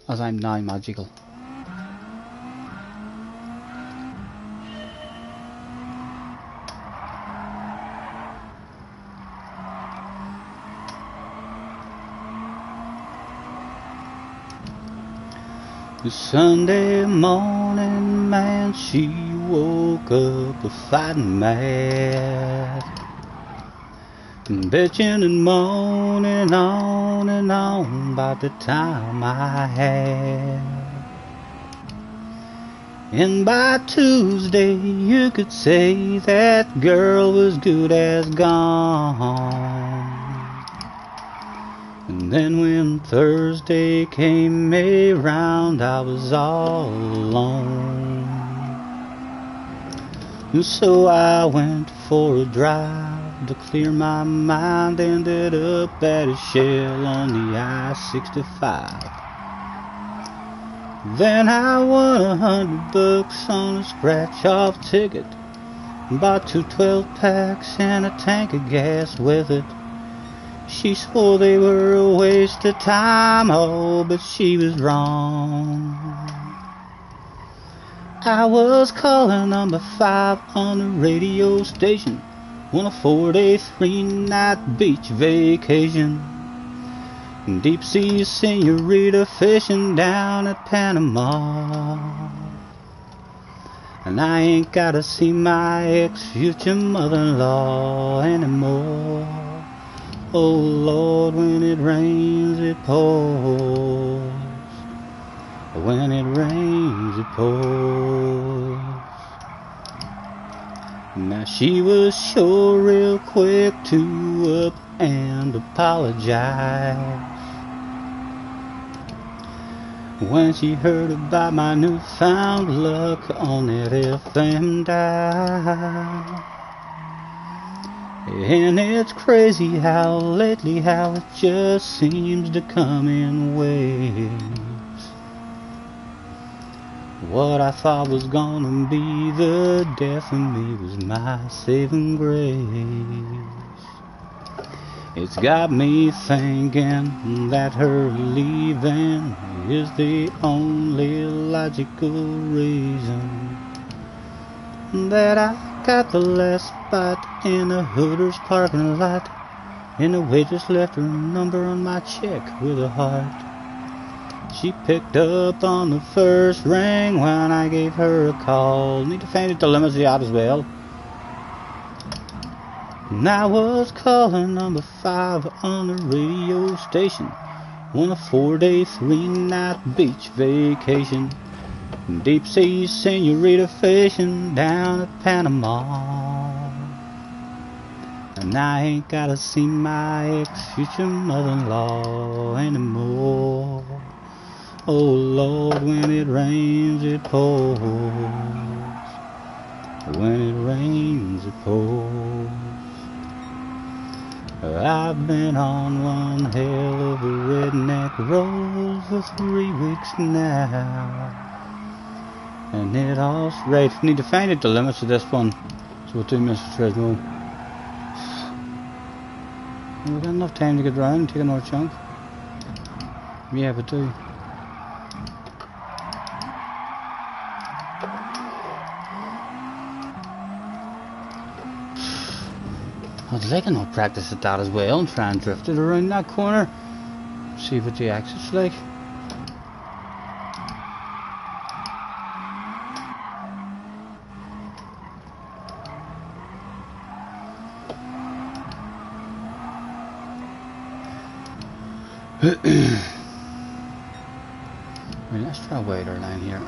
as I'm now magical. The Sunday morning, man, she woke up a fighting mad, bitching and moaning on and on about the time I had. And by Tuesday you could say that girl was good as gone. And then when Thursday came around, I was all alone. And so I went for a drive to clear my mind. Ended up at a Shell on the I-65. Then I won $100 on a scratch-off ticket. Bought 2 12-packs and a tank of gas with it. She swore they were a waste of time, oh, but she was wrong. I was calling number 5 on the radio station on a 4-day, 3-night beach vacation. Deep sea senorita fishing down at Panama. And I ain't gotta see my ex-future mother-in-law anymore. Oh Lord, when it rains it pours. When it rains it pours. Now she was sure real quick to up and apologize when she heard about my newfound luck on that FM dial. And it's crazy how lately how it just seems to come in waves. What I thought was gonna be the death of me was my saving grace. It's got me thinking that her leaving is the only logical reason that I got the last spot in a Hooters parking lot, and the waitress left her number on my check with a heart. She picked up on the first ring when I gave her a call. Need to find it to limit the out as well. And I was calling number 5 on the radio station on a 4-day, 3-night beach vacation. Deep sea senorita fishing down at Panama. And I ain't gotta see my ex-future mother-in-law anymore. Oh Lord, when it rains it pours. When it rains it pours. I've been on one hell of a redneck road for 3 weeks now. And it all's right. Need to find out the limits of this one. So we'll do Mr. Tresmo. We've got enough time to get round and take another chunk. Yeah, but do. I'd like enough practice at that as well and try and drift it around that corner. See what the exit's like. Right, let's try a wider line here.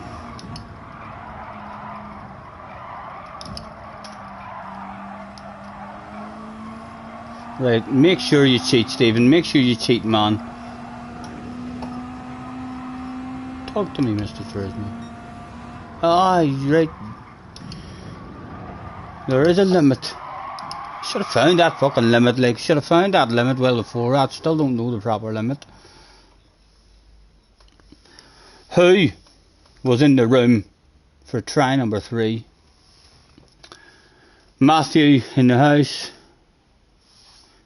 Right, make sure you cheat, Stephen. Make sure you cheat, man. Talk to me, Mr. Frisman. Ah, right. There is a limit. Should have found that fucking limit, like, should have found that limit well before that. Still don't know the proper limit. Who was in the room for try number 3? Matthew in the house.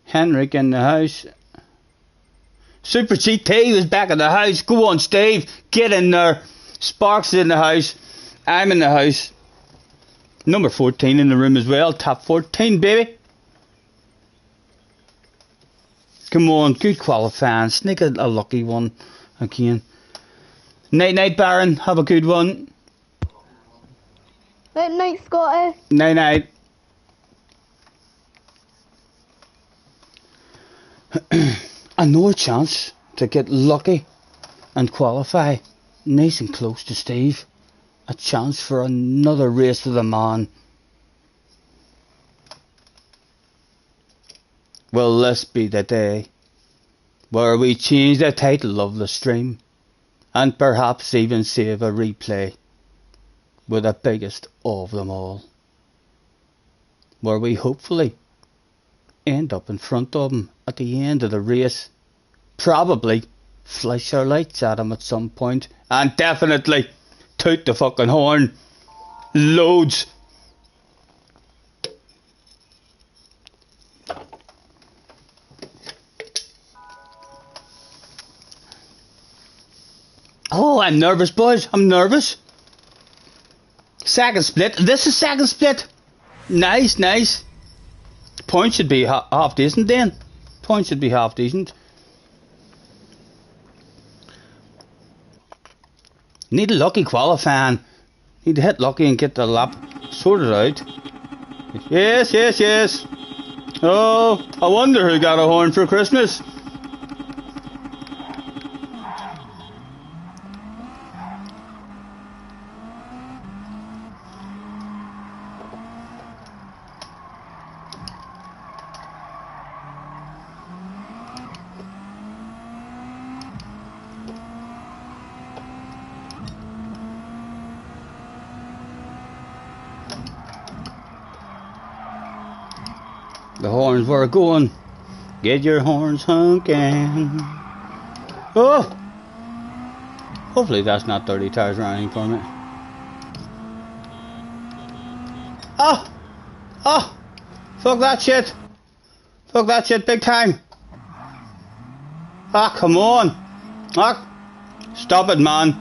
Henrik in the house. Super GT was back in the house. Go on, Steve. Get in there. Sparks is in the house. I'm in the house. Number 14 in the room as well. Top 14, baby. Come on, good qualifying. Sneak a lucky one again. Night night, Baron. Have a good one. Night night, Scotty. Night night. Another chance to get lucky and qualify. Nice and close to Steve. A chance for another race with a man. Will this be the day where we change the title of the stream and perhaps even save a replay with the biggest of them all, where we hopefully end up in front of him at the end of the race, probably flash our lights at him at some point, and definitely toot the fucking horn loads. Oh, I'm nervous, boys. I'm nervous. Second split. This is second split. Nice, nice. Points should be half decent then. Points should be half decent. Need a lucky qualifying. Need to hit lucky and get the lap sorted out. Yes, yes, yes. Oh, I wonder who got a horn for Christmas. The horns were going. Get your horns honking. Oh! Hopefully that's not 30 tires running for me. Oh! Oh! Fuck that shit! Fuck that shit big time! Ah, come on! Ah! Stop it, man!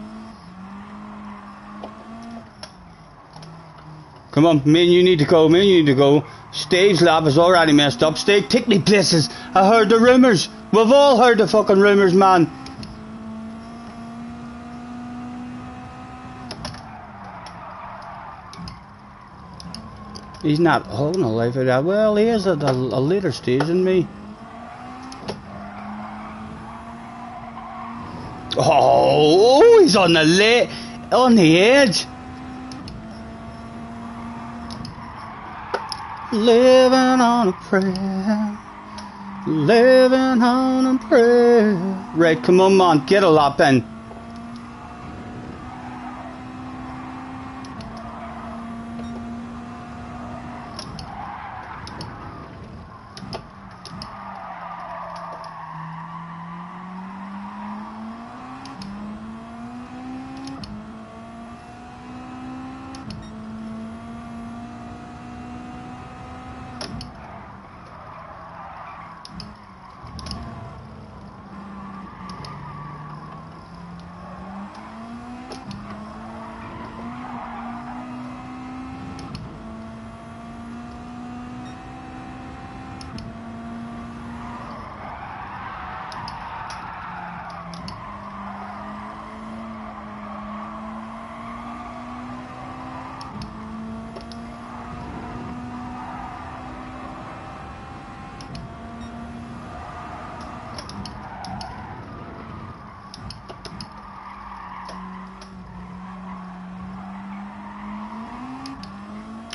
Come on, me and you need to go, me and you need to go. Steve's lap is already messed up. Steve, take me places. I heard the rumours. We've all heard the fucking rumours, man. He's not holding a life of that. Well, he is at a later stage than me. Oh, he's on the edge. Living on a prayer. Living on a prayer. Right, come on, man. Get a lap in.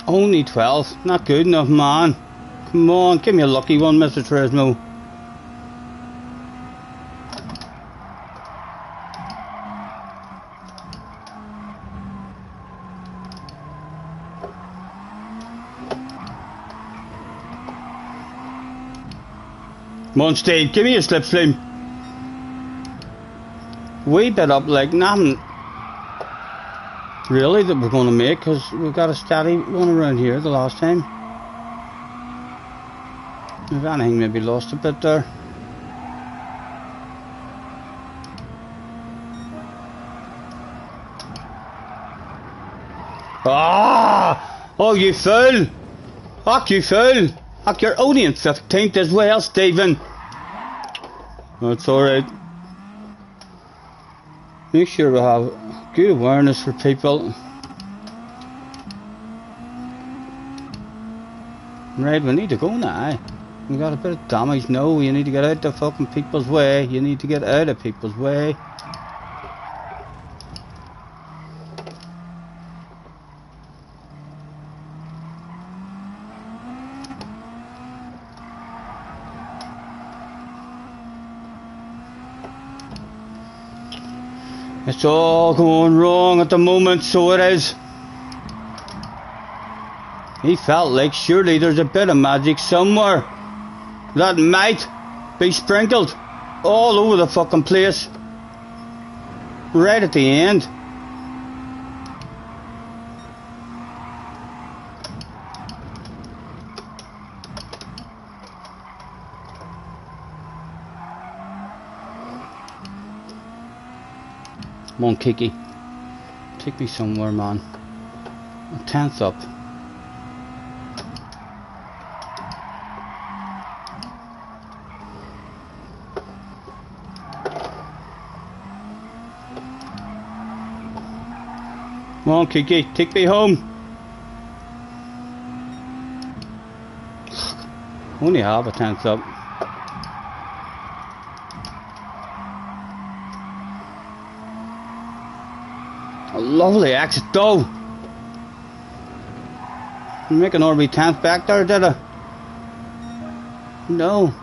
Only 12. Not good enough, man. Come on, give me a lucky one, Mr. Turismo. Come on, Steve, give me a slipstream. Wee bit up like nothing really that we're going to make, because we've got a steady one around here the last time. If anything, maybe lost a bit there. Ah! Oh, you fool! Fuck, you fool! Fuck, you're only in 15th as well, Stephen. That's alright. Make sure we have good awareness for people. Right, we need to go now. We got a bit of damage. No, you need to get out of fucking people's way. You need to get out of people's way. It's all going wrong at the moment, so it is. He felt like surely there's a bit of magic somewhere that might be sprinkled all over the fucking place right at the end. Come on, Kiki. Take me somewhere, man. 10th up. Come on, Kiki. Take me home. Only have a 10th up. A lovely exit though. You make an RB 10th back there, did I? No.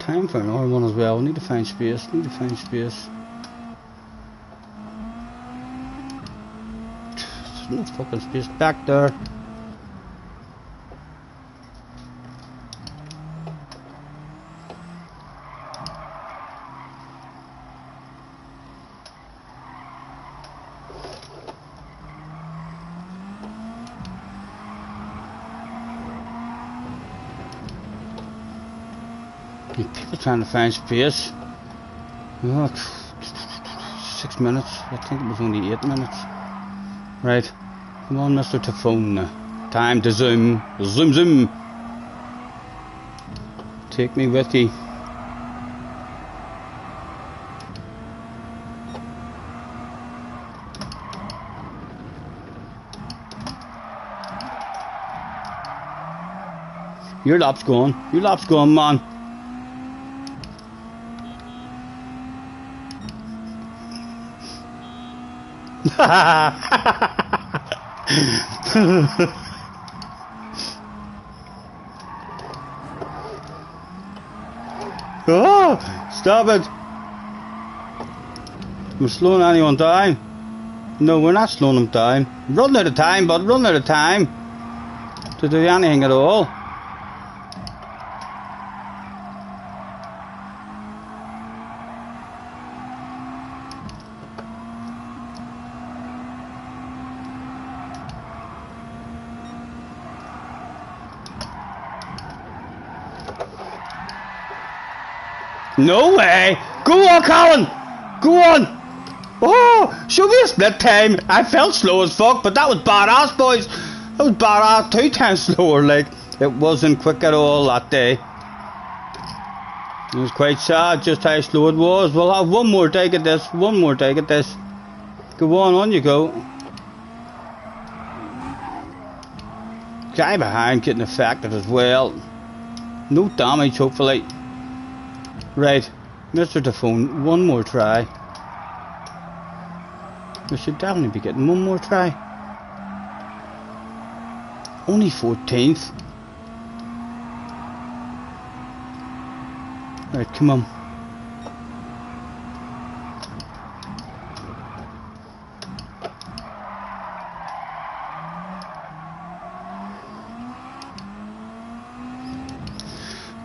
Time for an R1 as well. We need to find space. Need to find space. There's no fucking space back there. People trying to find space. Oh, 6 minutes. I think it was only 8 minutes. Right. Come on, Mr. Typhoon. Time to zoom. Zoom, zoom. Take me with you. Your lap's gone. Your lap's gone, man. Oh, stop it. We're slowing anyone down. No, we're not slowing them down. Running out of time, but running out of time to do anything at all. No way! Go on, Colin! Go on! Oh, show me a split time. I felt slow as fuck, but that was badass, boys. That was badass. 2 times slower, like. It wasn't quick at all that day. It was quite sad just how slow it was. We'll have one more take at this. One more take at this. Go on you go. Guy behind getting affected as well. No damage, hopefully. Right, Mr. Typhoon, one more try. We should definitely be getting one more try. Only 14th. Right, come on.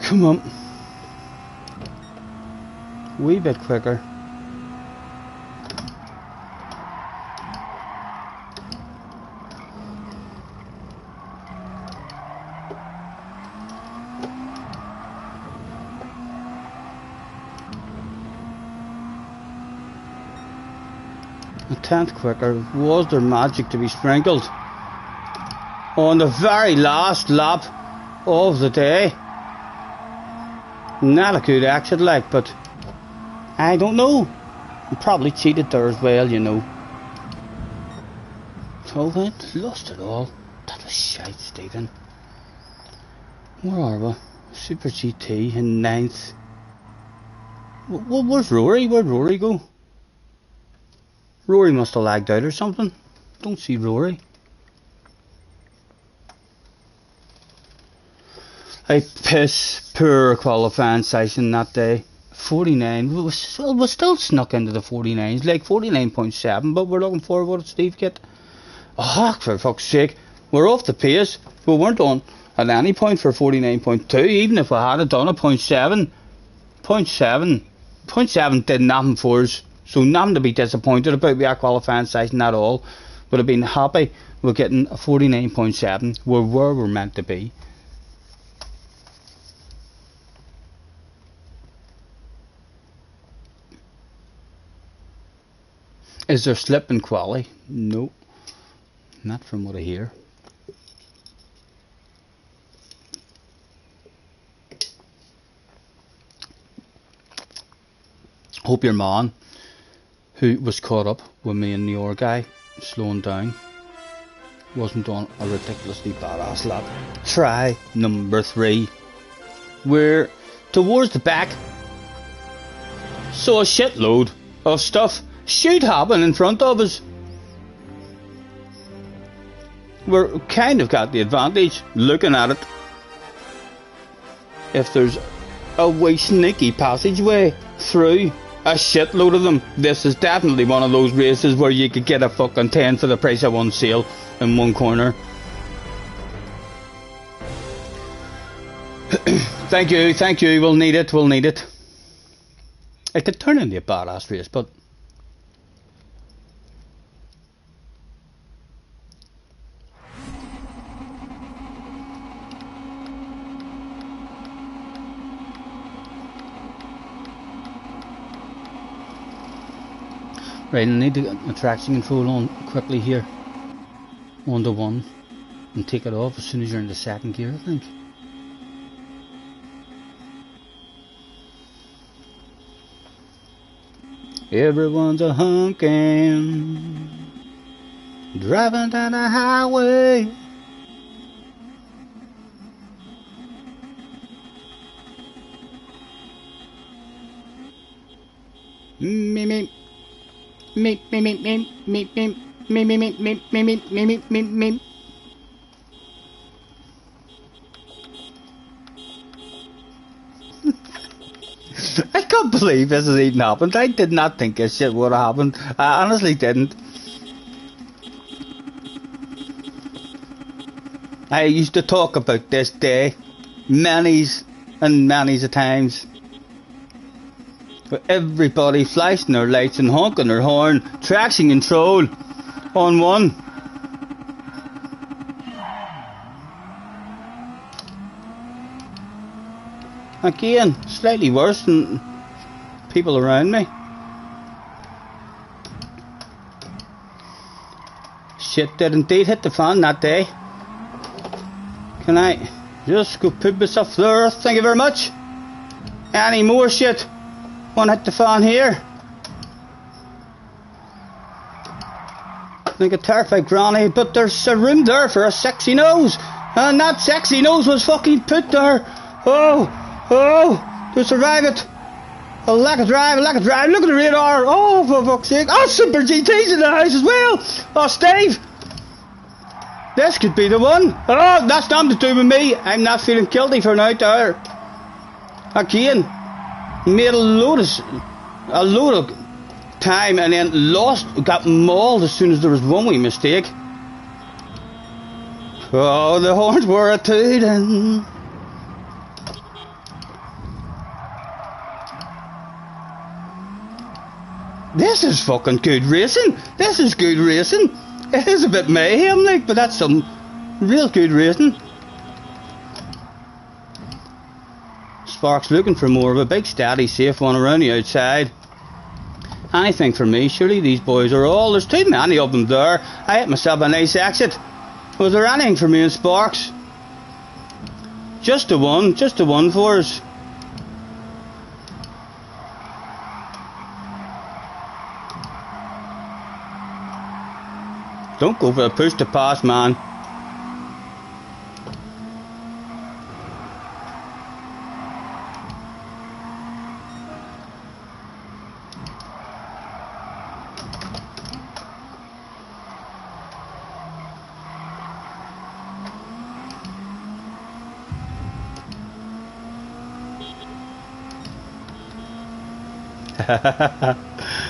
Come on. Wee bit quicker. A tenth quicker. Was there magic to be sprinkled on the very last lap of the day? Not a good exit, like, but I don't know. He probably cheated there as well, you know. So then, lost it all. That was shite, Stephen. Where are we? Super GT in 9th. Where's Rory? Where'd Rory go? Rory must have lagged out or something. Don't see Rory. A piss poor qualifying session that day. 49. We still snuck into the 49s, like 49.7, but we're looking forward. What did Steve get? Oh, for fuck's sake. We're off the pace. We weren't on at any point for 49.2, even if we had done a 0.7. 0.7 did nothing for us. So nothing to be disappointed about our qualifying session at all. Would have been happy with getting a 49.7. We're where we're meant to be. Is there slip in quali? No. Not from what I hear. Hope your man, who was caught up with me and the other guy, slowing down, wasn't on a ridiculously badass lap. Try number 3. We're towards the back. So a shitload of stuff should happen in front of us. We're kind of got the advantage looking at it. If there's a wee sneaky passageway through a shitload of them, this is definitely one of those races where you could get a fucking 10 for the price of one sale in one corner. Thank you, we'll need it. It could turn into a badass race, but right, I need to get the traction control on quickly here. 1 to 1. And take it off as soon as you're in the second gear, I think. Everyone's a honking, driving down the highway. Me. I can't believe this has even happened. I did not think this shit would have happened. I honestly didn't. I used to talk about this day many's and many's a times. With everybody flashing their lights and honking their horn, traction control on 1. Again, slightly worse than people around me. Shit did indeed hit the fan that day. Can I just go put myself there? Thank you very much. Any more shit? One hit the fan here. Like a terrified granny, but there's a room there for a sexy nose. And that sexy nose was fucking put there. Oh, to survive it. A lack of drive, look at the radar. Oh, for fuck's sake. Oh, Super GT's in the house as well. Oh, Steve. This could be the one. Oh, that's nothing to do with me. I'm not feeling guilty for an out there. Again, made a load of time and then got mauled as soon as there was one wee mistake. Oh, the horns were a tootin'. This is fucking good racing. This is good racing. It is a bit mayhem, like, but that's some real good racing. Sparks looking for more of a big, steady, safe one around the outside. Anything for me, surely these boys are all. There's too many of them there. I hit myself a nice exit. Was there anything for me in Sparks? Just the one for us. Don't go for a push to pass, man.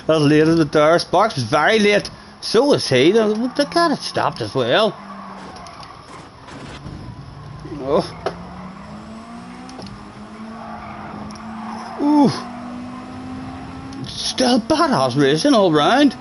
As late as the door. Sparks was very late. So was he. They got it stopped as well. Oh. Ooh. Still badass racing all round.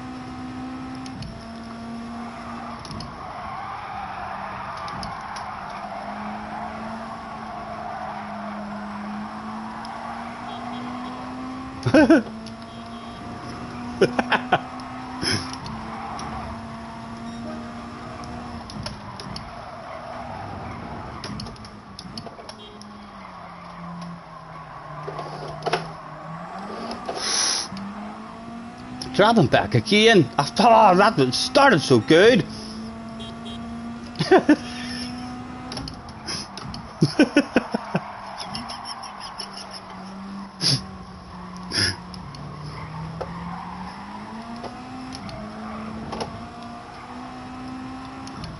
Driving back again. Oh, that started so good.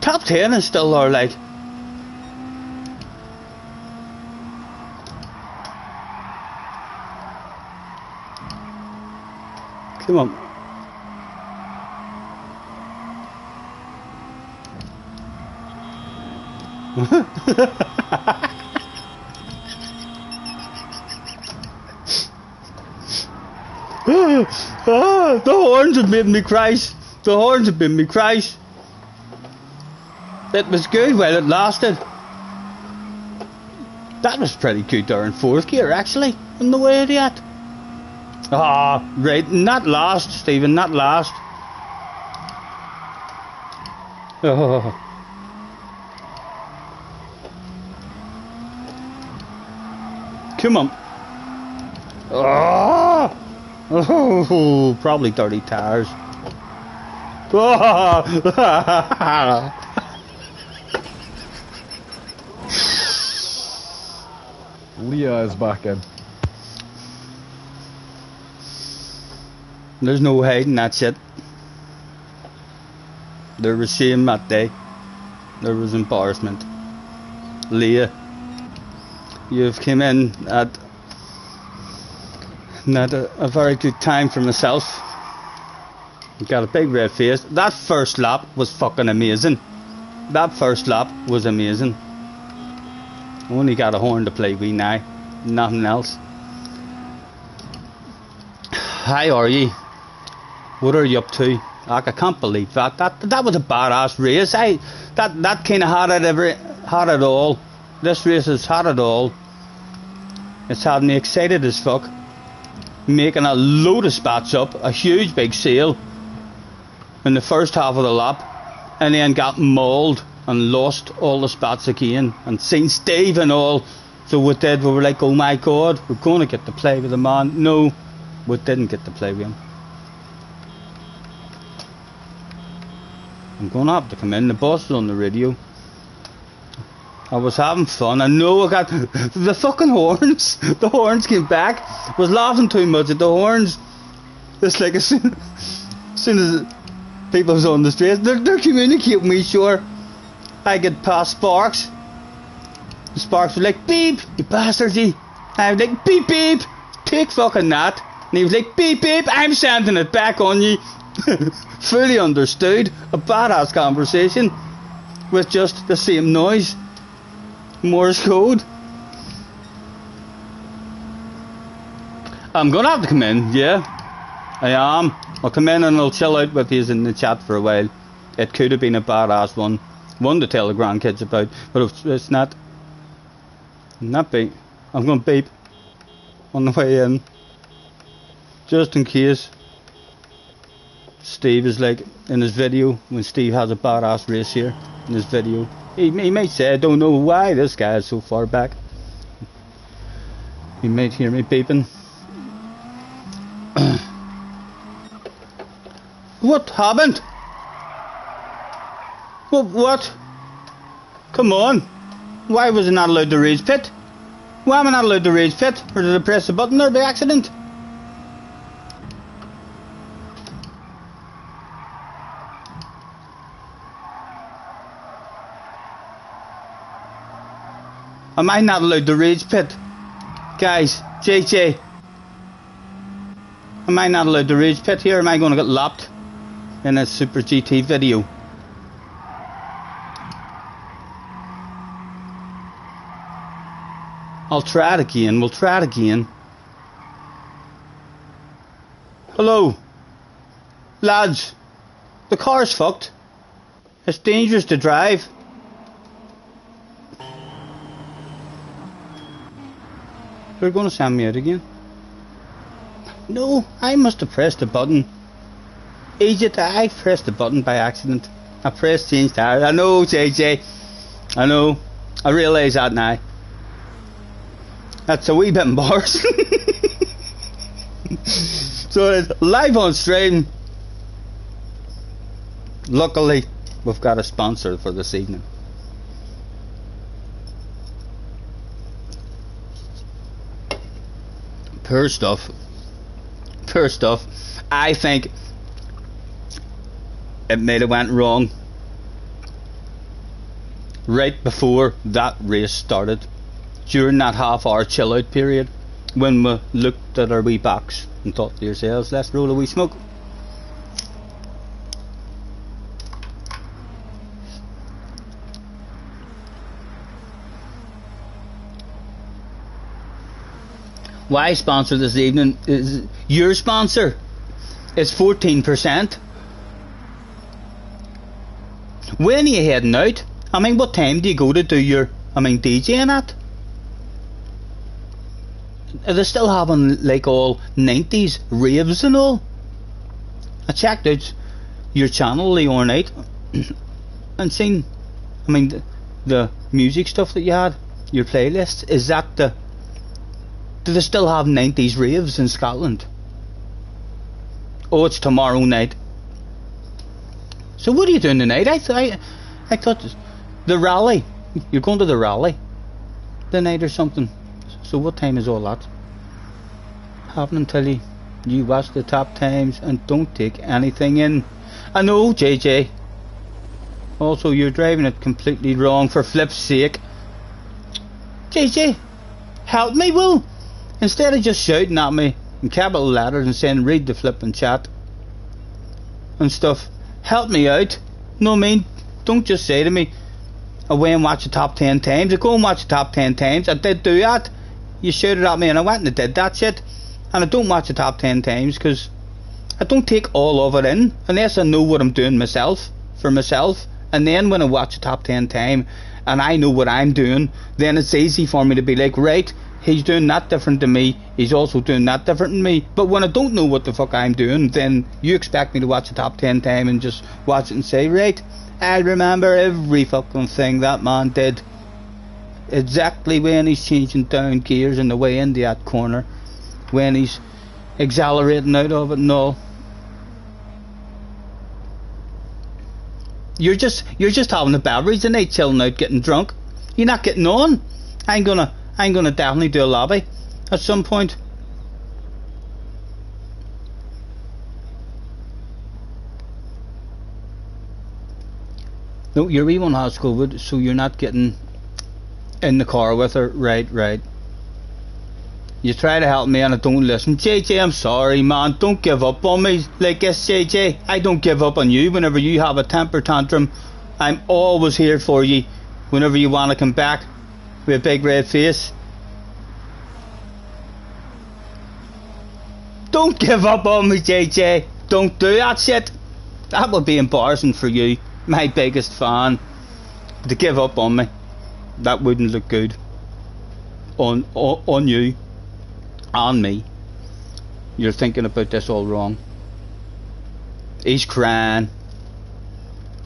Top 10 is still there, like. Come on. Oh, the horns have made me cry. The horns have made me cry. It was good while it lasted. That was pretty good there in fourth gear, actually, on the way to that. Ah, right, not last, Stephen, not last. Oh. Come on. Oh, oh, probably dirty tires. Oh. Leah is back in. There's no hiding, that's it. There was shame that day. There was embarrassment. Leah, you've come in at not a very good time for myself. You got a big red face. That first lap was fucking amazing. That first lap was amazing. Only got a horn to play with now. Nothing else. How are you? What are you up to? I can't believe that. That was a badass race. That kind of had it all. This race has had it all. It's had me excited as fuck. Making a load of spots up, a huge big sail in the first half of the lap, and then got mauled and lost all the spots again, and seen Steve and all. So we were like, oh my god, we're going to get to play with the man. No, we didn't get to play with him. I'm going to have to come in. The boss is on the radio. I was having fun. I know I got the fucking horns. The horns came back. I was laughing too much at the horns. It's like as soon as people was on the street, they're communicating with me, sure. I get past Sparks. Sparks was like, beep, you bastards, you. I was like, beep, beep, take fucking that. And he was like, beep, beep, I'm sending it back on you. Fully understood. A badass conversation with just the same noise. Morse code. I'm gonna have to come in, yeah. I am. I'll come in and I'll chill out with you in the chat for a while. It could have been a badass one to tell the grandkids about, but it's not. Not beep. I'm gonna beep on the way in, just in case Steve is like in his video, when Steve has a badass race here in his video. He might say, I don't know why this guy is so far back. He might hear me beeping. What happened? What? Come on. Why was I not allowed to rage pit? Why am I not allowed to rage pit? Or did I press the button there by accident? Am I not allowed to rage pit? Guys, JJ. Am I not allowed to rage pit here? Am I going to get lapped in a Super GT video? I'll try it again. We'll try it again. Hello. Lads. The car's fucked. It's dangerous to drive. They're going to send me out again. No, I must have pressed the button. Egypt, I pressed the button by accident. I pressed change tire. I know, JJ. I know. I realise that now. That's a wee bit embarrassing. So it's live on stream. Luckily, we've got a sponsor for this evening. Poor stuff. Poor stuff. I think it might have went wrong right before that race started, during that half-hour chill-out period, when we looked at our wee backs and thought to yourselves, let's roll a wee smoke. Why sponsor this evening? Is your sponsor? It's 14%. When are you heading out? I mean, what time do you go to do your, DJing at? Are they still having like all 90s raves and all? I checked out your channel the other night and seen, the music stuff that you had, your playlist. Is that the... Do they still have 90s raves in Scotland? Oh, it's tomorrow night. So what are you doing tonight? I thought the rally. You're going to the rally tonight or something. So what time is all that happening till you watch the top times and don't take anything in? I know, JJ. Also, you're driving it completely wrong, for flip's sake. JJ, help me, Will. Instead of just shouting at me in capital letters and saying read the flipping chat and stuff, help me out. No, don't just say to me, away and watch the top 10 times. I go and watch the top 10 times. I did do that. You shouted at me and I went and I did that shit. And I don't watch the top 10 times because I don't take all of it in unless I know what I'm doing myself, for myself. And then when I watch the top 10 time and I know what I'm doing, then it's easy for me to be like, right, he's doing that different to me, he's also doing that different than me. But when I don't know what the fuck I'm doing, then you expect me to watch the top 10 time and just watch it and say, right, I remember every fucking thing that man did. Exactly when he's changing down gears in the way into that corner, when he's accelerating out of it and all. You're just having a beverage tonight, chilling out, getting drunk. You're not getting on. I'm gonna definitely do a lobby at some point. No, your wee one has COVID, so you're not getting in the car with her. Right. You try to help me and I don't listen. JJ, I'm sorry, man. Don't give up on me like this, JJ. I don't give up on you whenever you have a temper tantrum. I'm always here for you whenever you want to come back with a big red face. Don't give up on me, JJ. Don't do that shit. That would be embarrassing for you, my biggest fan. To give up on me. That wouldn't look good on you and me. You're thinking about this all wrong. He's crying.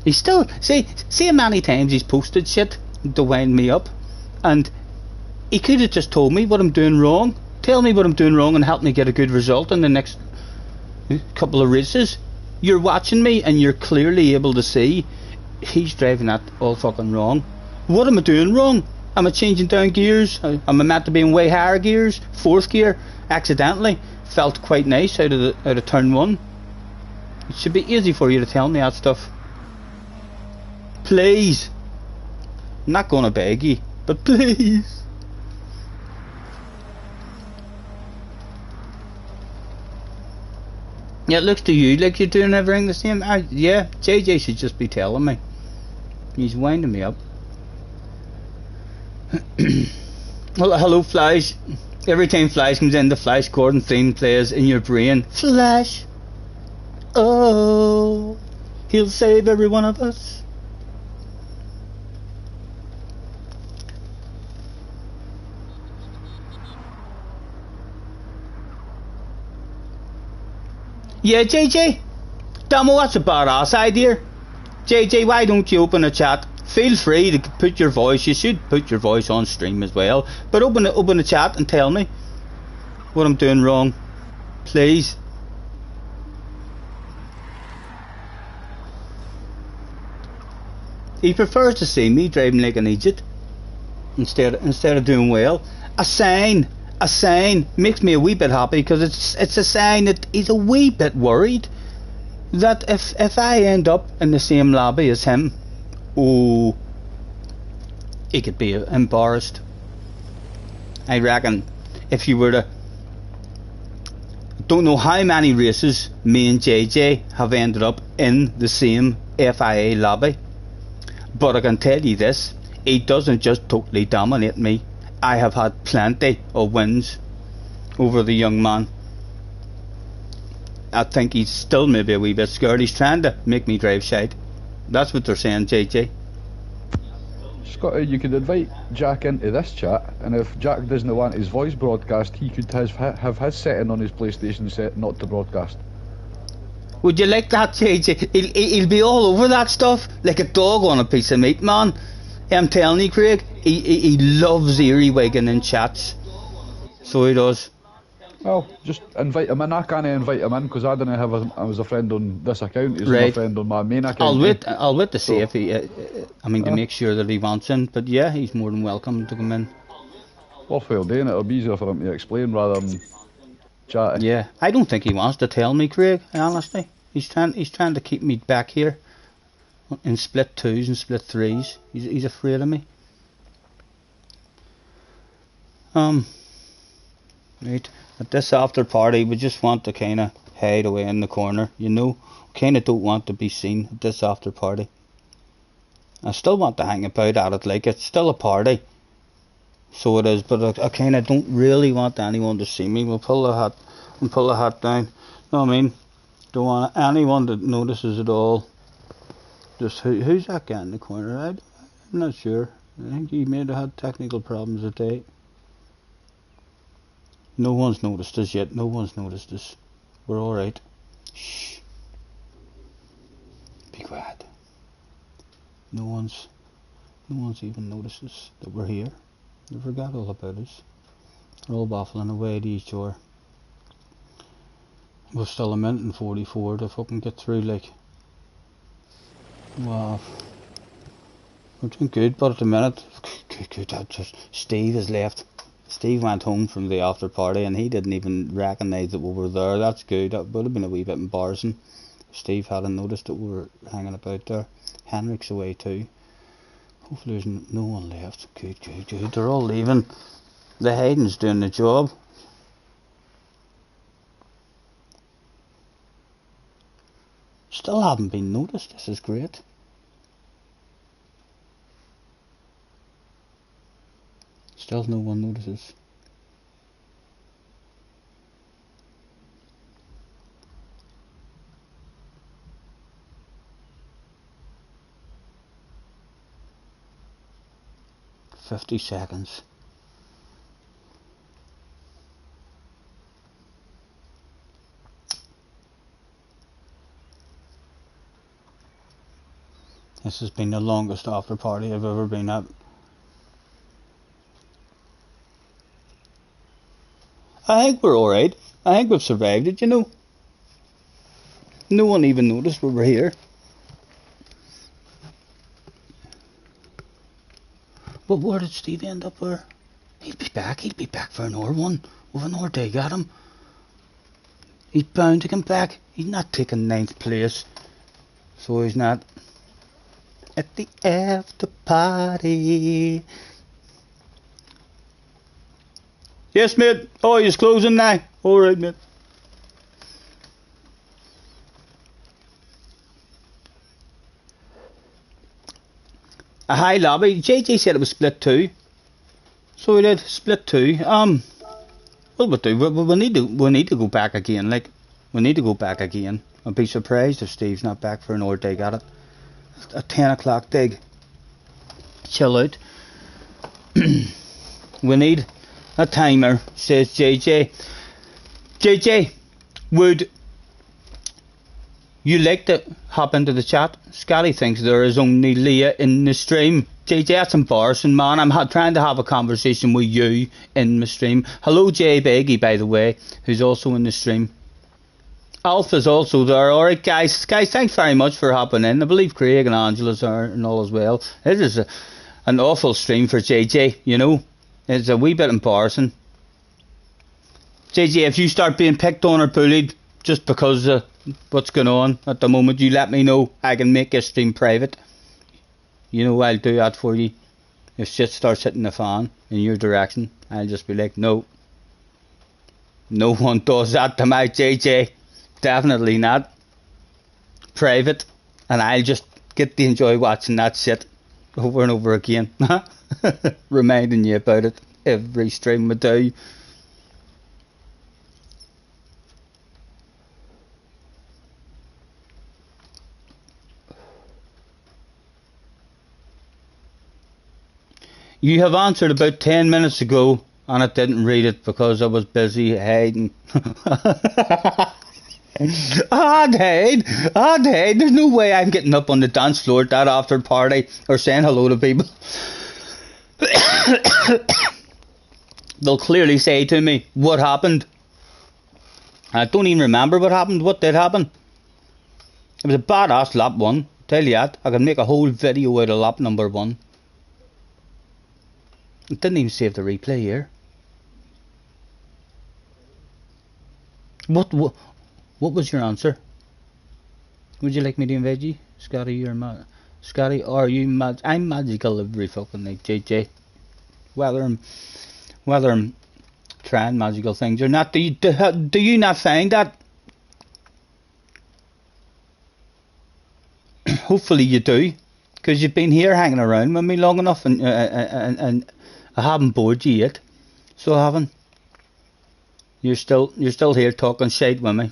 He's still see how many times he's posted shit to wind me up, and he could have just told me what I'm doing wrong. Tell me what I'm doing wrong and help me get a good result in the next couple of races. You're watching me and you're clearly able to see he's driving that all fucking wrong. What am I doing wrong? Am I changing down gears? Am I meant to be in way higher gears? Fourth gear? Accidentally? Felt quite nice out of turn 1. It should be easy for you to tell me that stuff. Please. I'm not gonna beg you, but please. Yeah, it looks to you like you're doing everything the same. Yeah, JJ should just be telling me. He's winding me up. Well, hello, Flash. Every time Flash comes in, the Flash Gordon theme plays in your brain. Flash. Oh, he'll save every one of us. Yeah, JJ. Damo, that's a badass idea. JJ, why don't you open a chat? Feel free to put your voice. You should put your voice on stream as well. But open a chat and tell me what I'm doing wrong, please. He prefers to see me driving like an idiot instead of doing well. A sign makes me a wee bit happy, because it's a sign that he's a wee bit worried that if I end up in the same lobby as him, oh, he could be embarrassed. I reckon if you were to, don't know how many races me and JJ have ended up in the same FIA lobby, but I can tell you this, he doesn't just totally dominate me. I have had plenty of wins over the young man. I think he's still maybe a wee bit scared. He's trying to make me drive shite. That's what they're saying, JJ. Scotty, you could invite Jack into this chat, and if Jack doesn't want his voice broadcast, he could have his setting on his PlayStation set not to broadcast. Would you like that, JJ? He'll be all over that stuff like a dog on a piece of meat, man. I'm telling you, Craig, he loves earwigging in chats. So he does. Well, just invite him in. I can't invite him in because I didn't have him as a friend on this account. He's right. a friend on my main account. I'll wait to see if he, to make sure that he wants in. But yeah, he's more than welcome to come in. Worthwhile doing it. It'll be easier for him to explain rather than chatting. Yeah, I don't think he wants to tell me, Craig, honestly. He's trying to keep me back here in split 2s and split 3s. He's afraid of me. Right. At this after party, we just want to kind of hide away in the corner, you know. Kind of don't want to be seen at this after party. I still want to hang about at it, like it's still a party. So it is, but I kind of don't really want anyone to see me. We'll pull the hat down. No, I mean, don't want anyone that notices at all. Just who's that guy in the corner? I'm not sure. I think he may have had technical problems today. No one's noticed us yet. No one's noticed us. We're all right. Shh. Be quiet. No one's even noticed us that we're here. They forgot all about us. They're all baffling away to each other. We're still a minute and 44 to fucking get through, like. Wow. We're doing good, but at the minute, Steve has left. Steve went home from the after party and he didn't even recognise that we were there. That's good. That would have been a wee bit embarrassing. Steve hadn't noticed that we were hanging about there. Henrik's away too. Hopefully there's no one left. Good. They're all leaving. The Hayden's doing the job. Still haven't been noticed. This is great. Still no one notices. "50 seconds. This has been the longest after party I've ever been at. I think we're alright. I think we've survived it, you know. No one even noticed we were here. But where did Steve end up there? He'll be back for another one. With another dig at him. He's bound to come back. He's not taking 9th place. So he's not. At the after party. Yes, mate. Oh, he's closing now. Alright, mate. A high lobby. JJ said it was split 2. So we did split 2. What we do? We need to go back again. Like, we need to go back again. I'd be surprised if Steve's not back for another dig at it. A 10 o'clock dig. Chill out. We need a timer, says JJ. JJ, would you like to hop into the chat? Scotty thinks there is only Leah in the stream. JJ, that's embarrassing, man. I'm trying to have a conversation with you in the stream. Hello, Jay Beggy, by the way, who's also in the stream. Alpha's also there. Alright, guys, thanks very much for hopping in. I believe Craig and Angela's are and all as well. It is an awful stream for JJ, you know. It's a wee bit embarrassing. JJ, if you start being picked on or bullied just because of what's going on at the moment, you let me know. I can make your stream private. You know, I'll do that for you. If shit starts hitting the fan in your direction, I'll just be like, no. No one does that to my JJ. Definitely not. Private. And I'll just get to enjoy watching that shit over and over again. Reminding you about it every stream we do. You have answered about 10 minutes ago and I didn't read it because I was busy hiding. I'd hide. There's no way I'm getting up on the dance floor at that after party or saying hello to people. They'll clearly say to me, what happened? I don't even remember what happened. What did happen? It was a badass lap 1. Tell you that. I can make a whole video out of lap number 1. It didn't even save the replay here. What was your answer? Would you like me to invade you? Scotty, you're mad. Scotty, are you mad? I'm magical every fucking night, JJ. Whether I'm trying magical things or not, do you not find that? Hopefully you do, because you've been here hanging around with me long enough, and I haven't bored you yet, so I haven't. You're still here talking shite with me.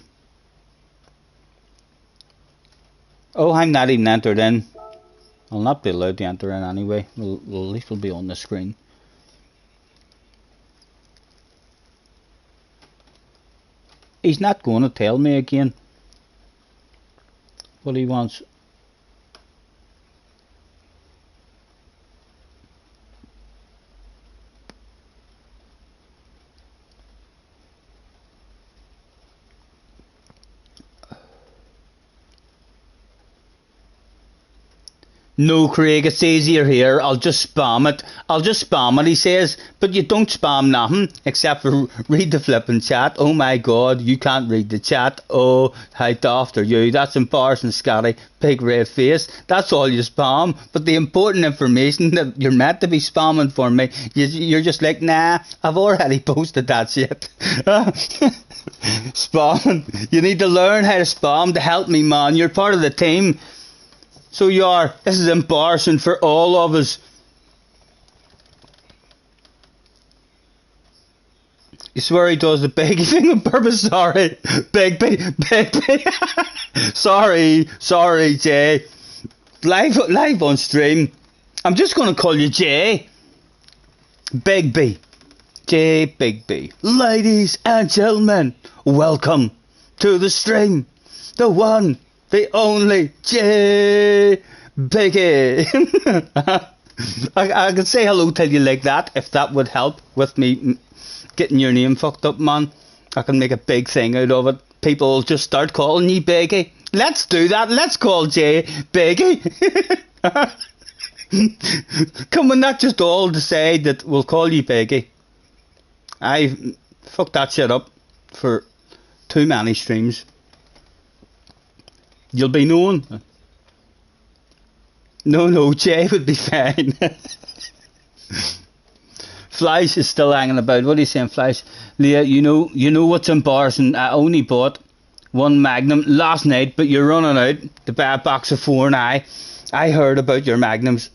Oh, I'm not even entered in. I'll not be allowed to enter in anyway. Well, at least we'll be on the screen. He's not going to tell me again what he wants. No, Craig, it's easier here. I'll just spam it. I'll just spam it, he says. But you don't spam nothing except for read the flipping chat. Oh my God, you can't read the chat. Oh, how daft are you? That's embarrassing, Scotty. Big red face. That's all you spam. But the important information that you're meant to be spamming for me, you're just like, nah, I've already posted that shit. Spamming. You need to learn how to spam to help me, man. You're part of the team. So you are. This is embarrassing for all of us. You swear he does the big thing on purpose? Sorry. Big. Sorry, Jay. Live on stream. I'm just going to call you Jay. Big B. Jay Big B. Ladies and gentlemen, welcome to the stream. The one, the only Jay Biggie. I could say hello to you like that if that would help with me getting your name fucked up, man. I can make a big thing out of it. People will just start calling you Biggie. Let's do that. Let's call Jay Biggie. Come on, not just all decide that we'll call you Biggie. I fucked that shit up for too many streams. You'll be known. No, Jay would be fine. Flash is still hanging about. What are you saying, Flash? Leah, you know what's embarrassing? I only bought one Magnum last night, but you're running out to buy a box of 4 now. I heard about your Magnums.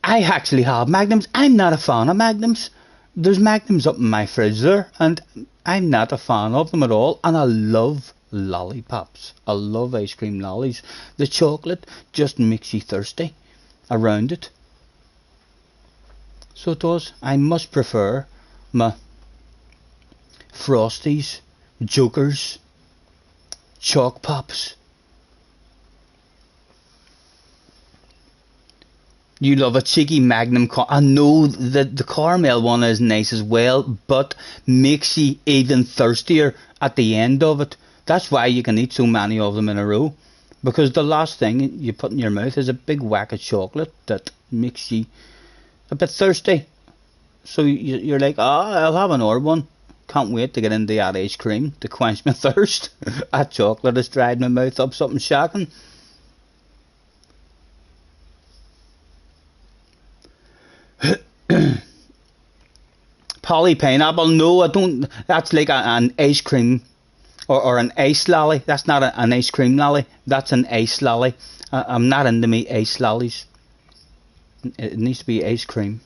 I actually have Magnums. I'm not a fan of Magnums. There's Magnums up in my fridge there, and I'm not a fan of them at all. And I love lollipops. I love ice cream lollies. The chocolate just makes you thirsty around it. So it does. I much prefer my Frosties, Jokers, Chalk Pops. You love a cheeky Magnum. I know that the caramel one is nice as well, but makes you even thirstier at the end of it. That's why you can eat so many of them in a row. Because the last thing you put in your mouth is a big whack of chocolate that makes you a bit thirsty. So you're like, I'll have another one. Can't wait to get into that ice cream to quench my thirst. That chocolate has dried my mouth up something shocking. Polly pineapple, no, I don't. That's like an ice cream or an ice lolly. That's not an ice cream lolly. That's an ice lolly. I'm not into me ice lollies. It needs to be ice cream.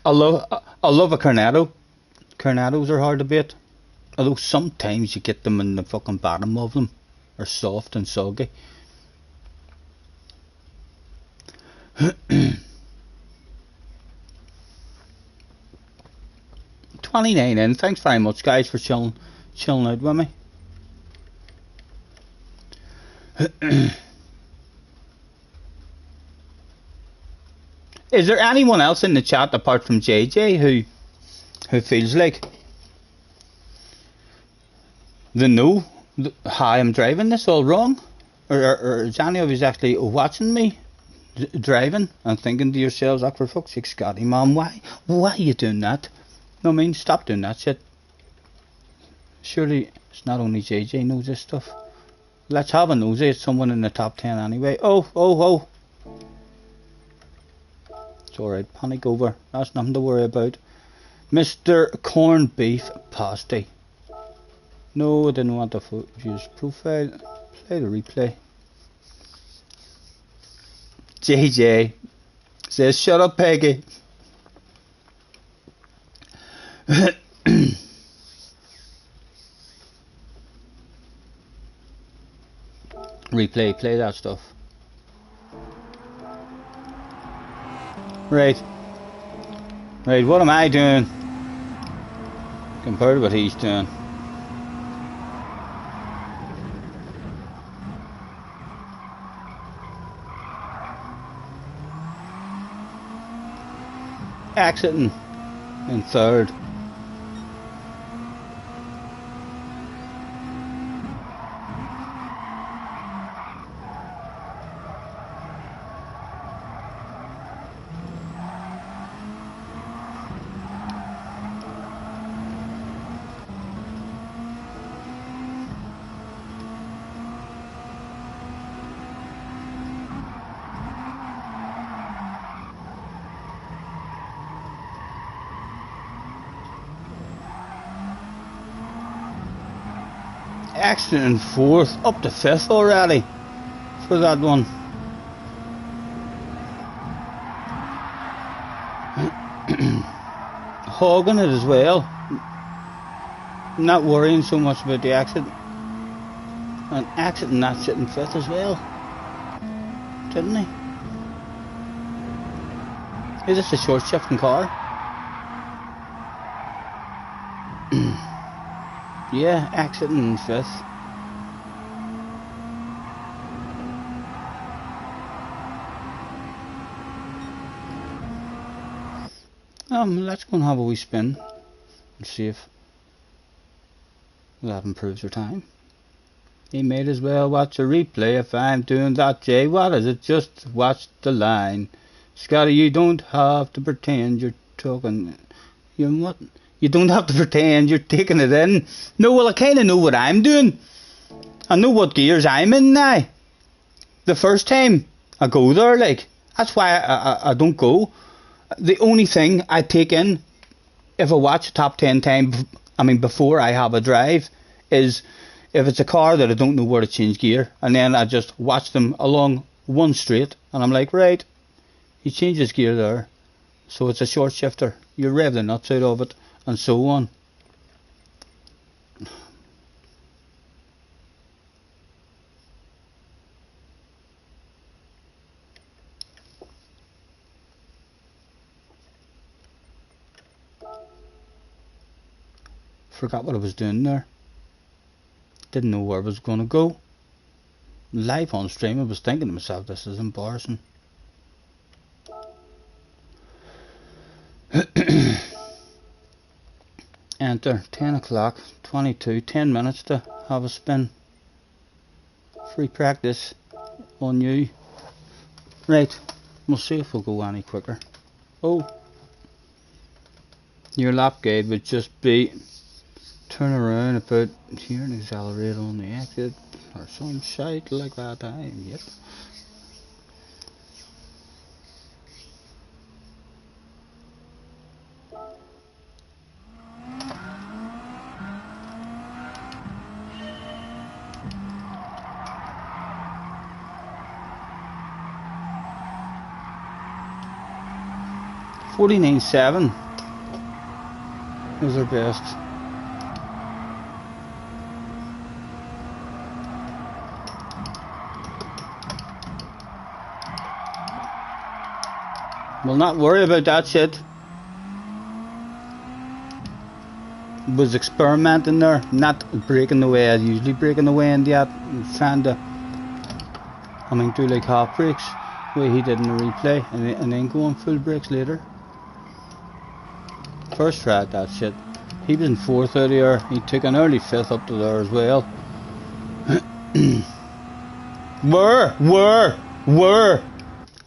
I love a Cornetto. Cornettos are hard to beat. Although sometimes you get them in the fucking bottom of them. Are soft and soggy. 29 in. Thanks very much, guys, for chilling out with me. Is there anyone else in the chat apart from JJ who feels like they know how I'm driving this all wrong? Or is any of you actually watching me driving and thinking to yourselves, oh, for fuck's sake, Scotty, man, why are you doing that? No, I mean, stop doing that shit. Surely it's not only JJ knows this stuff. Let's have a nosy at someone in the top 10 anyway. Oh. It's alright, panic over. That's nothing to worry about. Mr. Corned Beef Pasty. No, I didn't want to use profile. Play the replay. JJ says, shut up, Peggy. Replay, play that stuff. Right, what am I doing compared to what he's doing? Exiting in third. accident in 4th, up to 5th already for that one. Hogging it as well. Not worrying so much about the accident. An accident not sitting 5th as well. Didn't he? Is this a short shifting car? Yeah, accident in 5th. Let's go and have a wee spin and see if that improves your time. He may as well watch a replay if I'm doing that, Jay. What is it? Just watch the line. Scotty, you don't have to pretend you're talking. You what? You don't have to pretend you're taking it in. No, well, I kind of know what I'm doing. I know what gears I'm in now. The first time I go there, like, that's why I don't go. The only thing I take in, if I watch top 10 time, before I have a drive, is if it's a car that I don't know where to change gear, and then I just watch them along one straight, and I'm like, right, he changes gear there, so it's a short shifter. You rev the nuts out of it, and so on. Forgot what I was doing there. Didn't know where I was going to go. Live on stream, I was thinking to myself, this is embarrassing. Enter 10 o'clock, 22, 10 minutes to have a spin. Free practice on you. Right, we'll see if we'll go any quicker. Oh, your lap guide would just be turn around about here and accelerate on the exit or some shite like that. Yep. $49.7 is our best. We'll not worry about that shit. Was experimenting there, not breaking the way I usually break in the way in the app. Trying to, do like half brakes, the way he did in the replay, and then go on full brakes later. First try at that shit. He was in 4th earlier. He took an early 5th up to there as well.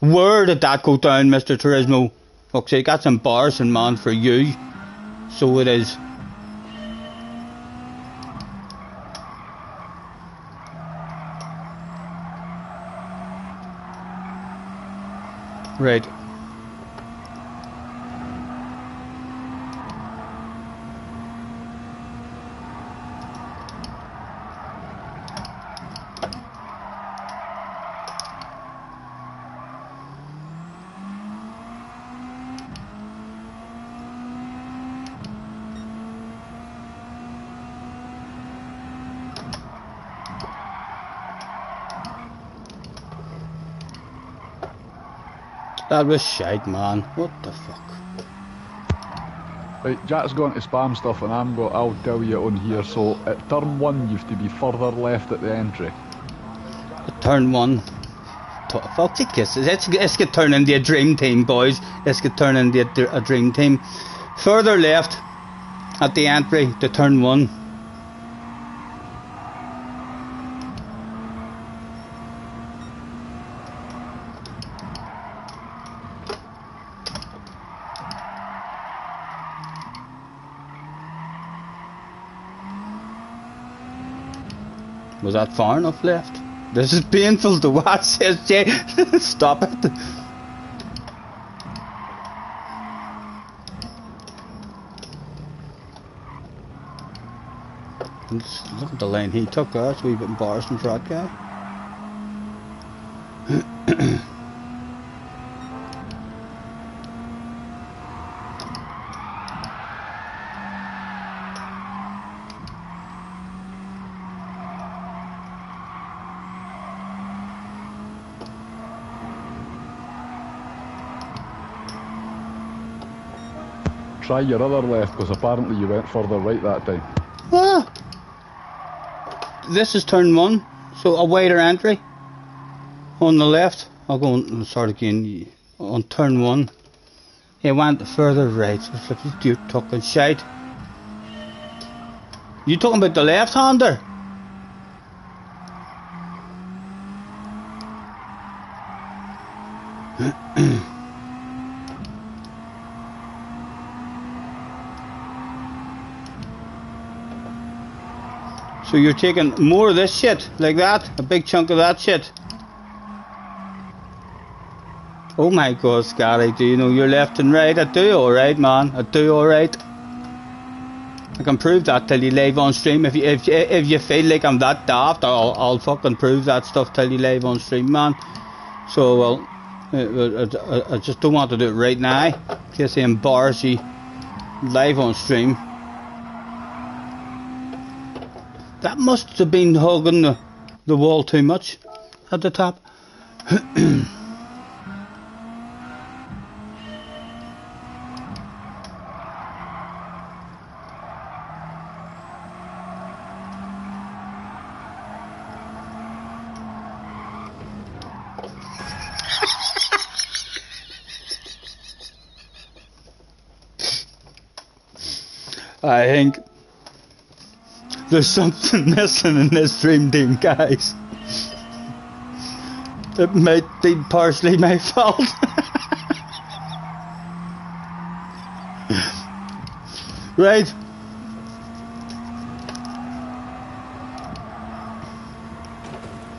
Where did that go down, Mr. Turismo? Fuck's sake, that's embarrassing, man, for you. So it is. Right. That was shite, man. What the fuck? Right, Jack's going to spam stuff and I'll tell you on here. So at turn 1 you have to be further left at the entry. At turn 1. Fuck's sake, let's get turned into a dream team, boys. Let's get turned into a dream team. Further left at the entry to turn 1. Was that far enough left? This is painful to watch, says Jay. Stop it. And just look at the line he took there. It's a wee bit embarrassing for that guy. Try your other left, because apparently you went further right that time. Ah! This is turn 1, so a wider entry on the left. I'll go and start again on turn 1. He went further right. It's like you're talking shite. You talking about the left-hander? So you're taking more of this shit, like that? A big chunk of that shit? Oh my god, Scotty, do you know you're left and right? I do alright, man. I do alright. I can prove that till you live on stream. If you feel like I'm that daft, I'll fucking prove that stuff till you live on stream, man. So, well, I just don't want to do it right now, in case I embarrass you live on stream. That must have been hugging the wall too much at the top. I think there's something missing in this stream team, guys. It might be partially my fault. Right.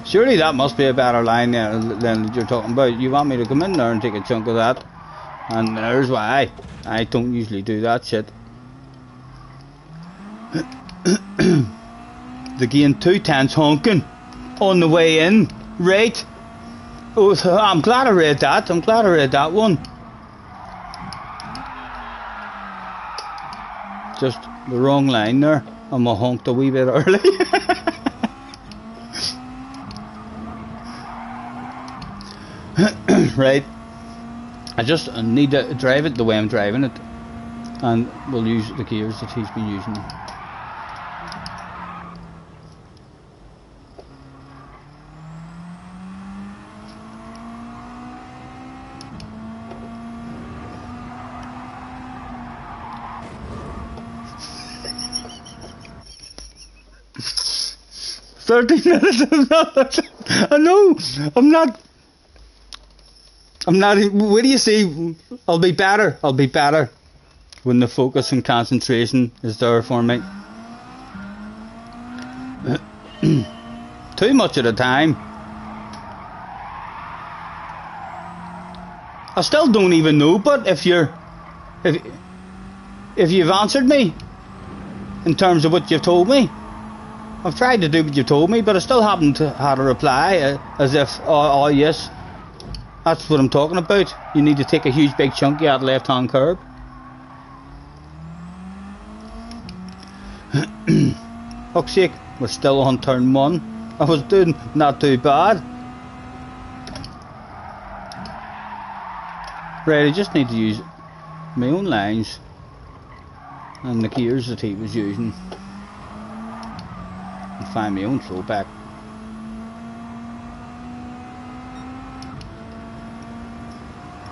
Surely that must be a better line than you're talking about. You want me to come in there and take a chunk of that? And there's why I don't usually do that shit. The gain 210's honking on the way in, right? Oh, I'm glad I read that. I'm glad I read that one. Just the wrong line there. I'm a honked a wee bit early. Right. I just need to drive it the way I'm driving it, and we'll use the gears that he's been using. I know. I'm not. Where do you see? I'll be better. I'll be better when the focus and concentration is there for me. Too much at a time. I still don't even know. But if you've answered me in terms of what you've told me. I've tried to do what you told me, but I still haven't had a reply as if, oh yes, that's what I'm talking about. You need to take a huge big chunky out left hand curb. Fuck's sake, we're still on turn 1. I was doing not too bad. Right, I just need to use my own lines and the gears that he was using. Find my own flow back.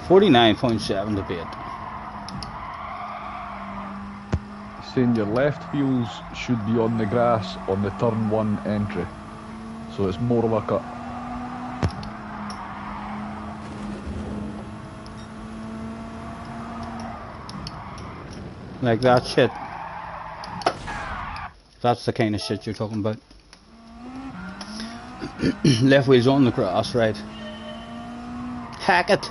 .49.7 to bit. Saying your left wheels should be on the grass on the turn 1 entry, so it's more of a cut. Like that shit. That's the kind of shit you're talking about. Left wheel's on the grass, right? Hack it.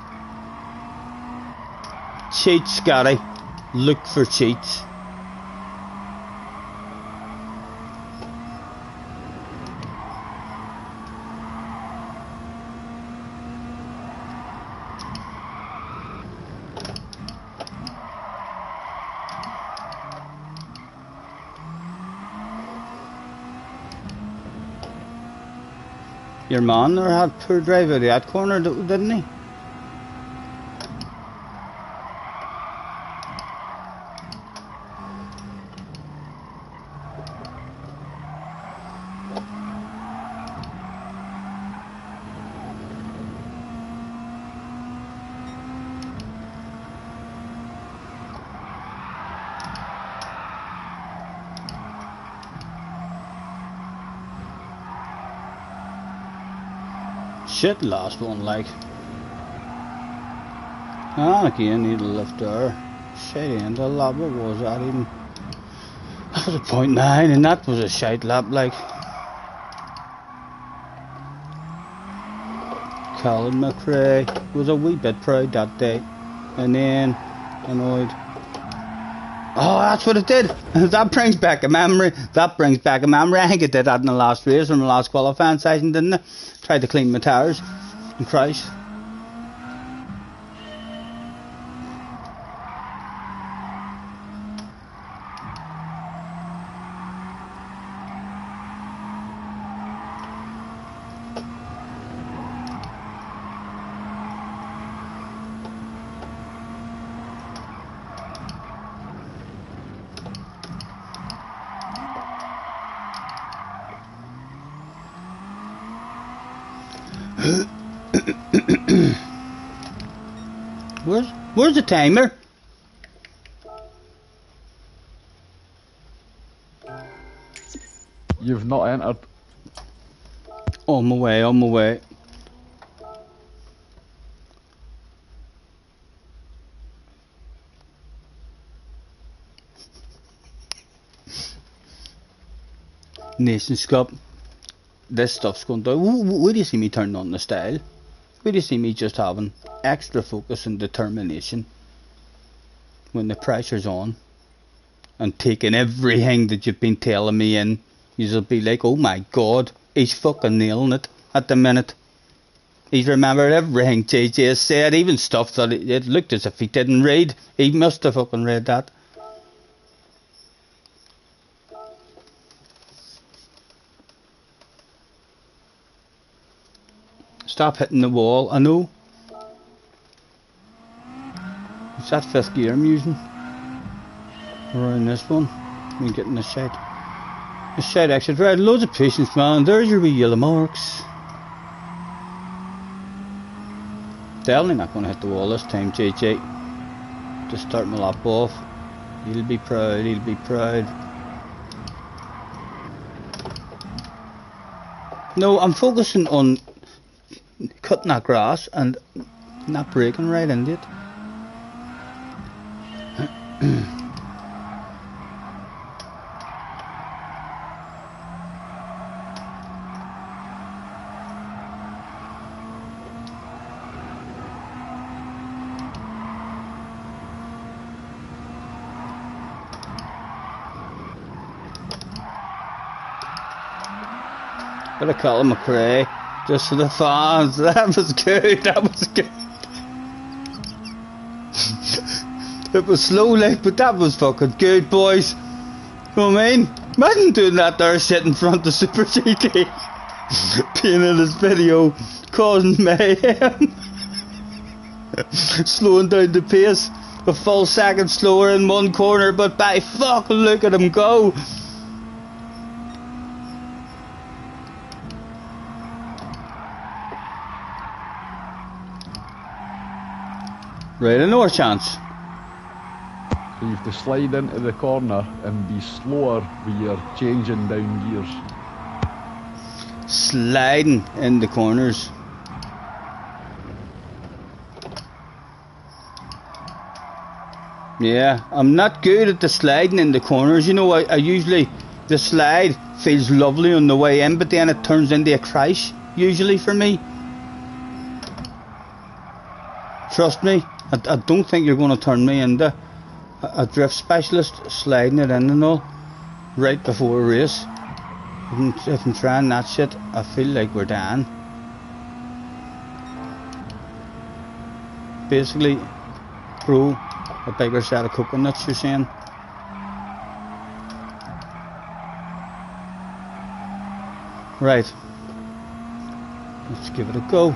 Cheats, Scotty. Look for cheats. Your man there had poor drive out of that corner, didn't he? Shit, last one, like. And again, need a lift there. Shit, end of lap, what was that even? That was a .9, and that was a shite lap, like. Colin McRae was a wee bit proud that day, and then annoyed. Oh, that's what it did. That brings back a memory. That brings back a memory. I think it did that in the last race, in the last qualifying session, didn't it? Tried to clean my tires and crashed. Where's the timer? You've not entered. On my way, on my way. Nations Cup. This stuff's going to... Where do you see me turning on the style? Where do you see me just having extra focus and determination when the pressure's on and taking everything that you've been telling me in? You'll be like, oh my god, he's fucking nailing it at the minute. He's remembered everything JJ said, even stuff that it looked as if he didn't read. He must have fucking read that. Stop hitting the wall, I know. Is that fifth gear I'm using? Around this one. I'm getting the side. The side exit. Right, loads of patience, man. There's your wee yellow marks. Definitely not going to hit the wall this time, JJ. Just start my lap off. He'll be proud, he'll be proud. No, I'm focusing on cutting that grass and not breaking right into it. Bit of Colin McRae, just for the fans. That was good, that was good. It was slow like, but that was fucking good, boys. You know what I mean? Imagine doing that there, sitting in front of Super GT. Being in this video, causing mayhem. Slowing down the pace. A full second slower in one corner, but by fuck, look at him go. Right, no chance. So you have to slide into the corner and be slower when you're changing down gears. Sliding in the corners. Yeah, I'm not good at the sliding in the corners. You know, I usually, the slide feels lovely on the way in, but then it turns into a crash, usually for me. Trust me, I don't think you're going to turn me into a drift specialist sliding it in and all right before a race. If I'm trying that shit, I feel like we're dying. Basically, grow a bigger set of coconuts, you're saying? Right. Let's give it a go.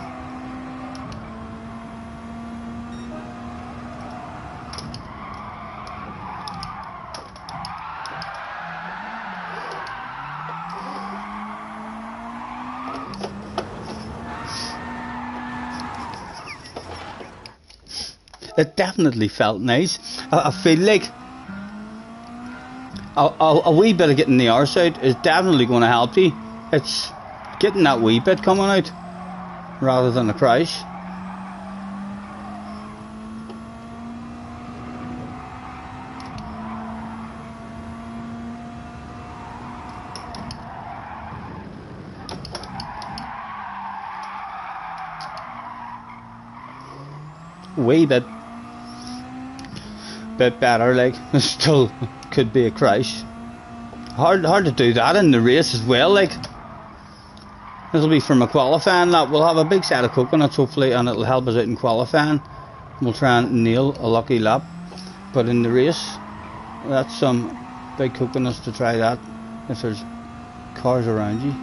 It definitely felt nice. I feel like a wee bit of getting the arse out is definitely going to help you. It's getting that wee bit coming out rather than a crash. Wee bit better, like. Still could be a crash. Hard to do that in the race as well, like. This'll be from a qualifying lap. We'll have a big set of coconuts hopefully, and it'll help us out in qualifying. We'll try and nail a lucky lap, but in the race that's some big coconuts to try that if there's cars around you.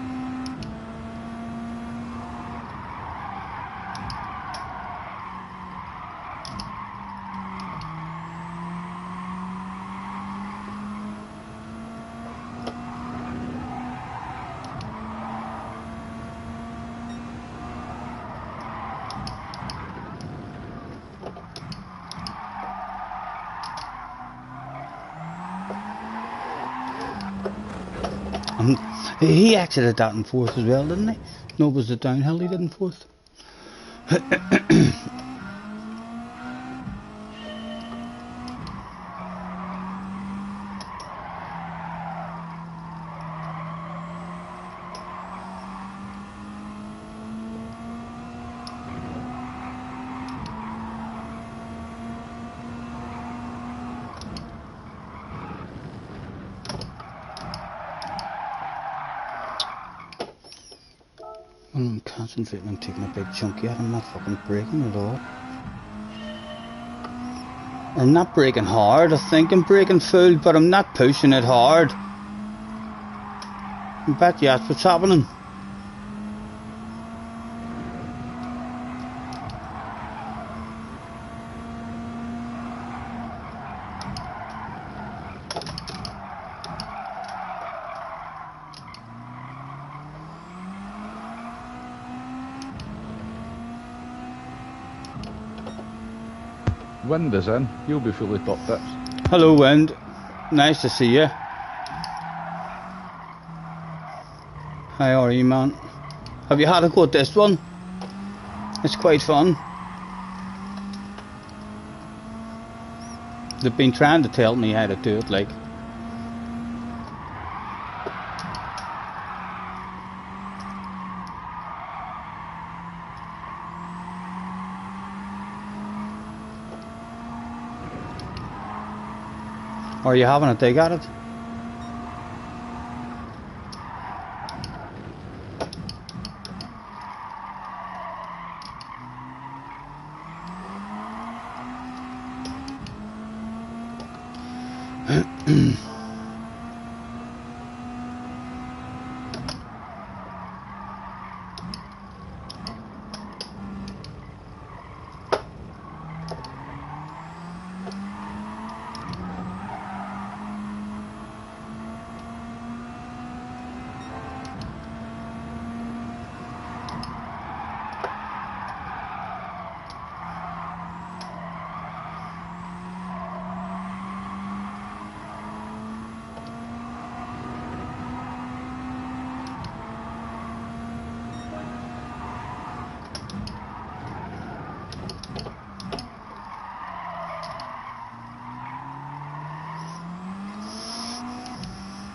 He exited that in fourth as well, didn't he? No, it was the downhill he did in fourth. I'm concentrating on taking a big chunky out. I'm not fucking braking at all. I'm not braking hard. I think I'm braking full, but I'm not pushing it hard. I bet you that's what's happening. Wind is in, you'll be fully top tips. Hello, Wind. Nice to see you. How are you, man? Have you had a go at this one? It's quite fun. They've been trying to tell me how to do it, like. Are you having a dig at it?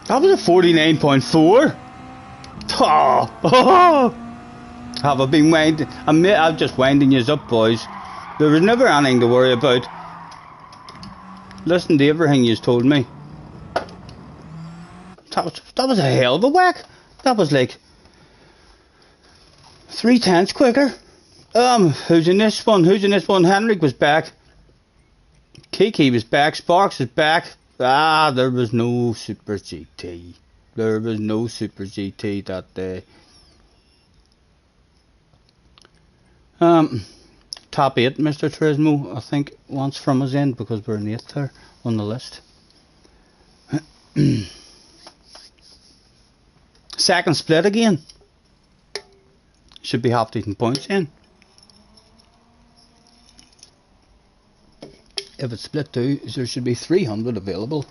That was a 49.4. Have I been winding? I'm just winding you up, boys. There was never anything to worry about. Listen to everything you told me. That was a hell of a whack. That was like 3/10 quicker. Who's in this one? Who's in this one? Henrik was back. Kiki was back. Sparks is back. There was no Super GT. There was no Super GT that day. Top 8, Mr. Turismo, I think, wants from us in because we're in 8th there on the list. Second split again. Should be half decent points in. If it's split 2, there should be 300 available.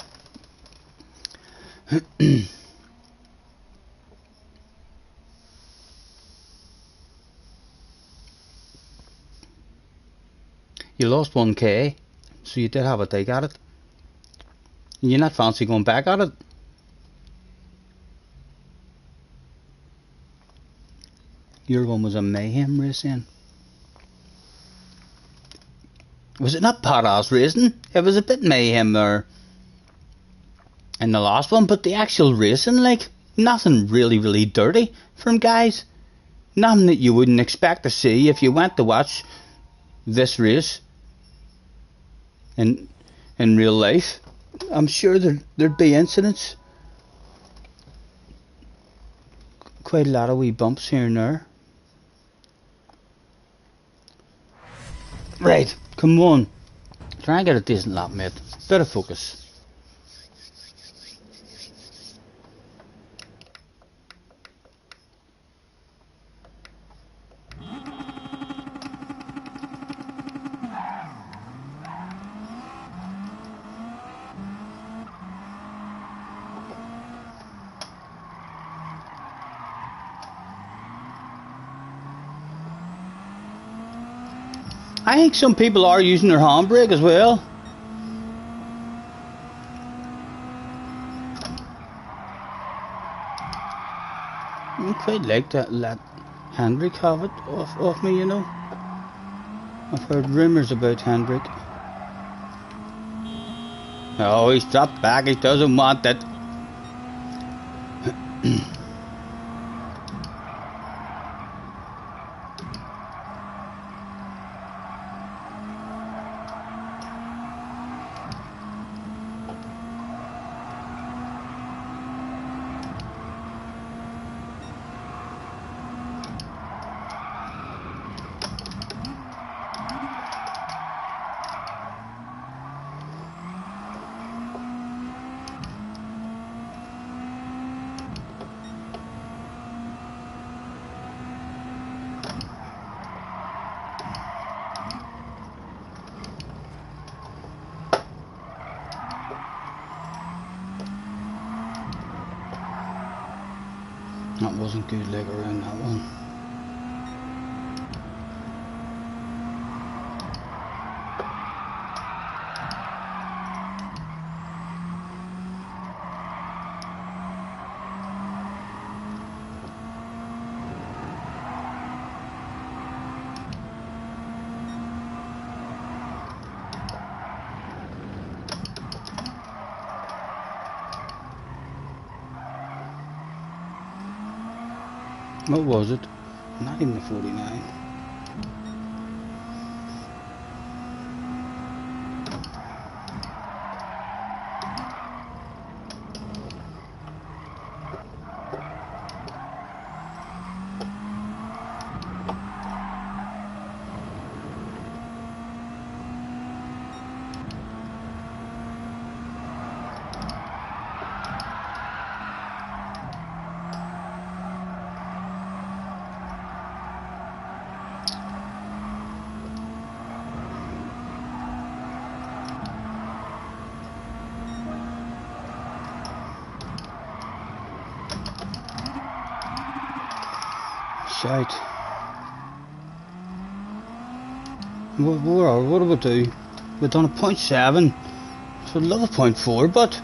You lost 1k, so you did have a dig at it. And you're not fancy going back at it. Your one was a mayhem race in. Was it not badass racing? It was a bit mayhem there in the last one, but the actual racing, like, nothing really dirty from guys. Nothing that you wouldn't expect to see if you went to watch this race in real life. I'm sure there'd be incidents. Quite a lot of wee bumps here and there. Right, come on. Try and get a decent lap, mate. Bit of focus. I think some people are using their handbrake as well. I quite like to let Hendrick have it off me, you know. I've heard rumours about Hendrick. Oh, he's dropped back, he doesn't want it. That wasn't good leg around that one. What was it? Not even a 49. Shite. What do we do? We've done a 0.7. So I'd love a 0.4, but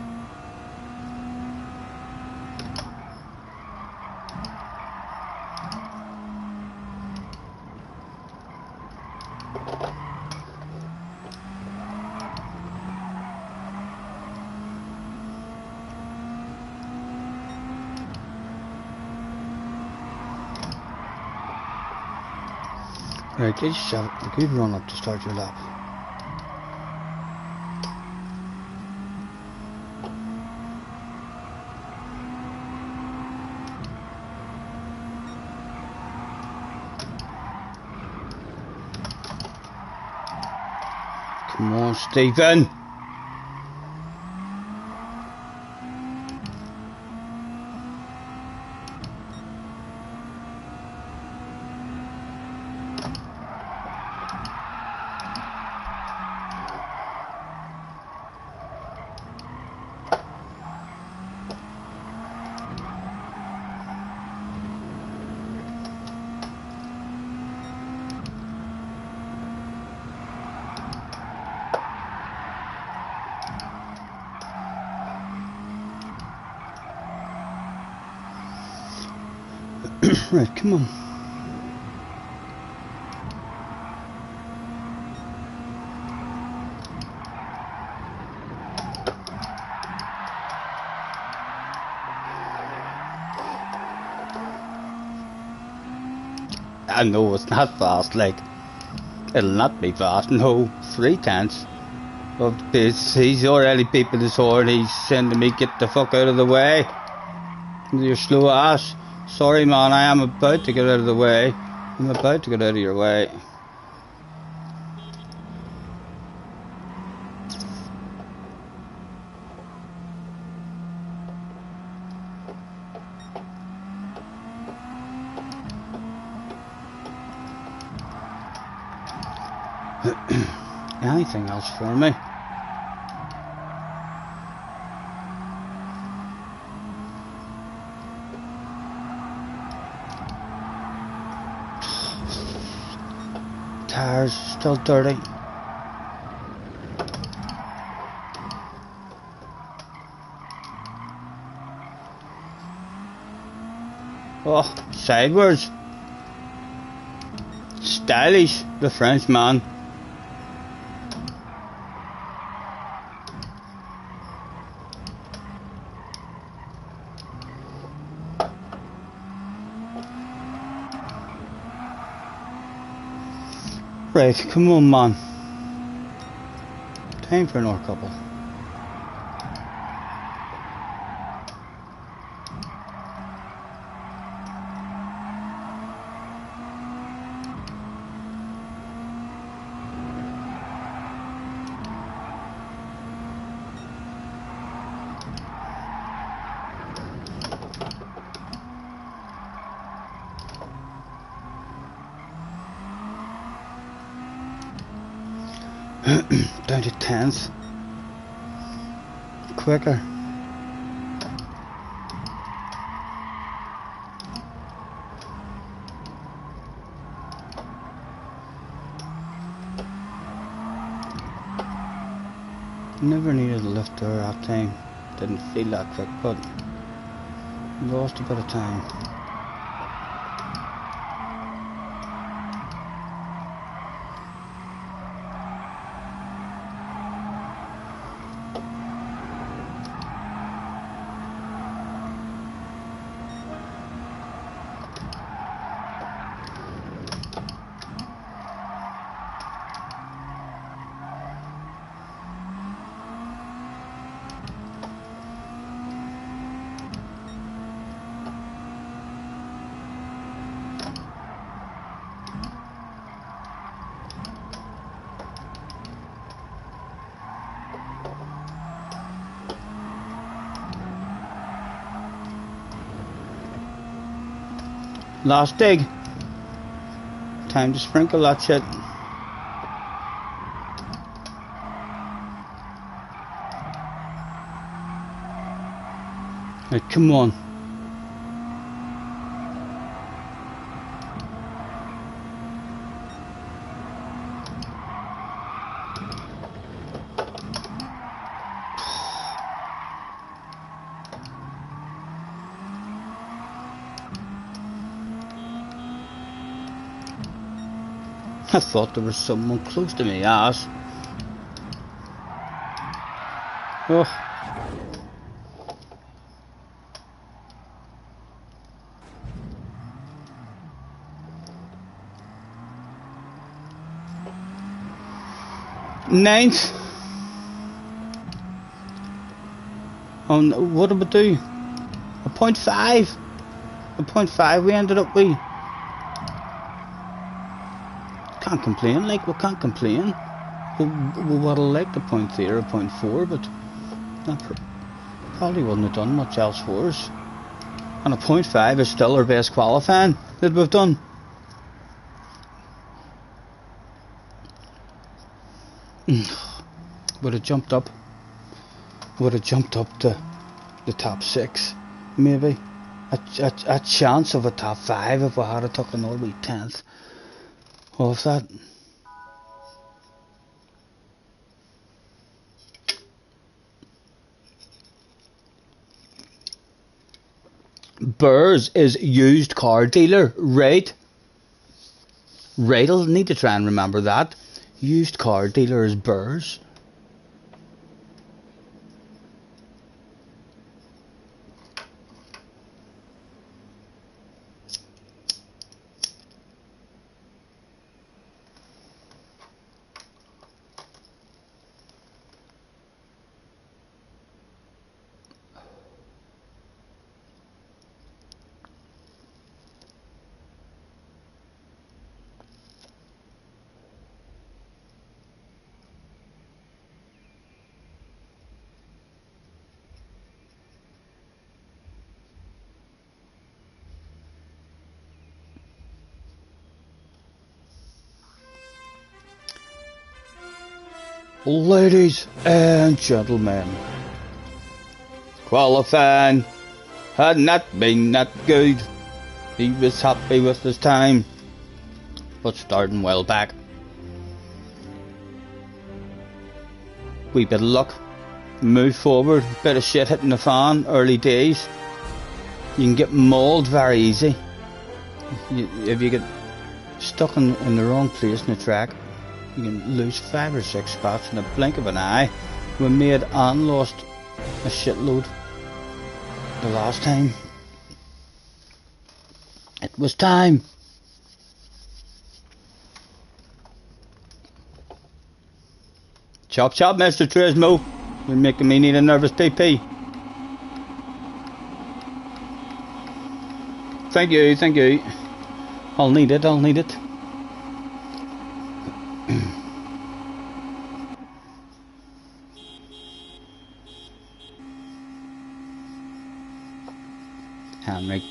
right, get yourself a good run up to start your lap. Come on, Stephen. Right, come on. I know it's not fast, like, it'll not be fast, no, 3/10 of the pace. He's already beeping his horn, he's saying to me, get the fuck out of the way. You're slow ass. Sorry man, I am about to get out of the way. I'm about to get out of your way. Anything else for me? Tires still dirty. Oh, sideways. Stylish, the Frenchman. Right, come on man. Time for another couple. Down to 10th. Quicker. Never needed a lift there that time. Didn't feel that quick, but lost a bit of time. Last dig. Time to sprinkle that shit. Right, come on. I thought there was someone close to me ass. Oh. Ninth. What did we do? A 0.5. A 0.5 we ended up with. Can't complain, like, we can't complain. we would have liked a point 3 or a point 4, but that probably wouldn't have done much else for us. And a point 5 is still our best qualifying that we've done. Would have jumped up. Would have jumped up to the top 6, maybe. A chance of a top 5 if we had took another wee 10th off that. Burrs is used car dealer, right? Right, I'll need to try and remember that. Used car dealer is Burrs. Ladies and gentlemen, qualifying had not been that good. He was happy with his time, but starting well back. Wee bit of luck, move forward, bit of shit hitting the fan, early days. You can get mauled very easy. If you get stuck in the wrong place in the track, you can lose 5 or 6 spots in the blink of an eye. We made and lost a shitload the last time. It was time. Chop chop, Mr. Turismo. You're making me need a nervous PP. Thank you, thank you. I'll need it, I'll need it. Henrik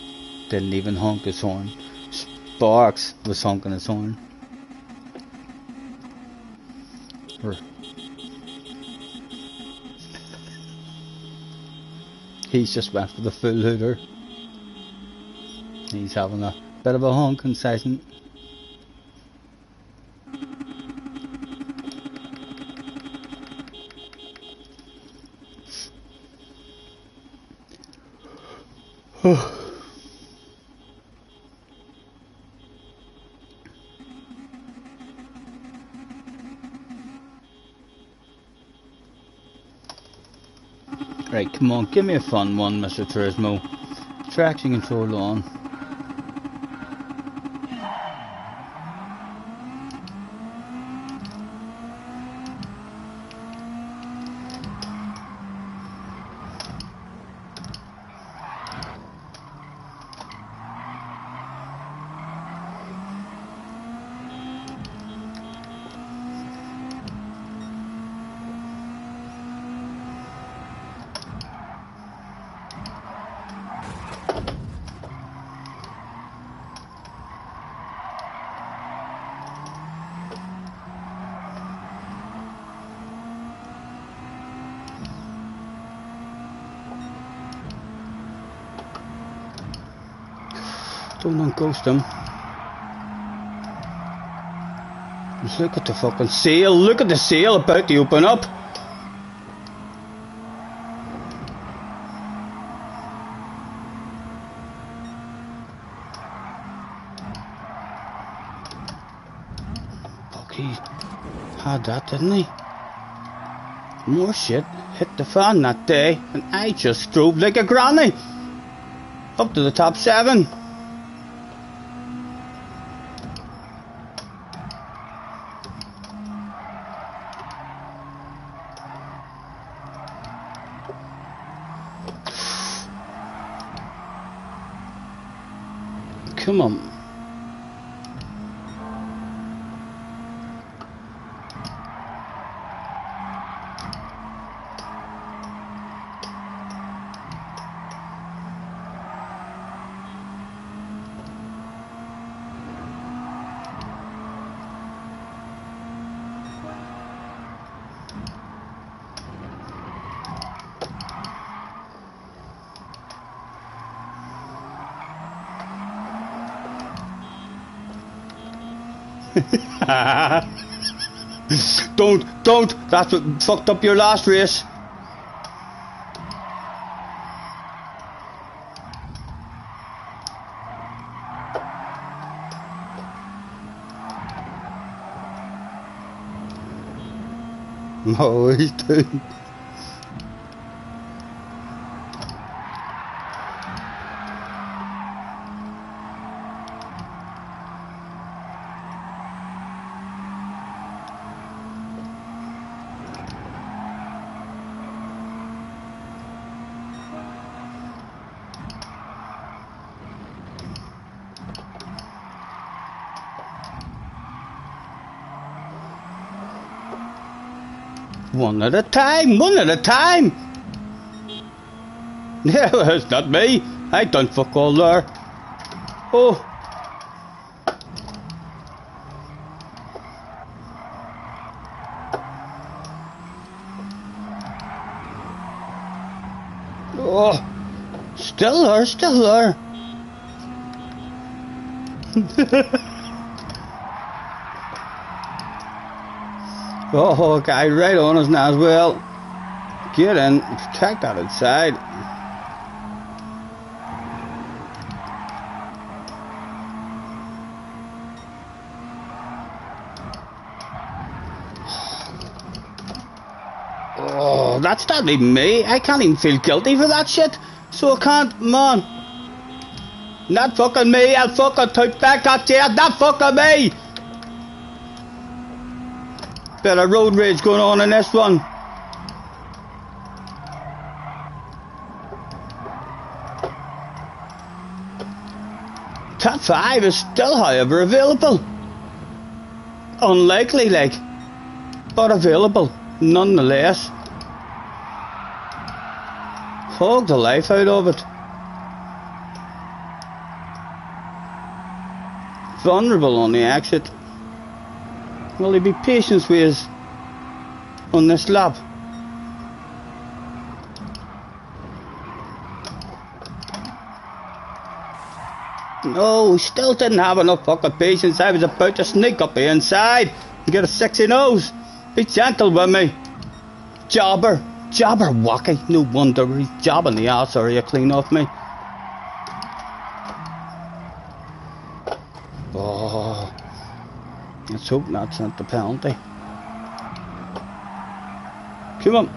didn't even honk his horn. Sparks was honking his horn. He's just went for the full hooter. He's having a bit of a honking session. Right, come on, give me a fun one, Mr. Turismo. Traction control on. Don't ghost him. Just look at the fucking sail. Look at the sail about to open up. Fuck, he had that, didn't he? More shit hit the fan that day, and I just drove like a granny up to the top 7. Come on. Don't. That's what fucked up your last race. No, he's doing. One at a time. Yeah, well, it's not me. I done fuck all there. Oh. Oh. Still there. Oh, guy, right on us now as well. Get in, protect that inside. Oh, that's not even me. I can't even feel guilty for that shit. So I can't, man. Not fucking me. I'll fucking take back that chair. Not fucking me. Bit of road rage going on in this one. Top 5 is still, however, available. Unlikely, like, but available nonetheless. Hog the life out of it. Vulnerable on the exit. Will he be patient with us on this lap? No, still didn't have enough fucking patience. I was about to sneak up the inside and get a sexy nose. Be gentle with me. Jobber wacky. No wonder he's jobbing the ass area clean off me. Oh. Let's hope that's not the penalty. Come on.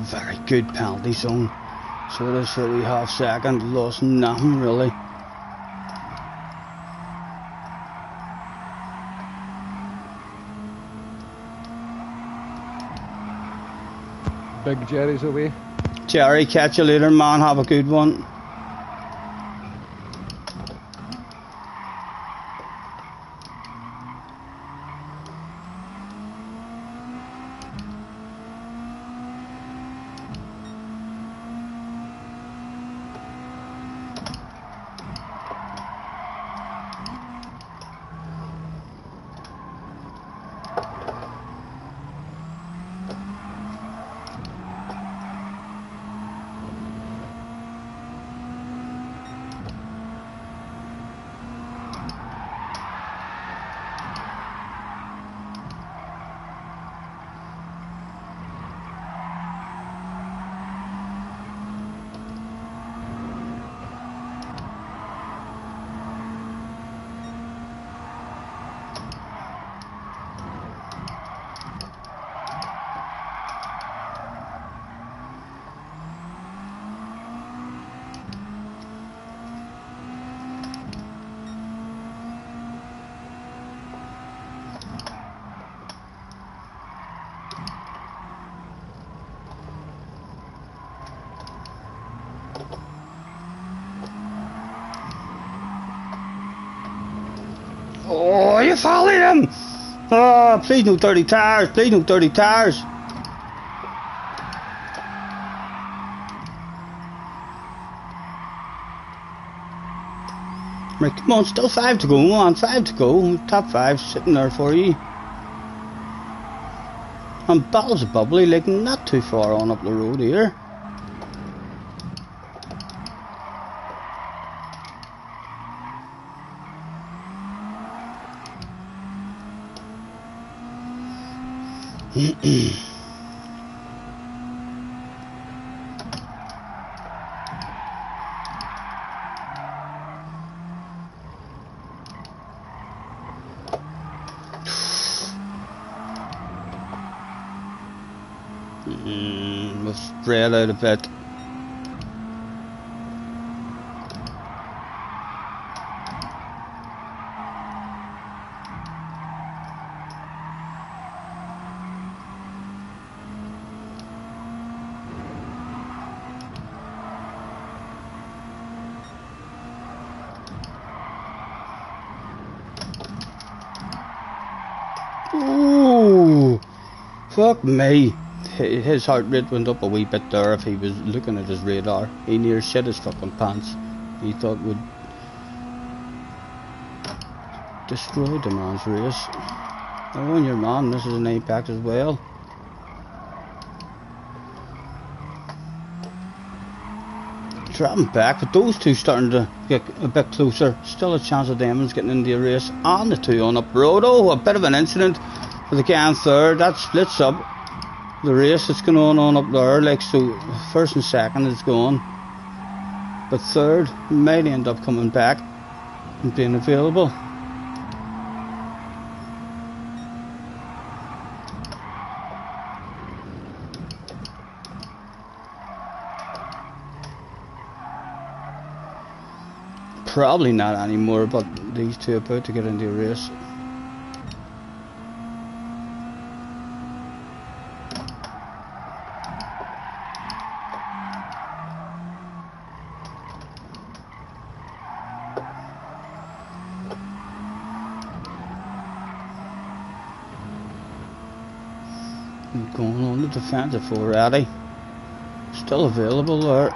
Very good penalty zone. So this for a wee half second, lost nothing really. Big Jerry's away. Jerry, catch you later, man. Have a good one. you follow him? Oh, please no dirty tires. Please no dirty tires. Right, come on, still 5 to go. Come on, 5 to go. Top 5 sitting there for you. And Battles of Bubbly, like not too far on up the road here. We've spread out a bit. Ooh, fuck me. His heart rate went up a wee bit there if he was looking at his radar. He near shit his fucking pants. He thought would destroy the man's race. Oh, and your man, this is an impact as well. Dropping back, but those two starting to get a bit closer. Still a chance of them getting into the race. And the two on up road. Oh, a bit of an incident for the guy in third. That splits up the race that's going on up there. Like, so first and second is gone, but third might end up coming back and being available. Probably not anymore, but these two are about to get into a race. Going on the defensive already. Still available there.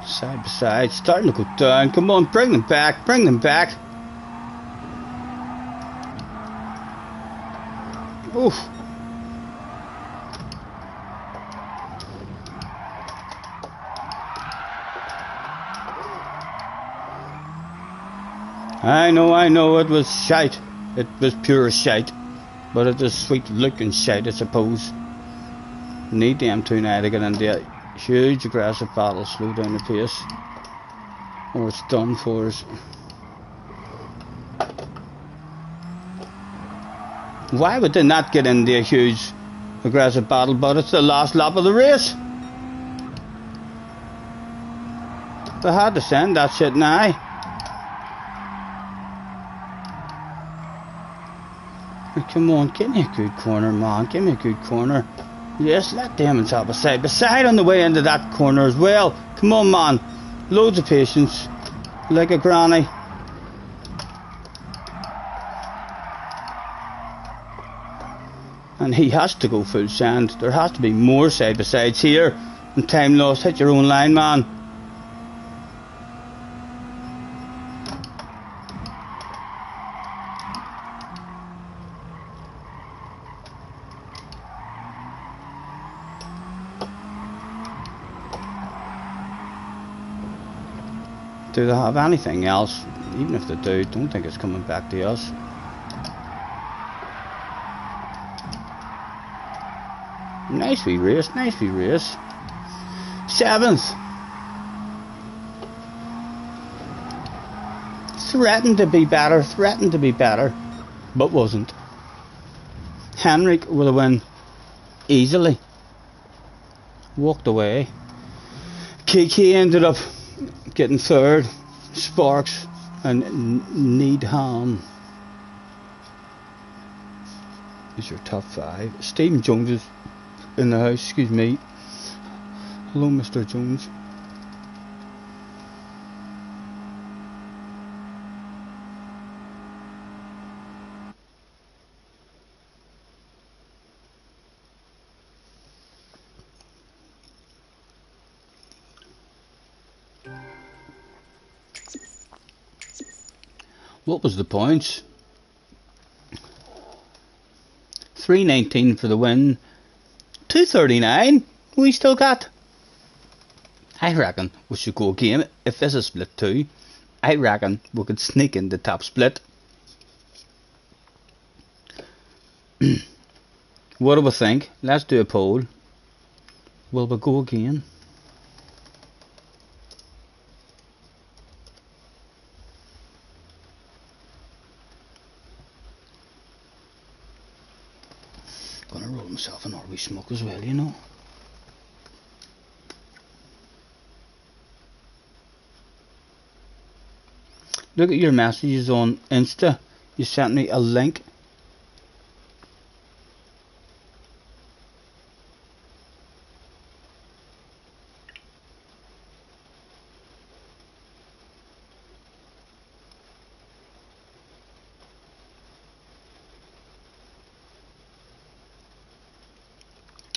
Side by side, starting to go down. Come on, bring them back, bring them back. Oof. I know, it was shite. It was pure shite. But it was sweet looking shite, I suppose. Need them two now to get into a huge aggressive battle, slow down the pace, or it's done for us. Why would they not get into a huge aggressive battle? But it's the last lap of the race. They had to send that shit now. Come on, give me a good corner, man. Give me a good corner. Yes, let them top aside. Beside on the way into that corner as well. Come on, man. Loads of patience. Like a granny. And he has to go full send. There has to be more side by sides here. And time lost. Hit your own line, man. Do they have anything else? Even if they do, don't think it's coming back to us. Nice wee race, nice wee race. 7th. Threatened to be better, but wasn't. Henrik with a win. Easily. Walked away. Kiki ended up getting third. Sparks and Needham is your top 5. Stephen Jones is in the house, excuse me. Hello, Mr. Jones. What was the points? 319 for the win. 239 we still got. I reckon we should go again. If this is split 2, I reckon we could sneak in the top split. What do we think? Let's do a poll. Will we go again? Gonna roll myself an Orby smoke as well, you know. Look at your messages on Insta. You sent me a link.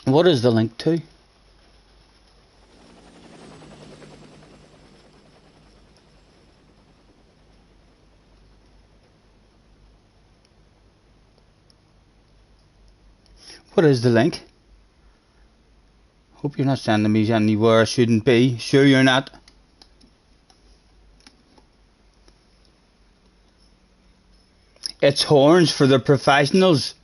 What is the link to? What is the link? Hope you're not sending me anywhere I shouldn't be. Sure you're not. It's horns for the professionals.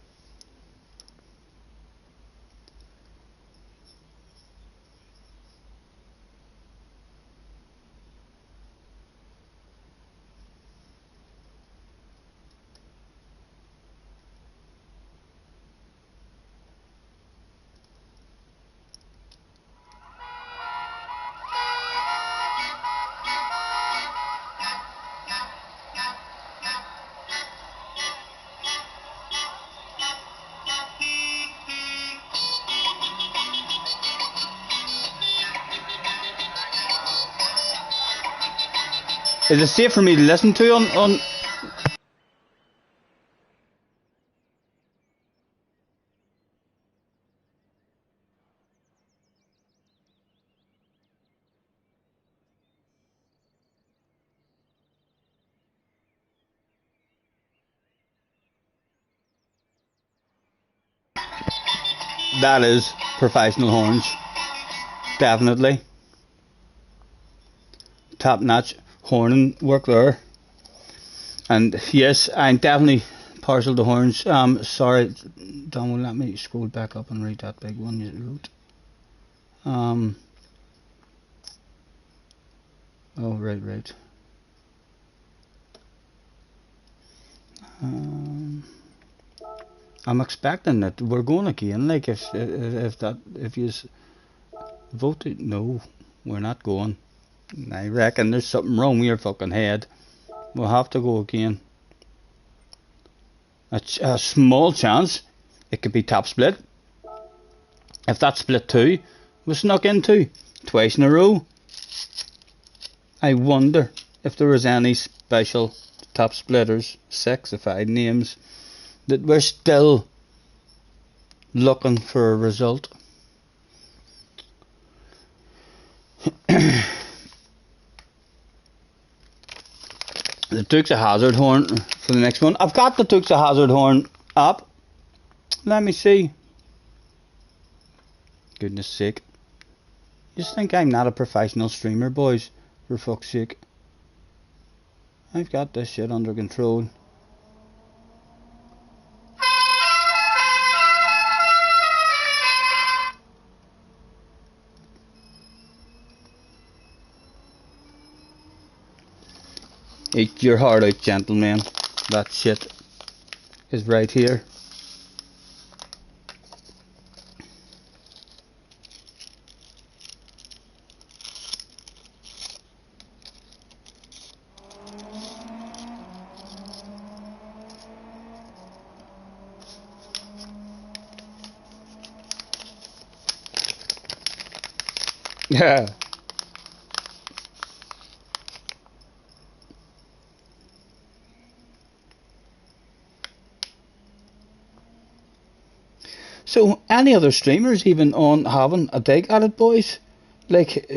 Is it safe for me to listen to on That is professional horns. Definitely. Top notch horning work there. And yes, I'm definitely partial to horns. Sorry, Don, let me scroll back up and read that big one you wrote. Oh, right. I'm expecting that we're going again. Like if you voted no, we're not going. I reckon there's something wrong with your fucking head. We'll have to go again. A small chance it could be top split. If that's split 2 we snuck into twice in a row. I wonder if there was any special top splitters, sexified names, that we're still looking for a result. The Dukes of Hazzard horn for the next one. I've got the Dukes of Hazzard horn up. Let me see. Goodness sake. Just think I'm not a professional streamer, boys. For fuck's sake. I've got this shit under control. Eat your heart out, gentlemen. That shit is right here. Yeah. So, any other streamers even on having a dig at it, boys? Like,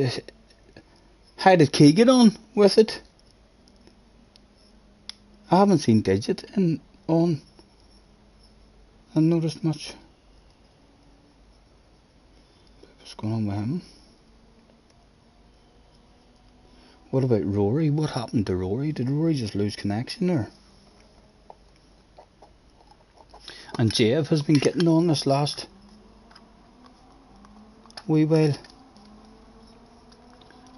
how did Key get on with it? I haven't seen Digit on and noticed much. What's going on with him? What about Rory? What happened to Rory? Did Rory just lose connection or? And Jev has been getting on this last wee while.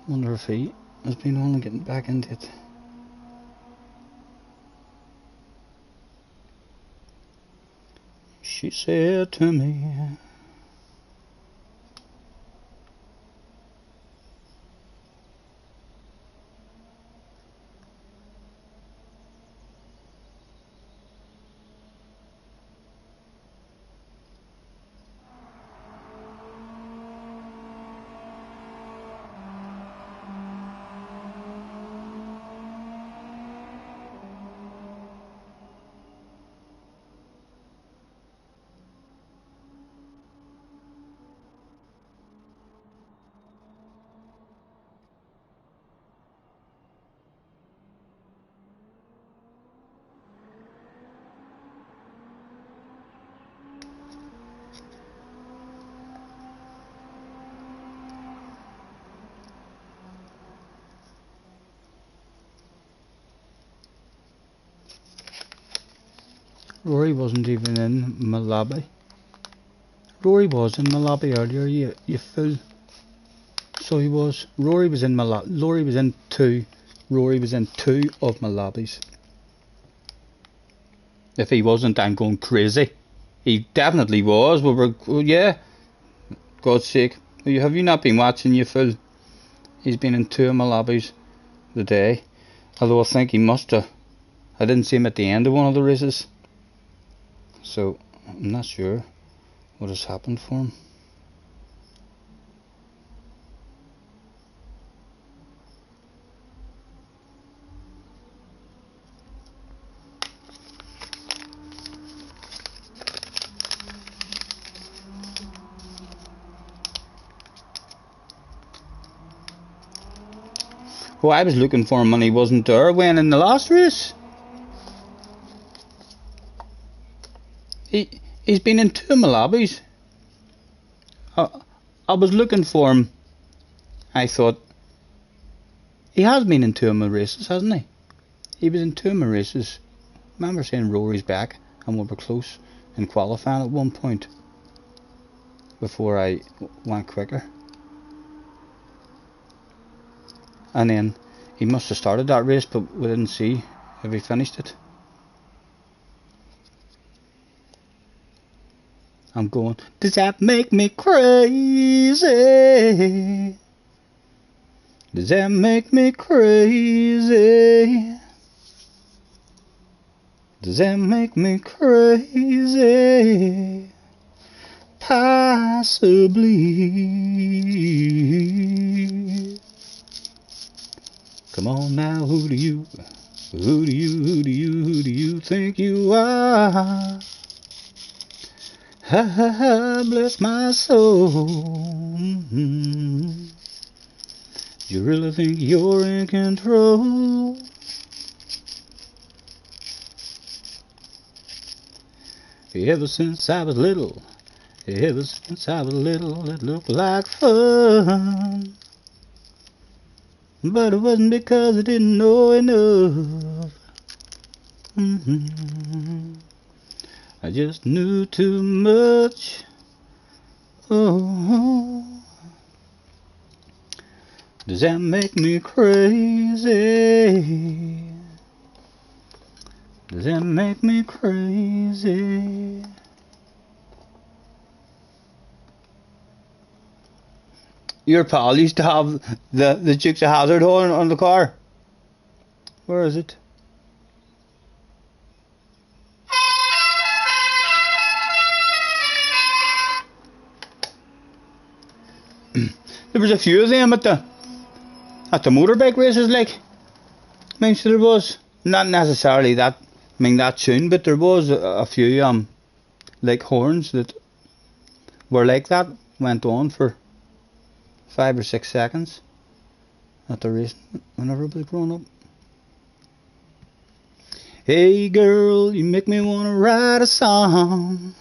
Wonder if he has been on and getting back into it. She said to me, Rory wasn't even in my lobby. Rory was in my lobby earlier, you fool. So he was. Rory was in my Rory was in two. Rory was in two of my lobbies. If he wasn't, I'm going crazy. He definitely was. Yeah. God's sake. Have you not been watching, you fool? He's been in two of my lobbies today. Although I think he must have. I didn't see him at the end of one of the races. So, I'm not sure what has happened for him. Well, I was looking for him and he wasn't there when in the last race. He's been in two of my lobbies. I was looking for him. I thought, he has been in two of my races, hasn't he? He was in two of my races. I remember saying Rory's back and we were close in qualifying at one point before I went quicker. And then he must have started that race, but we didn't see if he finished it. I'm going, does that make me crazy? Does that make me crazy? Does that make me crazy? Possibly. Come on now, who do you think you are? Ha ha ha, bless my soul. You really think you're in control? Ever since I was little, it looked like fun. But it wasn't because I didn't know enough. I just knew too much. Oh, does that make me crazy? Does that make me crazy? Your pal used to have the Dukes of Hazzard on the car. Where is it? There was a few of them at the motorbike races, like. I mean, so there was not necessarily that soon, but there was a few like horns that were like that, went on for 5 or 6 seconds at the race whenever it was growing up. Hey girl, you make me wanna write a song.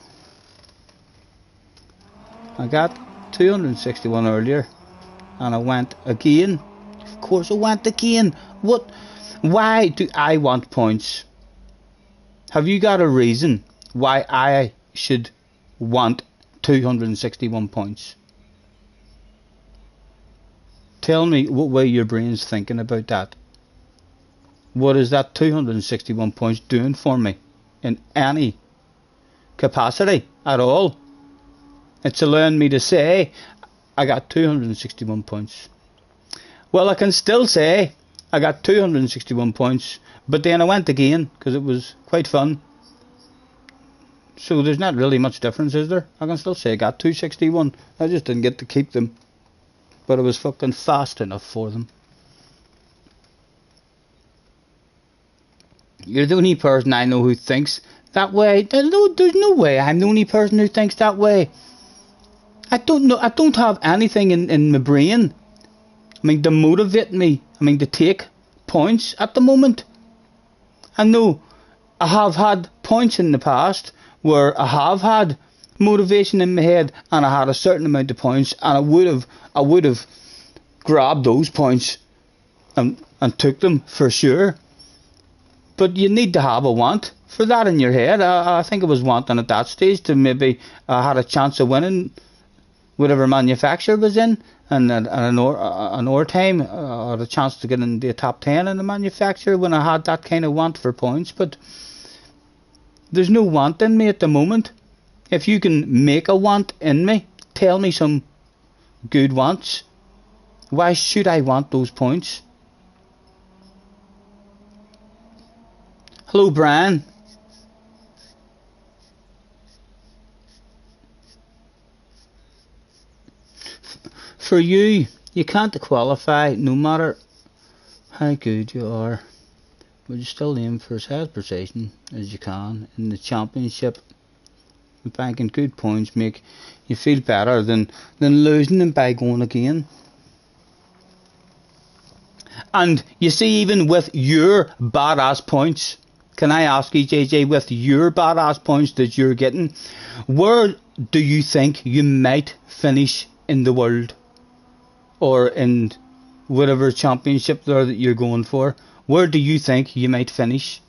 I got 261 earlier, and I went again. Of course I went again. What? Why do I want points? Have you got a reason why I should want 261 points? Tell me what way your brain's thinking about that. What is that 261 points doing for me in any capacity at all? It's allowing me to say I got 261 points. Well, I can still say I got 261 points, but then I went again because it was quite fun. So there's not really much difference, is there? I can still say I got 261. I just didn't get to keep them. But I was fucking fast enough for them. You're the only person I know who thinks that way. There's no way I'm the only person who thinks that way. I don't know. I don't have anything in my brain, I mean, to motivate me. I mean, to take points at the moment. I know I have had points in the past where I have had motivation in my head, and I had a certain amount of points, and I would have grabbed those points and took them for sure. But you need to have a want for that in your head. I think I was wanting at that stage to maybe I had a chance of winning whatever manufacturer was in, and an hour time, or a chance to get in the top 10 in the manufacturer when I had that kind of want for points. But there's no want in me at the moment. If you can make a want in me, tell me some good wants. Why should I want those points? Hello, Brian. For you can't qualify no matter how good you are, but you still aim for as high precision as you can in the championship. Banking good points make you feel better than losing them by going again. And you see, even with your badass points, can I ask you, JJ, with your badass points that you're getting, where do you think you might finish in the world? Or in whatever championship there that you're going for? Where do you think you might finish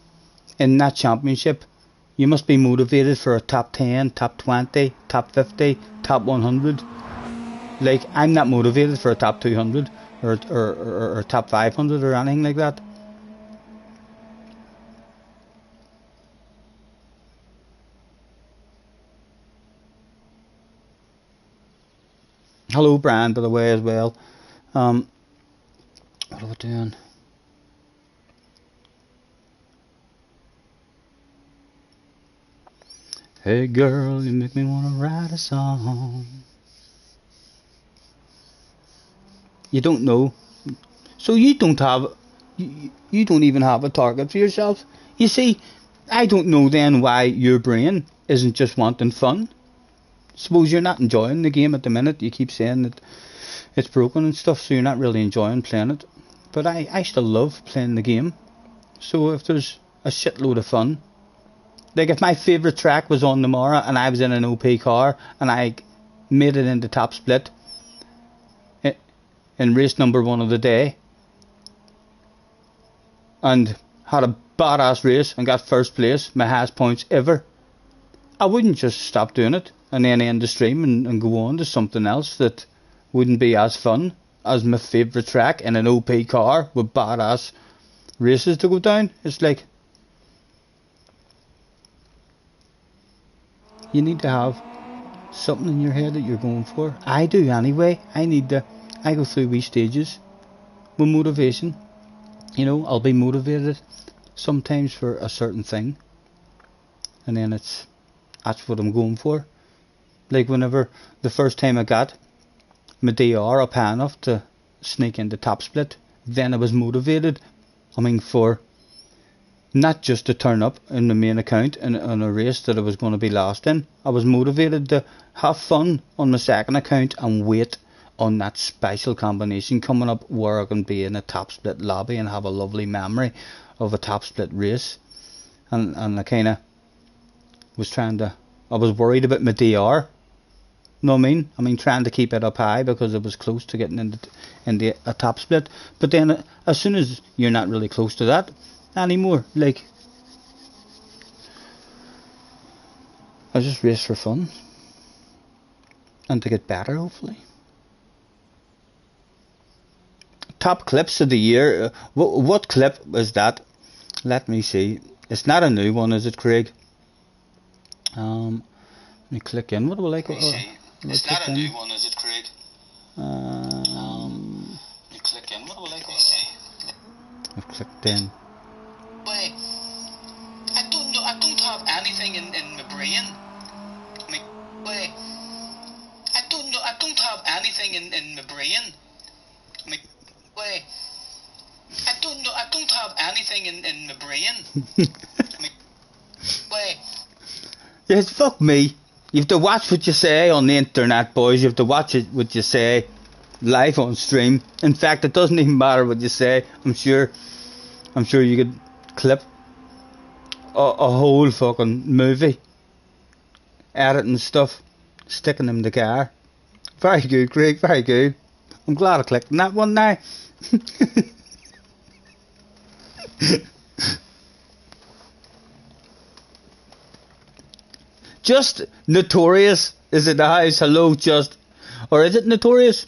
in that championship? You must be motivated for a top 10, top 20, top 50, top 100. Like, I'm not motivated for a top 200 or top 500 or anything like that. Hello, Brian, by the way, as well. What are we doing? Hey girl, you make me wanna write a song. You don't know, so you don't have, you don't even have a target for yourself. You see, I don't know then why your brain isn't just wanting fun. Suppose you're not enjoying the game at the minute. You keep saying that it's broken and stuff, so you're not really enjoying playing it. But I still love playing the game. So if there's a shitload of fun, like if my favourite track was on tomorrow and I was in an OP car and I made it into top split in race number 1 of the day and had a badass race and got first place, my highest points ever, I wouldn't just stop doing it and then end the stream and go on to something else that wouldn't be as fun as my favourite track in an OP car with badass races to go down. It's like, you need to have something in your head that you're going for. I do anyway. I go through wee stages with motivation. You know, I'll be motivated sometimes for a certain thing, and then that's what I'm going for. Like whenever the first time I got my DR up high enough to sneak into top split, then I was motivated. I mean, for not just to turn up in the main account in a race that I was going to be last in. I was motivated to have fun on my second account and wait on that special combination coming up where I can be in a top split lobby and have a lovely memory of a top split race. and I kind of was I was worried about my DR. Know what I mean? I mean, trying to keep it up high because it was close to getting into a top split. But then, as soon as you're not really close to that anymore, like, I just race for fun and to get better, hopefully. Top clips of the year. What clip is that? Let me see. It's not a new one, is it, Craig? Let me click in. What do I like? It's not a new one, is it, Craig? You click in. What do I like? I've clicked in. Wait, I don't know. I don't have anything in my brain. Wait, I don't know. I don't have anything in my brain. Wait, I don't know. I don't have anything in my brain. Wait. Yes, fuck me. You have to watch what you say on the internet, boys. You have to watch what you say live on stream. In fact, it doesn't even matter what you say. I'm sure you could clip a whole fucking movie, editing stuff, sticking them in the car. Very good, Craig. Very good. I'm glad I clicked on that one now. Just Notorious is in the house. Hello, Just. Or is it Notorious?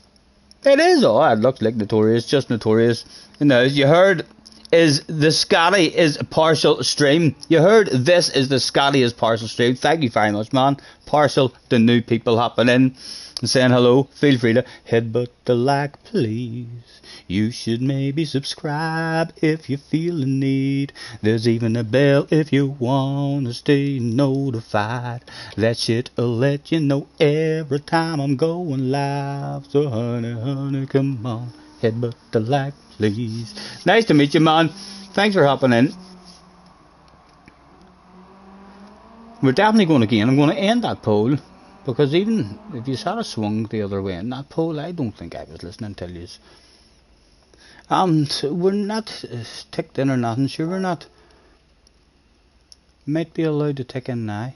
It is. Oh, it looks like Notorious. Just Notorious. You know, you heard is the Scotty is a partial stream. You heard this is the Scotty is partial stream. Thank you very much, man. Partial, the new people hopping in and saying hello. Feel free to headbutt the like, please. You should maybe subscribe if you feel the need. There's even a bell if you wanna stay notified. That shit'll let you know every time I'm going live. So honey, come on, headbutt the like, please. Nice to meet you, man. Thanks for hopping in. We're definitely going again. I'm going to end that poll because even if you had a swung the other way in that poll, I don't think I was listening to you. We're not ticked in or nothing. Sure, we're not. Might be allowed to tick in now.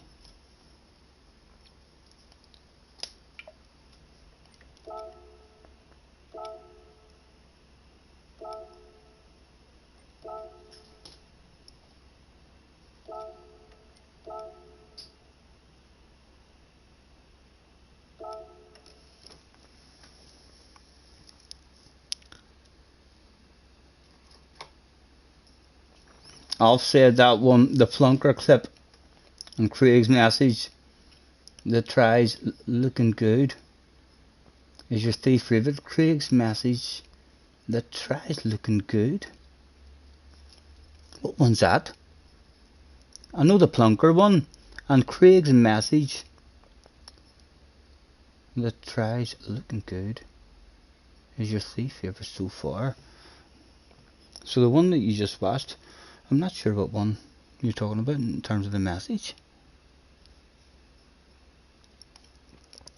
I'll say that one, the flunker clip and Craig's message that tries looking good is your thief favorite. Craig's message that tries looking good. What one's that? I know the plunker one, and Craig's message that tries looking good is your thief favorite so far. So the one that you just watched, I'm not sure what one you're talking about in terms of the message.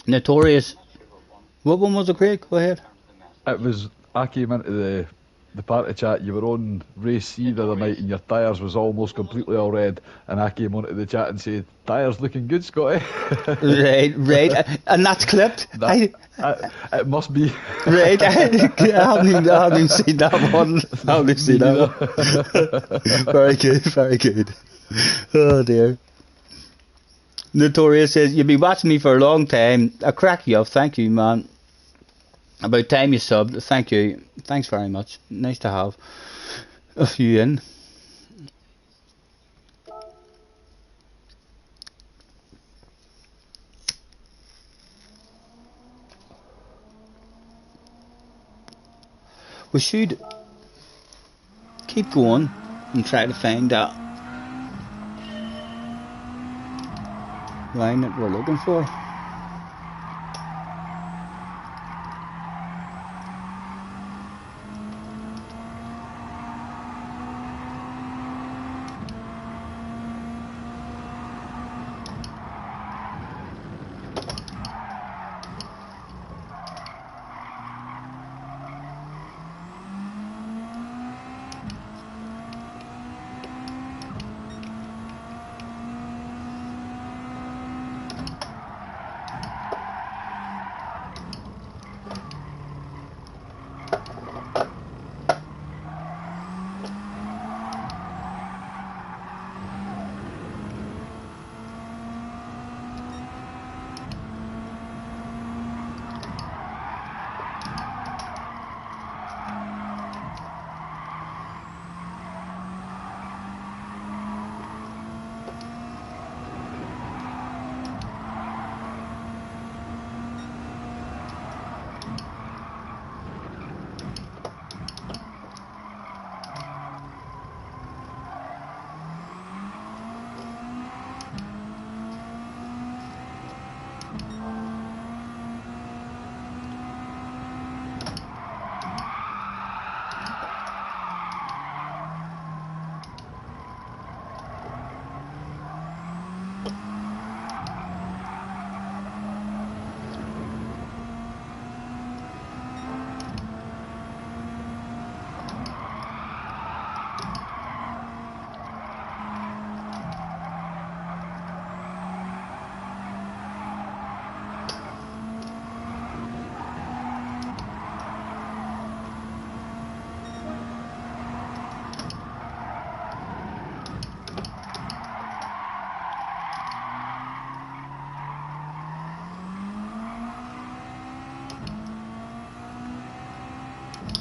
Notorious. What one was it, Craig? Go ahead. It was, I came into the party chat, you were on race C the other night and your tyres was almost completely all red, and I came onto the chat and said, tyres looking good, Scotty. Right. And that's clipped. It must be. Right. I haven't even seen that one. I haven't even seen that one. Very good. Oh dear. Notorious says, you've been watching me for a long time. I crack you up. Thank you, man. About time you subbed. Thank you. Thanks very much. Nice to have a few in. We should keep going and try to find that line that we're looking for.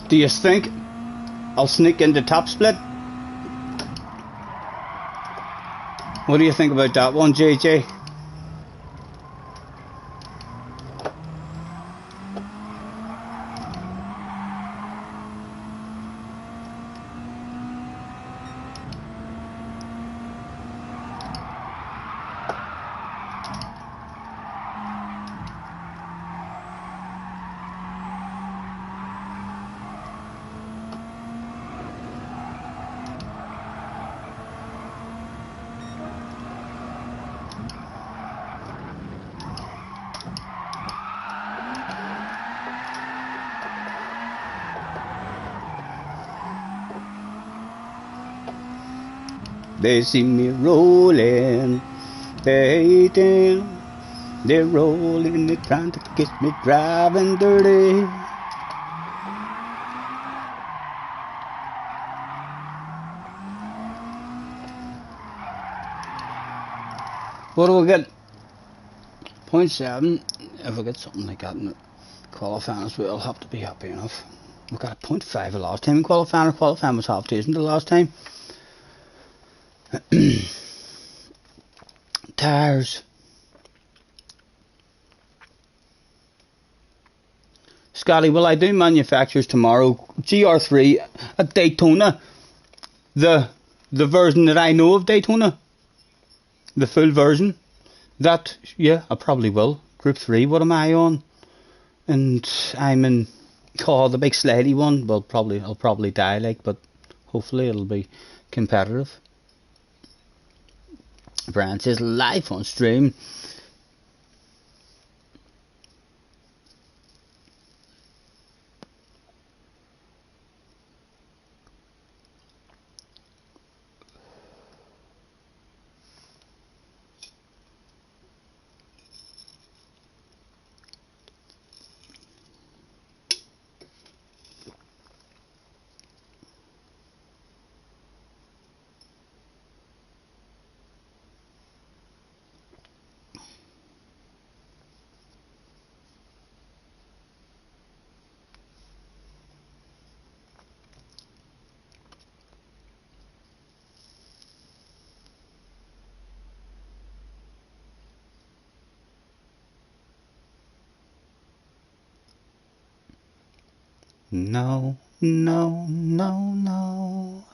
Do you think I'll sneak into top split? What do you think about that one, JJ? They see me rolling, hating. They're rolling, they're trying to get me driving dirty. What do we get? 0.7. If we get something like that in the qualifying as well, I'll have to be happy enough. We got a 0.5 the last time in qualifying. Qualifying was half decent the last time. Tires. Scotty, will I do manufacturers tomorrow? GR3 at Daytona. The version that I know of Daytona. The full version. That, yeah, I probably will. Group 3, what am I on? And I'm in, the big slidey one. Well, I'll probably die, like, but hopefully it'll be competitive. Brian says live on stream. No, no, no, no.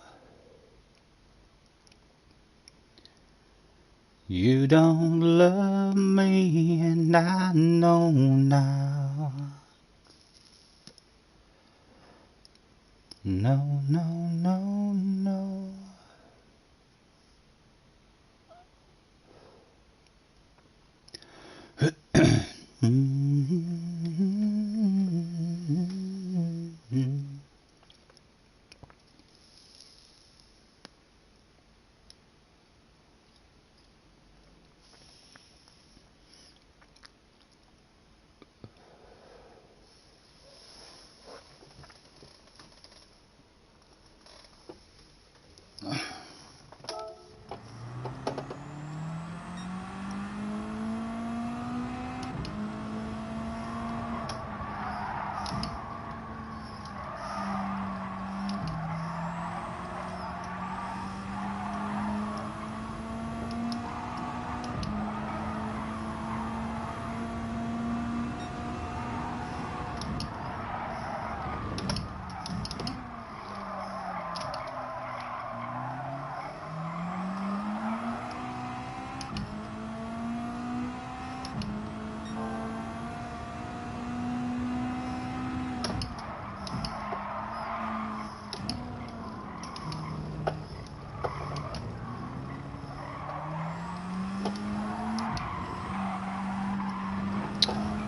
You don't love me, and I know now. No, no, no, no.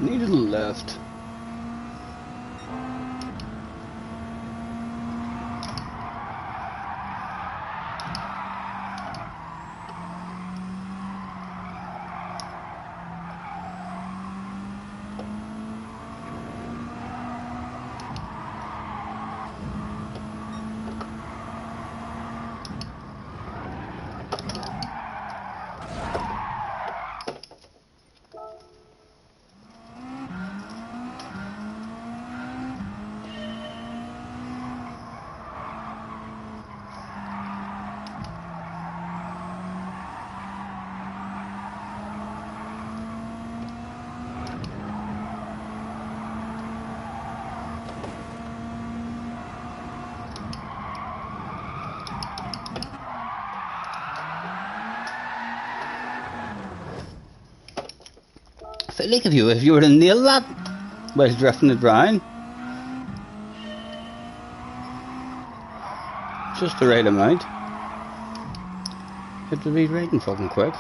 Needed a left. feel like if you were to nail that while drifting it round, just the right amount, it would be right and fucking quick.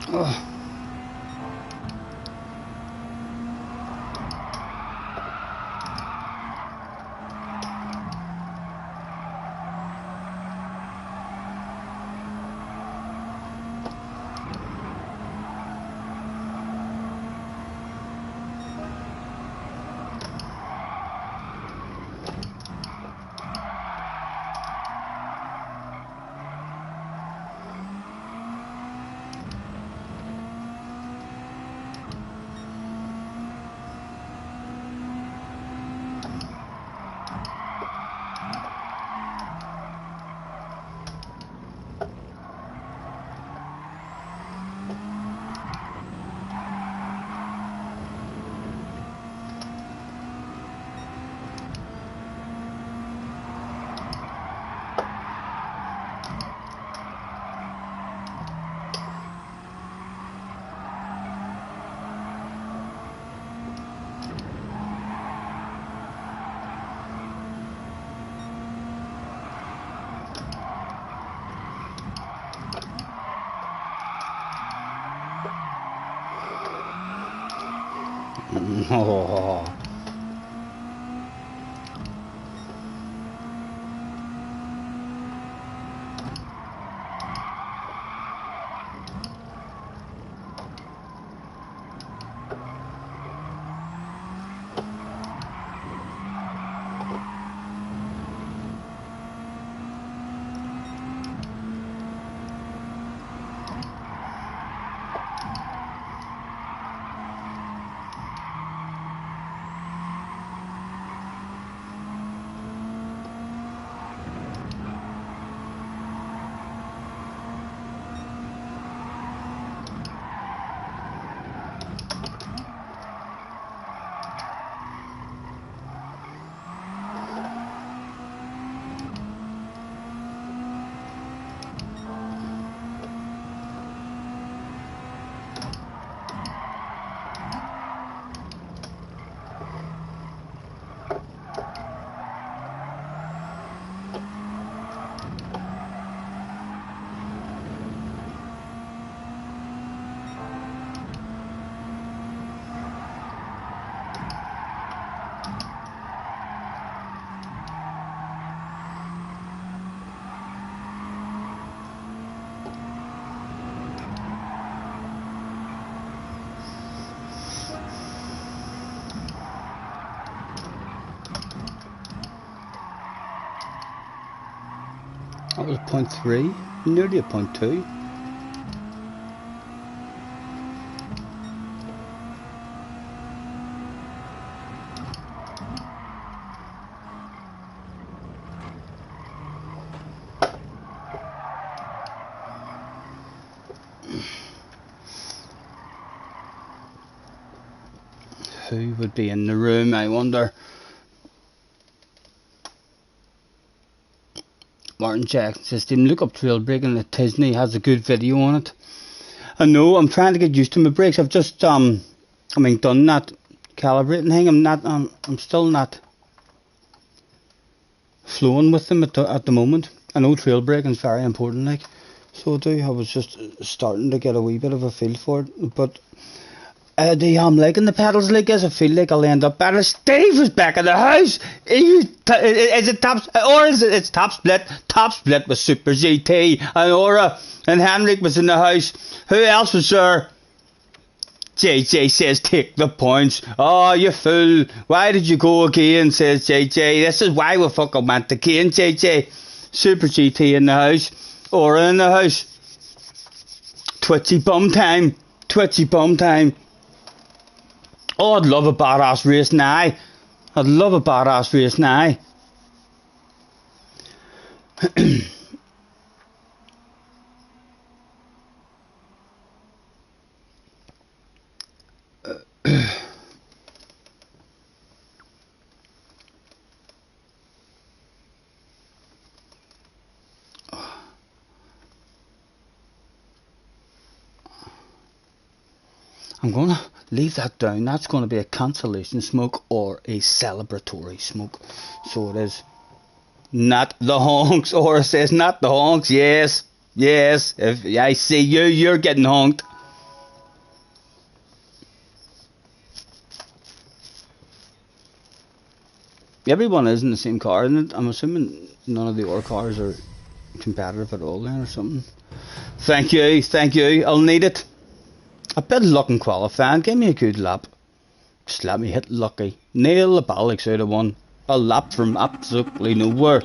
Oh. Oh. That was 0.3, nearly a 0.2. Who would be in the room, I wonder? Martin Jackson says, Stephen, look up trail braking that Disney has a good video on it. I know, I'm trying to get used to my brakes. I've just done that calibrating thing. I'm still not flowing with them at the moment. I know trail braking is very important, like, so I was just starting to get a wee bit of a feel for it, but I'm liking the pedals, like, as I feel like I'll end up better. Steve is back in the house. Is it it's top split with Super GT, and Aura and Henrik was in the house. Who else was there? JJ says, take the points. Oh, you fool. Why did you go again, says JJ. This is why we fucking went again, JJ. Super GT in the house. Aura in the house. Twitchy bum time. Oh, I'd love a badass race now. I'm going to leave that down. That's going to be a cancellation smoke or a celebratory smoke. So it is. Not the honks. Or it says not the honks. Yes. If I see you, you're getting honked. Everyone is in the same car, isn't it? I'm assuming none of the other cars are competitive at all then or something. Thank you. I'll need it. A bit of luck in qualifying. Give me a good lap. Just let me hit lucky. Nail the Balix out of one. A lap from absolutely nowhere.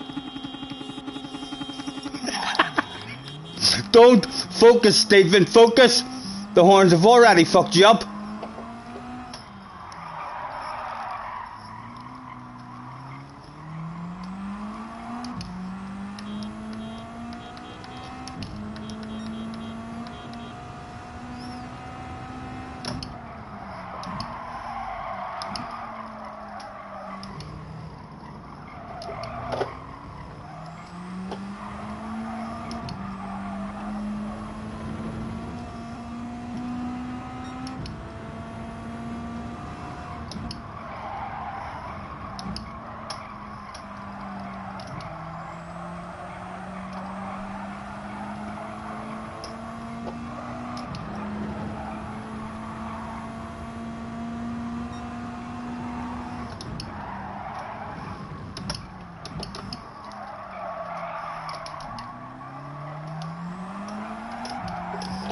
Don't focus, Stephen. Focus. The horns have already fucked you up.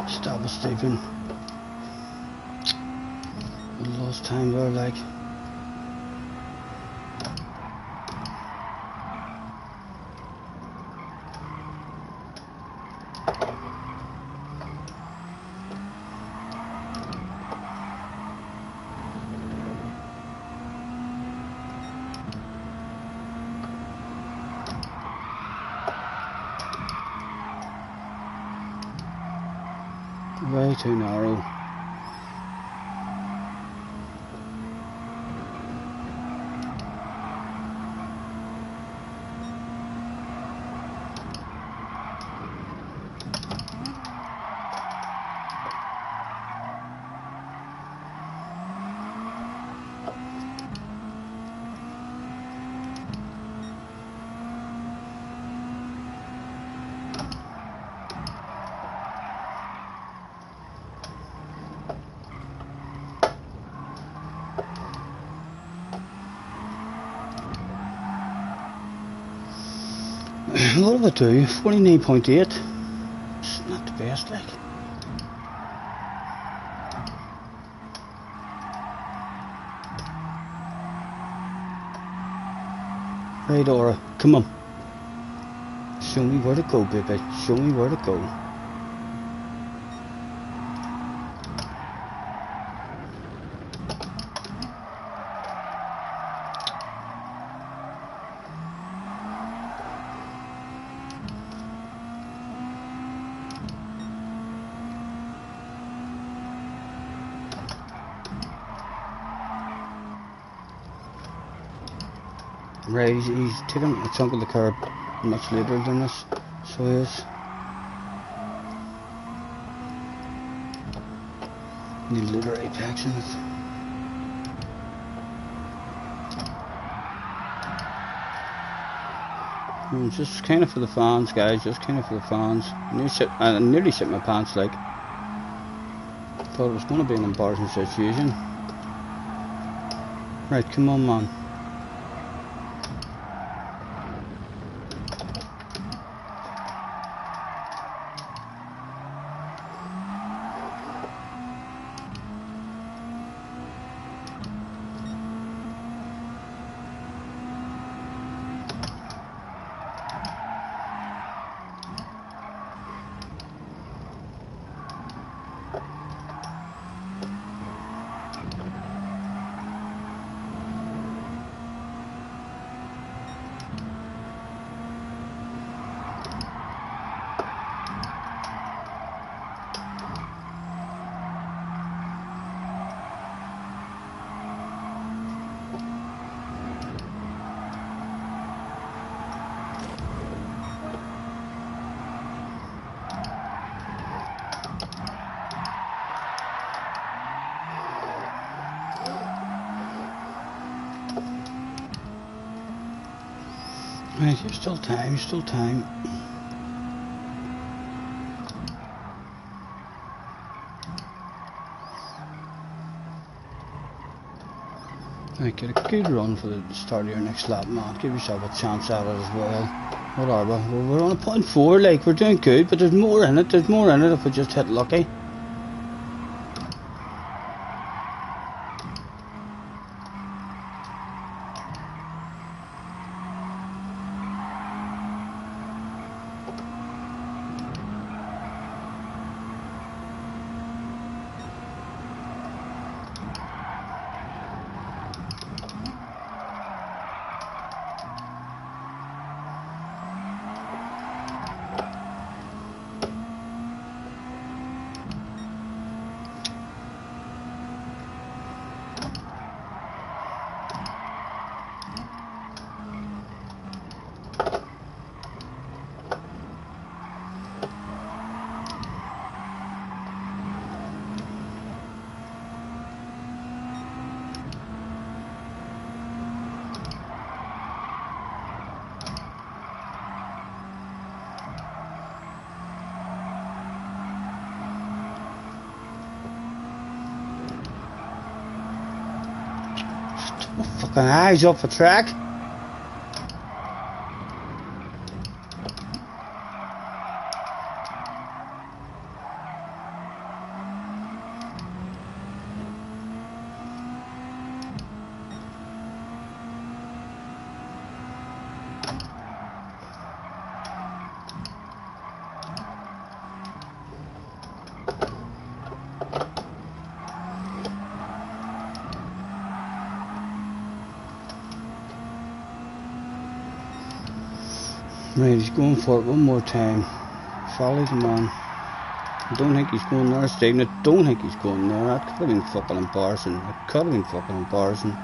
Stop it, Stephen. We lost time there, like. Way too narrow. What do I do? 49.8. It's not the best, like. Right, Aura, come on. Show me where to go, baby. Show me where to go. Right, he's taking a chunk of the curb much later than this, so he is. Need later apex in it. Just kind of for the fans, guys, just kind of for the fans. I nearly shit my pants, like. Thought it was going to be an embarrassing situation. Right, come on, man. Right, there's still time, there's still time. Right, get a good run for the start of your next lap, man. Give yourself a chance at it as well. What are we? Well, we're on a 0.4, like, we're doing good, but there's more in it, if we just hit lucky. Fucking eyes up the track. Right, he's going for it one more time. Follow the man. I don't think he's going there, Stephen. I don't think he's going there. That could have been fucking embarrassing. It could have been fucking embarrassing.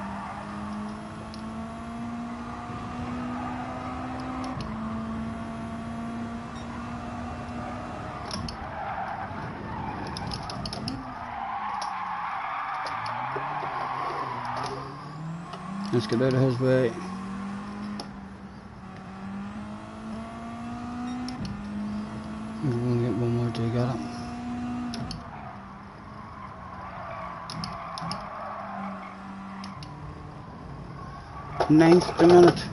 Let's get out of his way. We're going to get one more dig at it. Ninth the minute.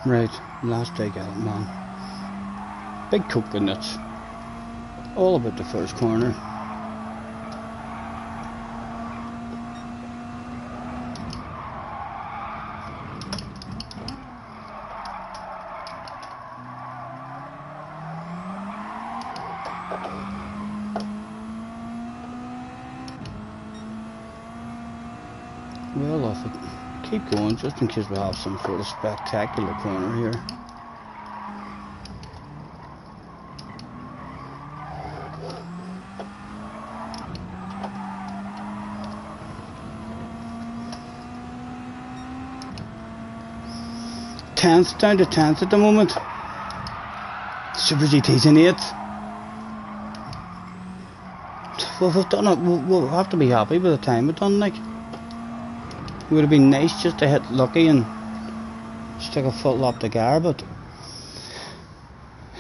Right, last dig at it, man. Big coconuts. All about the first corner. Well off it. keep going just in case we have some sort of spectacular corner here. Tenth, down to 10th at the moment. Super GT's in 8th. Well, we've done it. We'll have to be happy with the time we've done, like. It would have been nice just to hit lucky and stick a full lap to Gar, but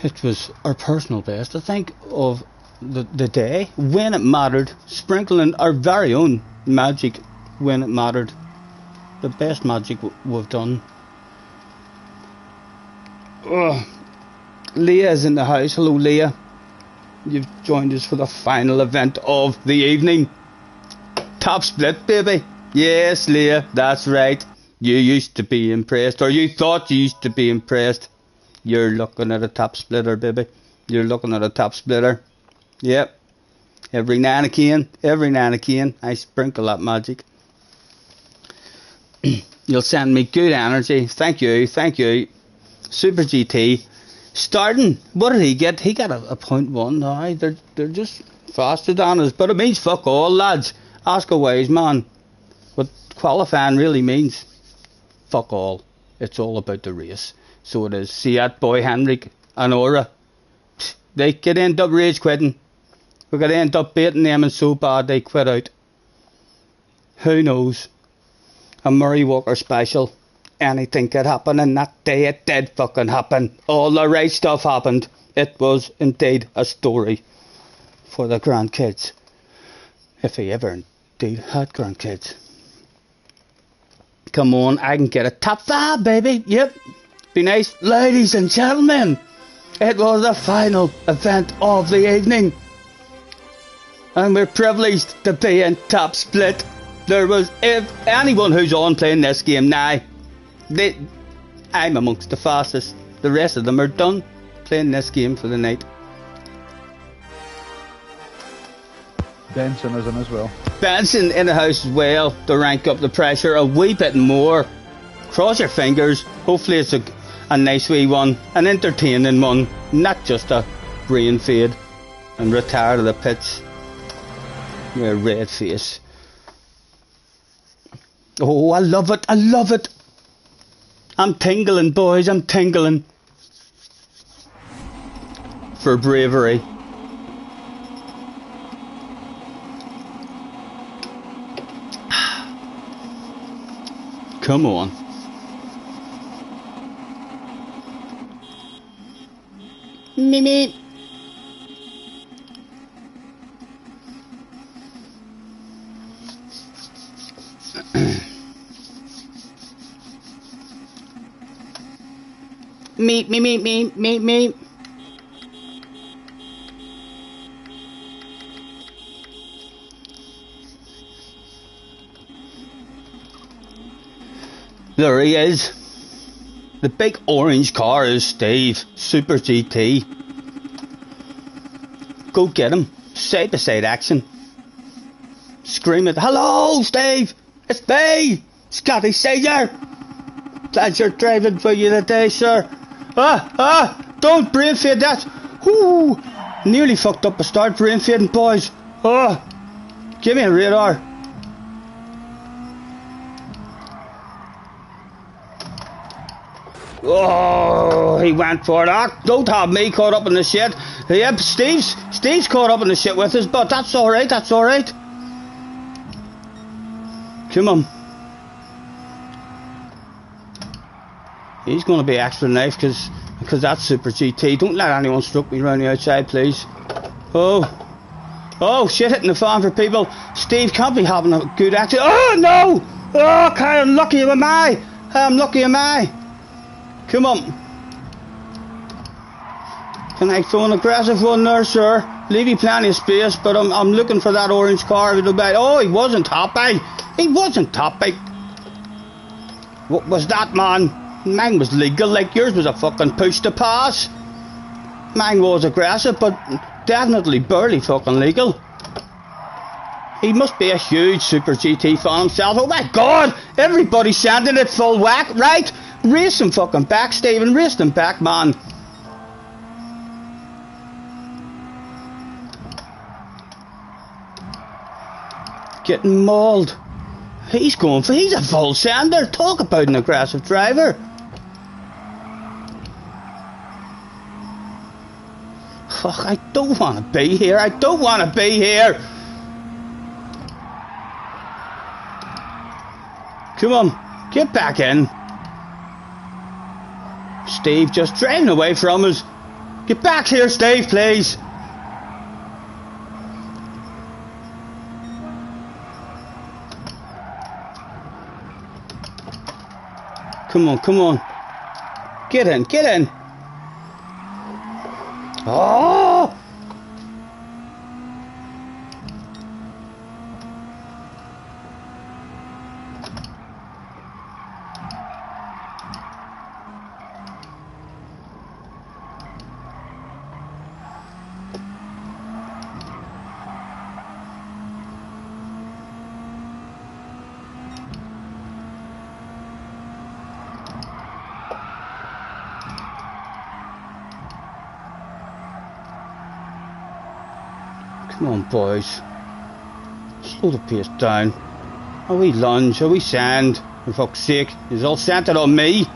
it was our personal best, I think, of the day, when it mattered, sprinkling our very own magic when it mattered. The best magic we've done. Oh, Leah is in the house. Hello, Leah. You've joined us for the final event of the evening. Top split, baby. Yes, Leah, that's right. You used to be impressed, or you thought you used to be impressed. You're looking at a top splitter, baby. You're looking at a top splitter. Yep. Every now and again, I sprinkle that magic. You'll send me good energy. Thank you. Super GT. Starting, what did he get? He got a 0.1 now. They're just faster than us. But it means fuck all, lads. Ask a wise man. What qualifying really means, fuck all. It's all about the race. So it is. See that boy Henrik and Aura. They could end up rage quitting. We could end up baiting them and so bad they quit out. Who knows? A Murray Walker special. Anything could happen, and that day it did fucking happen. All the right stuff happened. It was indeed a story for the grandkids. If he ever indeed had grandkids. Come on, I can get a top 5, baby. Yep. Be nice. Ladies and gentlemen, it was the final event of the evening. And we're privileged to be in top split. There was, if anyone who's on playing this game now, I'm amongst the fastest. The rest of them are done playing this game for the night. Benson is in as well. Benson in the house as well to rank up the pressure a wee bit more. Cross your fingers. Hopefully it's a nice wee one, an entertaining one, not just a brain fade and retire to the pits with a red face. Oh, I love it. I'm tingling, boys, I'm tingling. For bravery. Come on. Me. Me. There he is. The big orange car is Steve, Super GT. Go get him. Side by side action. Scream it. Hello, Steve. It's me, Scotty Sager. Pleasure driving for you today, sir. Don't brain fade that. Whoo! Nearly fucked up a start brain fading, boys. Give me a radar. Oh, he went for it. Don't have me caught up in the shit. Yep, Steve's caught up in the shit with us, but that's alright, Come on. He's going to be extra nice because that's Super GT. Don't let anyone stroke me around the outside, please. Oh, shit hitting the fan for people. Steve can't be having a good accident. Oh, no! Oh, how unlucky am I? How unlucky am I? Come on. Can I throw an aggressive one there, sir? Leave you plenty of space, but I'm looking for that orange car. Oh, he wasn't happy. What was that, man? Mine was legal, like yours was a fucking push to pass. Mine was aggressive, but definitely barely fucking legal. He must be a huge Super GT fan himself. Oh my God! Everybody's sending it full whack, right? Race them fucking back, Stephen. Race them back, man. Getting mauled. He's a full sender. Talk about an aggressive driver. Fuck, I don't want to be here. I don't want to be here. Come on, get back in. Steve just driving away from us. Get back here, Steve, please. Come on, come on. Get in, get in. Oh! Come on, boys. Slow the pace down. Are we lunge? Are we sand? For fuck's sake, he's all centered on me.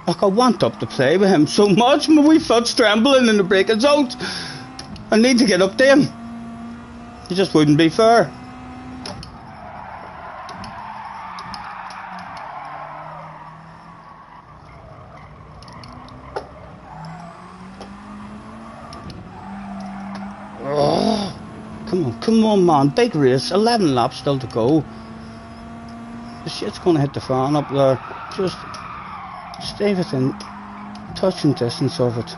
Like, I want up to play with him so much. My wee foot's trembling in the braking zones. I need to get up to him. It just wouldn't be fair. Come on, man, big race, 11 laps still to go. The shit's gonna hit the fan up there. Just stay within touching distance of it.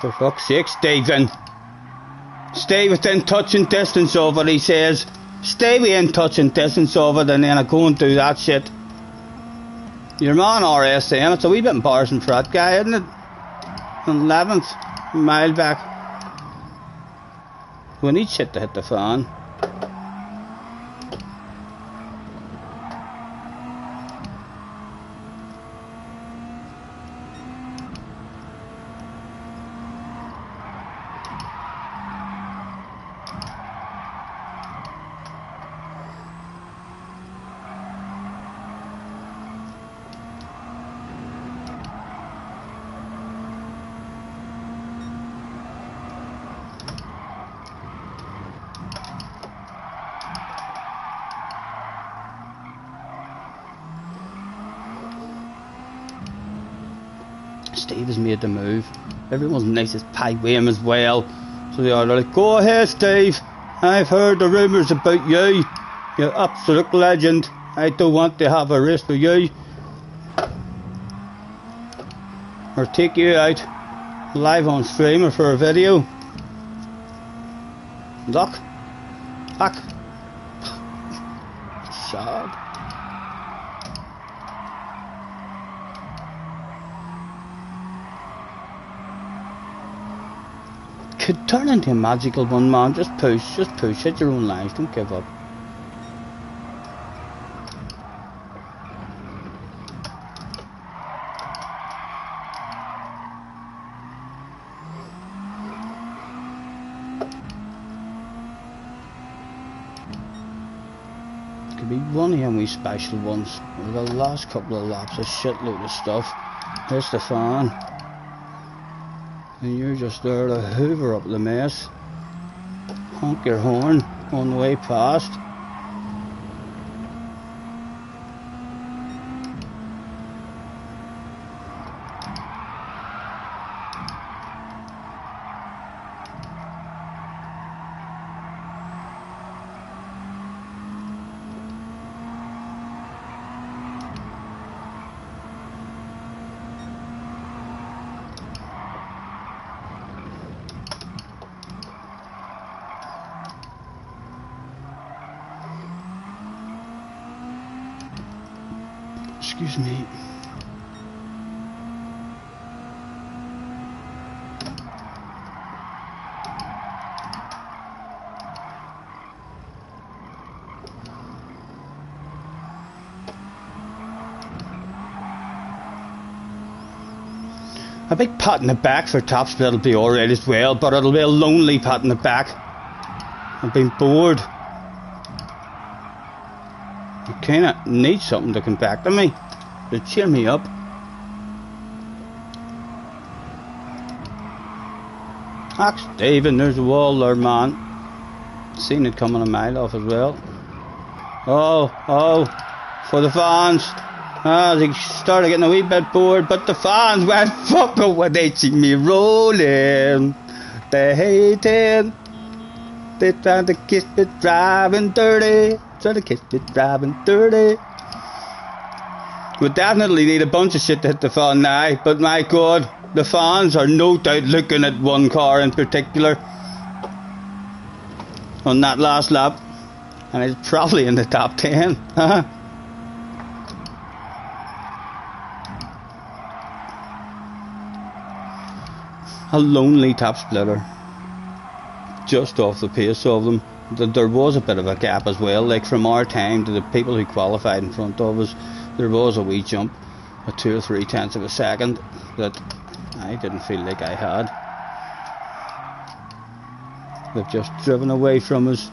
For fuck's sake, Stephen. Stay within touching distance of it, he says. Stay within touching distance of it, and then I go and do that shit. Your man RSM, it's a wee bit embarrassing for that guy, isn't it? 11th mile back. We need shit to hit the fan. Steve has made the move. Everyone's nice as pie with him as well. So they are like, go ahead, Steve. I've heard the rumours about you. You're absolute legend. I don't want to have a race with you. Or take you out live on stream or for a video. Look. Back. Sad. Could turn into a magical one, man. Just push, hit your own lines, don't give up. Could be one of them wee special ones. The last couple of laps, a shitload of stuff. Here's the fan. And you're just there to hoover up the mess. Honk your horn on the way past. Excuse me. A big pat in the back for top split will be alright as well, but it'll be a lonely pat in the back. I've been bored. I kinda need something to come back to me, to cheer me up. Axe David, there's a wall there, man. Seen it coming a mile off as well. Oh, for the fans. They started getting a wee bit bored, but the fans went fucking when they see me rolling. They hating. They trying to kiss me driving dirty. Trying to kiss me driving dirty. We definitely need a bunch of shit to hit the fan now, but my god, the fans are no doubt looking at one car in particular on that last lap, and it's probably in the top 10. A lonely top splitter, just off the pace of them. There was a bit of a gap as well, like from our time to the people who qualified in front of us. There was a wee jump, a 2 or 3 tenths of a second, that I didn't feel like I had. They've just driven away from us.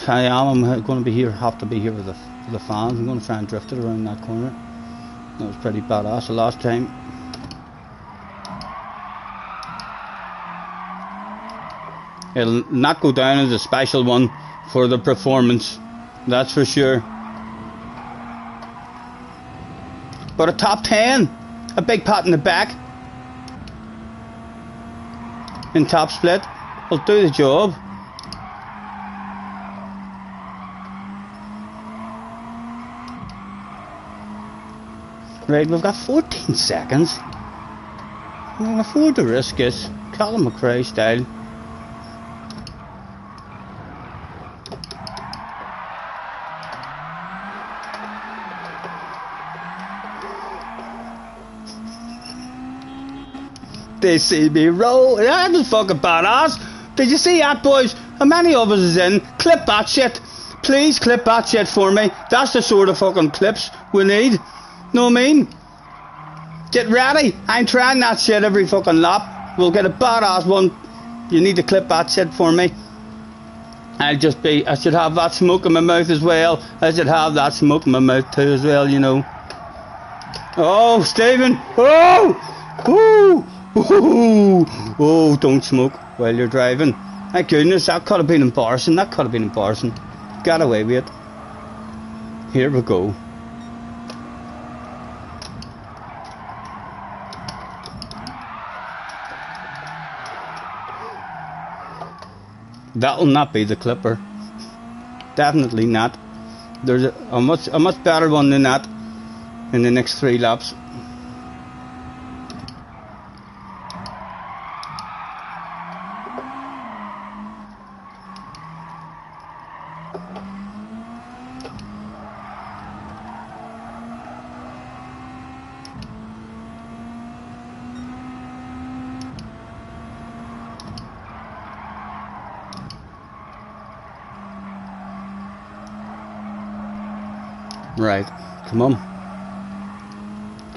I'm going to be here, have to be here with the fans. I'm going to try and drift it around that corner. That was pretty badass the last time. It'll not go down as a special one for the performance, that's for sure. But a top 10, a big pat in the back in top split will do the job. Right, we've got 14 seconds. We can afford to risk it, Colin McRae style. They see me roll. That was fucking badass. Did you see that, boys? How many of us is in? Clip that shit. Please clip that shit for me. That's the sort of fucking clips we need. Know what I mean? Get ready. I'm trying that shit every fucking lap. We'll get a badass one. You need to clip that shit for me. I should have that smoke in my mouth as well. I should have that smoke in my mouth too as well, you know. Oh, Stephen. Oh! Woo! Ooh, oh, don't smoke while you're driving. My goodness, that could have been embarrassing. That could have been embarrassing. Got away with it. Here we go. That'll not be the clipper. Definitely not. There's a much better one than that in the next 3 laps. Right, come on.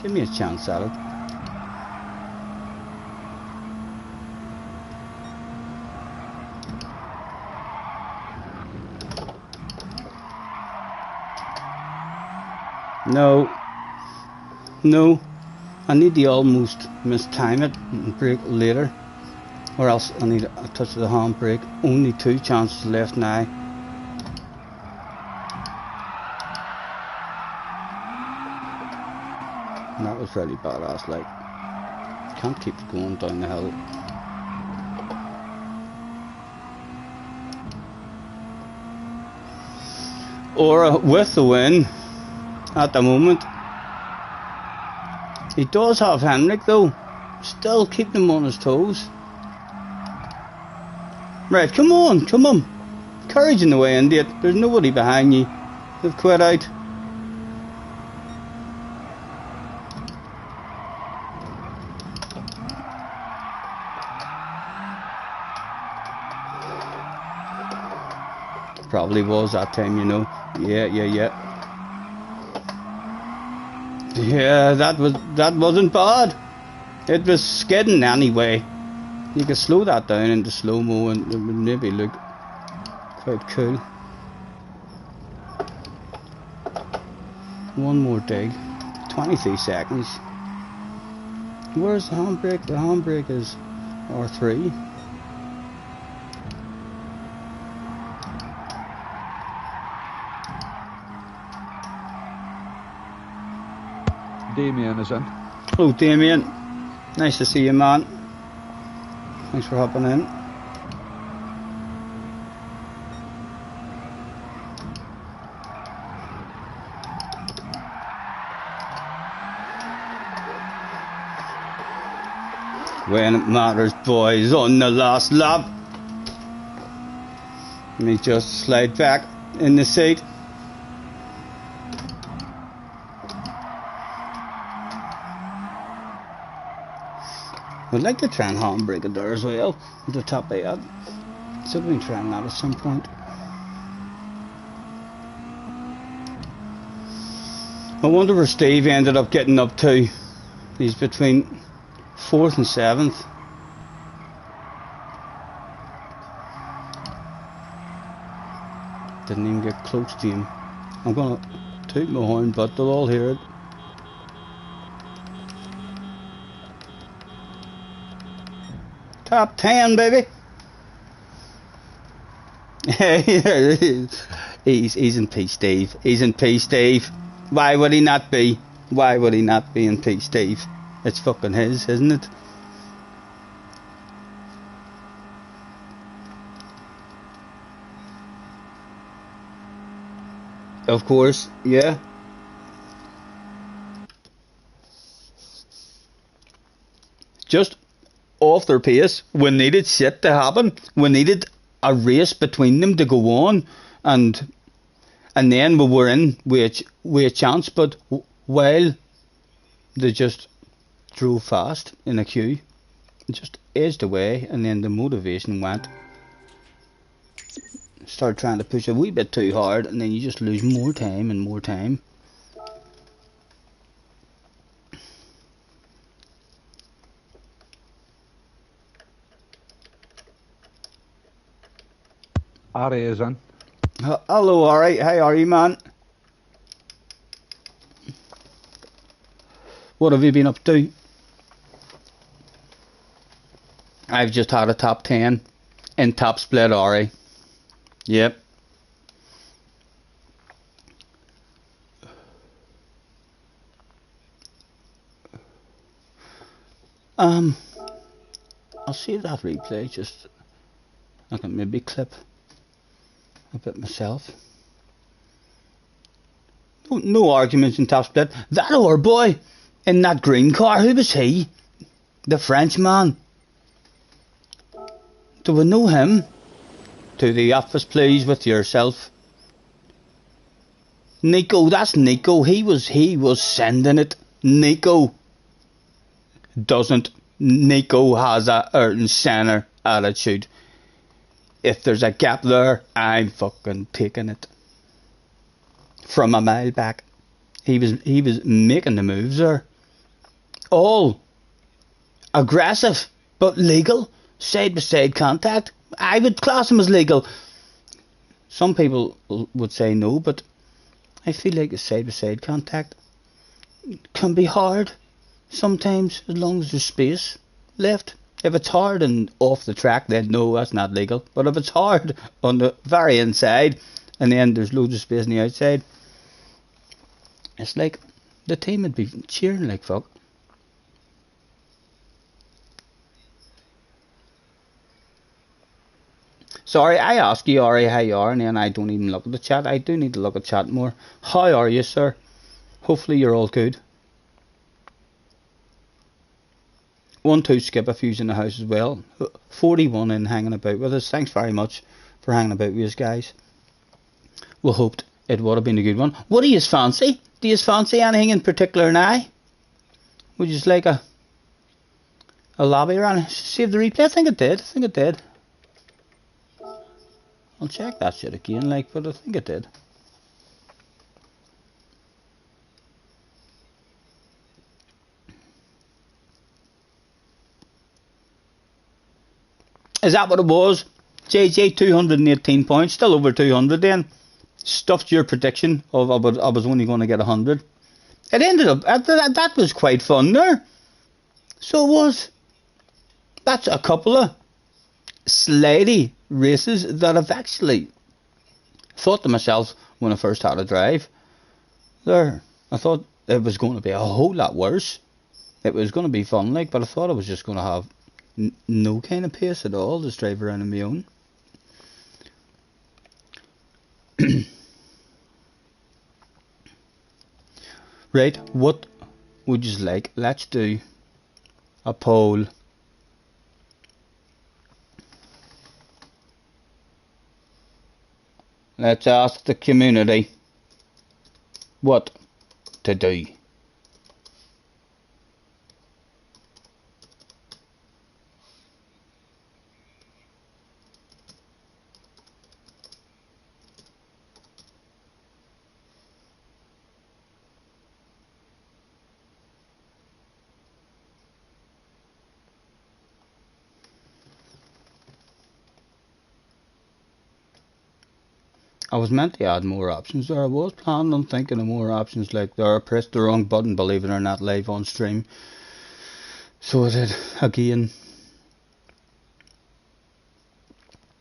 Give me a chance at it. No. No. I need to almost mistime it and brake later. Or else I need a touch of the handbrake. Only 2 chances left now. And that was really badass, like. Can't keep going down the hill. Or with the win at the moment. He does have Henrik though. Still keeping him on his toes. Right, come on, come on. Courage in the way, India. There's nobody behind you. They've quit out. Probably was that time, you know. Yeah. Yeah, that wasn't bad. It was skidding anyway. You could slow that down into slow-mo and it would maybe look quite cool. One more dig. 23 seconds. Where's the handbrake? The handbrake is R3. Damien is in. Hello Damien. Nice to see you, man. Thanks for hopping in. When it matters, boys, on the last lap. Let me just slide back in the seat. I'd like to try and handbrake it there as well, at the top of that. Should we try that at some point? I wonder where Steve ended up getting up to. He's between 4th and 7th. Didn't even get close to him. I'm gonna toot my horn, but they'll all hear it. Top 10, baby. he's in peace, Steve. He's in peace, Steve. Why would he not be? Why would he not be in peace, Steve? It's fucking his, isn't it? Of course, yeah. Just off their pace. We needed shit to happen. We needed a race between them to go on, and then we were in with a chance. But while they just drove fast in a queue, it just edged away, and then the motivation went. Start trying to push a wee bit too hard, and then you just lose more time and more time. Ari is in. Hello, Ari. How are you, man? What have you been up to? I've just had a top 10 in top split, Ari. Yep. I'll see that replay. Just I can maybe clip a bit myself. No arguments in top split. That our boy in that green car, who was he? The Frenchman. Do we know him? To the office, please, with yourself. Nico, that's Nico. He was sending it. Nico doesn't. Nico has a Ayrton Senna attitude. If there's a gap there, I'm fucking taking it. From a mile back. He was making the moves there. All aggressive, but legal. Side by side contact. I would class him as legal. Some people would say no, but I feel like a side by side contact can be hard sometimes, as long as there's space left. If it's hard and off the track, then no, that's not legal. But if it's hard on the very inside, and then there's loads of space on the outside, it's like the team would be cheering like fuck. Sorry, I ask you, Ari, how you are, and then I don't even look at the chat. I do need to look at chat more. How are you, sir? Hopefully you're all good. 1-2 skip a few's in the house as well. 41 in hanging about with us. Thanks very much for hanging about with us, guys. We hoped it would have been a good one. What do you fancy? Do you fancy anything in particular now? Would you just like a lobby around? Save the replay? I think it did. I'll check that shit again, like, but I think it did. Is that what it was? JJ, 218 points, still over 200 then. Stuffed your prediction of I was only going to get 100. It ended up, that was quite fun there. So it was. That's a couple of slidey races that I've actually thought to myself when I first had a drive there. I thought it was going to be a whole lot worse. It was going to be fun, like, but I thought I was just going to have no kind of pace at all, just drive around on my own. Right, what would you like? Let's do a poll. Let's ask the community what to do. I was meant to add more options there. I was planning on thinking of more options like there. I pressed the wrong button, believe it or not, live on stream. So I did again.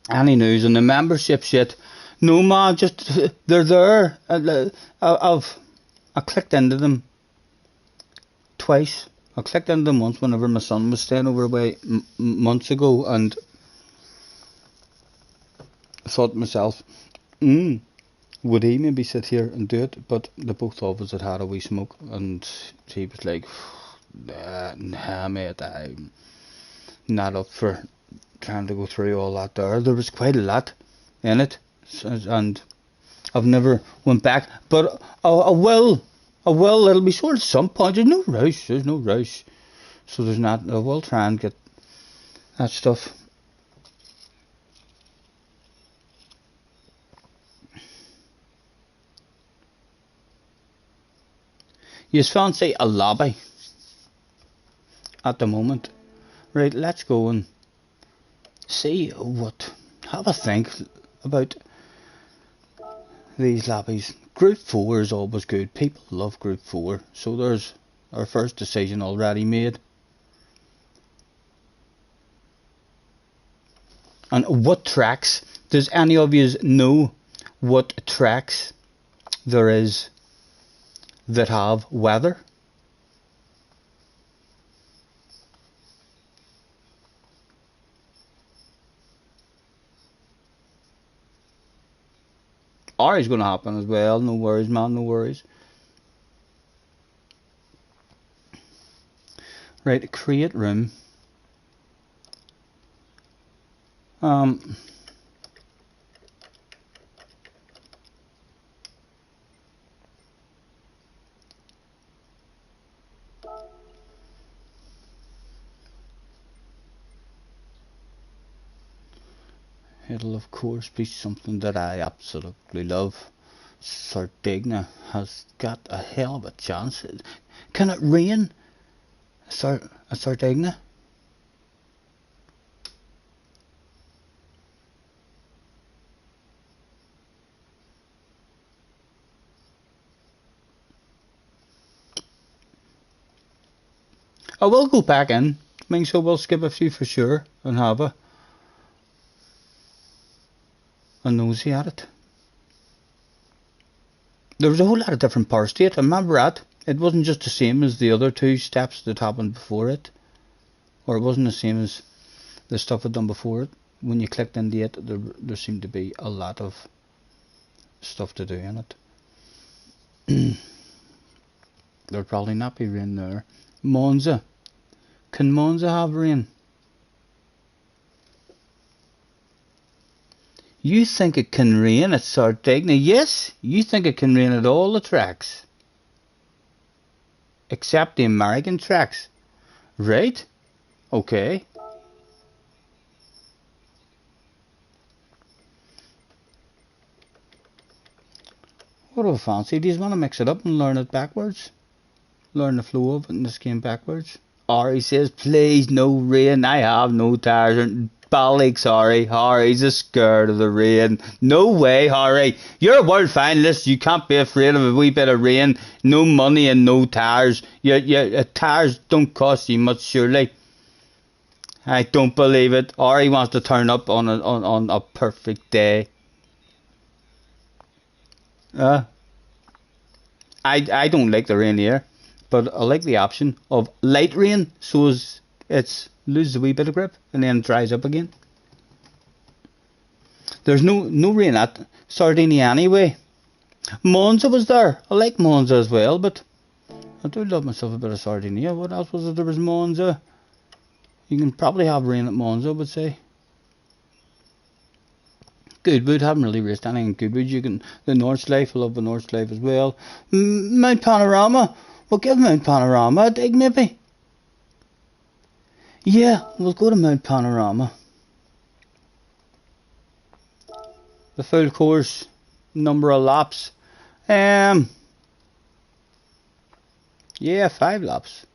Any news on the membership shit? No man, just they're there. I clicked into them twice. I clicked into them once whenever my son was staying over away months ago, and I thought to myself, would he maybe sit here and do it? But the both of us had a wee smoke, and he was like, nah mate, I'm not up for trying to go through all that there. There was quite a lot in it, and I've never went back, but I will, it'll be sorted at some point. There's no rush, so there's not. I will try and get that stuff. You fancy a lobby at the moment? Right, let's go and see have a think about these lobbies. Group 4 is always good. People love Group 4. So there's our first decision already made. And what tracks? Does any of you know what tracks there is that have weather? Ari's going to happen as well. No worries, man. No worries. Right, create room. It'll of course be something that I absolutely love. Sardinia has got a hell of a chance. Can it rain at Sardinia? I will go back in. I mean, so we'll skip a few for sure and have a nosy at it. There was a whole lot of different power state. I remember that. It wasn't just the same as the other two steps that happened before it. Or it wasn't the same as the stuff I'd done before it. When you clicked into it, there seemed to be a lot of stuff to do in it. There'll probably not be rain there. Monza. Can Monza have rain? You think it can rain at Sardinia? Yes, you think it can rain at all the tracks. Except the American tracks. Right? Okay. What do I fancy? Do you want to mix it up and learn it backwards? Learn the flow of it in this game backwards? Ari says, please, no rain. I have no tires. Bally, sorry. Harry's a scared of the rain. No way, Harry. You're a world finalist. You can't be afraid of a wee bit of rain. No money and no tires. Your tires don't cost you much, surely. I don't believe it. Ari wants to turn up on a perfect day. I don't like the rain here, but I like the option of light rain, so it's loses a wee bit of grip and then dries up again. There's no rain at Sardinia anyway. Monza was there. I like Monza as well, but I do love myself a bit of Sardinia. What else was it? There was Monza. You can probably have rain at Monza, I would say. Goodwood, haven't really raced anything in Goodwood. You can the Nordschleife, I love the Nordschleife as well. Mount Panorama, we'll give Mount Panorama a dig maybe. Yeah, we'll go to Mount Panorama. The full course, number of laps. Yeah, 5 laps.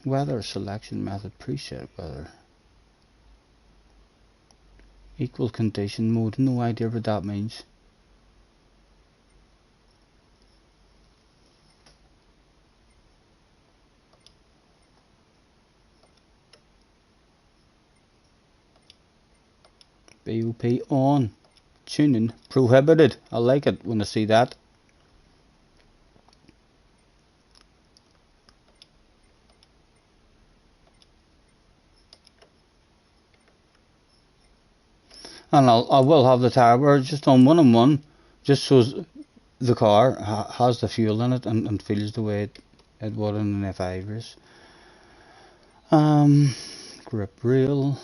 Weather selection method preset weather. Equal condition mode, no idea what that means. BOP on. Tuning prohibited. I like it when I see that. And I will have the tire wear just on 1-on-1, just so the car has the fuel in it and feels the way it would in an F5 race. Grip rail.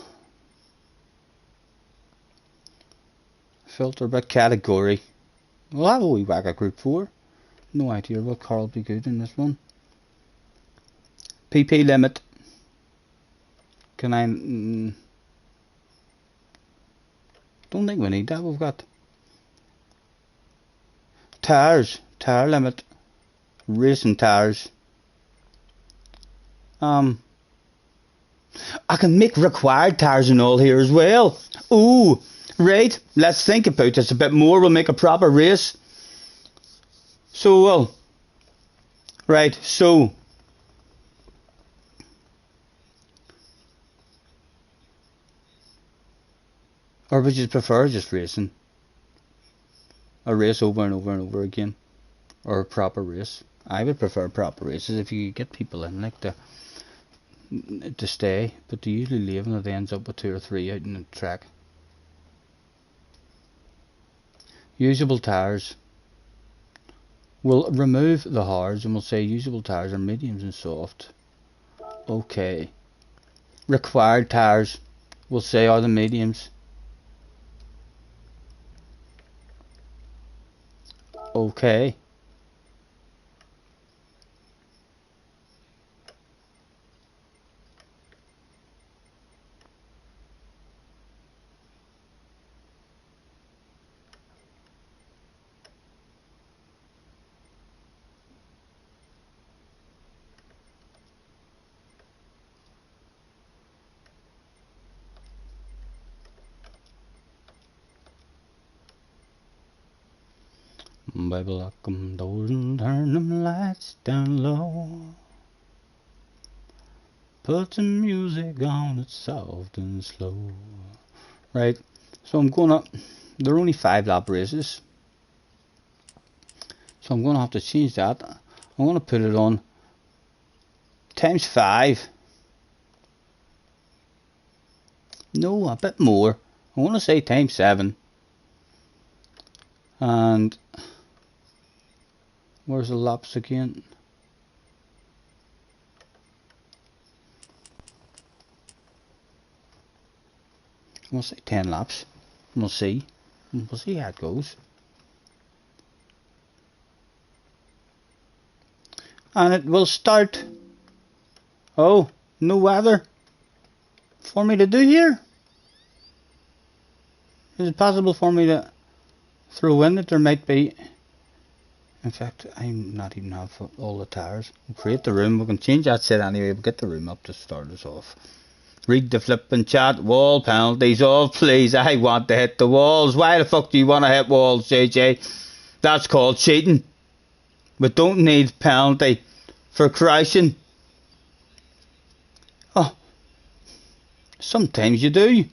Filter by category. We'll have a wee whack at Group 4. No idea what car will be good in this one. PP limit. Can I... don't think we need that. We've got tires, tire limit, racing tires. I can make required tires and all here as well. Ooh, right. Let's think about this a bit more. We'll make a proper race. So well, right. So. Or would you prefer just racing? A race over and over and over again? Or a proper race? I would prefer proper races if you get people in like to stay, but they usually leave and it ends up with 2 or 3 out in the track. Usable tires. We'll remove the hards and we'll say usable tires are mediums and soft. Okay. Required tires, we'll say, are the mediums. Okay. Baby, lock 'em doors and turn them lights down low. Put the music on, it's soft and slow. Right, so I'm gonna, they're only 5 lap races. So I'm gonna have to change that. I'm gonna put it on times 5. No, a bit more. I wanna say times 7. And where's the laps again? We'll say 10 laps. We'll see. We'll see how it goes. And it will start. Oh, no weather for me to do here. Is it possible for me to throw in that there might be... In fact, I'm not even have all the tires. We'll create the room. We can change that set anyway. We'll get the room up to start us off. Read the flipping chat. Wall penalties. Oh, please. I want to hit the walls. Why the fuck do you want to hit walls, JJ? That's called cheating. We don't need penalty for crashing. Oh, sometimes you do.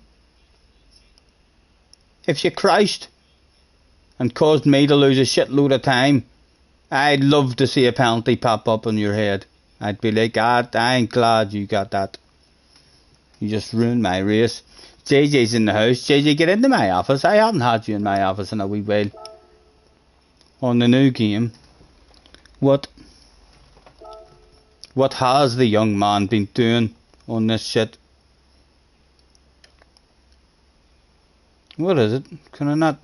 If you crashed and caused me to lose a shitload of time, I'd love to see a penalty pop up on your head. I'd be like, I ain't glad you got that. You just ruined my race. JJ's in the house. JJ, get into my office. I haven't had you in my office in a wee while. On the new game, what has the young man been doing on this shit? What is it? Can I not...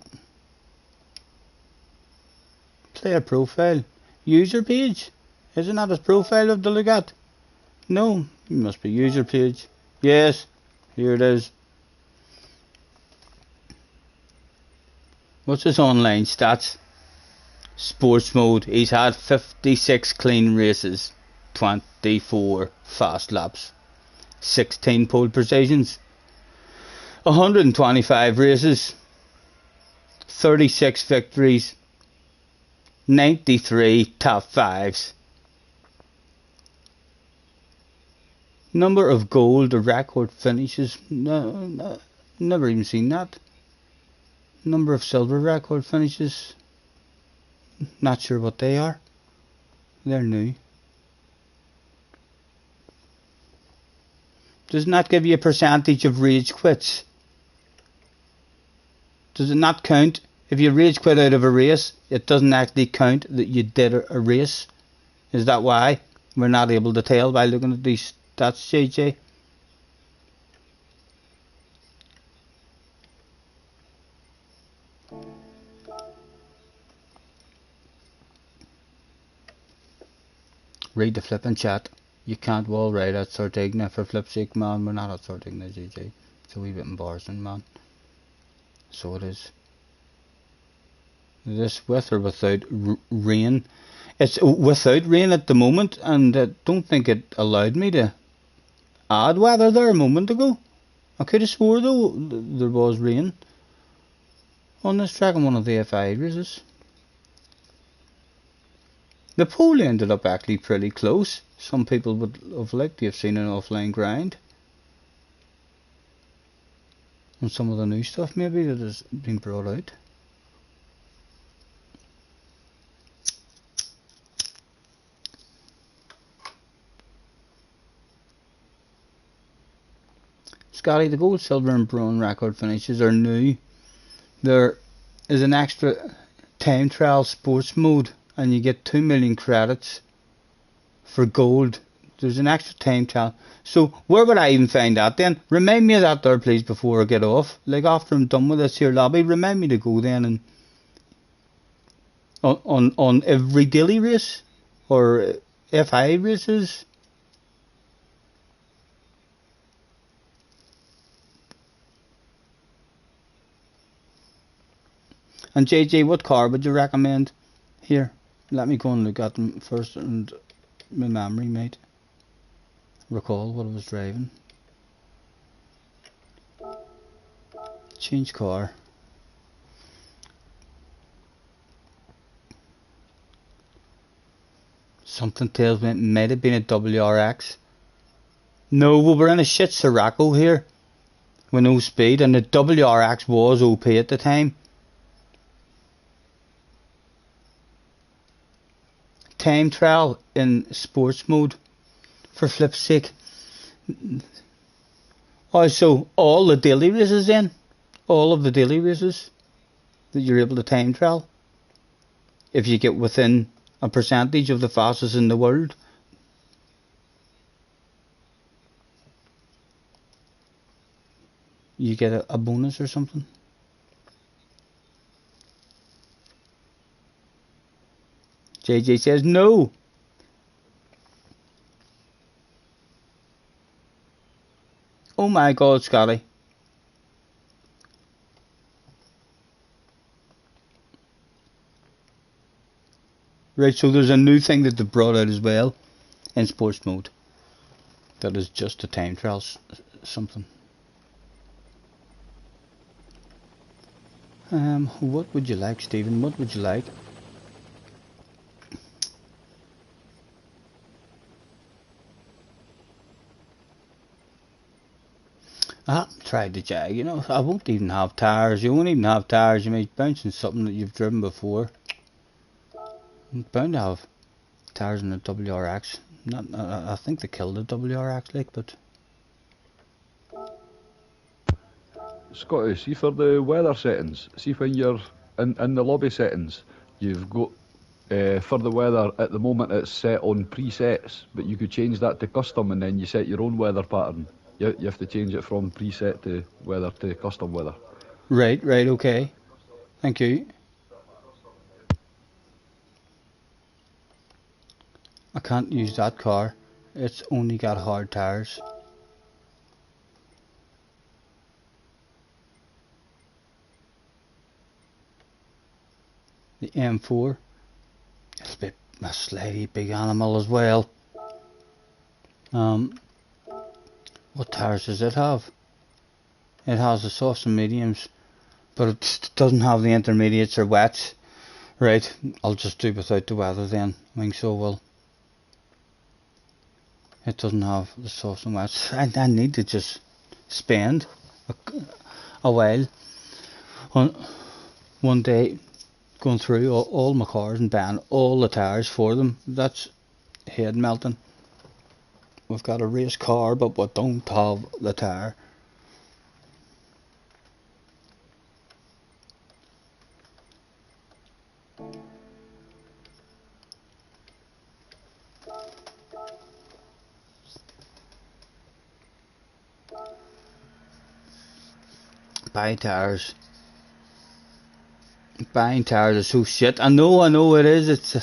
Player profile. User page. Isn't that his profile of the look at? No, it must be user page. Yes, here it is. What's his online stats? Sports mode. He's had 56 clean races, 24 fast laps, 16 pole positions, 125 races, 36 victories, 93 top fives. Number of gold or record finishes. No, never even seen that. Number of silver record finishes. Not sure what they are. They're new. Does not give you a percentage of rage quits. Does it not count? If you rage quit out of a race, it doesn't actually count that you did a race. Is that why we're not able to tell by looking at these stats, JJ? Read the flipping chat. You can't wall right at Sardigna for flip's sake, man. We're not at Sardigna, JJ. It's a wee bit embarrassing, man. So it is. This with or without rain? It's without rain at the moment, and I don't think it allowed me to add weather there a moment ago. I could have swore though there was rain on this track on one of the FI races. The pole ended up actually pretty close. Some people would have liked to have seen an offline grind on some of the new stuff maybe that has been brought out. Scotty, the gold, silver and bronze record finishes are new. There is an extra time trial sports mode and you get 2 million credits for gold. There's an extra time trial. So where would I even find that then? Remind me of that there please before I get off. Like after I'm done with this here lobby, remind me to go then and on every daily race or FI races. And JJ, what car would you recommend? Here, let me go and look at them first and my memory might recall what I was driving. Change car. Something tells me it might have been a WRX. No, we were in a shit Sirocco here with no speed, and the WRX was OP at the time. Time trial in sports mode for flip's sake. Also, all the daily races then, all of the daily races that you're able to time trial, if you get within a percentage of the fastest in the world, you get a bonus or something. JJ says no. Oh my God, Scotty. Right, so there's a new thing that they've brought out as well in sports mode. That is just a time trial something. What would you like, Stephen? What would you like? Tried the Jag, you know, I won't even have tires. You won't even have tires. You might bounce in something that you've driven before. I'm bound to have tires in the WRX. I think they killed the WRX, like, but Scotty, see for the weather settings, see when you're in the lobby settings, you've got for the weather at the moment it's set on presets, but you could change that to custom and then you set your own weather pattern. You have to change it from preset to weather to custom weather. right, okay. Thank you. I can't use that car. It's only got hard tires. The M4. It's a bit a slidey big animal as well. What tires does it have? It has the softs and mediums, but it doesn't have the intermediates or wets. Right, I'll just do without the weather then. I think so will. It doesn't have the softs and wets. I need to just spend a while on one day going through all my cars and buying all the tires for them. That's head melting. We've got a race car, but we don't have the tire. Buying tires is so shit. I know it is. It's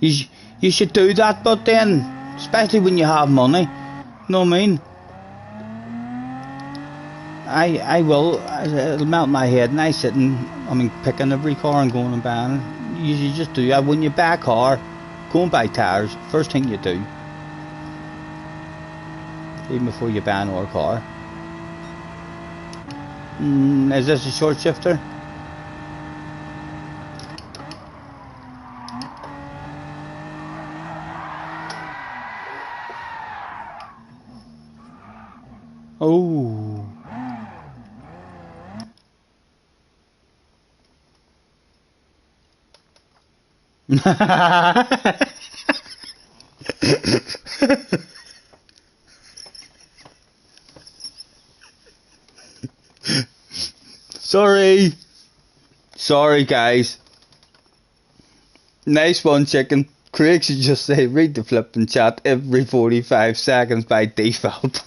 you should do that, but then, especially when you have money, know what I mean? I will. It'll melt my head, and picking every car and going and buying it. You just do that. When you buy a car, go and buy tires. First thing you do, even before you buy another car. Is this a short shifter? Oh. Sorry guys. Nice one, chicken. Craig should just say read the flipping chat every 45 seconds by default.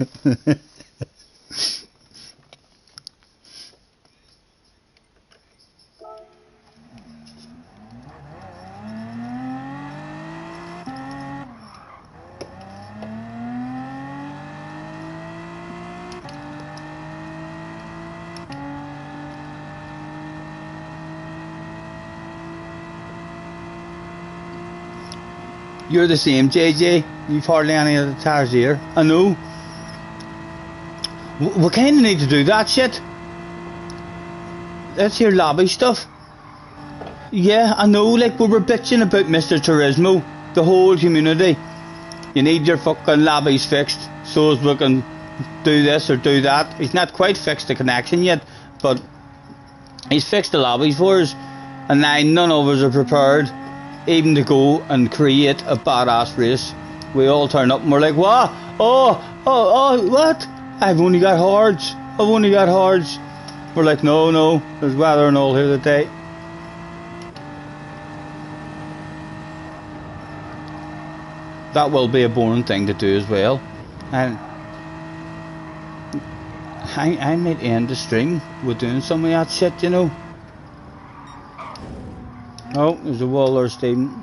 You're the same, JJ. You've hardly any of the tires here. I know. We kind of need to do that shit. That's your lobby stuff. Yeah, I know. Like we were bitching about Mr. Turismo, the whole community. You need your fucking lobbies fixed so as we can do this or do that. He's not quite fixed the connection yet, but he's fixed the lobbies for us, and now none of us are prepared even to go and create a badass race. We all turn up and we're like, what? Oh, what? I've only got hards. We're like, no, there's weather and all here today. That will be a boring thing to do as well. And I might end the stream with doing some of that shit, you know. Oh, there's a wall there, Stephen.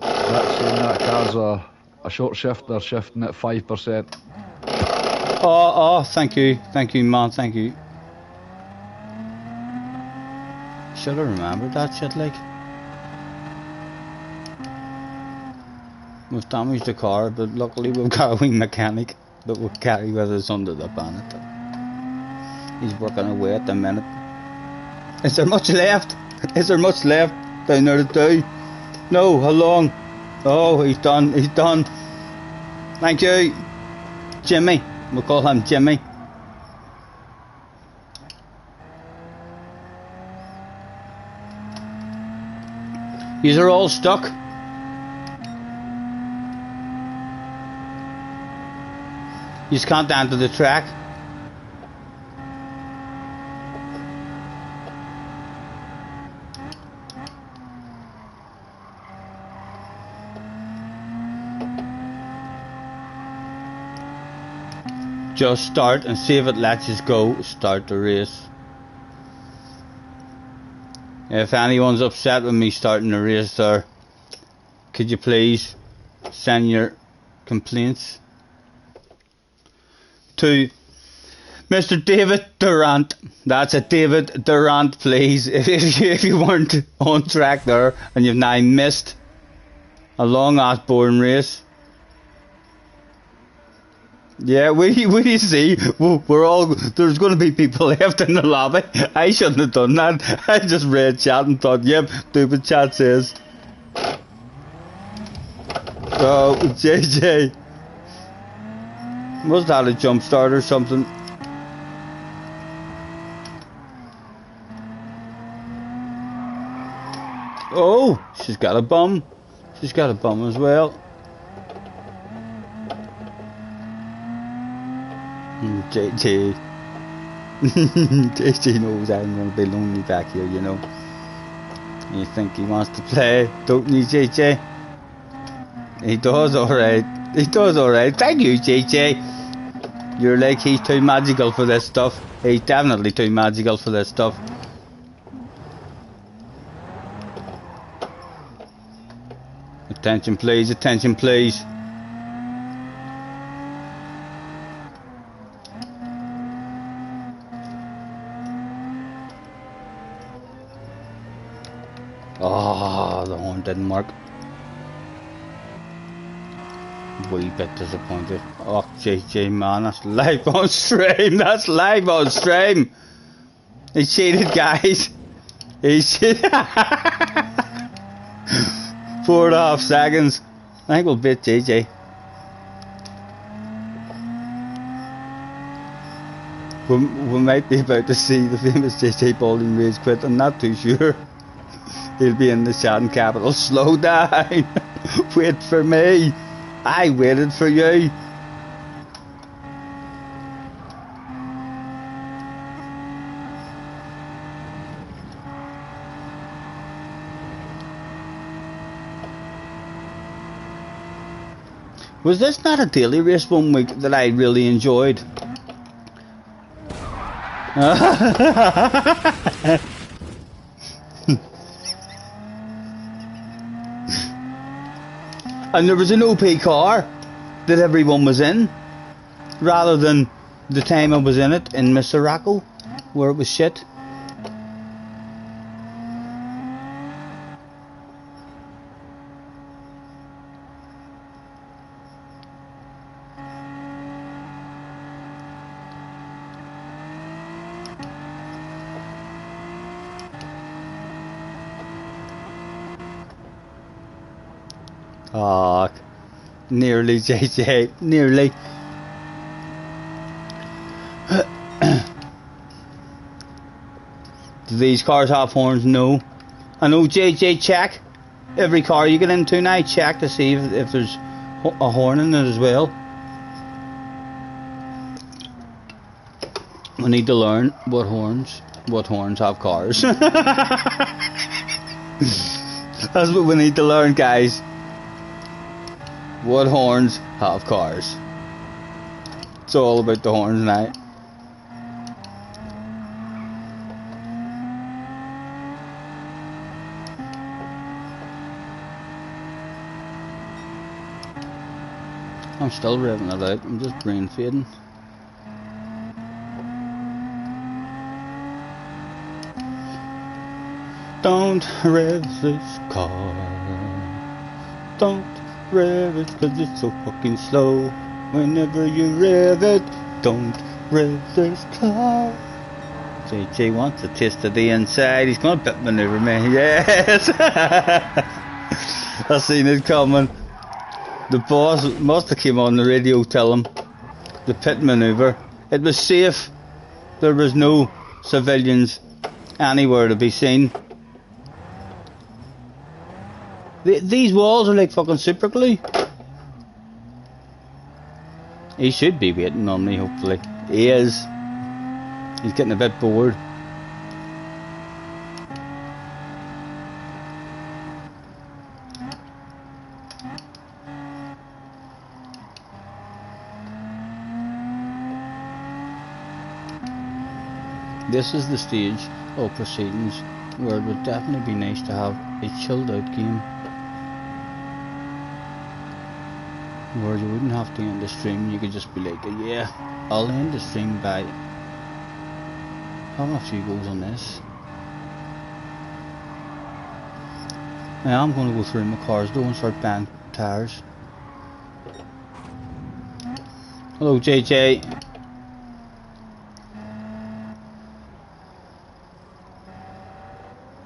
That's saying that car's a short shift, they're shifting at 5%. Oh, thank you, man, thank you. should have remembered that shit, like. We've damaged the car, but luckily we've got a wee mechanic that will carry with us under the bonnet. He's working away at the minute. Is there much left? Is there much left down there to do? No, how long? Oh, he's done, he's done. Thank you. Jimmy, we'll call him Jimmy. These are all stuck. You just can't enter the track. Just start and see if it lets us go. Start the race. If anyone's upset with me starting the race there, could you please send your complaints to Mr. David Durant. That's it, David Durant, please. If you weren't on track there and you've now missed a long ass boring race. Yeah, we see, we're all, there's going to be people left in the lobby. I shouldn't have done that. I just read chat and thought, yep, stupid chat says. Oh, JJ. Was that a jump start or something? Oh, she's got a bum. She's got a bum as well. JJ. JJ knows I'm going to be lonely back here, you know. You think he wants to play, don't you, JJ? He does alright. He does alright. Thank you, JJ. You're like, he's too magical for this stuff. He's definitely too magical for this stuff. Attention please, attention please. Oh, the horn didn't work. Wee bit disappointed. Oh, JJ, man, that's live on stream. That's live on stream. He cheated, guys. He cheated. 4.5 seconds. I think we'll beat JJ. We might be about to see the famous JJ Balding Rage quit. I'm not too sure. He'll be in the chatting capital. Slow down. Wait for me. I waited for you. Was this not a daily race one week that I really enjoyed? And there was an OP car that everyone was in, rather than the time I was in it in Misirako, where it was shit. Ah, nearly, JJ, nearly. Do these cars have horns? No. I know, JJ, check. Every car you get into now, check to see if there's a horn in it as well. We need to learn what horns have cars. That's what we need to learn, guys. What horns have cars? It's all about the horns now. I'm still revving it out. I'm just brain fading. Don't rev this car. Don't rev it 'cause it's so fucking slow. Whenever you rev it, don't rev this car. JJ wants a taste of the inside. He's going to pit maneuver me. Yes! I seen it coming. The boss must have came on the radio tell him the pit maneuver. It was safe. There was no civilians anywhere to be seen. These walls are like fucking super glue. He should be waiting on me, hopefully. He is. He's getting a bit bored. This is the stage of proceedings where it would definitely be nice to have a chilled out game where you wouldn't have to end the stream. You could just be like, yeah, I'll end the stream by having a few goes on this. Now I'm going to go through my cars though and start buying tires. Hello JJ.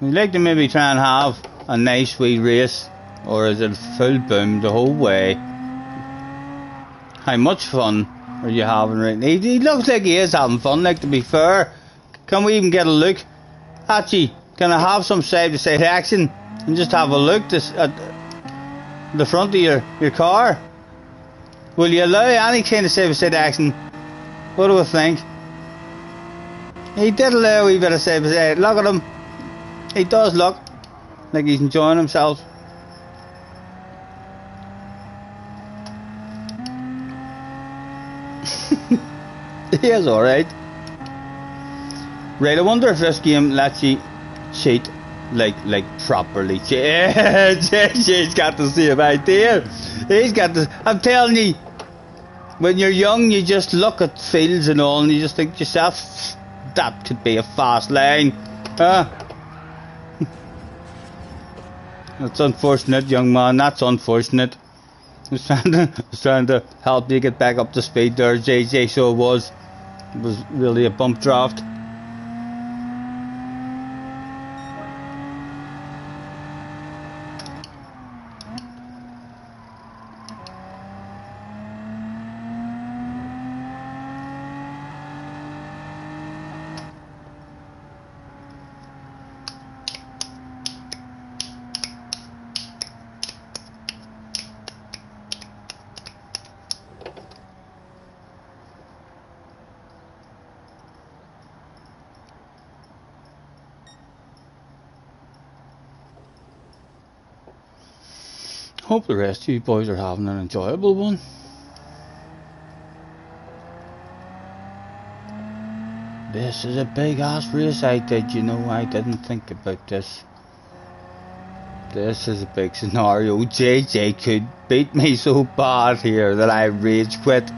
We'd like to maybe try and have a nice wee race, or is it full boom the whole way? How much fun are you having right now? He looks like he is having fun, like, to be fair. Can we even get a look? Hachi, can I have some side-to-side action and just have a look at the front of your car? Will you allow any kind of side-to-side action? What do I think? He did allow a wee bit of side-to-side. Look at him. He does look like he's enjoying himself. He is alright. Right, I wonder if this game lets you cheat like properly. He's got the same idea. He's got the. I'm telling you, when you're young, you just look at fields and all, and you just think to yourself, that could be a fast line. That's unfortunate, young man. That's unfortunate. I was trying to help you get back up to speed there, JJ. So it was really a bump draft. Hope the rest of you boys are having an enjoyable one. This is a big ass race I did, you know. I didn't think about this. This is a big scenario. JJ could beat me so bad here that I rage quit.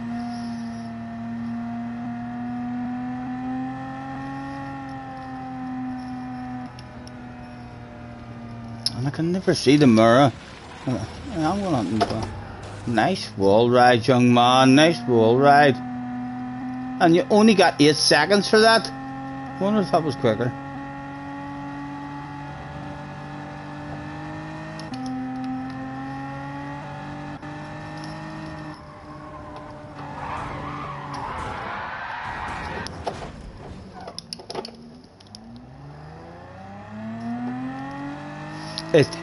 And I can never see the mirror. I'm gonna nice wall ride, young man. Nice wall ride. And you only got 8 seconds for that. I wonder if that was quicker.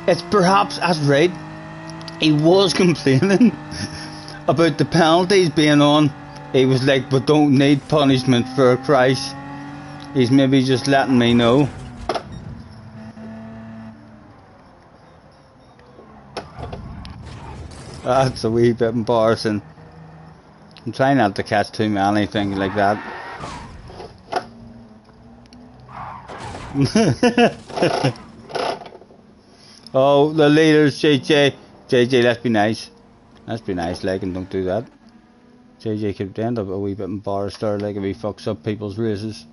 It's perhaps, that's right, he was complaining about the penalties being on. He was like, but don't need punishment for Christ. He's maybe just letting me know. That's a wee bit embarrassing. I'm trying not to catch too many things like that. Oh, the leaders, JJ, let's be nice. Let's be nice, like, and don't do that. JJ could end up a wee bit embarrassed there, like, if he fucks up people's races.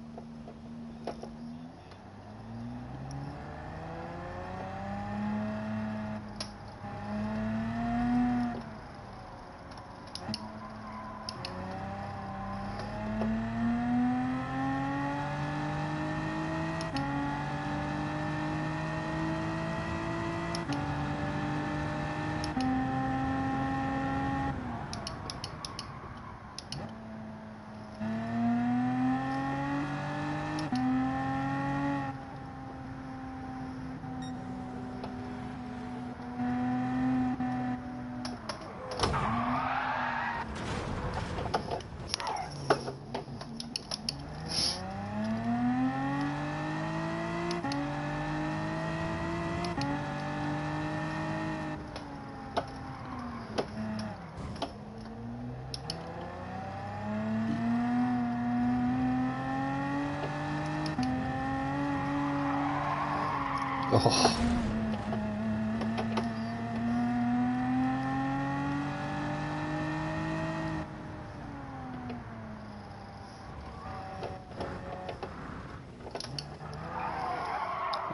Oh.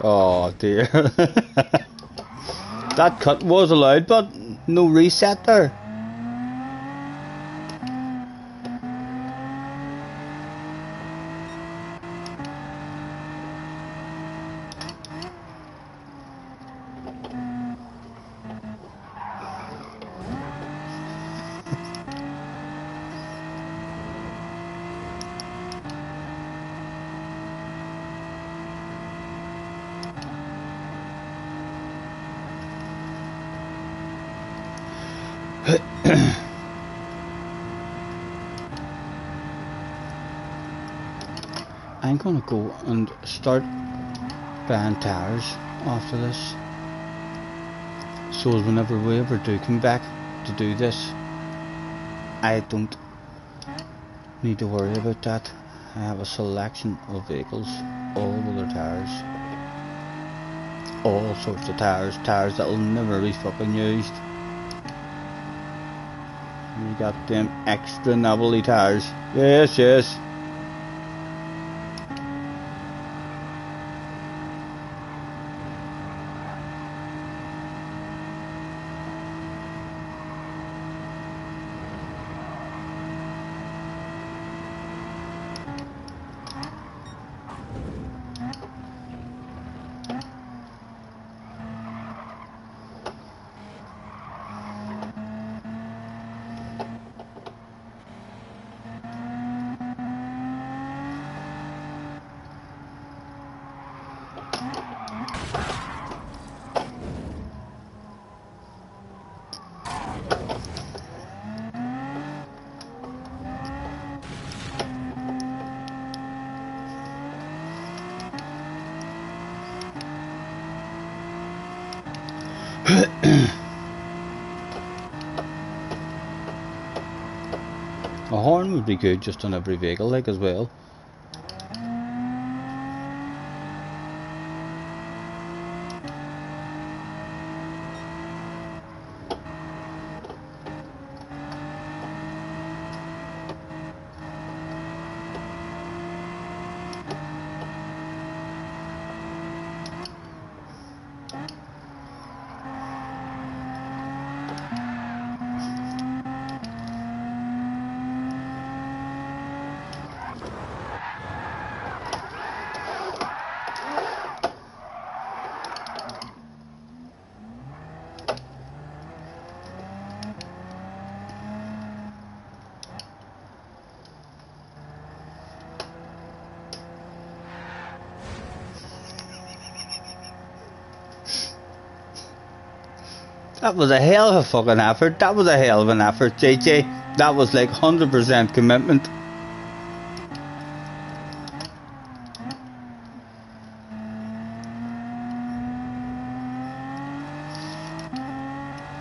Oh dear. That cut was allowed, but no reset there. I'm gonna go and start buying tires after this, so whenever we ever do come back to do this, I don't need to worry about that. I have a selection of vehicles, all with their tires, all sorts of tires, tires that will never be fucking used. You got them extra knobbly tires. Yes, yes. A horn would be good just on every vehicle, like, as well. That was a hell of a fucking effort. That was a hell of an effort, JJ. That was like 100% commitment.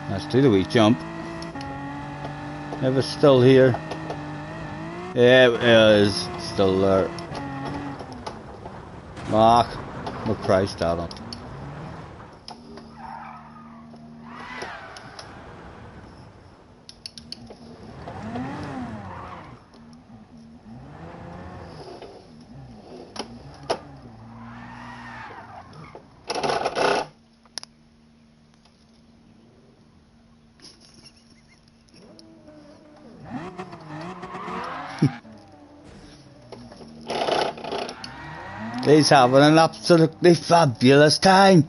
Let's do the wee jump. If it's still here. Yeah, it is still there. Mark, we'll price that up. He's having an absolutely fabulous time.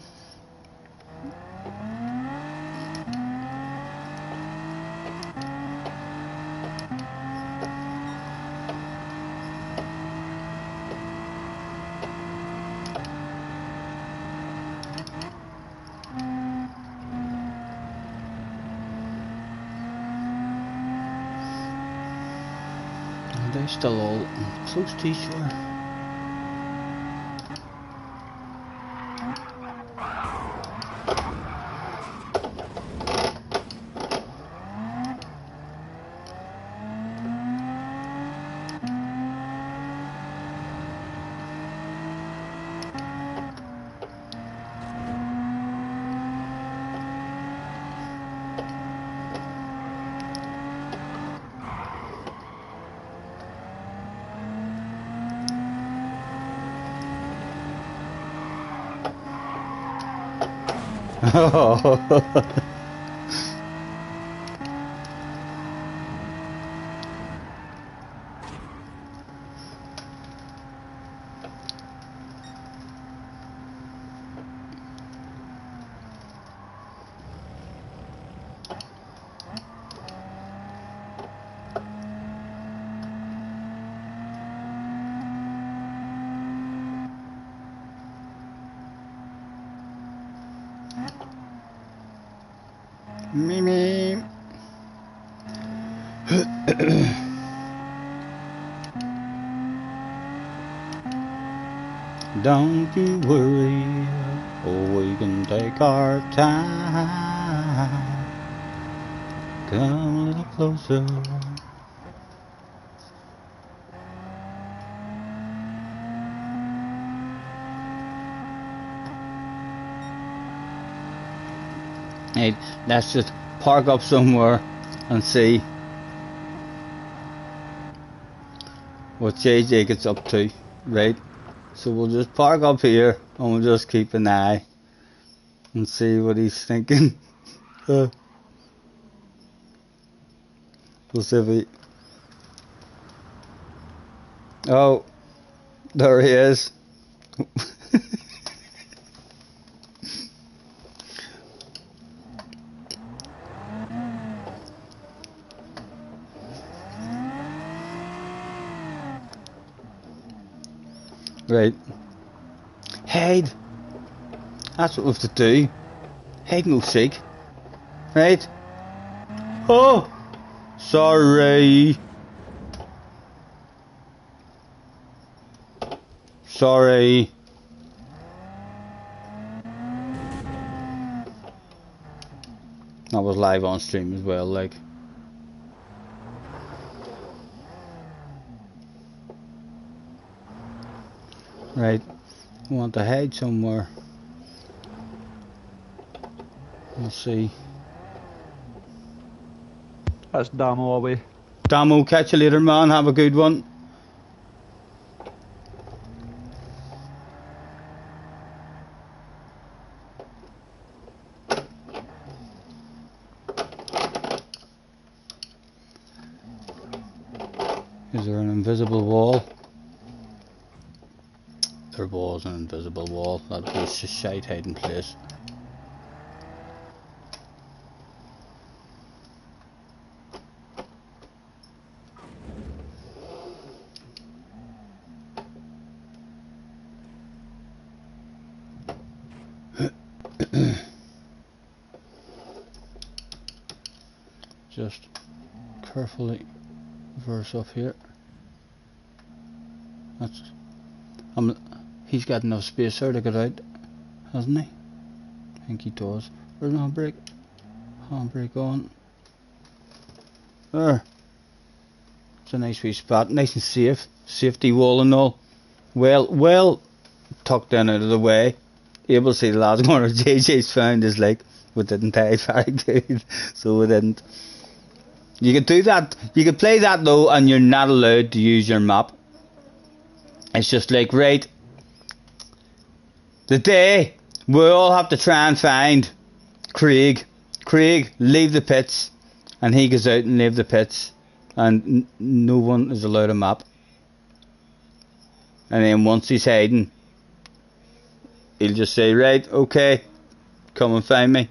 And they're still all close to each other. Me. Don't you worry, oh, we can take our time. Come a little closer. Hey, let's just park up somewhere and see what JJ gets up to, right? So we'll just park up here and we'll just keep an eye and see what he's thinking. We'll see if he... Oh, there he is. Right. Head. That's what we have to do. Head no seek. Right? Oh! Sorry. Sorry. That was live on stream as well, like. Right. We want to hide somewhere. We'll see. That's Damo away. Damo, catch you later, man. Have a good one. Is there an invisible wall? There was an invisible wall. That was a shite hiding place. Just carefully reverse off here. That's... he's got enough space there to get out, hasn't he? I think he does. Where's the handbrake? Handbrake on. There. It's a nice wee spot, nice and safe. Safety wall and all. Well tucked in out of the way. Able to see the last corner JJ's found his leg. We didn't die very good, so we didn't. You could do that. You could play that though, and you're not allowed to use your map. It's just like, right, the day we all have to try and find Craig. Craig, leave the pits, and he goes out and leave the pits, and no one is allowed a map. And then once he's hiding, he'll just say, right, okay, come and find me.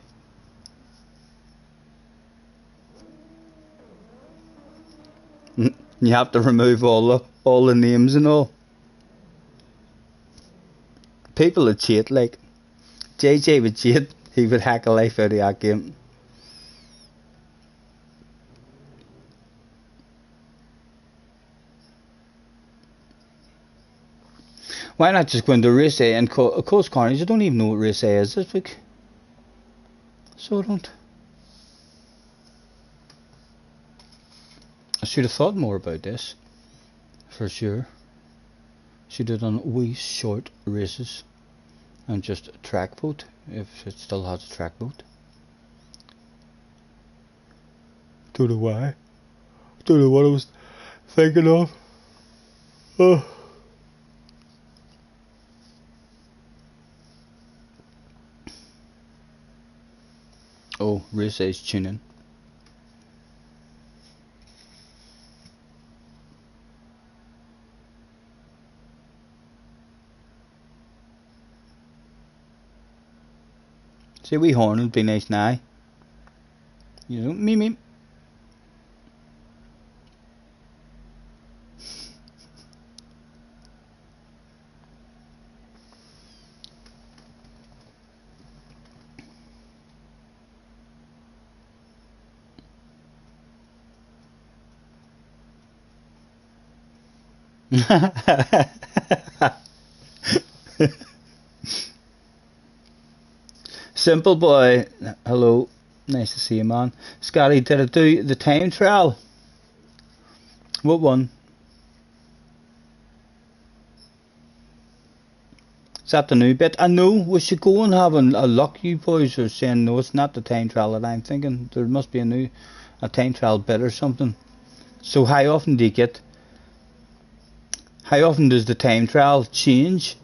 You have to remove all the names and all. People would cheat, like JJ would cheat. He would hack a life out of that game. Why not just go into race A and Coast Carnage? You don't even know what race A is this week. So I don't. I should have thought more about this, for sure. Should have done wee short races and just a track boat, if it still has a track boat. Don't know why. Don't know what I was thinking of. Oh. Oh, Ray says tune in. See, wee horn would be nice now. You know, me. Simple boy, hello, nice to see you, man. Scotty, did it do the time trial? What one? Is that the new bit? I know, we should go and have a look. You boys are saying no, it's not the time trial that I'm thinking. There must be a time trial bit or something. So how often do you get? How often does the time trial change?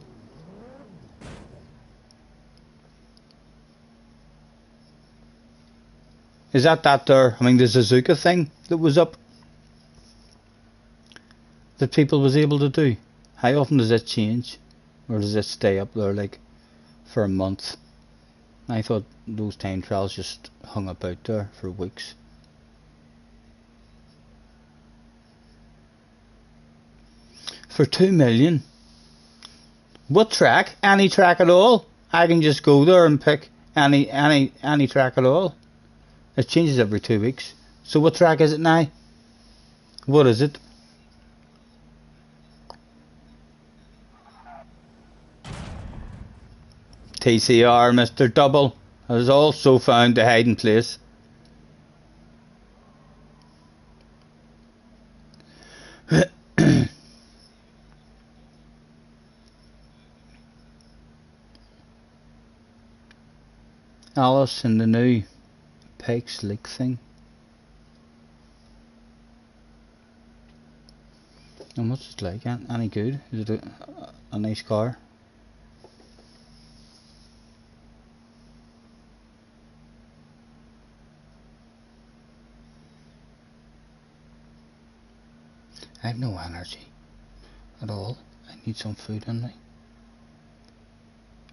Is that there? I mean, the Suzuka thing that was up that people was able to do. How often does it change, or does it stay up there like for a month? I thought those time trials just hung about there for weeks. For 2 million. What track? Any track at all? I can just go there and pick any track at all. It changes every 2 weeks. So what track is it now? What is it? TCR, Mr. Double, has also found a hiding place. Alice in the new Pikes Lake thing. And what's it like? Any good? Is it a nice car? I have no energy at all. I need some food in me.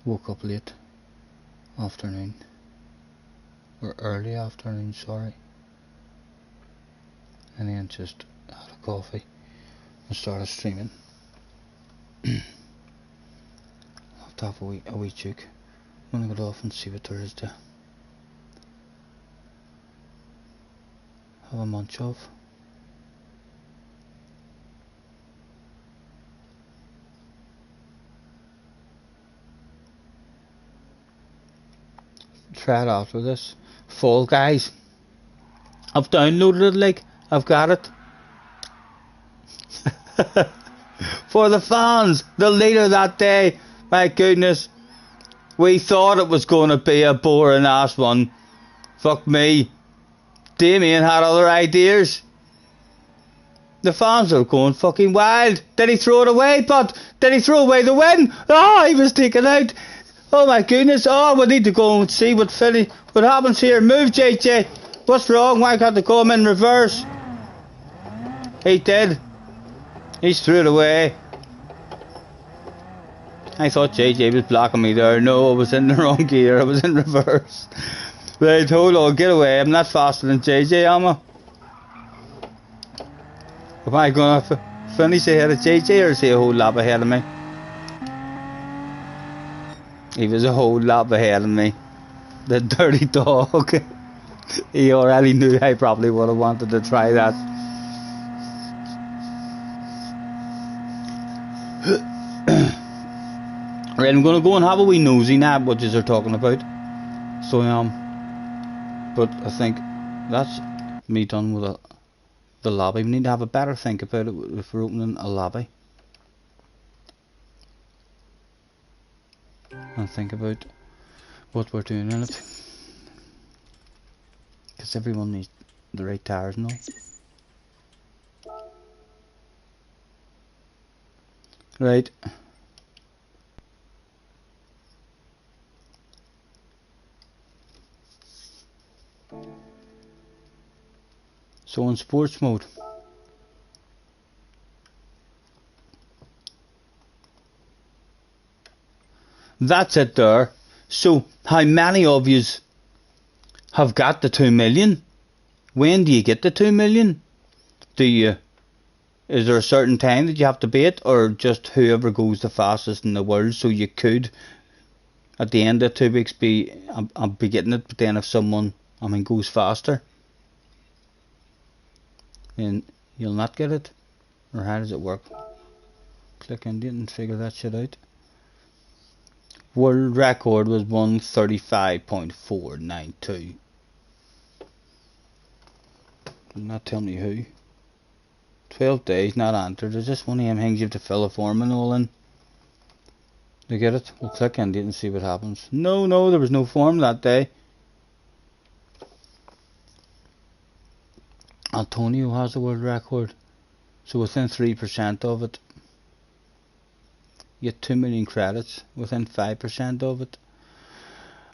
Woke up late afternoon. Or early afternoon, sorry. And then just had a coffee and started streaming. I'll have to have a wee juke. I'm gonna go off and see what there is to have a munch of. Try it after this. Fall Guys. I've downloaded it, like, I've got it. For the fans, the leader that day. My goodness. We thought it was going to be a boring ass one. Fuck me. Damien had other ideas. The fans are going fucking wild. Did he throw it away, but did he throw away the win? Oh, he was taken out. Oh my goodness. Oh, we need to go and see what happens here. Move, JJ. What's wrong? Why can't they go him in reverse? He did. He's threw it away. I thought JJ was blocking me there. No, I was in the wrong gear. I was in reverse. Right, hold on, get away. I'm not faster than JJ, am I? Am I going to finish ahead of JJ, or is he a whole lap ahead of me? He was a whole lap ahead of me. The dirty dog. He already knew I probably would have wanted to try that. Right, I'm going to go and have a wee nosy now what they're talking about. So but I think that's me done with the lobby. We need to have a better think about it if we're opening a lobby. And think about what we're doing in it. Because everyone needs the right tires and all. Right. So in sports mode. That's it there. So how many of yous have got the 2 million? When do you get the 2 million? Is there a certain time that you have to beat, or just whoever goes the fastest in the world? So you could, at the end of 2 weeks, I'll be getting it, but then if someone, goes faster, then you'll not get it? Or how does it work? Click into it and figure that shit out. World record was 135.492. Does not tell me who. 12 days, not entered. Is this one of them things you have to fill a form and all in? To get it? We'll click into it and see what happens. No, there was no form that day. Antonio has the world record. So within 3% of it, you get 2 million credits. Within 5% of it.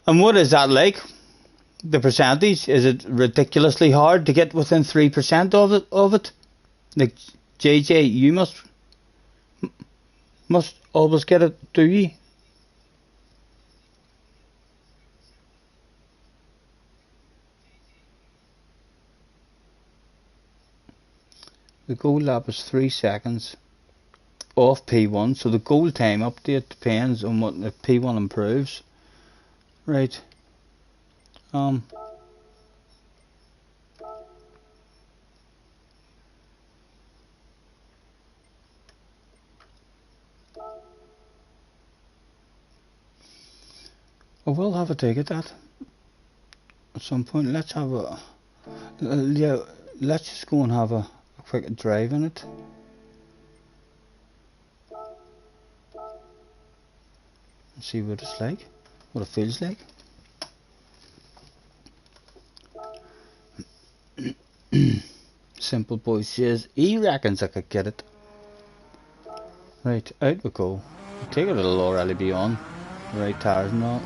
And what is that like? The percentage? Is it ridiculously hard to get within 3% of it? Like, JJ, you must always get it, do you? The goal lap is 3 seconds off P1, so the goal time update depends on what if P1 improves. Right. I will have a take at that at some point. Let's have a let's just go and have a quick drive in it. And see what it's like, what it feels like. Simple Boy says he reckons I could get it. Right, out we go. I take it it'll already be on. Right tires and all.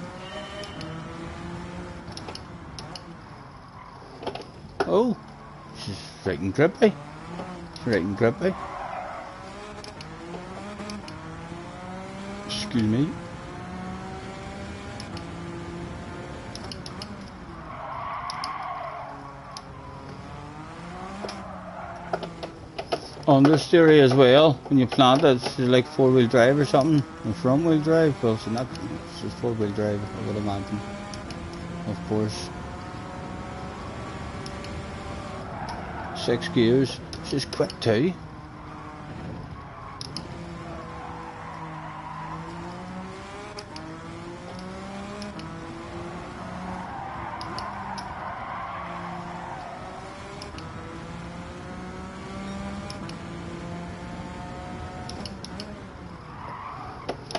Oh, she's freaking grippy. Freaking grippy. Excuse me. Understeer as well. When you plant it, it's like 4-wheel drive or something. Or front-wheel drive. Well, it's not. It's just 4-wheel drive, I would imagine. Of course. 6 gears, which is quick too.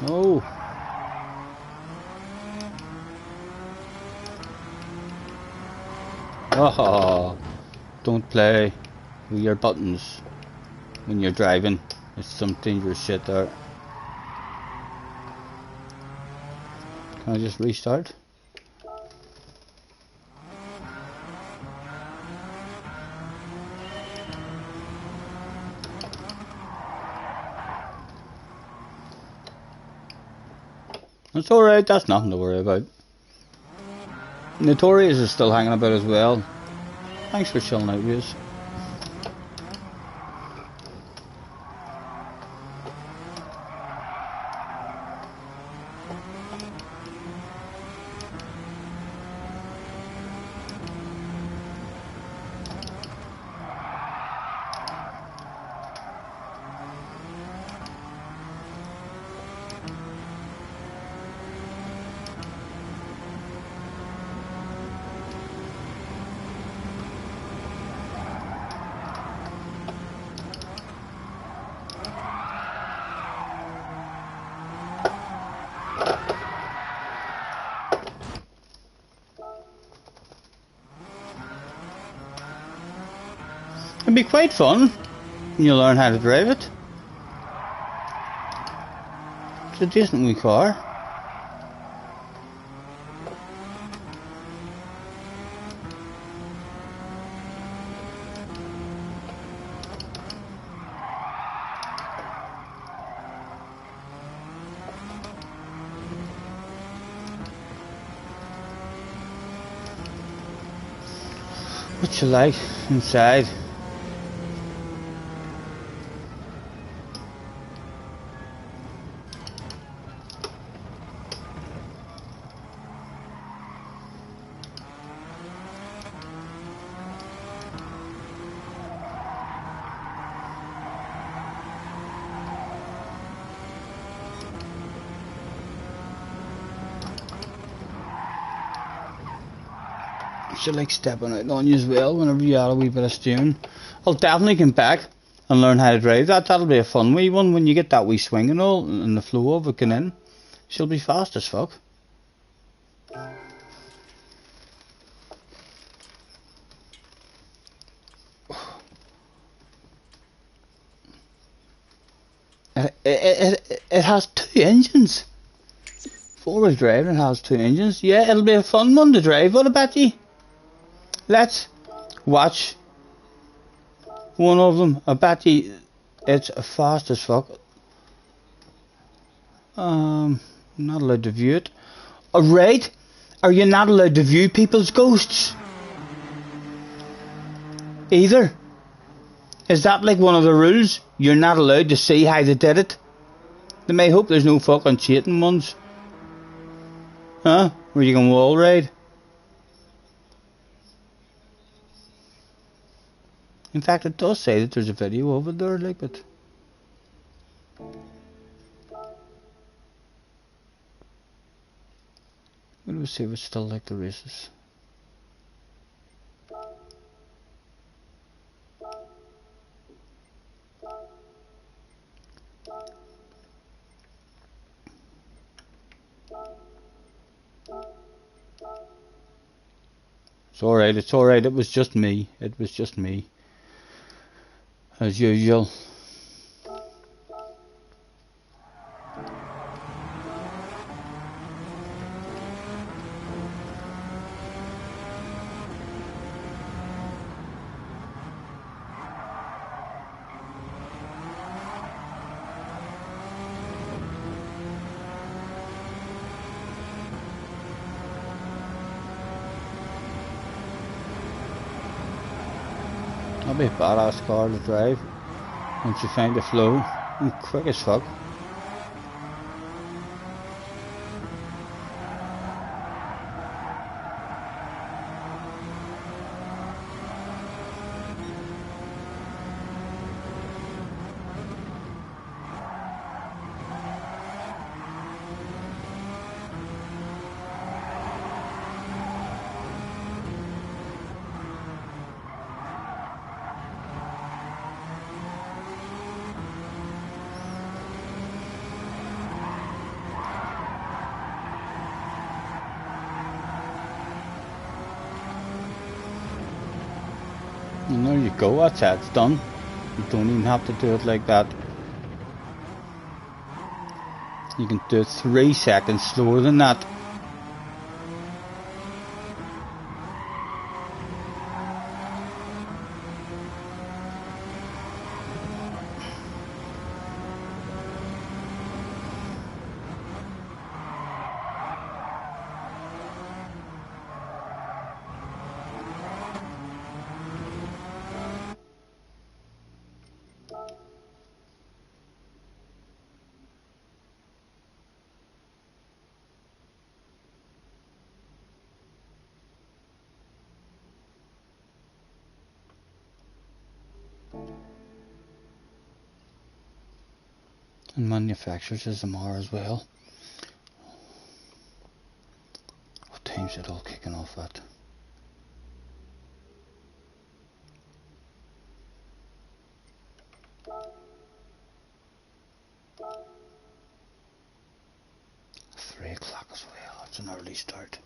Oh. Oh. Don't play with your buttons when you're driving. It's some dangerous shit there. Can I just restart? That's alright, that's nothing to worry about. Notorious is still hanging about as well. Thanks for chilling out with us. It'd be quite fun when you learn how to drive it. It's a decent wee car. what you like inside. You like stepping out on you as well whenever you add a wee bit of steering. I'll definitely come back and learn how to drive that. That'll be a fun wee one when you get that wee swing and all and the flow of it going in. She'll be fast as fuck. It has 2 engines. 4-wheel drive and it has 2 engines. Yeah, it'll be a fun one to drive, what about you? Let's watch one of them. I bet you it's fast as fuck. Not allowed to view it. Alright, are you not allowed to view people's ghosts? Either. Is that like one of the rules? You're not allowed to see how they did it? They may hope there's no fucking cheating ones. Huh? Where you can wall ride? In fact, it does say that there's a video of it there, like, but... We'll see if it's still like the races. It's alright, it was just me. It was just me. As usual. That'll be a badass car to drive once you find the flow. And quick as fuck. And there you go, that's it, it's done. You don't even have to do it like that. You can do it 3 seconds slower than that. And manufacturers as them are as well. What time's it all kicking off at? Three o'clock as well, that's an early start.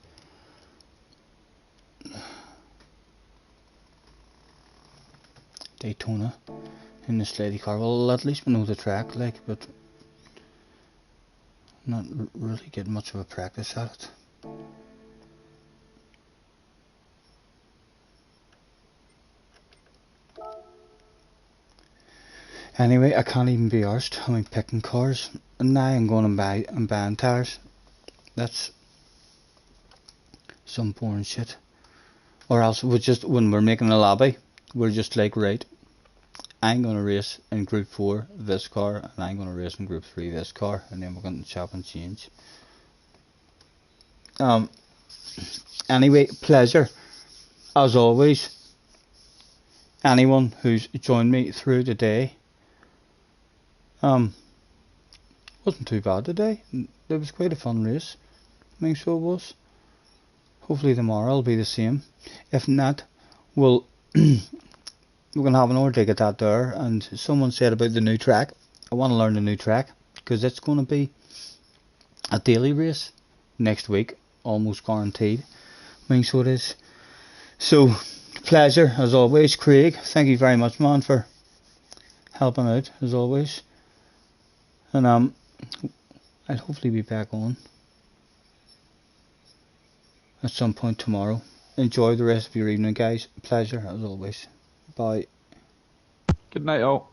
Daytona in the Slady car. Well, at least we know the track, like, but not really getting much of a practice at it. Anyway, I can't even be arsed. I mean, picking cars, and now I'm going and buying tires. That's some boring shit. or else we just, when we're making a lobby, we're just like, right, I'm going to race in Group 4 this car, and I'm going to race in Group 3 this car, and then we're going to chop and change. Anyway, pleasure as always. Anyone who's joined me through the day. Wasn't too bad today. It was quite a fun race. I think so it was. Hopefully tomorrow will be the same. If not, we're going to have another dig at that there. And someone said about the new track. I want to learn the new track, because it's going to be a daily race next week, almost guaranteed. I think so it is. So, pleasure as always, Craig. Thank you very much, man, for helping out as always. And I'll hopefully be back on at some point tomorrow. Enjoy the rest of your evening, guys. Pleasure as always. Bye. Good night, all.